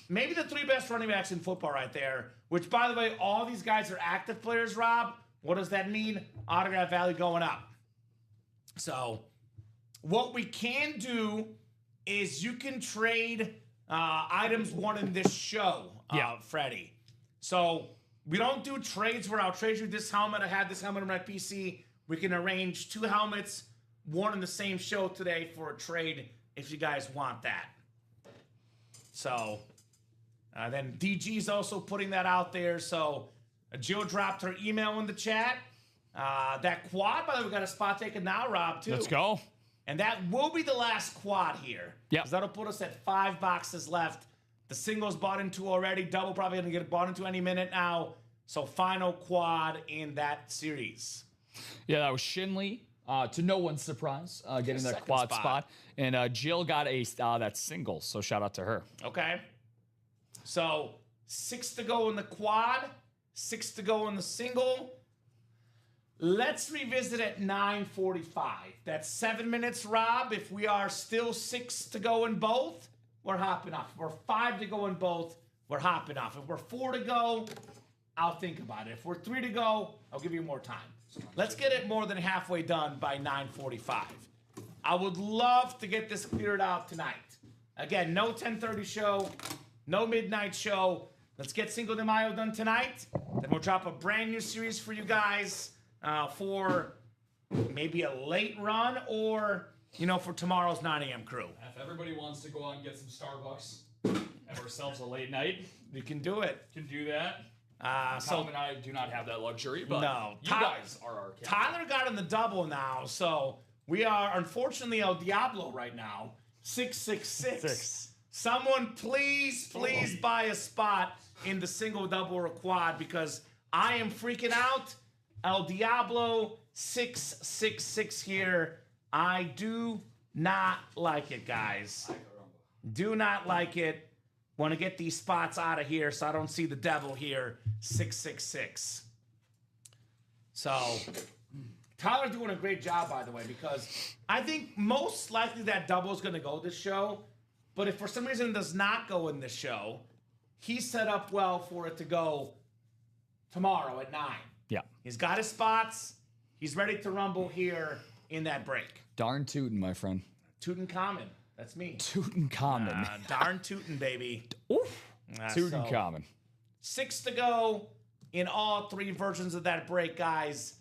Maybe the 3 best running backs in football right there, which, by the way, all these guys are active players, Rob. What does that mean? Autograph value going up. So what we can do is you can trade items won in this show, Freddie. So We don't do trades where I'll trade you this helmet. I have this helmet on my PC. We can arrange 2 helmets, one in the same show today for a trade if you guys want that. So, then DG's also putting that out there. So, Jill dropped her email in the chat. That quad, by the way, we got a spot taken now, Rob, too.
Let's go.
And that will be the last quad here.
Yeah.
Because that'll put us at 5 boxes left. The single's bought into already. Double probably going to get bought into any minute now. So final quad in that series.
Yeah, that was Shinley. To no one's surprise, getting that quad spot. And Jill got that single, so shout out to her.
Okay. So 6 to go in the quad, 6 to go in the single. Let's revisit at 9:45. That's 7 minutes, Rob. If we are still 6 to go in both, we're hopping off. If we're 5 to go in both, we're hopping off. If we're 4 to go, I'll think about it. If we're 3 to go, I'll give you more time. Let's get it more than halfway done by 9:45. I would love to get this cleared out tonight. Again, no 10:30 show, no midnight show. Let's get Cinco de Mayo done tonight. Then we'll drop a brand new series for you guys for maybe a late run or, for tomorrow's 9 a.m. crew.
If everybody wants to go out and get some Starbucks, have ourselves a late night,
We can do it.
can do that.
So
Tom and I do not have that luxury, but
No,
you guys are our captain.
Tyler got in the double now, so we are unfortunately El Diablo right now. 666. Someone please buy a spot in the single, double, or quad because I am freaking out. El Diablo 666 here. I do not like it, guys. Do not like it. Want to get these spots out of here so I don't see the devil here. 666. So, Tyler's doing a great job, by the way, because I think most likely that double is going to go this show. But if for some reason it does not go in this show, he's set up well for it to go tomorrow at 9.
Yeah.
He's got his spots. He's ready to rumble here in that break.
Darn tootin', my friend.
Tutankhamun. That's me.
Tutankhamun.
Darn tootin', baby.
Oof. Tutankhamun.
6 to go in all 3 versions of that break, guys.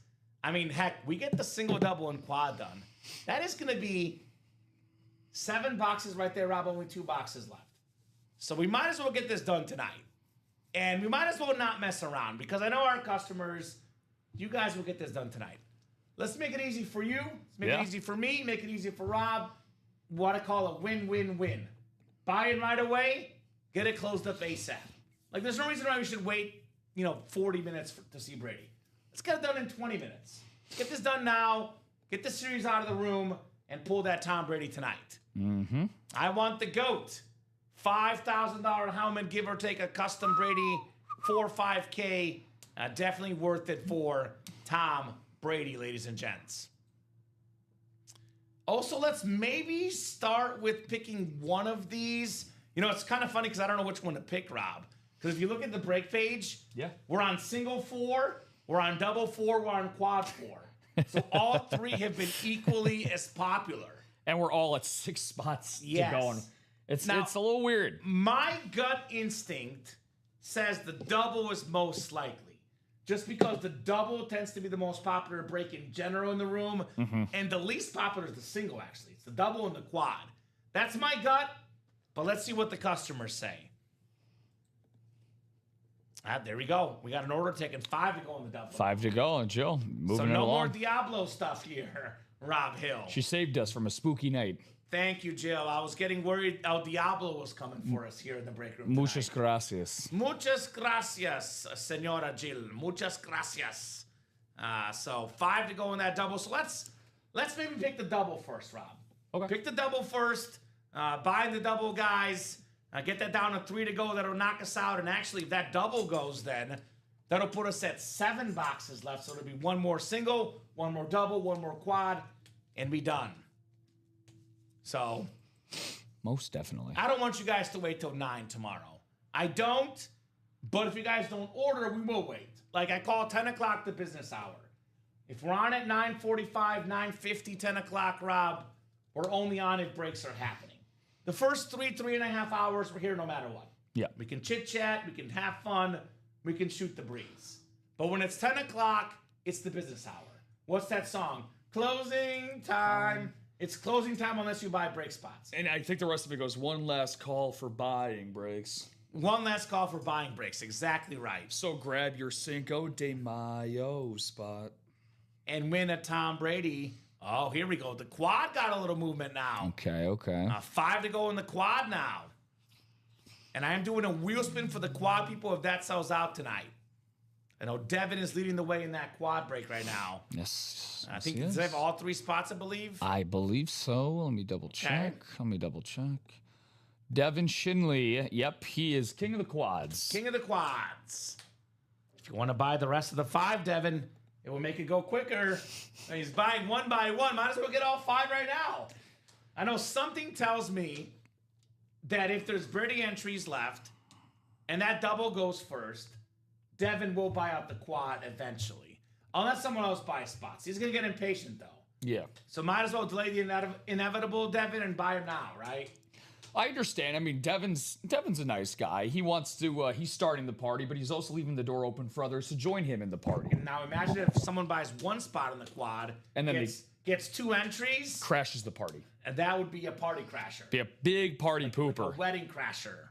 I mean, heck, we get the single, double, and quad done. That is going to be 7 boxes right there, Rob. Only 2 boxes left. So we might as well get this done tonight. And we might as well not mess around because I know our customers, you guys will get this done tonight. Let's make it easy for you. Let's make it easy for me. Make it easy for Rob. What I call a win-win-win. Buy it right away. Get it closed up ASAP. Like, there's no reason why we should wait, 40 minutes to see Brady. Let's get it done in 20 minutes. Let's get this done now. Get the series out of the room and pull that Tom Brady tonight.
Mm-hmm.
I want the GOAT. $5,000 helmet, give or take a custom Brady, 4 or 5K. Definitely worth it for Tom Brady, ladies and gents. Also, let's maybe start with picking one of these. It's kind of funny because I don't know which one to pick, Rob. Because if you look at the break page, we're on single 4, we're on double 4, we're on quad 4. So all 3 have been equally as popular.
And we're all at 6 spots to go. It's a little weird.
My gut instinct says the double is most likely. Just because the double tends to be the most popular break in general in the room. Mm-hmm. And the least popular is the single, actually. It's the double and the quad. That's my gut. But let's see what the customers say. There we go. We got an order taken. 5 to go in the double.
5 to go, and Jill moving
no
along.
more Diablo stuff here, Rob Hill.
She saved us from a spooky night.
Thank you, Jill. I was getting worried El Diablo was coming for us here in the break room tonight.
Muchas gracias.
Muchas gracias, Senora Jill. Muchas gracias. So 5 to go in that double. So let's maybe pick the double first, Rob.
Okay.
Pick the double first. Buy the double, guys. Get that down to 3 to go. That'll knock us out. And actually, if that double goes then, that'll put us at 7 boxes left. So it'll be 1 more single, 1 more double, 1 more quad, and be done. So,
most definitely.
I don't want you guys to wait till 9 tomorrow. I don't, but if you guys don't order, we will wait. Like I call 10 o'clock the business hour. If we're on at 9:45, 9:50, 10 o'clock, Rob, we're only on if breaks are happening. The first 3.5 hours, we're here no matter what.
Yeah.
We can chit-chat, we can have fun, we can shoot the breeze. But when it's 10 o'clock, it's the business hour. What's that song? Closing time. It's closing time unless you buy break spots.
And I think the rest of it goes, one last call for buying breaks.
One last call for buying breaks. Exactly right.
So grab your Cinco de Mayo spot.
And win a Tom Brady. Oh, here we go. The quad got a little movement now.
Okay.
5 to go in the quad now. And I am doing a wheel spin for the quad people if that sells out tonight. I know Devin is leading the way in that quad break right now.
Yes.
I think does they have all 3 spots, I believe?
I believe so. Let me double check. Devin Shinley. Yep, he is king of the quads.
King of the quads. If you want to buy the rest of the 5, Devin, it will make it go quicker. He's buying one by one. Might as well get all 5 right now. I know something tells me that if there's birdie entries left and that double goes first, Devin will buy out the quad eventually. Unless someone else buys spots. He's going to get impatient, though.
Yeah.
So might as well delay the inevitable, Devin, and buy him now, right?
I understand. I mean, Devin's a nice guy. He wants to, he's starting the party, but he's also leaving the door open for others to join him in the party.
Now imagine if someone buys 1 spot in the quad
and then
gets 2 entries.
Crashes the party.
And that would be a party crasher.
Be a big party pooper.
Like a wedding crasher.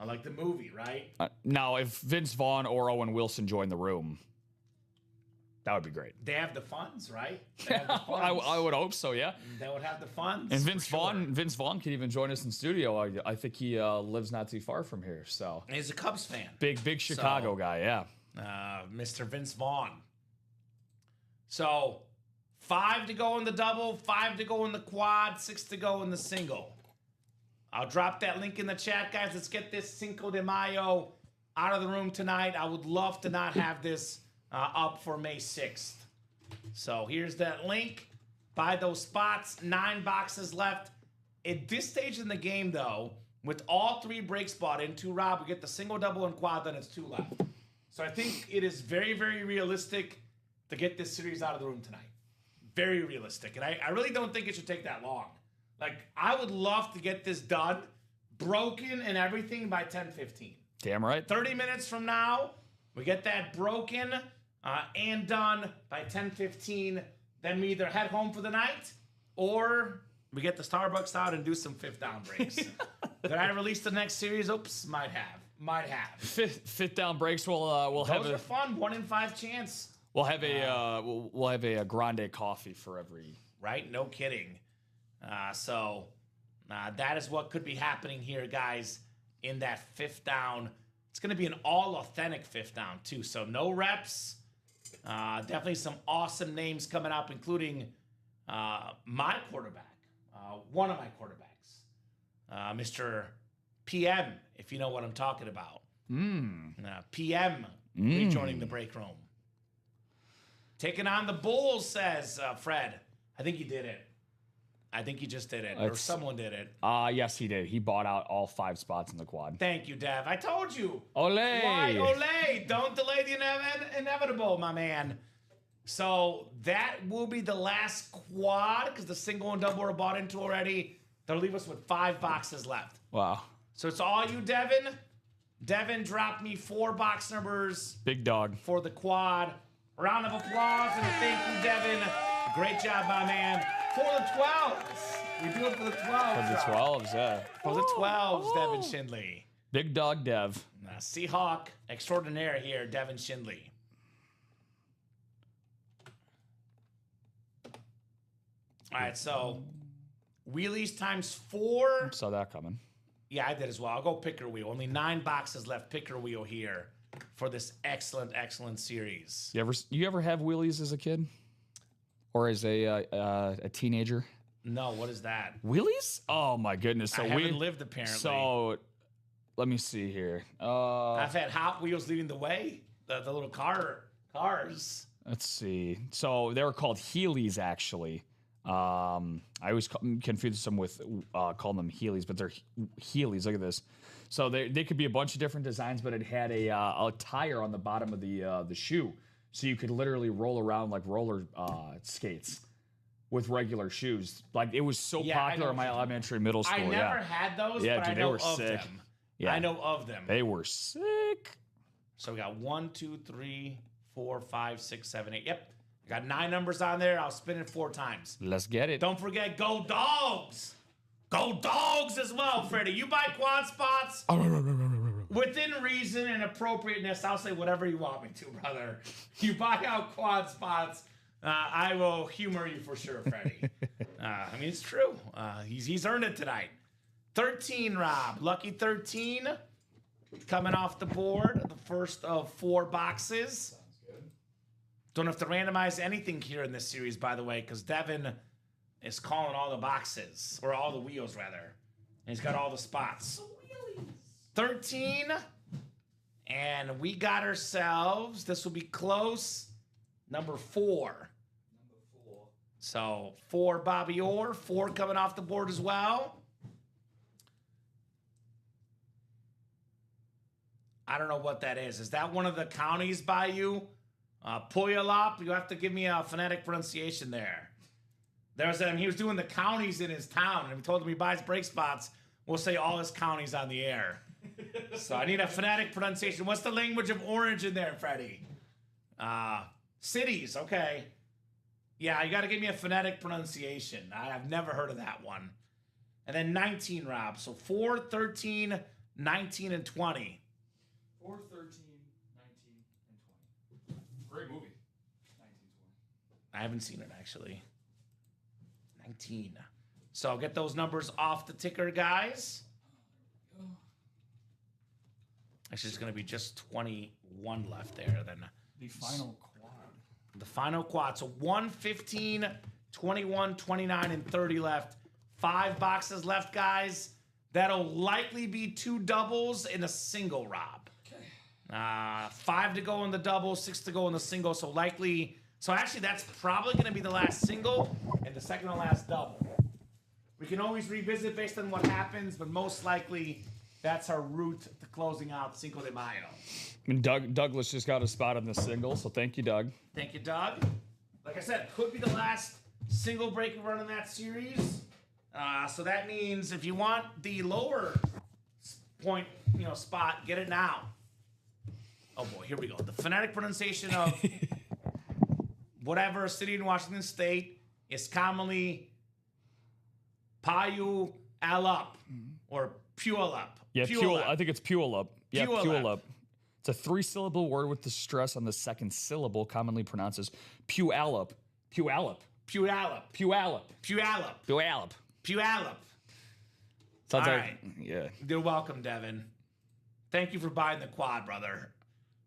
Like the movie, right?
Now, if Vince Vaughn or Owen Wilson join the room, that would be great.
They have the funds, right?
I would hope so, yeah.
They would have the funds.
And Vince Vaughn can even join us in studio. I think he lives not too far from here. So
he's a Cubs fan.
Big Chicago guy, yeah.
Mr. Vince Vaughn. So 5 to go in the double, 5 to go in the quad, 6 to go in the single. I'll drop that link in the chat, guys. Let's get this Cinco de Mayo out of the room tonight. I would love to not have this up for May 6th. So here's that link. Buy those spots. 9 boxes left. At this stage in the game, though, with all 3 breaks bought into Rob, we get the single, double, and quad, then it's 2 left. So I think it is very, very realistic to get this series out of the room tonight. Very realistic. And I really don't think it should take that long. Like, I would love to get this done, broken and everything by 10:15.
Damn right.
30 minutes from now, we get that broken and done by 10:15. Then we either head home for the night or we get the Starbucks out and do some 5th down breaks. Did I release the next series? Oops, might have.
Fifth down breaks. We'll have
Those are fun. 1 in 5 chance.
We'll have a grande coffee for every.
Right? No kidding. So that is what could be happening here, guys, in that 5th down. It's going to be an all-authentic 5th down, too. So no reps. Definitely some awesome names coming up, including my quarterback, one of my quarterbacks, Mr. PM, if you know what I'm talking about. PM rejoining the break room. Taking on the Bulls, says Fred. I think he did it. I think he just did it, or someone did it.
Yes, he did. He bought out all 5 spots in the quad.
Thank you, Dev. I told you.
Ole!
Why, ole? Don't delay the inevitable, my man. So that will be the last quad, because the single and double are bought into already. That'll leave us with 5 boxes left.
Wow.
So it's all you, Devin. Devin dropped me 4 box numbers.
Big dog.
For the quad. Round of applause, and thank you, Devin. Great job, my man. For the 12s. We do it for the 12s.
For the 12s, yeah.
For the 12s, Devin Schindley.
Big dog Dev.
Seahawk extraordinaire here, Devin Schindley. All right, so wheelies times 4.
Saw that coming.
Yeah, I did as well. I'll go picker wheel. Only 9 boxes left picker wheel here for this excellent series.
You ever have wheelies as a kid? Or as a teenager?
No, what is that?
Wheelies? Oh my goodness! So
I haven't lived apparently.
So let me see here.
I've had Hot Wheels leading the way. The little cars.
Let's see. So they were called Heelys actually. I always confuse them with calling them Heelys, but they're Heelys. Look at this. So they could be a bunch of different designs, but it had a tire on the bottom of the shoe. So you could literally roll around like roller skates with regular shoes. Like, it was so popular in my elementary, middle school.
I never had those, but I know of them.
Yeah.
I know of them.
They were sick.
So we got 1, 2, 3, 4, 5, 6, 7, 8. Yep. I got 9 numbers on there. I'll spin it 4 times.
Let's get it.
Don't forget, go dogs. Go dogs as well, Freddie. You buy quad spots within reason and appropriateness. I'll say whatever you want me to, brother. You buy out quad spots. I will humor you for sure, Freddie. I mean, it's true. He's earned it tonight. 13, Rob. Lucky 13. Coming off the board. The first of 4 boxes.
Sounds good.
Don't have to randomize anything here in this series, by the way, because Devin is calling all the boxes. Or all the wheels, rather. And he's got all the spots. 13. And we got ourselves, this will be close, number 4. So 4 Bobby Orr, 4 coming off the board as well. I don't know what that is. Is that one of the counties by you? Puyallup? You have to give me a phonetic pronunciation there. He was doing the counties in his town, and we told him he buys break spots. We'll say all his counties on the air. So I need a phonetic pronunciation. What's the language of orange in there, Freddie? Cities, okay. Yeah, you got to give me a phonetic pronunciation. I've never heard of that one. And then 19, Rob. So 4, 13, 19, and 20.
4, 13, 19, and 20. Great movie. 19, 20.
I haven't seen it, actually. 19. So get those numbers off the ticker, guys. Actually, it's going to be just 21 left there. Then
The final quad.
the final quad. So 1, 15, 21, 29, and 30 left. 5 boxes left, guys. That'll likely be 2 doubles and a single, Rob. Okay. 5 to go in the double, 6 to go in the single. So likely, so actually that's probably going to be the last single and the second to last double. We can always revisit based on what happens, but most likely that's our route to closing out Cinco de Mayo.
And Douglas just got a spot on the single, so thank you, Doug.
Thank you, Doug. Like I said, could be the last single break run in that series. So that means if you want the lower point, spot, get it now. Oh boy, here we go. The phonetic pronunciation of whatever city in Washington State is commonly Puyallup or Puyallup.
Yeah,
Puyallup.
I think it's Puyallup. Yeah,
Puyallup.
Puyallup. It's a 3-syllable word with the stress on the second syllable, commonly pronounced as Puyallup. Puyallup.
Puyallup.
Puyallup.
Puyallup.
Puyallup.
Puyallup.
Sounds
All
like,
right.
yeah.
You're welcome, Devin. Thank you for buying the quad, brother.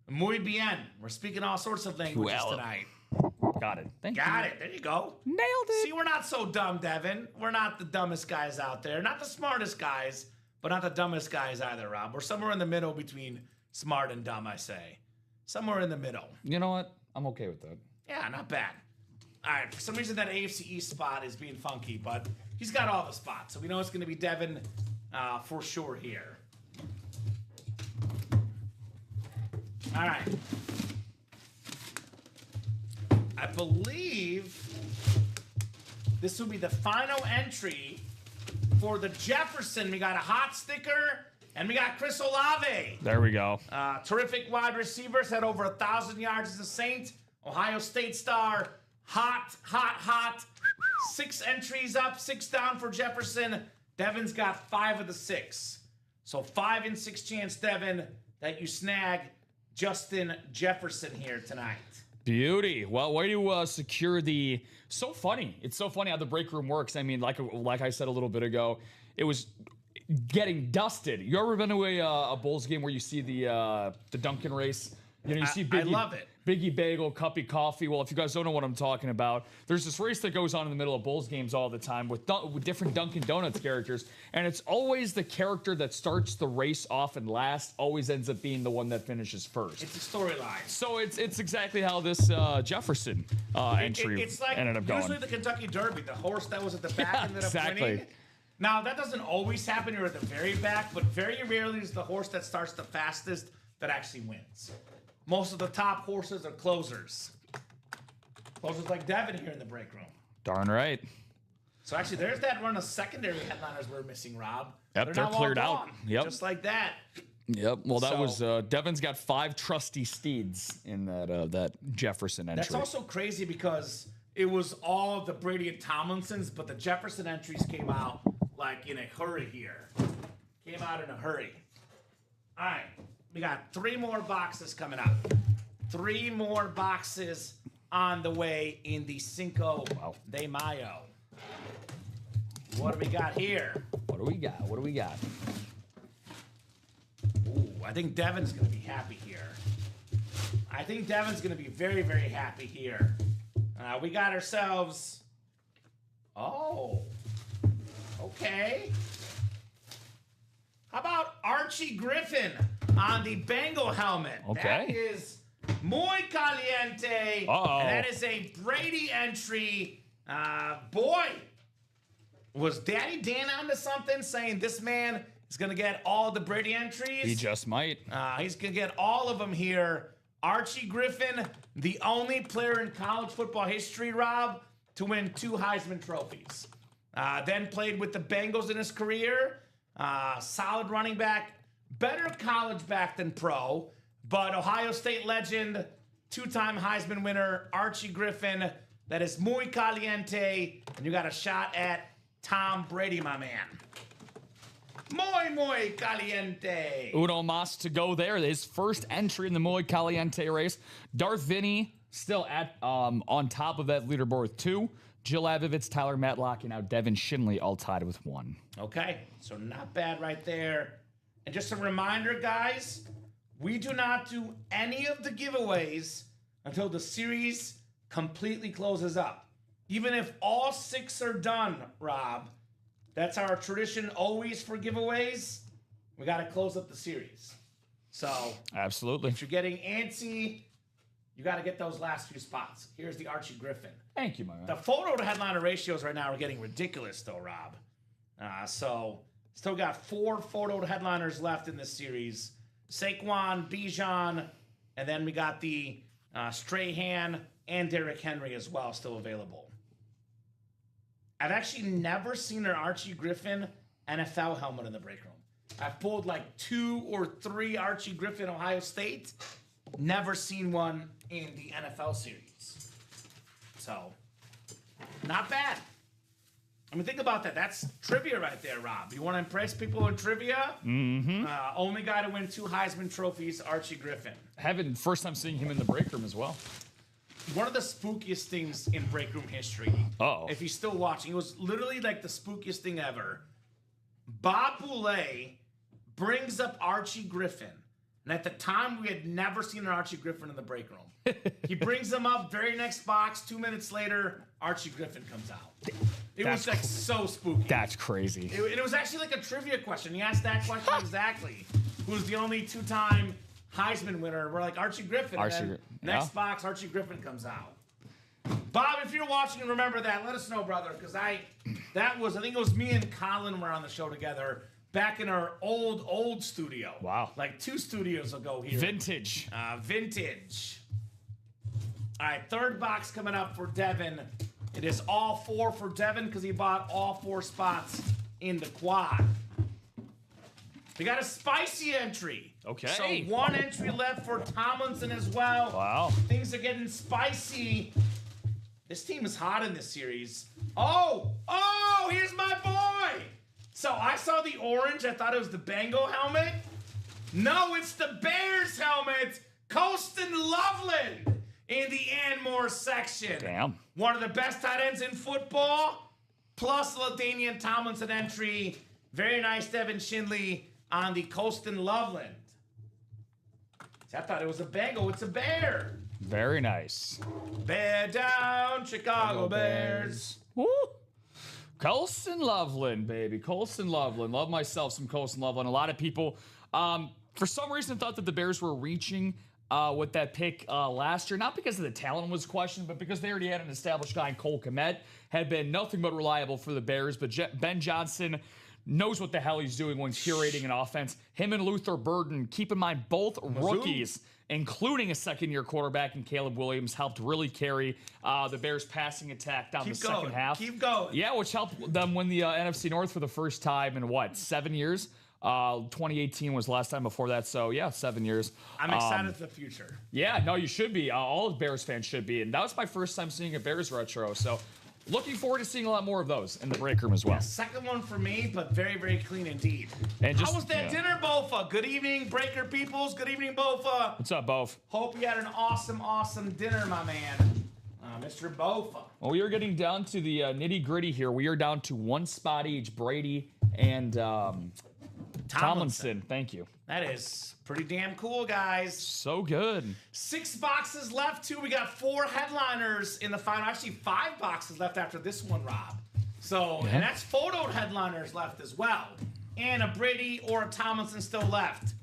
Muy bien. We're speaking all sorts of languages
Puyallup.
tonight.
Got it. Thank you.
Got it. There you go.
Nailed it.
See, we're not so dumb, Devin. We're not the dumbest guys out there. Not the smartest guys, but not the dumbest guys either, Rob. We're somewhere in the middle between smart and dumb, I say. Somewhere in the middle.
You know what? I'm okay with that.
Yeah, not bad. All right, for some reason that AFC East spot is being funky, but he's got all the spots, so we know it's going to be Devin for sure here. All right. I believe this will be the final entry for the Jefferson. We got a hot sticker, and we got Chris Olave.
There we go.
Terrific wide receivers, had over 1,000 yards as a Saint. Ohio State star, hot, hot, hot. 6 entries up, 6 down for Jefferson. Devin's got 5 of the 6. So 5 in 6 chance, Devin, that you snag Justin Jefferson here tonight.
Beauty. Well, way to secure the... So funny. It's so funny how the break room works. I mean, like I said a little bit ago, it was getting dusted. You ever been to a Bulls game where you see the Dunkin' race? You see Biggie,
I love it.
Biggie Bagel, Cuppy Coffee. Well, if you guys don't know what I'm talking about, there's this race that goes on in the middle of Bulls games all the time with different Dunkin' Donuts characters, and it's always the character that starts the race off and last always ends up being the one that finishes first.
It's a storyline.
So it's exactly how this Jefferson entry
It's like
ended up going.
usually the Kentucky Derby, the horse that was at the back
Yeah,
ended up
exactly.
winning. Now, that doesn't always happen. You're at the very back, but very rarely is the horse that starts the fastest that actually wins. Most of the top horses are closers. Closers like Devin here in the break room.
Darn right.
So actually, there's that run of secondary headliners we're missing, Rob.
Yep, they're
now all
cleared out.
gone,
Yep.
Just like that.
Yep. Well, that
So-
was Devin's got 5 trusty steeds in that Jefferson entry.
That's also crazy because it was all the Brady and Tomlinsons, but the Jefferson entries came out like in a hurry here. Came out in a hurry. All right. We got 3 more boxes coming up. 3 more boxes on the way in the Cinco de Mayo. What do we got here?
What do we got? What do we got?
Ooh, I think Devin's going to be happy here. I think Devin's going to be very, very happy here. We got ourselves... Oh. Okay. How about Archie Griffin on the Bengal helmet?
Okay.
That is muy caliente.
Uh-oh.
And that is a Brady entry. Boy, was Daddy Dan onto something saying this man is going to get all the Brady entries?
He just might.
He's going to get all of them here. Archie Griffin, the only player in college football history, Rob, to win 2 Heisman trophies. Then played with the Bengals in his career. Solid running back. Better college back than pro. But Ohio State legend, 2-time Heisman winner, Archie Griffin. That is muy caliente. And you got a shot at Tom Brady, my man. Muy caliente.
Uno Mas to go there. His first entry in the Muy Caliente race. Darth Vinny still at on top of that leaderboard with 2. Jill Avovitz, Tyler Matlock, and now Devin Shinley all tied with 1.
Okay, so not bad right there. And just a reminder, guys, we do not do any of the giveaways until the series completely closes up. Even if all 6 are done, Rob, that's our tradition always for giveaways. We got to close up the series. So
Absolutely.
if you're getting antsy, you got to get those last few spots. Here's the Archie Griffin.
Thank you, my man.
The photo to headliner ratios right now are getting ridiculous, though, Rob. So still got 4 photo to headliners left in this series. Saquon, Bijan, and then we got the Strahan and Derrick Henry as well still available. I've actually never seen an Archie Griffin NFL helmet in the break room. I've pulled like 2 or 3 Archie Griffin Ohio State. Never seen one in the NFL series. So, not bad. I mean, think about that. That's trivia right there, Rob. You want to impress people in trivia?
Mm-hmm.
Only guy to win 2 Heisman trophies, Archie Griffin.
First time seeing him in the break room as well.
One of the spookiest things in break room history.
Uh-oh.
If he's still watching, it was literally like the spookiest thing ever. Bob Boulay brings up Archie Griffin. And at the time, we had never seen an Archie Griffin in the break room. He brings him up, very next box. 2 minutes later, Archie Griffin comes out. It was like so spooky.
That's crazy.
It was actually like a trivia question. He asked that question exactly. Who's the only 2-time Heisman winner? We're like, Archie Griffin. Next box, Archie Griffin comes out. Bob, if you're watching and remember that, let us know, brother. Because I think it was me and Colin were on the show together back in our old studio.
Wow.
Like 2 studios ago here.
Vintage.
Vintage. All right, 3rd box coming up for Devin. It is all 4 for Devin because he bought all 4 spots in the quad. We got a spicy entry.
Okay.
So 1 entry left for Tomlinson as well.
Wow.
Things are getting spicy. This team is hot in this series. Oh, here's my boy. So I saw the orange. I thought it was the Bengal helmet. No, it's the Bears helmet. Colston Loveland in the Anmore section.
Damn.
One of the best tight ends in football. Plus LaDainian Tomlinson entry. Very nice Devin Shinley on the Colston Loveland. I thought it was a Bengal. It's a Bear.
Very nice.
Bear down, Chicago Bears.
Woo! Colston Loveland, baby. Colston Loveland. Love myself some Colston Loveland. A lot of people, for some reason, thought that the Bears were reaching with that pick last year. Not because of the talent was questioned, but because they already had an established guy in Cole Kmet. Had been nothing but reliable for the Bears. But Ben Johnson knows what the hell he's doing when curating an offense. Him and Luther Burden, keep in mind, both rookies, including a second-year quarterback in Caleb Williams, helped really carry the Bears' passing attack down the second half.
Keep going.
Yeah, which helped them win the NFC North for the first time in, 7 years? 2018 was the last time before that. So, yeah, 7 years.
I'm excited for the future.
Yeah, no, you should be. All Bears fans should be. And that was my first time seeing a Bears retro. So, looking forward to seeing a lot more of those in the break room as well.
Second one for me, but very, very clean indeed.
And
how was that dinner, Bofa? Good evening, Breaker Peoples. Good evening, Bofa.
What's up, Bof?
Hope you had an awesome, awesome dinner, my man. Mr. Bofa.
Well, we are getting down to the nitty-gritty here. We are down to one spot each, Brady and Tomlinson. Thank you.
That is pretty damn cool, guys.
So good.
6 boxes left, too. We got 4 headliners in the final. Actually, 5 boxes left after this one, Rob. So, and that's photoed headliners left as well. And a Brady or a Tomlinson still left.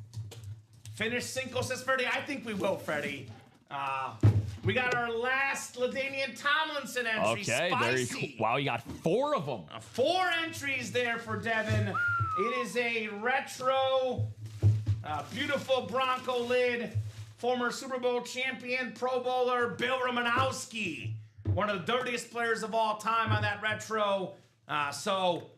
Finish Cinco, says Freddie. I think we will, Freddie. We got our last LaDainian Tomlinson entry.
Okay,
Spicy.
very cool. Wow, you got 4 of them.
4 entries there for Devin. It is a retro, beautiful Bronco lid. Former Super Bowl champion, Pro Bowler Bill Romanowski. One of the dirtiest players of all time on that retro. So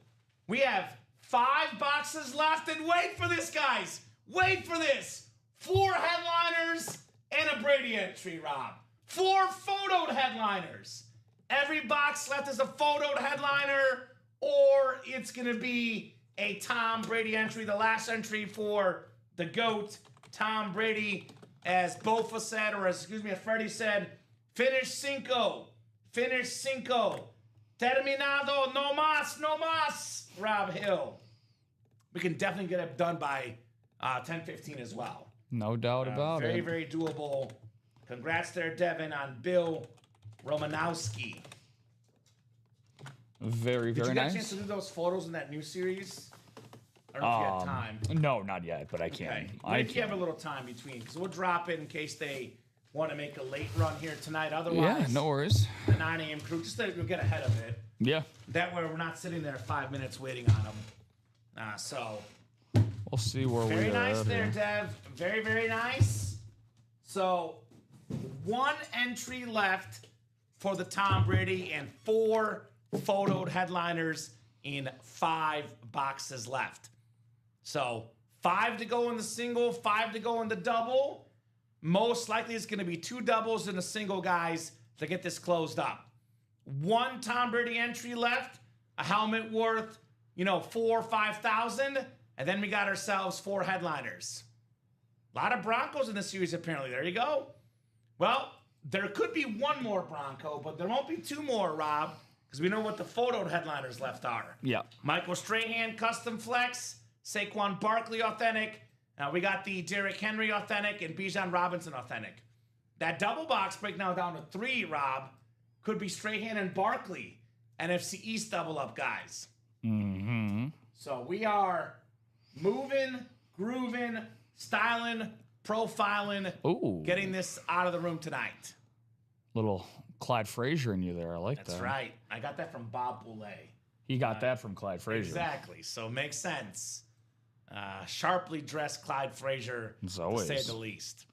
we have 5 boxes left. And wait for this, guys. Wait for this. 4 headliners and a Brady entry, Rob. 4 photoed headliners. Every box left is a photoed headliner, or it's going to be a Tom Brady entry. The last entry for the GOAT, Tom Brady, as Bofa said, or as Freddie said, finish cinco. Finish cinco. Terminado, no mas, Rob Hill. We can definitely get it done by 10:15 as well.
No doubt about
it.
it.
Very, very doable. Congrats there, Devin, on Bill Romanowski.
Very, very nice.
Did you get a chance to do those photos in that new series? I don't know if you had time.
No, not yet, but I can.
Okay. If you have a little time between, because we'll drop it in case they want to make a late run here tonight. Otherwise,
yeah, no worries.
The 9 a.m. crew, just to get ahead of it.
Yeah.
That way we're not sitting there 5 minutes waiting on them. So
we'll see where we are.
Very nice there, Dev. Very, very nice. So 1 entry left for the Tom Brady and 4 photoed headliners in 5 boxes left. So 5 to go in the single, 5 to go in the double. Most likely it's going to be 2 doubles and a single, guys, to get this closed up. 1 Tom Brady entry left, a helmet worth, 4,000 or 5,000, and then we got ourselves 4 headliners. A lot of Broncos in this series, apparently. There you go. Well, there could be 1 more Bronco, but there won't be 2 more, Rob, because we know what the photoed headliners left are.
Yeah.
Michael Strahan, Custom Flex, Saquon Barkley, Authentic. We got the Derrick Henry, Authentic, and Bijan Robinson, Authentic. That double box break now down to 3, Rob. Could be Strahan and Barkley. NFC East double up, guys.
Mm-hmm.
So we are moving, grooving, styling, profiling, getting this out of the room tonight.
Little Clyde Frazier in you there. I like that.
That's right. I got that from Bob Boulay.
He got that from Clyde Frazier.
Exactly. So makes sense. Sharply dressed Clyde Frazier,
as always,
to say the least.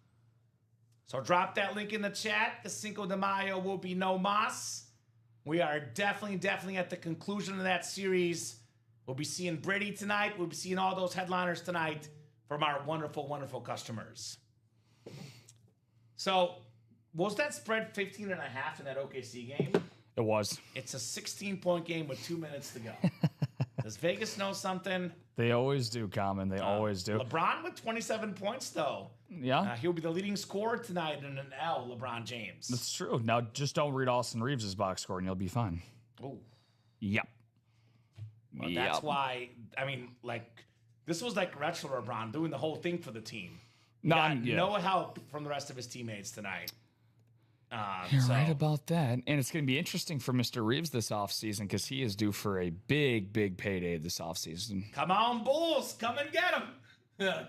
So drop that link in the chat. The Cinco de Mayo will be no mas. We are definitely at the conclusion of that series. We'll be seeing Brady tonight. We'll be seeing all those headliners tonight from our wonderful, wonderful customers. So was that spread 15.5 in that OKC game?
It was.
It's a 16-point game with 2 minutes to go. Does Vegas know something?
They always do, Kamen. They always do.
LeBron with 27 points, though.
Yeah.
He'll be the leading scorer tonight in an L, LeBron James.
That's true. Now, just don't read Austin Reeves' box score, and you'll be fine.
Oh.
Yep.
Well, that's why, this was like retro LeBron doing the whole thing for the team. No help from the rest of his teammates tonight.
You're right about that. And it's going to be interesting for Mr. Reeves this offseason because he is due for a big, big payday this offseason.
Come on, Bulls. Come and get him.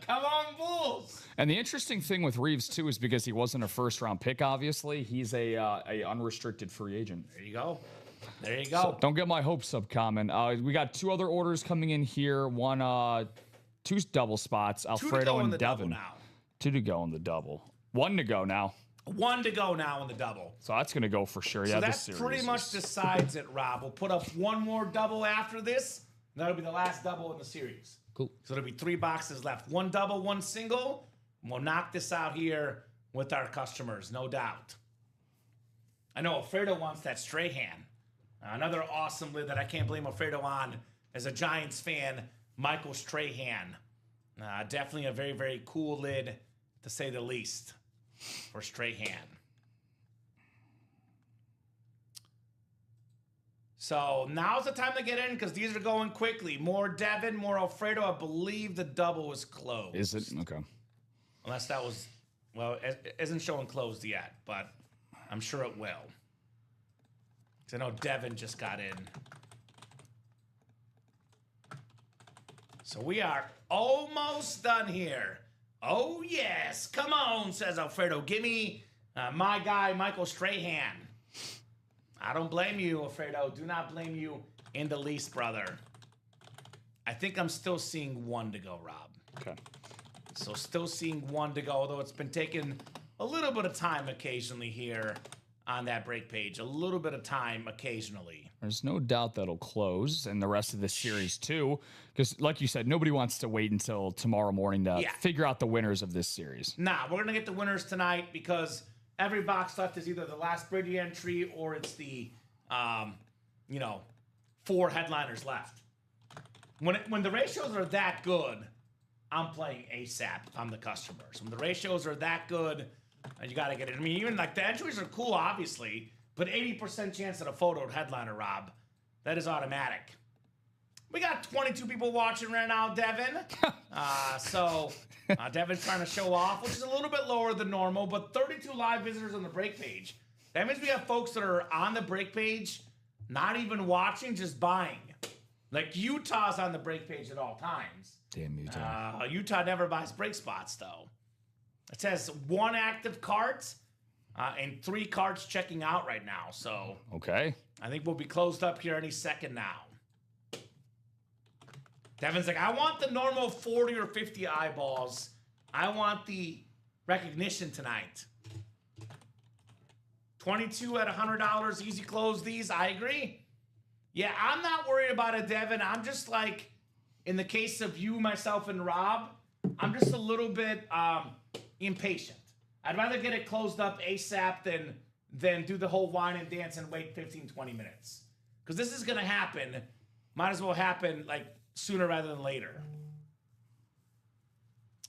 Come on, Bulls.
And the interesting thing with Reeves, too, is because he wasn't a first-round pick, obviously. He's a unrestricted free agent.
There you go.
So don't get my hopes up, Kamen. We got 2 other orders coming in here. 2 double spots, Alfredo and Devin. 2 to go in the double. 1 to go now.
1 to go now in the double.
So that's going to go for sure.
So that pretty much decides it, Rob. We'll put up 1 more double after this. That'll be the last double in the series.
Cool.
So there'll be 3 boxes left. 1 double, 1 single. And we'll knock this out here with our customers, no doubt. I know Alfredo wants that Strahan. Another awesome lid that I can't blame Alfredo on as a Giants fan, Michael Strahan. Definitely a very, very cool lid, to say the least, for Strahan. So now's the time to get in because these are going quickly. More Devin, more Alfredo. I believe the double was closed.
Is it? Okay.
Unless that was, well, it isn't showing closed yet, but I'm sure it will. Because I know Devin just got in. So we are almost done here. Oh, yes. Come on, says Alfredo. Give me my guy, Michael Strahan. I don't blame you, Alfredo. Do not blame you in the least, brother. I think I'm still seeing 1 to go, Rob.
Okay.
So still seeing 1 to go, although it's been taking a little bit of time occasionally here on that break page. A little bit of time occasionally.
There's no doubt that'll close and the rest of this series too. Because like you said, nobody wants to wait until tomorrow morning to figure out the winners of this series.
Nah, we're going to get the winners tonight because every box left is either the last Brady entry or it's the, 4 headliners left. When the ratios are that good, I'm playing ASAP if I'm the customer. So when the ratios are that good, you got to get it. I mean, even like the entries are cool, obviously, but 80% chance at a photoed headliner, Rob. That is automatic. We got 22 people watching right now, Devin. Devin's trying to show off, which is a little bit lower than normal, but 32 live visitors on the break page. That means we have folks that are on the break page, not even watching, just buying. Like Utah's on the break page at all times.
Damn Utah.
Utah never buys break spots, though. It says 1 active cart and 3 carts checking out right now. So
okay.
I think we'll be closed up here any second now. Devin's like, I want the normal 40 or 50 eyeballs. I want the recognition tonight. 22 at $100, easy close these. I agree. Yeah, I'm not worried about it, Devin. I'm just like, in the case of you, myself, and Rob, I'm just a little bit impatient. I'd rather get it closed up ASAP than do the whole wine and dance and wait 15, 20 minutes. Because this is going to happen. Might as well happen like sooner rather than later.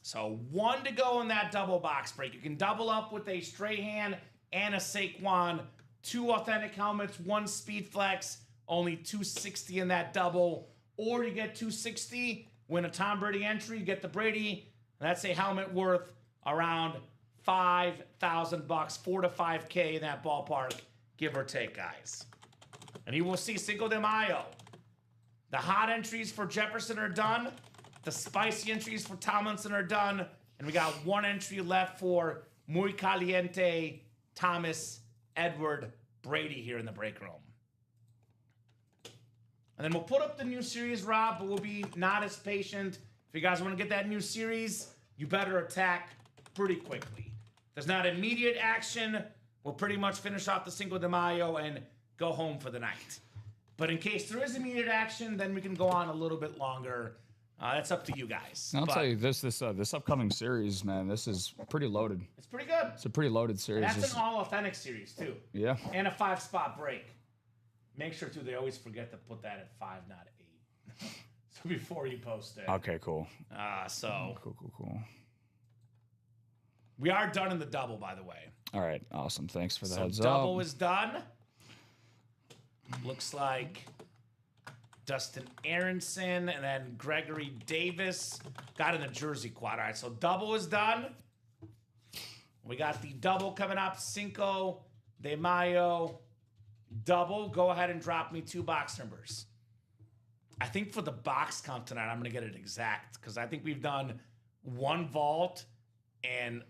So 1 to go in that double box break. You can double up with a Strahan and a Saquon. 2 authentic helmets, 1 speed flex, only 260 in that double. Or you get 260, win a Tom Brady entry, you get the Brady. And that's a helmet worth around $5,000, 4 to 5K in that ballpark, give or take, guys. And you will see Cinco de Mayo. The hot entries for Jefferson are done. The spicy entries for Tomlinson are done. And we got 1 entry left for Muy Caliente, Thomas, Edward, Brady here in the break room. And then we'll put up the new series, Rob, but we'll be not as patient. If you guys want to get that new series, you better attack pretty quickly. If there's not immediate action, we'll pretty much finish off the Cinco de Mayo and go home for the night. But in case there is immediate action, then we can go on a little bit longer. That's up to you guys.
I'll tell you this upcoming series, man, this is pretty loaded.
It's pretty good.
It's a pretty loaded series.
And that's an all-authentic series, too.
Yeah.
And a 5-spot break. Make sure, too, they always forget to put that at 5, not 8. So before you post it.
Okay, cool.
Cool. We are done in the double, by the way.
All right, awesome. Thanks for the heads up.
Double is done. Looks like Dustin Aronson and then Gregory Davis got in the jersey quad. All right, so double is done. We got the double coming up. Cinco de Mayo double. Go ahead and drop me 2 box numbers. I think for the box count tonight, I'm going to get it exact because I think we've done 1 vault and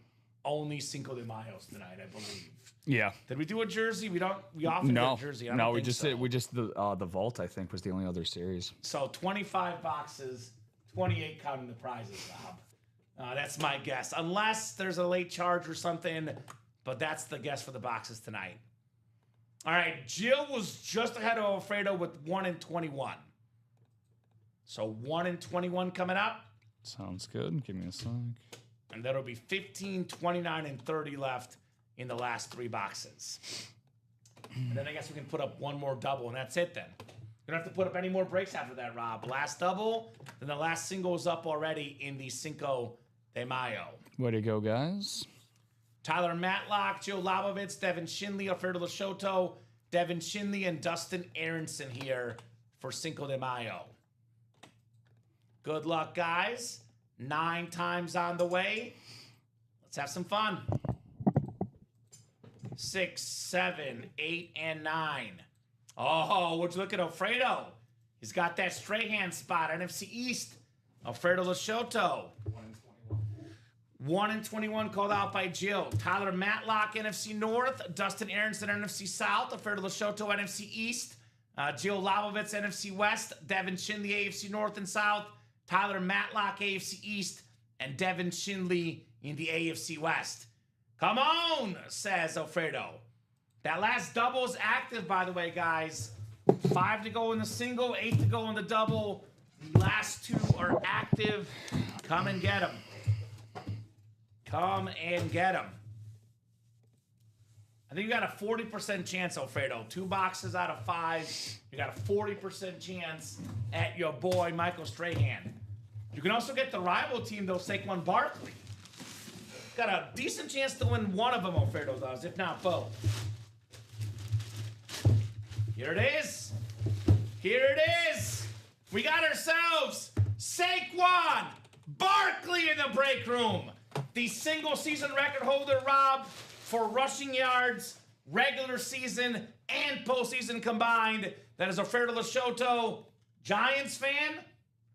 only Cinco de Mayos tonight, I believe.
Yeah.
Did we do a jersey? We often do a jersey. I don't think so.
We just the vault, I think, was the only other series.
So 25 boxes, 28 counting the prizes, Rob. That's my guess. Unless there's a late charge or something, but that's the guess for the boxes tonight. All right, Jill was just ahead of Alfredo with 1 and 21. So 1 and 21 coming up.
Sounds good. Give me a sec.
And that'll be 15, 29, and 30 left in the last 3 boxes. And then I guess we can put up one more double, and that's it then. You don't have to put up any more breaks after that, Rob. Last double, then the last single is up already in the Cinco de Mayo.
Way to go, guys.
Tyler Matlock, Joe Labovitz, Devin Shinley, Alfredo Lashoto, Devin Shinley, and Dustin Aronson here for Cinco de Mayo. Good luck, guys. 9 times on the way. Let's have some fun. 6, 7, 8, and 9. Oh, would you look at Alfredo? He's got that Strahan spot, NFC East. Alfredo Lashoto. 1 and 21 called out by Jill. Tyler Matlock, NFC North. Dustin Aronson, NFC South. Alfredo Lashoto, NFC East. Jill Labovitz, NFC West. Devin Shinley, AFC North and South. Tyler Matlock, AFC East. And Devin Shinley in the AFC West. Come on, says Alfredo. That last double is active, by the way, guys. 5 to go in the single, 8 to go in the double. The last 2 are active. Come and get them. Come and get them. I think you got a 40% chance, Alfredo. 2 boxes out of 5. You got a 40% chance at your boy, Michael Strahan. You can also get the rival team, though, Saquon Barkley. Got a decent chance to win one of them, Alfredo does, if not both. Here it is. Here it is. We got ourselves Saquon Barkley in the break room. The single season record holder, Rob, for rushing yards, regular season and postseason combined. That is Alfredo Lashoto, Giants fan,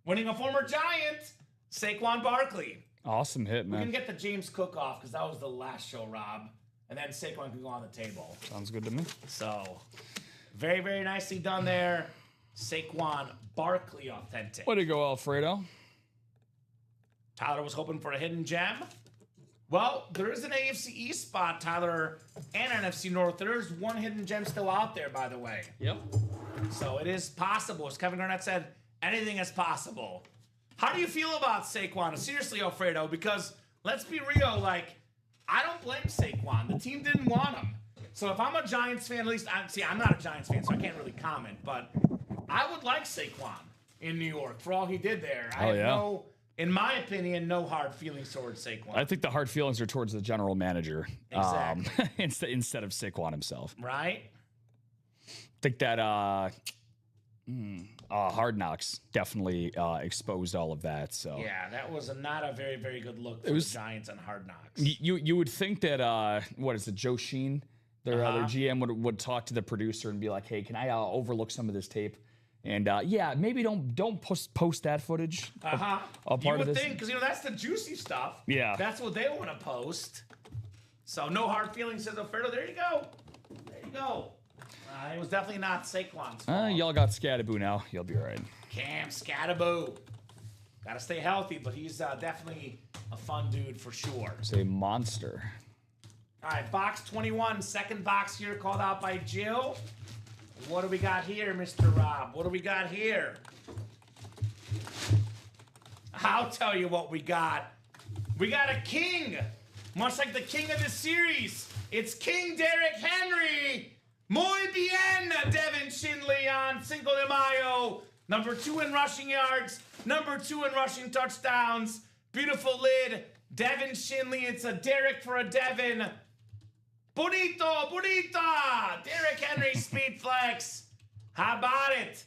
winning a former Giant, Saquon Barkley.
Awesome hit, man.
We can get the James Cook off because that was the last show, Rob. And then Saquon can go on the table.
Sounds good to me.
So, very, very nicely done there. Saquon Barkley authentic.
Way to go, Alfredo.
Tyler was hoping for a hidden gem. Well, there is an AFC East spot, Tyler, and NFC North. There is one hidden gem still out there, by the way.
Yep.
So it is possible. As Kevin Garnett said, anything is possible. How do you feel about Saquon? Seriously, Alfredo, because let's be real, like, I don't blame Saquon. The team didn't want him. So if I'm a Giants fan, at least, I'm not a Giants fan, so I can't really comment, but I would like Saquon in New York for all he did there. I have in my opinion, no hard feelings towards Saquon.
I think the hard feelings are towards the general manager.
Exactly.
Instead of Saquon himself.
Right?
I think that Hard Knocks definitely exposed all of that. So
yeah, that was not a very, very good look for the Giants on Hard Knocks.
You would think that what is it, Joe Sheen, their other GM, would talk to the producer and be like, "Hey, can I overlook some of this tape?" And maybe don't post that footage.
You would think, because that's the juicy stuff.
Yeah,
that's what they want to post. So no hard feelings, says Alfredo. There you go. There you go. It was definitely not Saquon's fault.
Y'all got Scattaboo now. You'll be all right.
Cam Scattaboo. Got to stay healthy, but he's definitely a fun dude for sure.
He's a monster.
All right, box 21, second box here called out by Jill. What do we got here, Mr. Rob? What do we got here? I'll tell you what we got. We got a king, much like the king of this series. It's King Derrick Henry. Muy bien, Devin Shinley on Cinco de Mayo. Number 2 in rushing yards, number 2 in rushing touchdowns. Beautiful lid, Devin Shinley. It's a Derrick for a Devin. Bonito, bonita! Derrick Henry speed flex. How about it?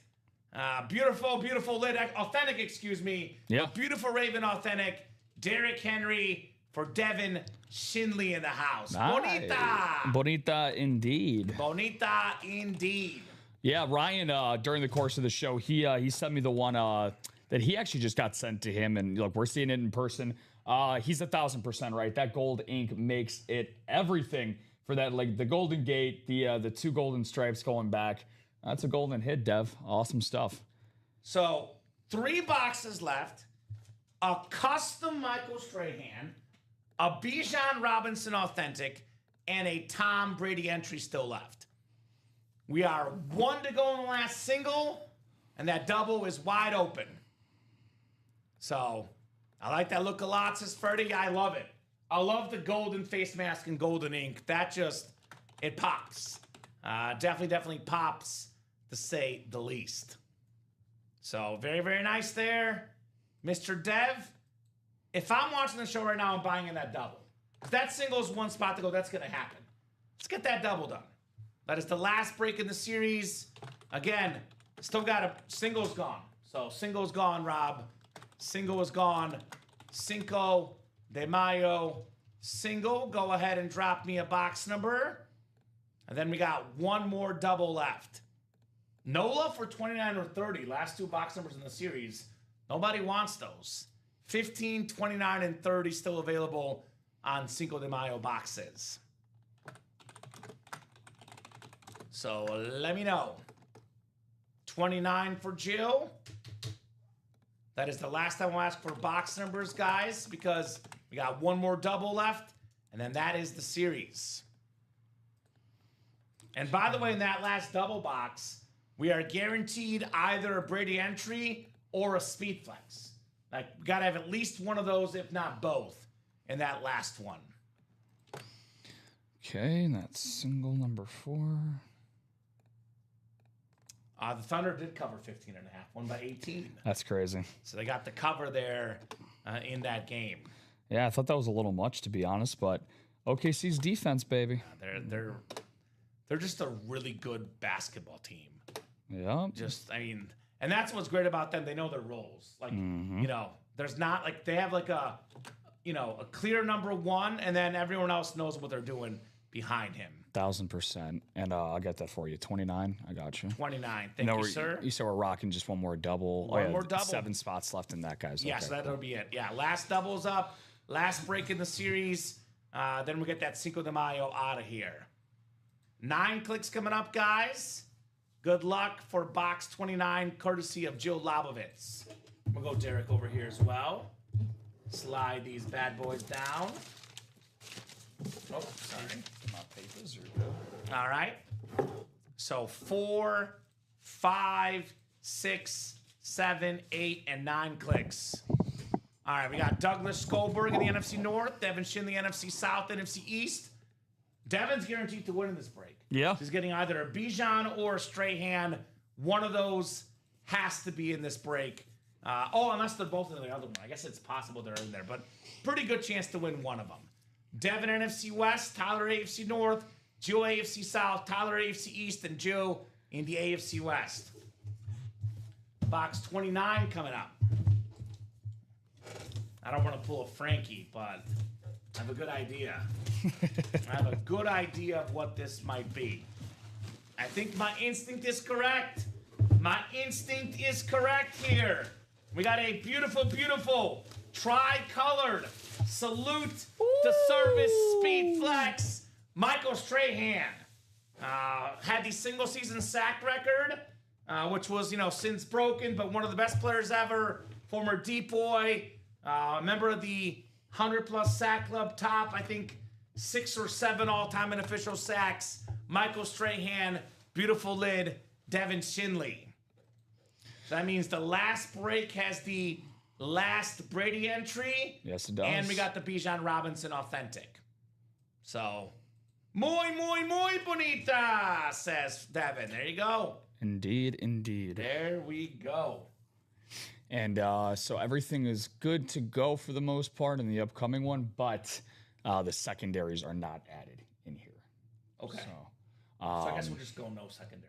Beautiful, beautiful lid. Authentic, excuse me.
Yeah.
A beautiful Raven authentic. Derrick Henry for Devin Shinley in the house.
Nice.
Bonita.
Bonita indeed.
Bonita indeed.
Yeah, Ryan, during the course of the show, he sent me the one that he actually just got sent to him. And look, we're seeing it in person. He's 1,000% right. That gold ink makes it everything. For that, like the Golden Gate, the 2 golden stripes going back. That's a golden hit, Dev. Awesome stuff.
So 3 boxes left. A custom Michael Strahan, a Bijan Robinson authentic, and a Tom Brady entry still left. We are 1 to go in the last single, and that double is wide open. So I like that look a lot, says Ferdy. I love it. I love the golden face mask and golden ink. That just, it pops. Definitely pops, to say the least. So very, very nice there. Mr. Dev, if I'm watching the show right now, I'm buying in that double. If that single is one spot to go, that's going to happen. Let's get that double done. That is the last break in the series. Again, still got a single's gone. So single's gone, Rob. Single is gone. Cinco de Mayo. Single. Go ahead and drop me a box number. And then we got one more double left. Nola for 29 or 30. Last two box numbers in the series. Nobody wants those. 15, 29, and 30 still available on Cinco de Mayo boxes. So let me know. 29 for Jill. That is the last time we'll ask for box numbers, guys, because we got one more double left, and then that is the series. And by the way, in that last double box, we are guaranteed either a Brady entry or a speed flex. Like, we got to have at least one of those, if not both, in that last one.
Okay, and that's single number 4.
The Thunder did cover 15 and a half, won by 18.
That's crazy.
So they got the cover there in that game.
Yeah, I thought that was a little much, to be honest, but OKC's defense, baby.
They're just a really good basketball team.
Yeah.
Just, I mean, and that's what's great about them. They know their roles. Like, you know, there's not like they have like a clear number one, and then everyone else knows what they're doing behind him.
1000%. And I'll get that for you. 29. I got you.
29. Thank you, sir.
You said we're rocking just one more double.
One more double.
7 spots left in that, guys.
Yeah,
okay,
so that'll be it. Yeah, last double's up. Last break in the series. Then we get that Cinco de Mayo out of here. 9 clicks coming up, guys. Good luck for box 29, courtesy of Jill Lobovitz. We'll go Derek over here as well. Slide these bad boys down. Oh, sorry.
My papers are good.
All right. So 4, 5, 6, 7, 8, and 9 clicks. All right, we got Douglas Skolberg in the NFC North, Devin Shin in the NFC South, NFC East. Devin's guaranteed to win in this break.
Yeah.
He's getting either a Bijan or a Strahan. One of those has to be in this break. Unless they're both in the other one. I guess it's possible they're in there, but pretty good chance to win one of them. Devin NFC West, Tyler AFC North, Joe AFC South, Tyler AFC East, and Joe in the AFC West. Box 29 coming up. I don't want to pull a Frankie, but I have a good idea. I have a good idea of what this might be. I think my instinct is correct. My instinct is correct here. We got a beautiful, beautiful tri-colored salute to service speed flex. Michael Strahan had the single season sack record, which was, since broken, but one of the best players ever. Former deep boy, member of the 100+ sack club, top, I think, 6 or 7 all-time and official sacks. Michael Strahan, beautiful lid, Devin Shinley. So that means the last break has the last Brady entry.
Yes, it does.
And we got the Bijan Robinson authentic. So, muy bonita, says Devin. There you go.
Indeed, indeed.
There we go.
And so everything is good to go for the most part in the upcoming one, but the secondaries are not added in here.
Okay.
So
I guess we'll just go no secondaries.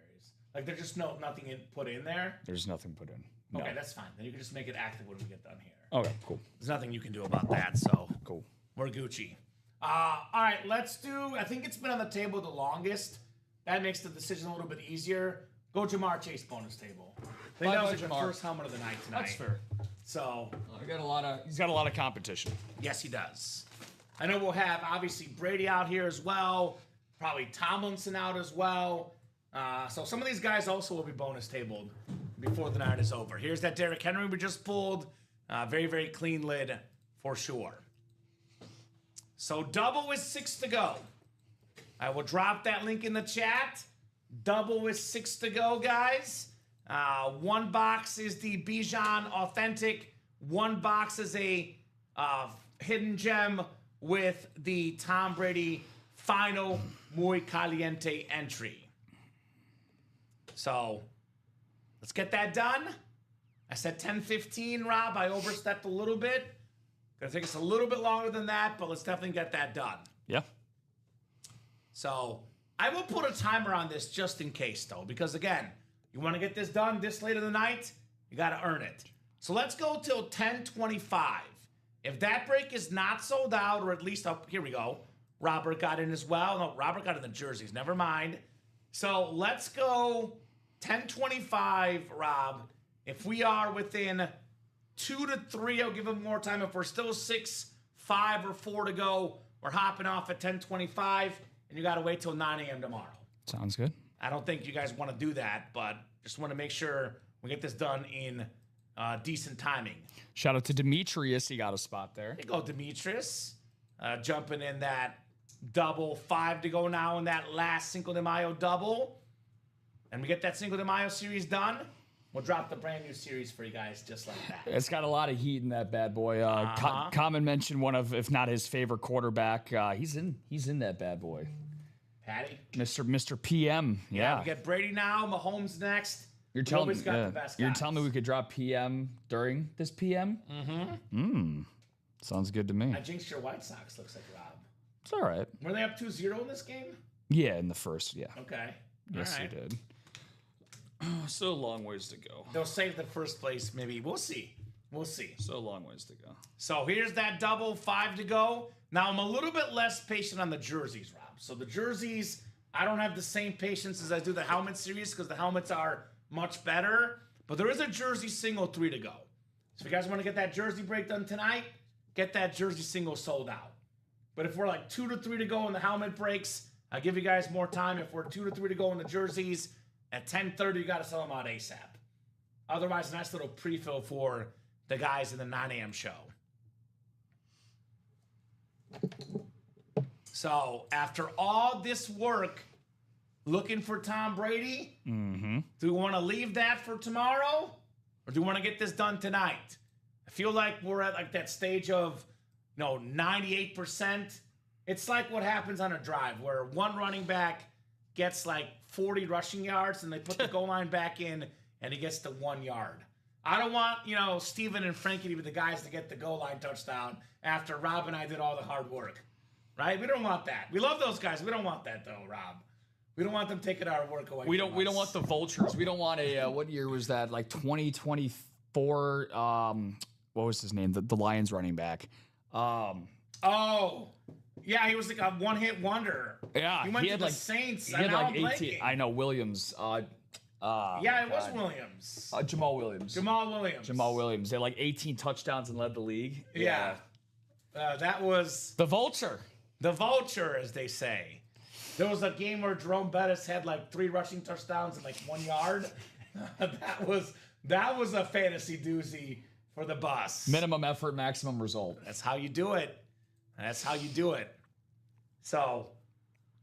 Like there's just nothing put in there.
There's nothing put in. No.
Okay, that's fine. Then you can just make it active when we get done here.
Okay, cool.
There's nothing you can do about that, so
Cool.
we're Gucci. All right, let's do. I think it's been on the table the longest. That makes the decision a little bit easier. Go Jamar Chase bonus table. I think that was like the first helmet of the night tonight.
That's fair.
So
He's got a lot of competition.
yes, he does. I know we'll have obviously Brady out here as well. Probably Tomlinson out as well. So some of these guys also will be bonus tabled before the night is over. Here's that Derrick Henry we just pulled. Very, very clean lid for sure. So double with 6 to go. I will drop that link in the chat. Double with 6 to go, guys. One box is the Bijan Authentic. One box is a hidden gem with the Tom Brady final Muy Caliente entry. So let's get that done. I said 10:15, Rob. I overstepped a little bit. Gonna take us a little bit longer than that, but let's definitely get that done.
Yeah.
So I will put a timer on this just in case, though, because again, you want to get this done this late in the night, you got to earn it. So let's go till 10:25. If that break is not sold out, or at least, here we go. Robert got in as well. No, Robert got in the jerseys. Never mind. So let's go 10:25, Rob. If we are within 2 to 3, I'll give him more time. If we're still 6, 5, or 4 to go, we're hopping off at 10:25, and you got to wait till 9 a.m. tomorrow.
Sounds good.
I don't think you guys want to do that, but just want to make sure we get this done in decent timing.
Shout out to Demetrius. He got a spot there.
There you go, Demetrius. Jumping in that double, 5 to go now in that last Cinco de Mayo double. And we get that Cinco de Mayo series done. We'll drop the brand new series for you guys just like that.
It's got a lot of heat in that bad boy. Kamen mentioned one of, if not his favorite quarterback. He's in that bad boy.
Patty?
Mr. PM. Yeah.
We get Brady now, Mahomes next.
You're telling me,
got the best
you're
guys.
telling me we could drop PM during this PM? Mm-hmm. Sounds good to me.
I jinxed your White Sox, looks like, Rob.
It's all right.
Were they up 2-0 in this game?
Yeah, in the first, yeah.
Okay.
Yes,
all right.
you did. So long ways to go.
They'll save the first place, maybe. We'll see. We'll see.
So long ways to go.
So here's that double, 5 to go. Now, I'm a little bit less patient on the jerseys, Rob. So the jerseys, I don't have the same patience as I do the helmet series because the helmets are much better. But there is a jersey single 3 to go. So if you guys want to get that jersey break done tonight, get that jersey single sold out. But if we're like 2 to 3 to go in the helmet breaks, I'll give you guys more time. If we're 2 to 3 to go in the jerseys, at 10:30, you got to sell them out ASAP. Otherwise, a nice little pre-fill for the guys in the 9 a.m. show. So, after all this work looking for Tom Brady, do we want to leave that for tomorrow? Or do we want to get this done tonight? I feel like we're at like that stage of, 98%. It's like what happens on a drive where one running back gets like 40 rushing yards and they put the goal line back in and he gets to 1 yard. I don't want, Steven and Frankie to be the guys to get the goal line touchdown after Rob and I did all the hard work. Right? We don't want that. We love those guys. We don't want that though, Rob. We don't want them taking our work away.
We don't want the vultures. We don't want a what year was that? Like 2024 what was his name? The Lions running back.
Yeah, he was like a one-hit wonder.
Yeah,
he went to the Saints.
He had like 18. I know Williams.
Was Williams.
Jamal Williams.
Jamal Williams.
They had like 18 touchdowns and led the league.
Yeah. That was
the vulture.
The vulture, as they say. There was a game where Jerome Bettis had like 3 rushing touchdowns and like 1 yard. That was a fantasy doozy for the bus.
Minimum effort, maximum result.
That's how you do it. That's how you do it. So,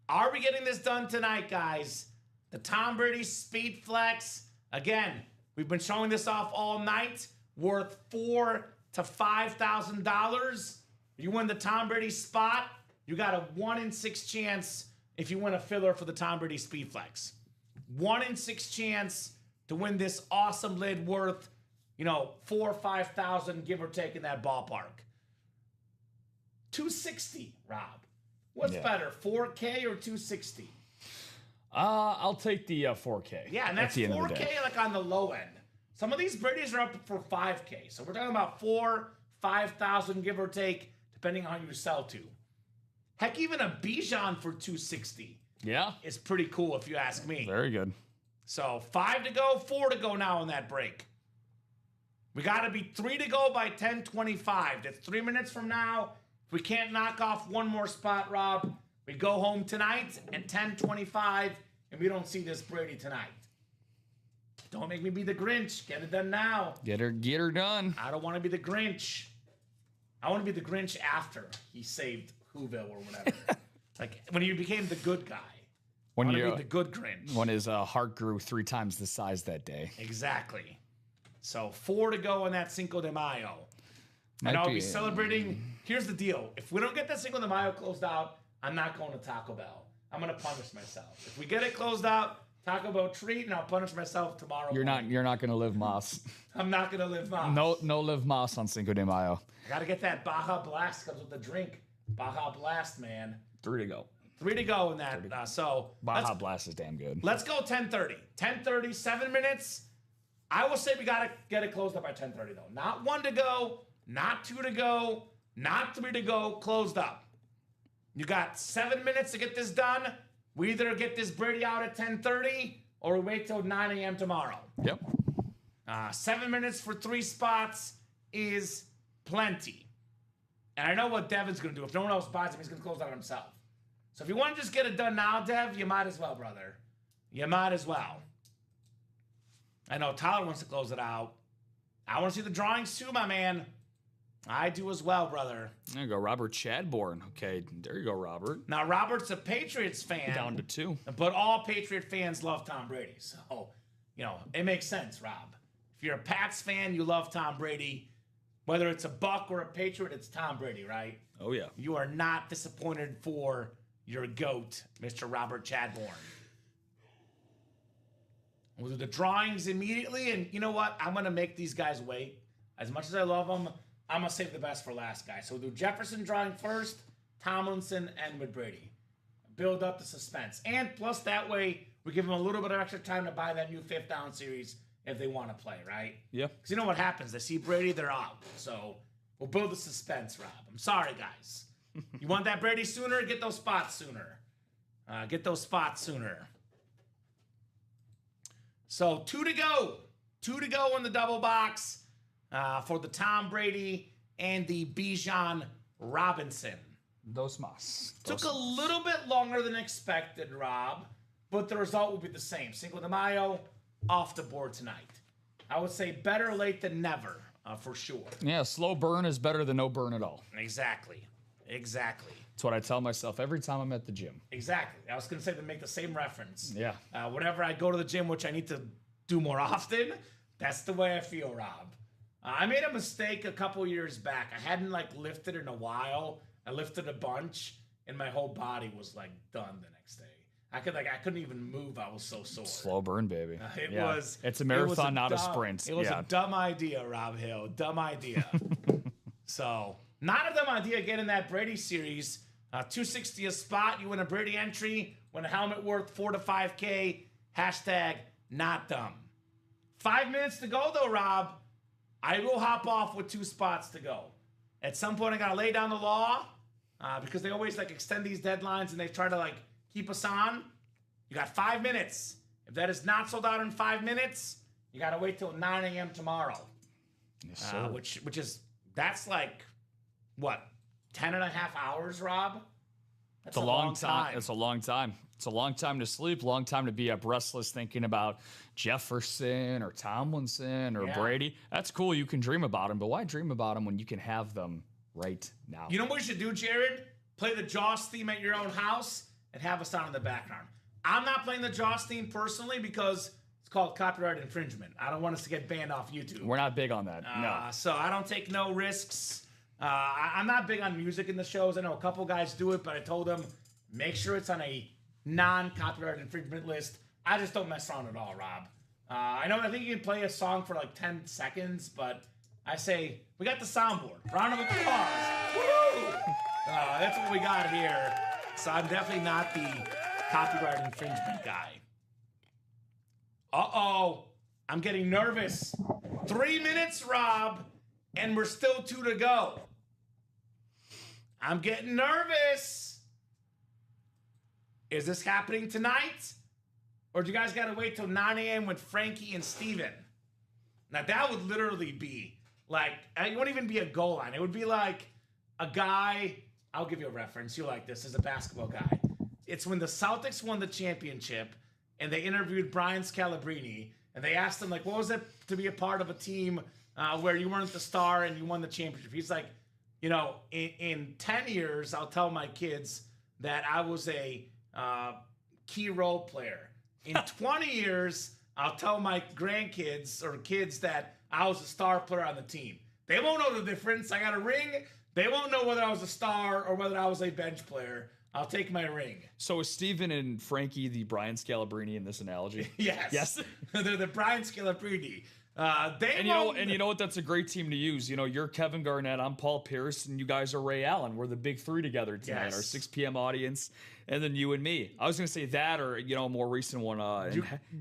are we getting this done tonight, guys? The Tom Brady Speed Flex. Again, we've been showing this off all night. Worth $4,000 to $5,000. You win the Tom Brady spot, you got a 1 in 6 chance if you win a filler for the Tom Brady Speed Flex. 1 in 6 chance to win this awesome lid worth, $4,000 or $5,000, give or take in that ballpark. $260, Rob. What's better, 4K or $260?
I'll take the 4K.
Yeah, and that's 4K like on the low end. Some of these Brady's are up for 5K. So we're talking about 5,000, give or take, depending on who you sell to. Heck, even a Bijan for $260.
Yeah.
Is pretty cool if you ask me.
Very good.
So 5 to go, 4 to go now in that break. We got to be 3 to go by 10:25. That's 3 minutes from now. If we can't knock off one more spot, Rob, we go home tonight at 10:25, and we don't see this Brady tonight. Don't make me be the Grinch. Get it done now.
Get her done.
I don't want to be the Grinch. I want to be the Grinch after he saved Whoville or whatever. Like when he became the good guy. I want to be the good Grinch.
When his heart grew 3 times the size that day.
Exactly. So 4 to go in that Cinco de Mayo.
Might
And I'll
be,
be celebrating. Here's the deal. If we don't get that Cinco de Mayo closed out, I'm not going to Taco Bell. I'm going to punish myself. If we get it closed out, Taco Bell treat, and I'll punish myself tomorrow morning.
You're not gonna live Mas.
I'm not going to live Mas.
No live Mas on Cinco de Mayo.
I got to get that Baja Blast. Comes with the drink. Baja Blast, man.
3 to go.
3 to go in that. So
Baja Blast is damn good.
let's go 10:30. 10:30, 7 minutes. I will say we got to get it closed up by 10:30, though. Not 1 to go, not 2 to go, not 3 to go, closed up. You got 7 minutes to get this done. We either get this Brady out at 10:30 or we wait till 9 a.m. tomorrow.
Yep.
7 minutes for 3 spots is plenty. And I know what Devin's going to do. If no one else buys him, he's going to close out himself. So if you want to just get it done now, Dev, you might as well, brother. You might as well. I know Tyler wants to close it out. I want to see the drawings too, my man. I do as well, brother.
There you go, Robert Chadbourne. Okay, there you go, Robert.
Now, Robert's a Patriots fan.
Down to 2.
But all Patriot fans love Tom Brady. So, it makes sense, Rob. If you're a Pats fan, you love Tom Brady. Whether it's a Buck or a Patriot, it's Tom Brady, right?
Oh, yeah.
You are not disappointed for your GOAT, Mr. Robert Chadbourne. We'll do the drawings immediately, and you know what? I'm going to make these guys wait. As much as I love them, I'm going to save the best for last, guys. So we'll do Jefferson drawing first, Tomlinson, and with Brady. Build up the suspense. And plus, that way, we give them a little bit of extra time to buy that new 5th down series if they want to play, right?
Yeah.
Because you know what happens? They see Brady, they're out. So we'll build the suspense, Rob. I'm sorry, guys. You want that Brady sooner? Get those spots sooner. Get those spots sooner. So 2 to go. 2 to go in the double box for the Tom Brady and the Bijan Robinson.
Dos Mas.
Took a little bit longer than expected, Rob, but the result will be the same. Cinco de Mayo off the board tonight. I would say better late than never, for sure.
Yeah, slow burn is better than no burn at all.
Exactly.
That's what I tell myself every time I'm at the gym.
Exactly. I was going to say to make the same reference.
Yeah.
Whenever I go to the gym, which I need to do more often, that's the way I feel, Rob. I made a mistake a couple years back. I hadn't lifted in a while. I lifted a bunch, and my whole body was done the next day. I couldn't even move. I was so sore.
Slow burn, baby. It's a
It
marathon,
was
not a sprint.
It was a dumb idea, Rob Hill. Dumb idea. So, not a dumb idea getting that Brady series. 260 a spot. You win a Brady entry. Win a helmet worth $4 to $5K. Hashtag not dumb. 5 minutes to go, though, Rob. I will hop off with 2 spots to go. At some point, I got to lay down the law because they always extend these deadlines and they try to keep us on. You got 5 minutes. If that is not sold out in 5 minutes, you got to wait till 9 a.m. tomorrow.
Yes, sir.
Which is, that's what, 10 and a half hours, Rob? That's
It's a long time. It's a long time. It's a long time to sleep, long time to be up restless thinking about Jefferson or Tomlinson or Brady. That's cool. You can dream about them, but why dream about them when you can have them right now?
You know what you should do, Jared? Play the Joss theme at your own house and have us on in the background. I'm not playing the Joss theme personally because it's called copyright infringement. I don't want us to get banned off YouTube.
We're not big on that. No.
So I don't take no risks. I'm not big on music in the shows. I know a couple guys do it, but I told them, make sure it's on a non-copyright infringement list. I just don't mess around at all, Rob. I think you can play a song for 10 seconds, but I say, we got the soundboard. Round of applause. Woo! That's what we got here. So I'm definitely not the copyright infringement guy. Uh-oh. I'm getting nervous. 3 minutes, Rob, and we're still 2 to go. I'm getting nervous. Is this happening tonight? Or do you guys got to wait till 9 a.m. with Frankie and Steven? Now, that would literally be it wouldn't even be a goal line. It would be a guy, I'll give you a reference. You like this as a basketball guy. It's when the Celtics won the championship and they interviewed Brian Scalabrine and they asked him, what was it to be a part of a team where you weren't the star and you won the championship? He's like, in 10 years, I'll tell my kids that I was a key role player. In 20 years, I'll tell my grandkids or kids that I was a star player on the team. They won't know the difference. I got a ring. They won't know whether I was a star or whether I was a bench player. I'll take my ring.
So is Steven and Frankie the Brian Scalabrine in this analogy?
Yes.
Yes.
They're the Brian Scalabrine.
You know what? That's a great team to use. You know, you're Kevin Garnett, I'm Paul Pierce, and you guys are Ray Allen. We're the big three together tonight.
Yes.
Our 6 p.m. audience, and then you and me. I was going to say that, or a more recent one,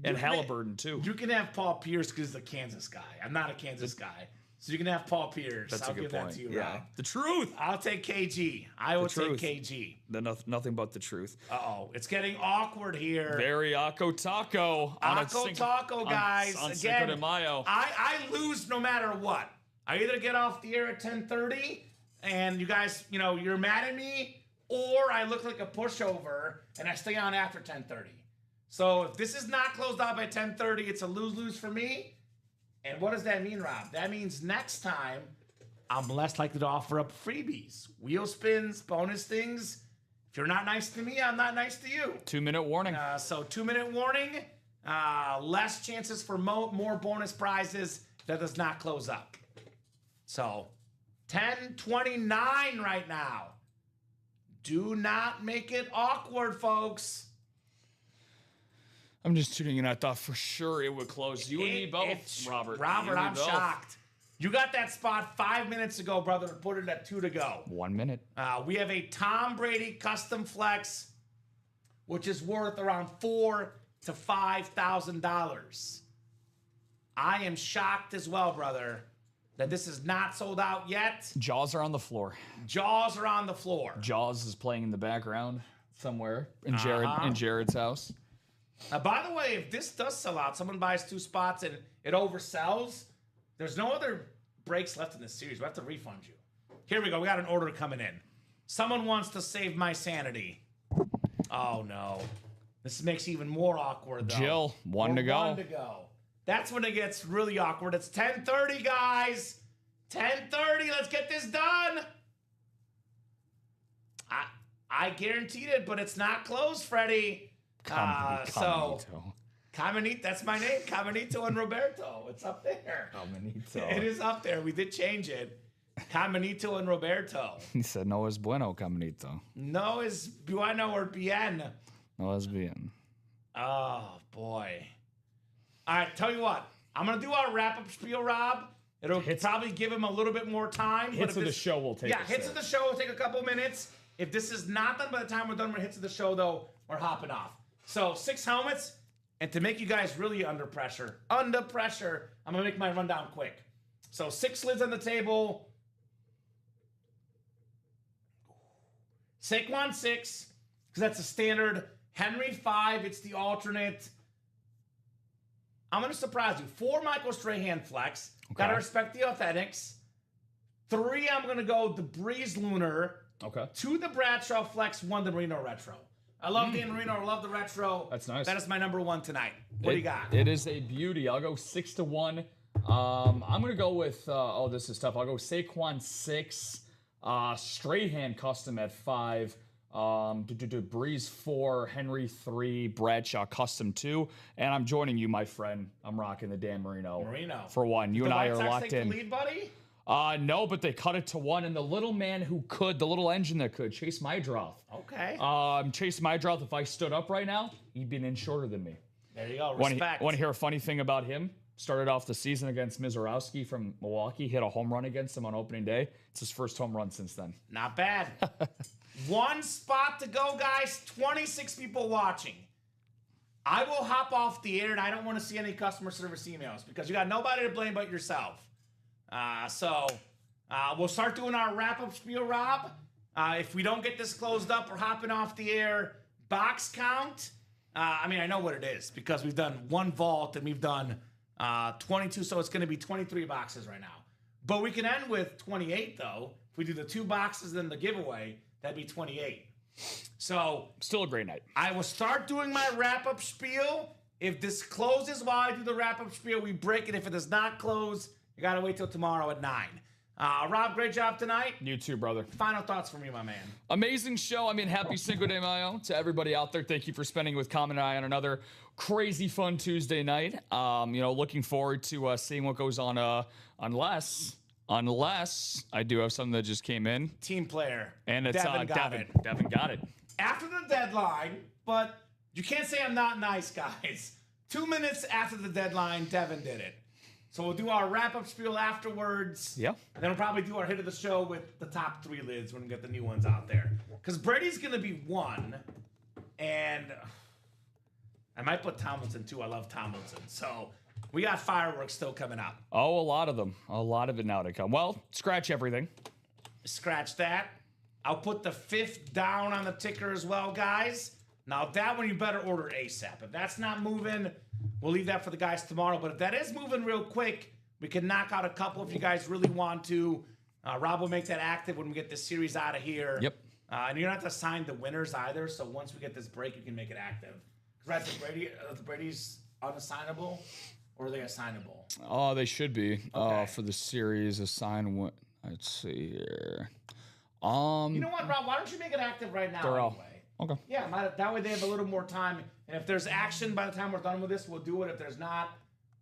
and Halliburton too.
You can have Paul Pierce because he's a Kansas guy. I'm not a Kansas guy. So you can have Paul Pierce.
That's
I'll
a good
give
point.
that to you,
Yeah,
Rob.
the truth.
I'll take KG. I will take KG.
Nothing but the truth.
Uh-oh. It's getting awkward here.
Very Akko Taco.
Akko Taco, guys.
On
Again,
Cinco de Mayo.
I lose no matter what. I either get off the air at 10:30 and you guys, you're mad at me, or I look like a pushover and I stay on after 10:30. So if this is not closed out by 10:30, it's a lose-lose for me. And what does that mean, Rob? That means next time, I'm less likely to offer up freebies, wheel spins, bonus things. If you're not nice to me, I'm not nice to you.
2-minute warning.
So 2-minute warning, less chances for more bonus prizes. That does not close up. So 10:29 right now. Do not make it awkward, folks.
I'm just tuning in. I thought for sure it would close. You and me both, Robert.
Robert, I'm shocked. You got that spot 5 minutes ago, brother, and put it at 2 to go.
1 minute.
We have a Tom Brady custom flex, which is worth around $4,000 to $5,000. I am shocked as well, brother, that this is not sold out yet.
Jaws are on the floor.
Jaws are on the floor.
Jaws is playing in the background somewhere in Jared's house.
By the way, if this does sell out, someone buys 2 spots and it oversells, there's no other breaks left in this series. We have to refund you. Here we go. We got an order coming in. Someone wants to save my sanity. Oh, no. This makes it even more awkward, though.
Jill, one to go.
That's when it gets really awkward. It's 10:30, guys. 10:30. Let's get this done. I guaranteed it, but it's not closed, Freddie. Caminito, that's my name. Caminito and Roberto. It's up there.
Caminito.
It is up there. We did change it. Caminito and Roberto.
He said, no es bueno, Caminito.
No es bueno or bien.
No es bien.
Oh, boy. All right, tell you what. I'm going to do our wrap-up spiel, Rob. It'll probably give him a little bit more time.
Hits of the show will take
hits of the show will take a couple minutes. If this is not done by the time we're done with hits of the show, though, we're hopping off. So 6 helmets, and to make you guys really under pressure, I'm going to make my rundown quick. So 6 lids on the table. Saquon 6, because that's a standard. Henry 5, it's the alternate. I'm going to surprise you. 4 Michael Strahan flex.
Okay.
Got to respect the authentics. 3, I'm going to go the Breeze Lunar.
Okay.
2, the Bradshaw flex. 1, the Marino Retro. I love Dan Marino. I love the retro.
That's nice.
That is my number 1 tonight. What do you got?
It is a beauty. I'll go 6 to 1. I'm gonna go with. This is tough. I'll go Saquon 6, Strahan custom at 5, Breeze 4, Henry 3, Bradshaw custom 2, and I'm joining you, my friend. I'm rocking the Dan Marino. For 1. You and I are locked in.
The lead, buddy?
No, but they cut it to 1, and the little man who could, the little engine that could, Chase Mydroth.
Okay.
Chase Mydroth, if I stood up right now, he'd be an inch shorter than me.
There you go. Respect.
Want to hear a funny thing about him? Started off the season against Mizorowski from Milwaukee, hit a home run against him on opening day. It's his first home run since then.
Not bad. 1 spot to go, guys. 26 people watching. I will hop off the air, and I don't want to see any customer service emails because you got nobody to blame but yourself. We'll start doing our wrap-up spiel, Rob. If we don't get this closed up, we're hopping off the air. Box count. I know what it is because we've done 1 vault and we've done 22, so it's going to be 23 boxes right now. But we can end with 28, though. If we do the 2 boxes and the giveaway, that'd be 28. So
still a great night. I
will start doing my wrap-up spiel. If this closes while I do the wrap-up spiel, we break it. If it does not close, you got to wait till tomorrow at 9. Rob, great job tonight.
You too, brother.
Final thoughts from you, my man.
Amazing show. I mean, happy Cinco de Mayo to everybody out there. Thank you for spending with Kamen and I on another crazy fun Tuesday night. Looking forward to seeing what goes on. Unless I do have something that just came in.
Team player.
And it's
Devin got
Devin.
it.
Devin got it.
After the deadline, but you can't say I'm not nice, guys. 2 minutes after the deadline, Devin did it. So we'll do our wrap-up spiel afterwards.
Yeah.
And then we'll probably do our hit of the show with the top 3 lids when we get the new ones out there. Because Brady's going to be 1. And I might put Tomlinson, too. I love Tomlinson. So we got fireworks still coming up.
Oh, a lot of them. A lot of it now to come. Well, scratch everything.
Scratch that. I'll put the 5th down on the ticker as well, guys. Now, that one you better order ASAP. If that's not moving, we'll leave that for the guys tomorrow. But if that is moving real quick, we can knock out a couple if you guys really want to. Rob will make that active when we get this series out of here.
Yep.
And you don't have to sign the winners either. So once we get this break, you can make it active. Right, the Brady's unassignable, or are they assignable?
Oh, they should be.
Okay.
For the series assign. Let's see here.
You know what, Rob? Why don't you make it active right now anyway?
Okay.
Yeah, that way they have a little more time. And if there's action by the time we're done with this, we'll do it. If there's not,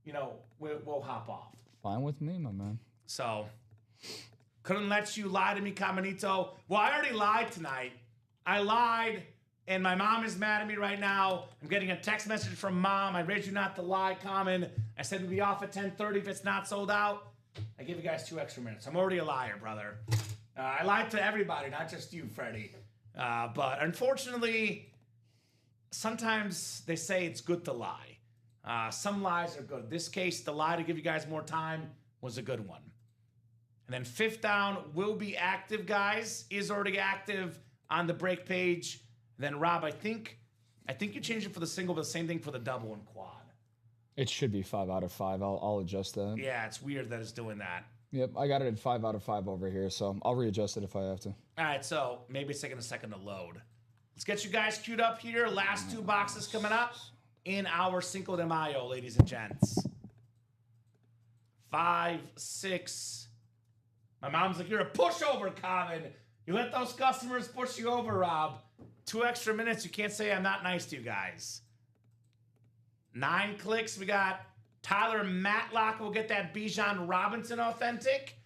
we'll hop off.
Fine with me, my man.
So, couldn't let you lie to me, Caminito. Well, I already lied tonight. I lied, and my mom is mad at me right now. I'm getting a text message from Mom. I raised you not to lie, Common. I said we'd be off at 10:30 if it's not sold out. I give you guys 2 extra minutes. I'm already a liar, brother. I lied to everybody, not just you, Freddie. But unfortunately, sometimes they say it's good to lie. Some lies are good. In this case, the lie to give you guys more time was a good one. And then 5th down will be active, guys. Is already active on the break page. And then Rob, I think you changed it for the single, but the same thing for the double and quad.
It should be 5 out of 5. I'll adjust that.
Yeah, it's weird that it's doing that.
Yep, I got it at 5 out of 5 over here, so I'll readjust it if I have to.
All right, so maybe it's taking a second to load. Let's get you guys queued up here. Last 2 boxes coming up in our Cinco de Mayo, ladies and gents. 5, 6. My mom's like, you're a pushover, Common. You let those customers push you over, Rob. 2 extra minutes. You can't say I'm not nice to you guys. 9 clicks. We got Tyler Matlock will get that Bijan Robinson authentic.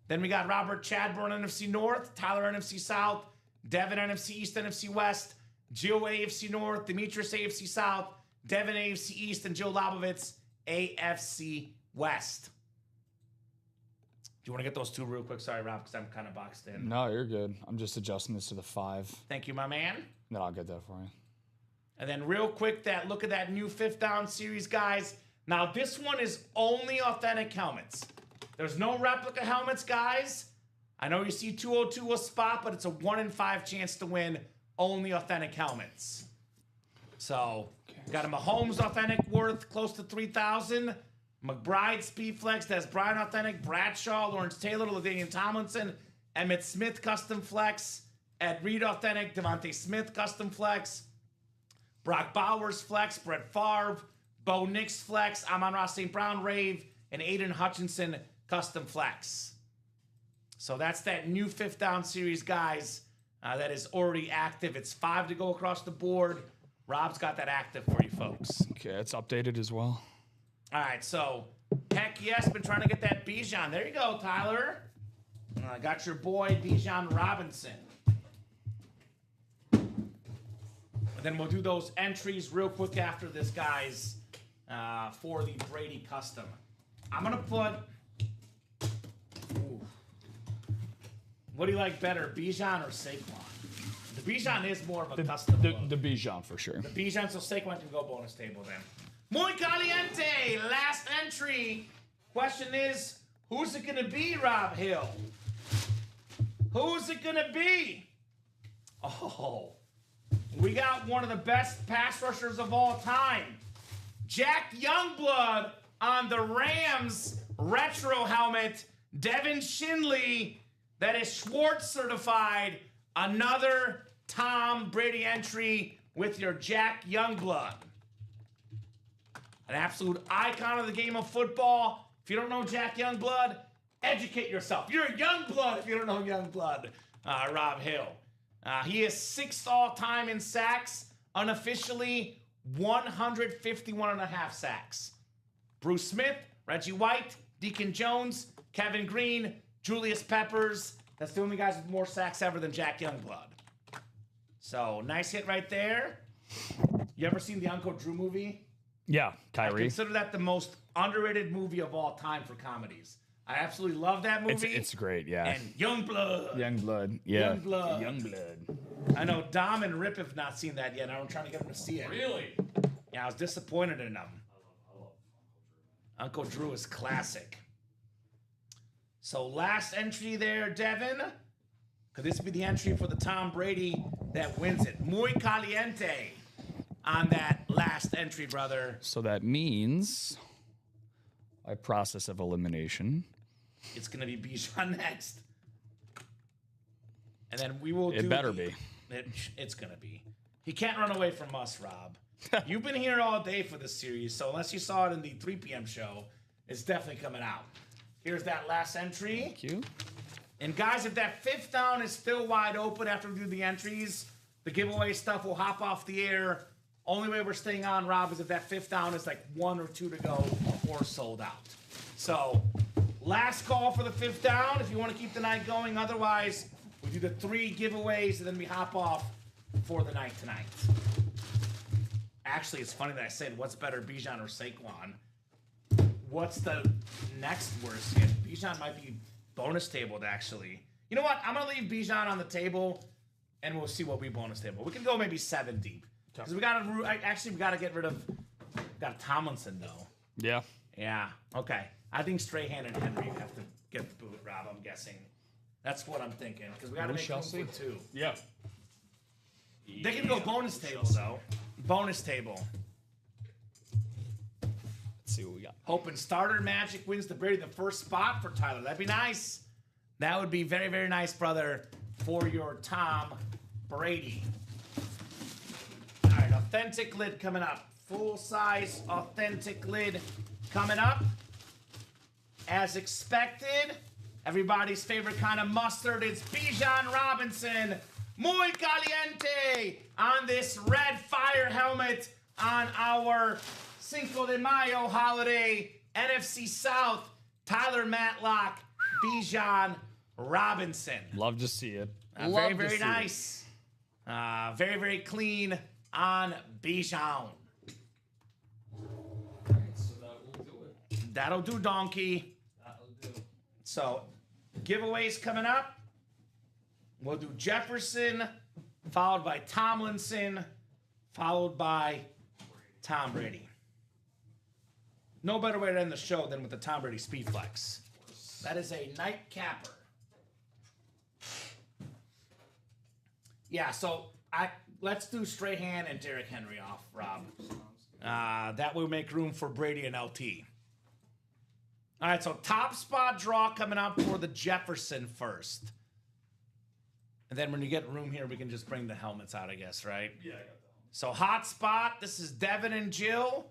Then we got Robert Chadbourne, NFC North, Tyler, NFC South, Devin, NFC East, NFC West, Joe, AFC North, Demetrius, AFC South, Devin, AFC East, and Joe Labovitz, AFC West. Do you want to get those 2 real quick? Sorry, Rob, because I'm kind of boxed in.
No, you're good. I'm just adjusting this to the 5.
Thank you, my man.
Then I'll get that for you.
And then real quick, look at that new 5th down series, guys. Now, this one is only authentic helmets. There's no replica helmets, guys. I know you see 202 a spot, but it's a 1 in 5 chance to win only authentic helmets. So, got a Mahomes authentic worth close to 3,000. McBride Speedflex, that's Brian authentic. Bradshaw, Lawrence Taylor, LaDainian Tomlinson. Emmitt Smith custom flex. Ed Reed authentic. Devontae Smith custom flex. Brock Bowers flex. Brett Favre. Bo Nix flex, Amon-Ra St. Brown rave, and Aiden Hutchinson custom flex. So that's that new 5th down series, guys, that is already active. It's 5 to go across the board. Rob's got that active for you folks.
Okay, it's updated as well.
All right, so heck yes, been trying to get that Bijan. There you go, Tyler. Got your boy Bijan Robinson. And then we'll do those entries real quick after this, guys. For the Brady custom. I'm going to put... Ooh. What do you like better, Bijan or Saquon? The Bijan is more of a custom look.
The Bijan for sure.
The Bijan, so Saquon can go bonus table then. Muy caliente! Last entry. Question is, who's it going to be, Rob Hill? Who's it going to be? Oh, we got one of the best pass rushers of all time. Jack Youngblood on the Rams retro helmet. Devin Shinley, that is Schwartz certified. Another Tom Brady entry with your Jack Youngblood. An absolute icon of the game of football. If you don't know Jack Youngblood, educate yourself. You're a young blood if you don't know young blood. Rob Hill. He is 6th all-time in sacks, unofficially 151.5 sacks. Bruce Smith, Reggie White, Deacon Jones, Kevin Green, Julius Peppers. That's the only guys with more sacks ever than Jack Youngblood. So, nice hit right there. You ever seen the Uncle Drew movie?
Yeah, Kyrie.
I consider that the most underrated movie of all time for comedies. I absolutely love that movie.
It's great, yeah.
And Youngblood.
Youngblood, yeah.
Youngblood. I know Dom and Rip have not seen that yet. I'm trying to get them to see it.
Really?
Yeah, I was disappointed in them. I love Uncle Drew is classic. So last entry there, Devin. Could this be the entry for the Tom Brady that wins it? Muy caliente on that last entry, brother.
So that means, by process of elimination,
it's going to be Bijan next. And then we will do...
It better be.
It's going to be. He can't run away from us, Rob. You've been here all day for this series, so unless you saw it in the 3 p.m. show, it's definitely coming out. Here's that last entry.
Thank you.
And guys, if that 5th down is still wide open after we do the entries, the giveaway stuff will hop off the air. Only way we're staying on, Rob, is if that 5th down is like 1 or 2 to go or sold out. So, last call for the 5th down if you want to keep the night going. Otherwise, we do the 3 giveaways and then we hop off for the night tonight. Actually, it's funny that I said, what's better, Bijan or Saquon? What's the next worst hit? Bijan might be bonus tabled, actually. You know what? I'm going to leave Bijan on the table, and we'll see what we bonus table. We can go maybe 7 deep. Because we got to get rid of... Got Tomlinson, though.
Yeah.
Yeah. Okay. I think Strahan and Henry have to get the boot, Rob, I'm guessing. That's what I'm thinking. Because we got to make room for 2.
Yeah.
They can go bonus table, though. Bonus table.
Let's see what we got.
Hoping starter magic wins the Brady the first spot for Tyler. That'd be nice. That would be very, very nice, brother, for your Tom Brady. All right, authentic lid coming up. Full-size authentic lid coming up. As expected, everybody's favorite kind of mustard. It's Bijan Robinson. Muy caliente on this red fire helmet on our Cinco de Mayo holiday. NFC South, Tyler Matlock, Bijan Robinson.
Love to see it.
Very, very nice. Very, very clean on Bijan.
So that will do it.
That'll do, donkey.
That'll do.
So, giveaways coming up. We'll do Jefferson, followed by Tomlinson, followed by Tom Brady. No better way to end the show than with the Tom Brady Speed Flex. That is a night capper. Yeah, so let's do Strahan and Derrick Henry off, Rob. That will make room for Brady and LT. All right, so top spot draw coming up for the Jefferson first. And then when you get room here, we can just bring the helmets out, I guess, right?
Yeah, I got that.
So hot spot, this is Devin and Jill.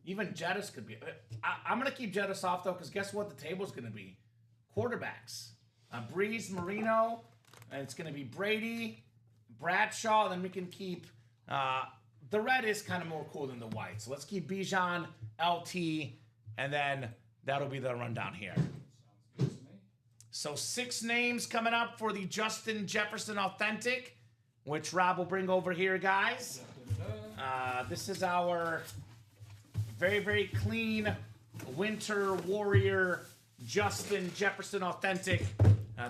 Even Jettis could be. I'm going to keep Jettis off, though, because guess what the table's going to be? Quarterbacks. Breeze, Marino, and it's going to be Brady, Bradshaw, then we can keep... the red is kind of more cool than the white. So let's keep Bijan, LT, and then that'll be the rundown here. So 6 names coming up for the Justin Jefferson Authentic, which Rob will bring over here, guys. This is our very, very clean Winter Warrior Justin Jefferson Authentic.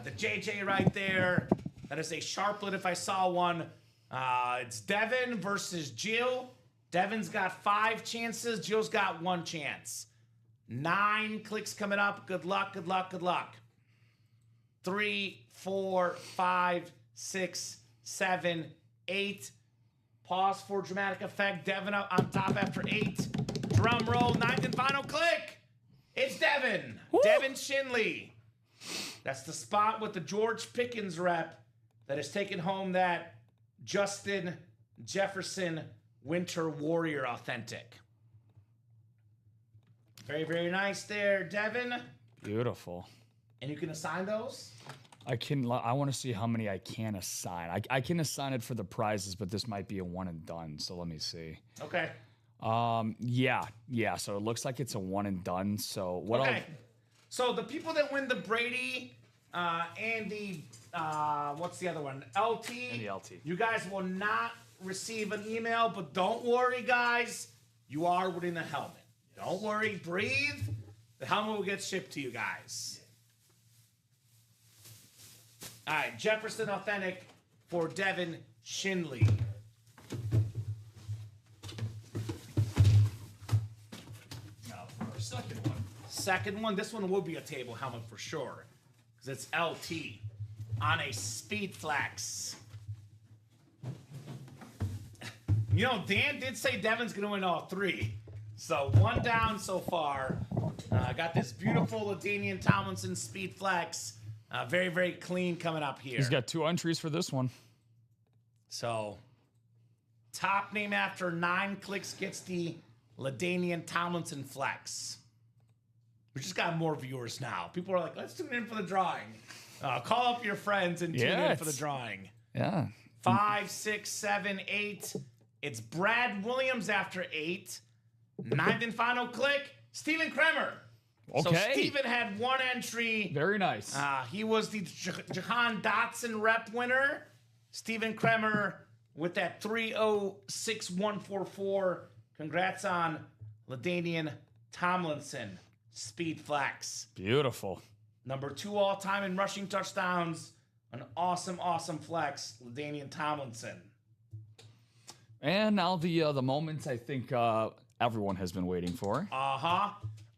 The JJ right there. That is a sharplet if I saw one. It's Devin versus Jill. Devin's got 5 chances. Jill's got 1 chance. 9 clicks coming up. Good luck, good luck, good luck. 3, 4, 5, 6, 7, 8. Pause for dramatic effect. Devin up on top after 8. Drum roll, 9th and final click. It's Devin. Woo! Devin Shinley. That's the spot with the George Pickens rep that has taken home that Justin Jefferson Winter Warrior Authentic. Very, very nice there, Devin.
Beautiful.
And you can assign those?
I want to see how many I can assign. I can assign it for the prizes, but this might be a one and done. So let me see.
Okay.
Yeah. So it looks like it's a one and done. So what?
Okay. So the people that win the Brady and the what's the other one? LT.
And the LT.
You guys will not receive an email, but don't worry, guys. You are winning the helmet. Don't worry. Breathe. The helmet will get shipped to you guys. All right, Jefferson Authentic for Devin Shinley.
Now for our second one.
This one will be a table helmet for sure, because it's LT on a Speed Flex. You know, Dan did say Devin's going to win all three. So one down so far. Got this beautiful LaDainian Tomlinson Speed Flex. Very, very clean coming up here.
He's got 2 entries for this one.
So, top name after 9 clicks gets the LaDainian Tomlinson Flex. We just got more viewers now. People are like, let's tune in for the drawing. Call up your friends and tune in for the drawing.
Yeah.
5, 6, 7, 8. It's Brad Williams after 8. 9th and final click, Stephen Kremer.
Okay.
So Stephen had 1 entry.
Very nice.
He was the Jahan Dotson rep winner. Stephen Kremer with that 306144. Congrats on LaDainian Tomlinson. Speed Flex.
Beautiful.
Number 2 all-time in rushing touchdowns. An awesome, awesome flex. LaDainian Tomlinson.
And now the moment I think everyone has been waiting for.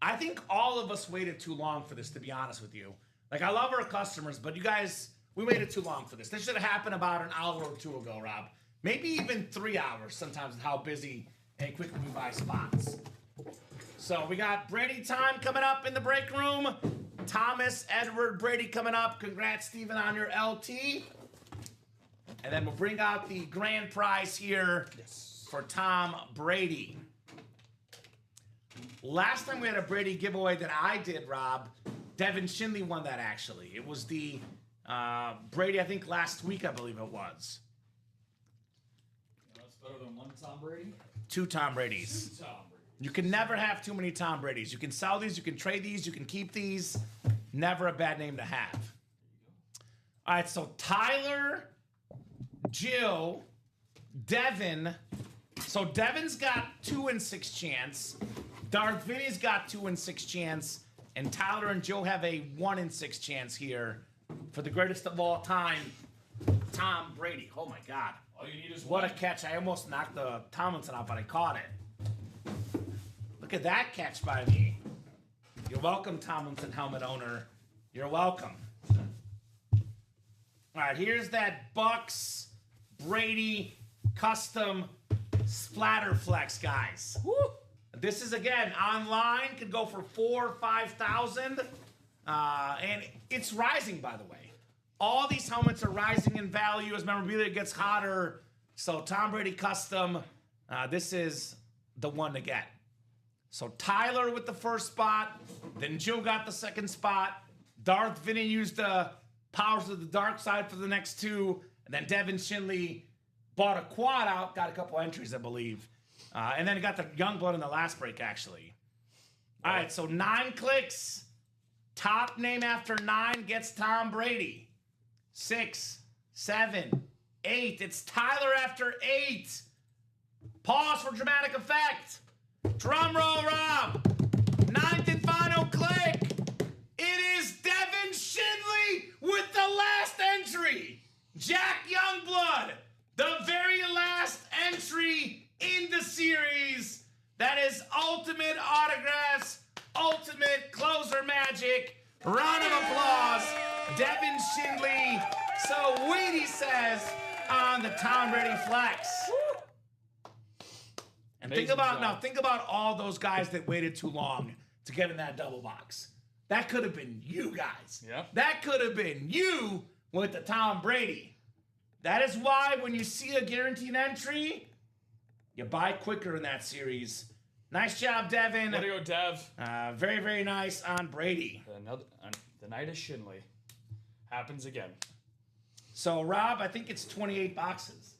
I think all of us waited too long for this, to be honest with you. Like, I love our customers, but you guys, we waited too long for this. This should have happened about an hour or 2 ago, Rob. Maybe even 3 hours sometimes with how busy and quickly we buy spots. So we got Brady time coming up in the break room. Thomas Edward Brady coming up. Congrats, Steven, on your LT. And then we'll bring out the grand prize here for Tom Brady. Last time we had a Brady giveaway that I did, Rob, Devin Shinley won that, actually. It was the Brady, I think, last week, I believe it was.
That's better than 1 Tom Brady?
2 Tom Bradys.
2 Tom Brady.
You can never have too many Tom Bradys. You can sell these, you can trade these, you can keep these. Never a bad name to have. All right, so Tyler, Jill, Devin. So Devin's got 2 in 6 chance. Darth Vinny's got 2 in 6 chance. And Tyler and Joe have a 1 in 6 chance here for the greatest of all time, Tom Brady. Oh my God.
All you need is
what a catch. I almost knocked the Tomlinson out, but I caught it. Look at that catch by me. You're welcome, Tomlinson helmet owner. You're welcome. All right, here's that Bucks Brady custom splatter flex, guys. Woo! This is, again, online. Could go for 4,000 or 5,000. And it's rising, by the way. All these helmets are rising in value as memorabilia gets hotter. So Tom Brady custom, this is the one to get. So Tyler with the first spot. Then Joe got the second spot. Darth Vinny used the powers of the dark side for the next 2. And then Devin Shinley bought a quad out. Got a couple entries, I believe. And then he got the Youngblood in the last break, actually. All right, so 9 clicks. Top name after 9 gets Tom Brady. 6, 7, 8. It's Tyler after 8. Pause for dramatic effect. Drum roll, Rob. 9th and final click. It is Devin Shinley with the last entry. Jack Youngblood, the very last entry in the series. That is ultimate autographs, ultimate closer magic. Round of applause. Devin Shinley. So Weedy says on the Tom Brady flex. And think about all those guys that waited too long to get in that double box. That could have been you guys.
Yep.
That could have been you with the Tom Brady. That is why when you see a guaranteed entry, you buy quicker in that series. Nice job, Devin.
Way to go, Dev.
Very, very nice on Brady.
The night of Shinley. Happens again.
So, Rob, I think it's 28 boxes.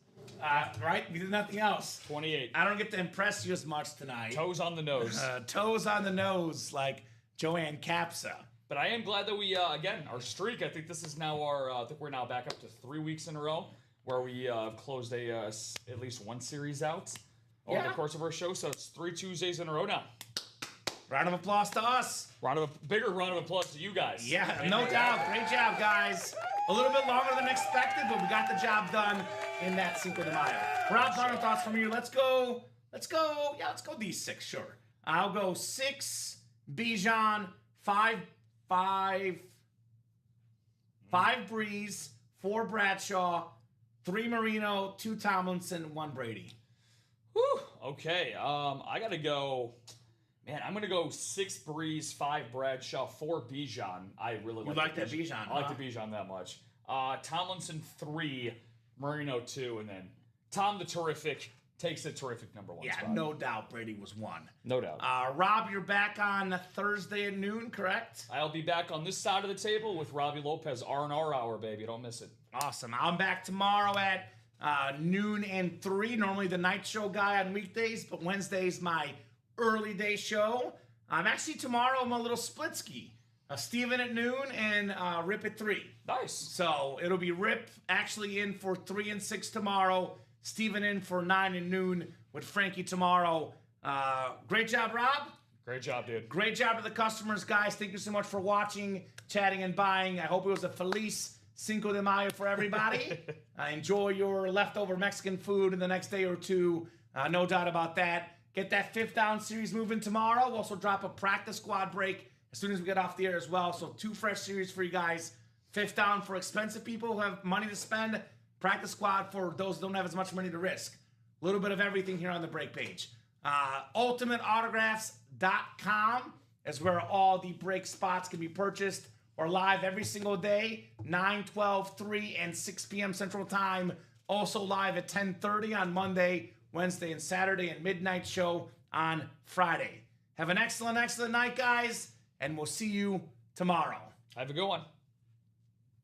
Right? We did nothing else.
28.
I don't get to impress you as much tonight.
Toes on the nose.
Toes on the nose, like Joanne Capsa.
But I am glad that we, again, our streak, I think this is now I think we're now back up to 3 weeks in a row where we closed at least one series out over the course of our show. So it's 3 Tuesdays in a row now.
Round of applause to us.
Bigger round of applause to you guys.
Yeah, no doubt. Great job, guys. A little bit longer than expected, but we got the job done in that Cinco de Mayo. Rob, final thoughts from you. Let's go these 6, sure. I'll go 6 Bijan, 5 Breeze, 4 Bradshaw, 3 Marino, 2 Tomlinson, 1 Brady.
Whew. Okay. I gotta go. Man, I'm gonna go 6 Breeze, 5 Bradshaw, 4 Bijan. I really
like that Bijan.
I like the Bijan that much. Tomlinson 3, Marino 2, and then Tom the Terrific takes the terrific number 1 spot.
Yeah, no doubt Brady was 1.
No doubt.
Rob, you're back on Thursday at noon, correct?
I'll be back on this side of the table with Robbie Lopez, R&R hour, baby. Don't miss it.
Awesome. I'm back tomorrow at noon and 3. Normally the night show guy on weekdays, but Wednesday's my early day show. Tomorrow I'm a little split ski. Steven at noon and Rip at 3.
Nice.
So it'll be Rip actually in for 3 and 6 tomorrow. Steven in for 9 and noon with Frankie tomorrow. Great job, Rob.
Great job, dude.
Great job to the customers, guys. Thank you so much for watching, chatting, and buying. I hope it was a feliz Cinco de Mayo for everybody. Enjoy your leftover Mexican food in the next day or two. No doubt about that. Get that 5th Down series moving tomorrow. We'll also drop a practice squad break as soon as we get off the air as well. So 2 fresh series for you guys. 5th Down for expensive people who have money to spend. Practice squad for those who don't have as much money to risk. A little bit of everything here on the break page. UltimateAutographs.com is where all the break spots can be purchased. Or live every single day, 9, 12, 3, and 6 p.m. Central Time. Also live at 10:30 on Monday, Wednesday, and Saturday, and midnight show on Friday. Have an excellent, excellent night, guys, and we'll see you tomorrow.
Have a good one.